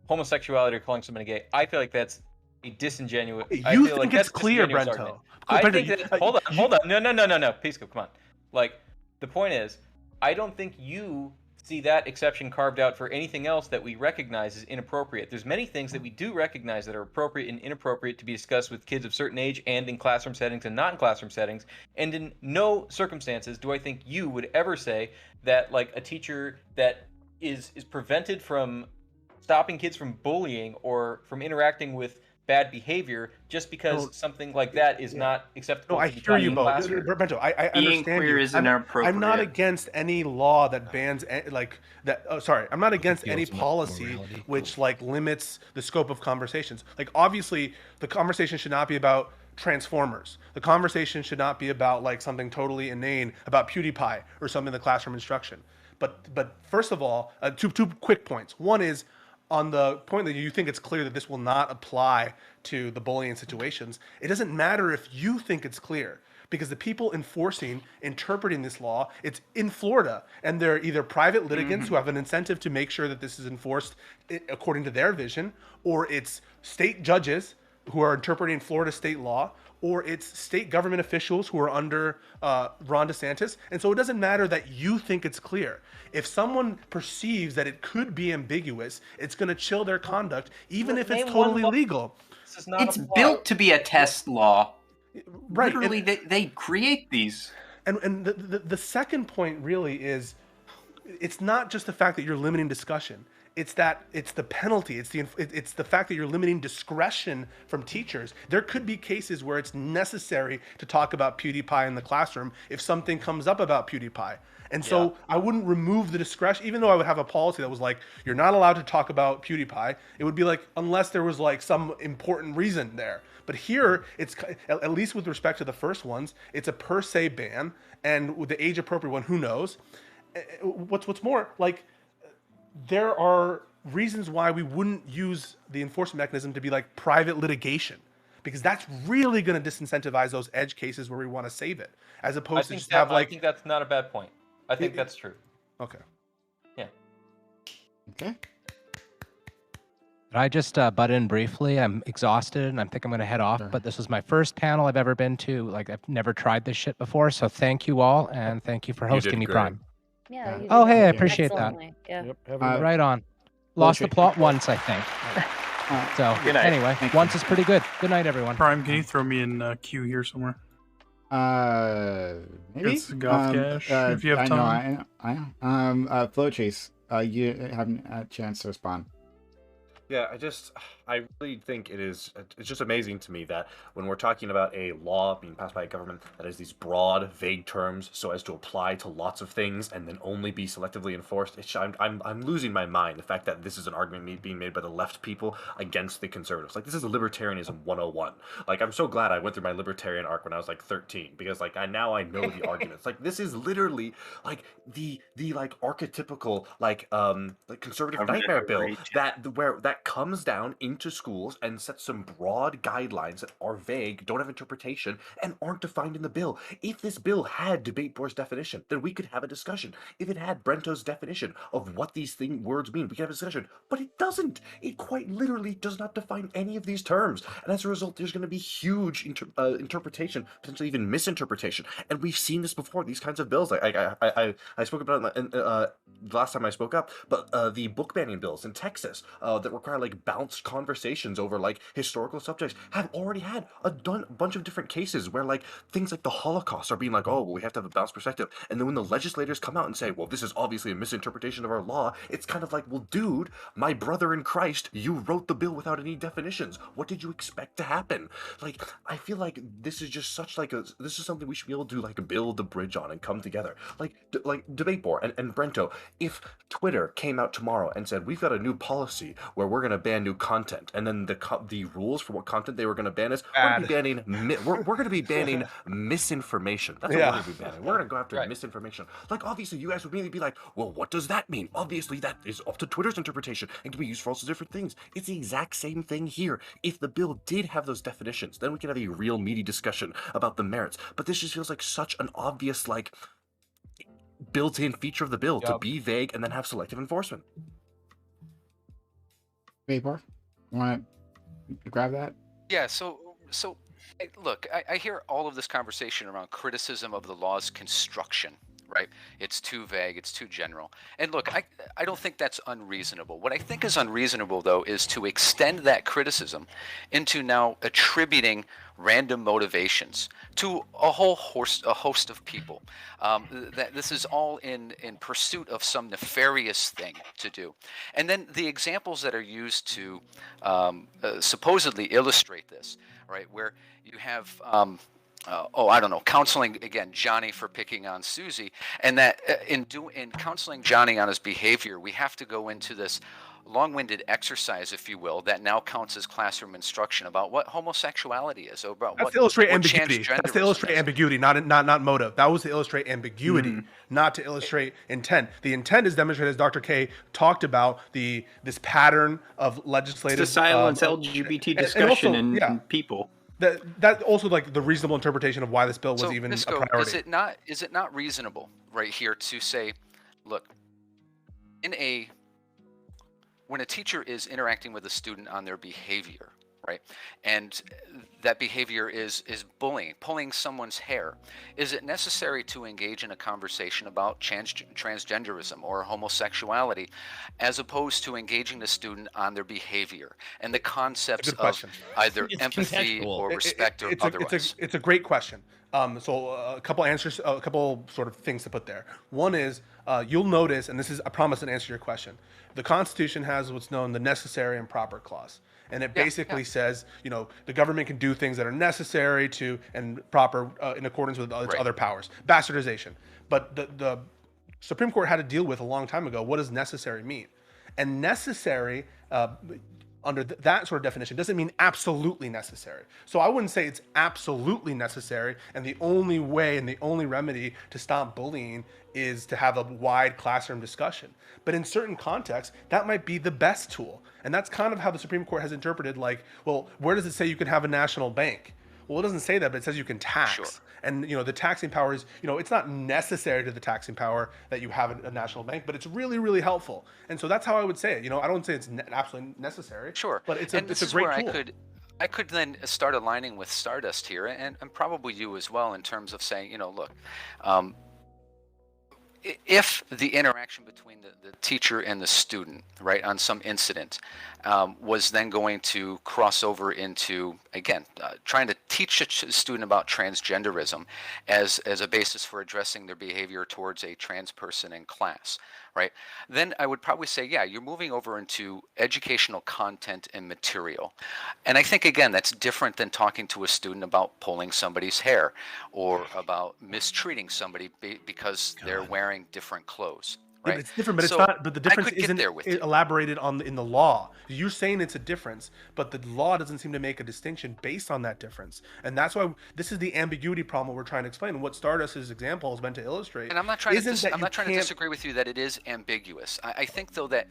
homosexuality or calling somebody gay. I feel like that's a disingenuous. You think it's clear, Brento? I think that. Hold on. No. Peace, come on. Like, the point is, I don't think you see that exception carved out for anything else that we recognize as inappropriate. There's many things that we do recognize that are appropriate and inappropriate to be discussed with kids of certain age and in classroom settings and not in classroom settings. And in no circumstances do I think you would ever say that, like, a teacher that is prevented from stopping kids from bullying or from interacting with bad behavior just because something like that is not acceptable. No, I hear you, both. Brento, I understand queer you. is inappropriate. I'm not against any law that bans like that. Oh, sorry, I'm not against any policy which like limits the scope of conversations. Like, obviously, the conversation should not be about Transformers. The conversation should not be about like something totally inane about PewDiePie or something in the classroom instruction. But first of all, two quick points. One is, on the point that you think it's clear that this will not apply to the bullying situations, it doesn't matter if you think it's clear, because the people interpreting this law, it's in Florida, and they're either private litigants who have an incentive to make sure that this is enforced according to their vision, or it's state judges who are interpreting Florida state law, or it's state government officials who are under Ron DeSantis. And so it doesn't matter that you think it's clear. If someone perceives that it could be ambiguous, it's going to chill their conduct, even if it's totally legal. It's built to be a test law. Right. Literally, they create these. And the second point really is, it's not just the fact that you're limiting discussion. It's the penalty. It's the fact that you're limiting discretion from teachers. There could be cases where it's necessary to talk about PewDiePie in the classroom if something comes up about PewDiePie. And so I wouldn't remove the discretion, even though I would have a policy that was like, you're not allowed to talk about PewDiePie. It would be like, unless there was like some important reason there. But here, it's, at least with respect to the first ones, it's a per se ban, and with the age appropriate one, who knows? What's more, like, there are reasons why we wouldn't use the enforcement mechanism to be like private litigation, because that's really going to disincentivize those edge cases where we want to save it, as opposed to just have like. I think that's not a bad point. I think that's true. Okay. Okay. Could I just butt in briefly? I'm exhausted and I think I'm going to head off, but this was my first panel I've ever been to. Like, I've never tried this shit before, so thank you all, and thank you for You hosting did me, great. Prime. Yeah. You Oh, did hey, I appreciate that. excellently. Yeah. Yep. Have a Right on. Lost the Bullshit. plot once, I think. So, Good night. anyway, once is pretty good. Good night, everyone. Prime, can you throw me in queue here somewhere? Maybe. It's Goth Cash, if you have time. I know. Flow Chase. You haven't had a chance to respond. Yeah, I really think it's just amazing to me that when we're talking about a law being passed by a government that has these broad, vague terms so as to apply to lots of things and then only be selectively enforced, I'm losing my mind. The fact that this is an argument being made by the left people against the conservatives. Like, this is a libertarianism 101. Like, I'm so glad I went through my libertarian arc when I was like 13, because like now I know the arguments. Like, this is literally like the like archetypical like conservative nightmare bill that comes down into schools and sets some broad guidelines that are vague, don't have interpretation, and aren't defined in the bill. If this bill had debate board's definition, then we could have a discussion. If it had Brento's definition of what these words mean, we could have a discussion. But it doesn't. It quite literally does not define any of these terms. And as a result, there's going to be huge interpretation, potentially even misinterpretation. And we've seen this before, these kinds of bills. I spoke about it the last time I spoke up, but the book banning bills in Texas that require like balanced conversations over like historical subjects have already had a bunch of different cases where like things like the Holocaust are being like, oh, well, we have to have a balanced perspective. And then when the legislators come out and say, well, this is obviously a misinterpretation of our law, it's kind of like, well, dude, my brother in Christ, you wrote the bill without any definitions. What did you expect to happen? Like, I feel like this is just such like this is something we should be able to like build the bridge on and come together. Like debate board and Brento, if Twitter came out tomorrow and said, we've got a new policy where we're going to ban new content, and then the rules for what content they were going to ban is we're going to be banning misinformation. That's what we're going to be banning. We're going to go after misinformation. Like, obviously, you guys would immediately be like, well, what does that mean? Obviously, that is up to Twitter's interpretation and can be used for all sorts of different things. It's the exact same thing here. If the bill did have those definitions, then we could have a real meaty discussion about the merits. But this just feels like such an obvious, like, built-in feature of the bill to be vague and then have selective enforcement. Vapor, want to grab that? Yeah. So look, I hear all of this conversation around criticism of the law's construction. Right? It's too vague. It's too general. And look, I don't think that's unreasonable. What I think is unreasonable, though, is to extend that criticism into now attributing random motivations to a host of people. That this is all in pursuit of some nefarious thing to do. And then the examples that are used to supposedly illustrate this, right, where you have I don't know, counseling again Johnny for picking on Susie, and that in counseling Johnny on his behavior, we have to go into this long-winded exercise, if you will, that now counts as classroom instruction about what homosexuality is, or about That's to illustrate ambiguity. That's to illustrate ambiguity, not motive. That was to illustrate ambiguity, not to illustrate intent. The intent is demonstrated, as Dr. K talked about, this pattern of legislative to silence LGBT discussion and people. That also like the reasonable interpretation of why this bill was even Nisco, a priority. Is it not reasonable right here to say, look, when a teacher is interacting with a student on their behavior, right, and that behavior is bullying, pulling someone's hair, is it necessary to engage in a conversation about transgenderism or homosexuality, as opposed to engaging the student on their behavior and the concepts of either empathy or respect or otherwise? It's a great question. So a couple answers, a couple sort of things to put there. One is you'll notice, and this is, I promise, an answer to your question. The Constitution has what's known the necessary and proper clause. And it basically says, the government can do things that are necessary to and proper in accordance with its other powers. Bastardization. But the Supreme Court had to deal with a long time ago, what does necessary mean? And necessary, under that sort of definition, doesn't mean absolutely necessary. So I wouldn't say it's absolutely necessary, and the only way and the only remedy to stop bullying is to have a wide classroom discussion. But in certain contexts, that might be the best tool. And that's kind of how the Supreme Court has interpreted, like, well, where does it say you can have a national bank? Well, it doesn't say that, but it says you can tax. Sure. And the taxing power is, it's not necessary to the taxing power that you have a national bank, but it's really, really helpful. And so that's how I would say it. I don't say it's absolutely necessary. Sure. But it's and a this is great where tool. I could then start aligning with Stardust here, and probably you as well, in terms of saying, look, if the interaction between the teacher and the student, right, on some incident, was then going to cross over into, again, trying to teach a student about transgenderism as a basis for addressing their behavior towards a trans person in class, right, then I would probably say, yeah, you're moving over into educational content and material. And I think, again, that's different than talking to a student about pulling somebody's hair or about mistreating somebody because they're wearing different clothes. Yeah, Right? but it's different, but So it's not. But the I difference could get isn't there with you. elaborated in the law. You're saying it's a difference, but the law doesn't seem to make a distinction based on that difference, and that's why this is the ambiguity problem we're trying to explain. And what Stardust's example is meant to illustrate. And I'm not trying isn't to disagree with you that it is ambiguous. I think though that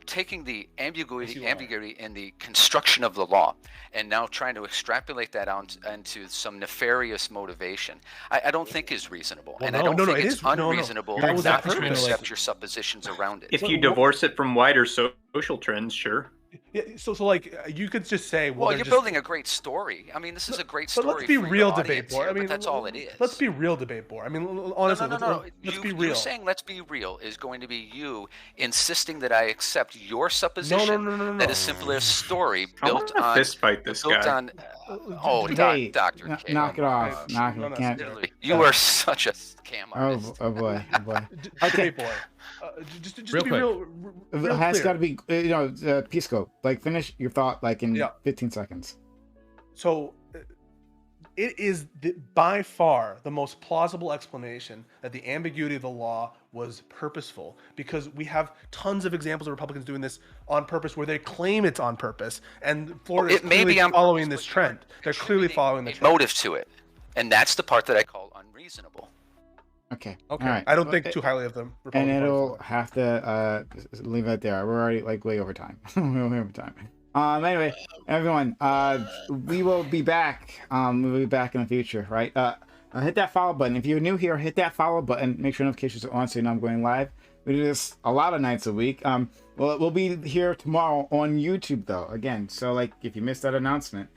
taking the ambiguity in the construction of the law and now trying to extrapolate that out into some nefarious motivation, I don't think is reasonable. Well, and I don't think it it's is. No. unreasonable That was not the to purpose. accept your suppositions around it. If you divorce it from wider social trends, sure. Yeah, so like you could just say, Well, they're you're just, building a great story. I mean, this is a great But story. let's be for real, your debate audience board. here, I mean, but that's all it is. Let's be real, debate board. I mean, honestly, No. let's be You real. saying let's be real is going to be you insisting that I accept your supposition that is simply a story I built wanna on fist fight this built guy. on Hey, Dr. K. knock it off. Knock it. Can't. Literally, you are such a scam artist. Oh boy. Oh boy. Okay, boy. Just Real to be quick. real It has clear. got to be, Pisco. Like, finish your thought, like in 15 seconds. So it is by far the most plausible explanation that the ambiguity of the law was purposeful, because we have tons of examples of Republicans doing this on purpose where they claim it's on purpose, and Florida is It may clearly be on following this trend. They're clearly following the trend. Motive to it, and that's the part that I call unreasonable. Okay. Okay. All right. I don't think too highly of them. And Republican it'll have to leave it there. We're already like way over time. Way over time. Anyway, everyone, we will be back. We'll be back in the future, right? Hit that follow button. If you're new here, hit that follow button. Make sure notifications are on so you know I'm going live. We do this a lot of nights a week. Well, we'll be here tomorrow on YouTube though. Again, so like if you missed that announcement,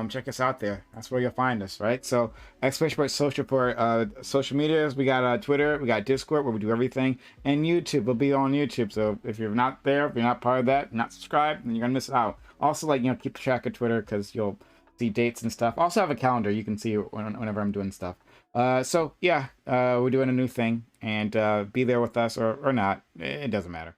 check us out there. That's where you'll find us, right? So !social for social medias. We got Twitter, we got Discord where we do everything, and YouTube. We'll be on YouTube. So if you're not there, if you're not part of that, not subscribed, then you're gonna miss out. Also, like keep track of Twitter because you'll see dates and stuff. Also have a calendar. You can see whenever I'm doing stuff. So yeah, we're doing a new thing, and be there with us or not. It doesn't matter.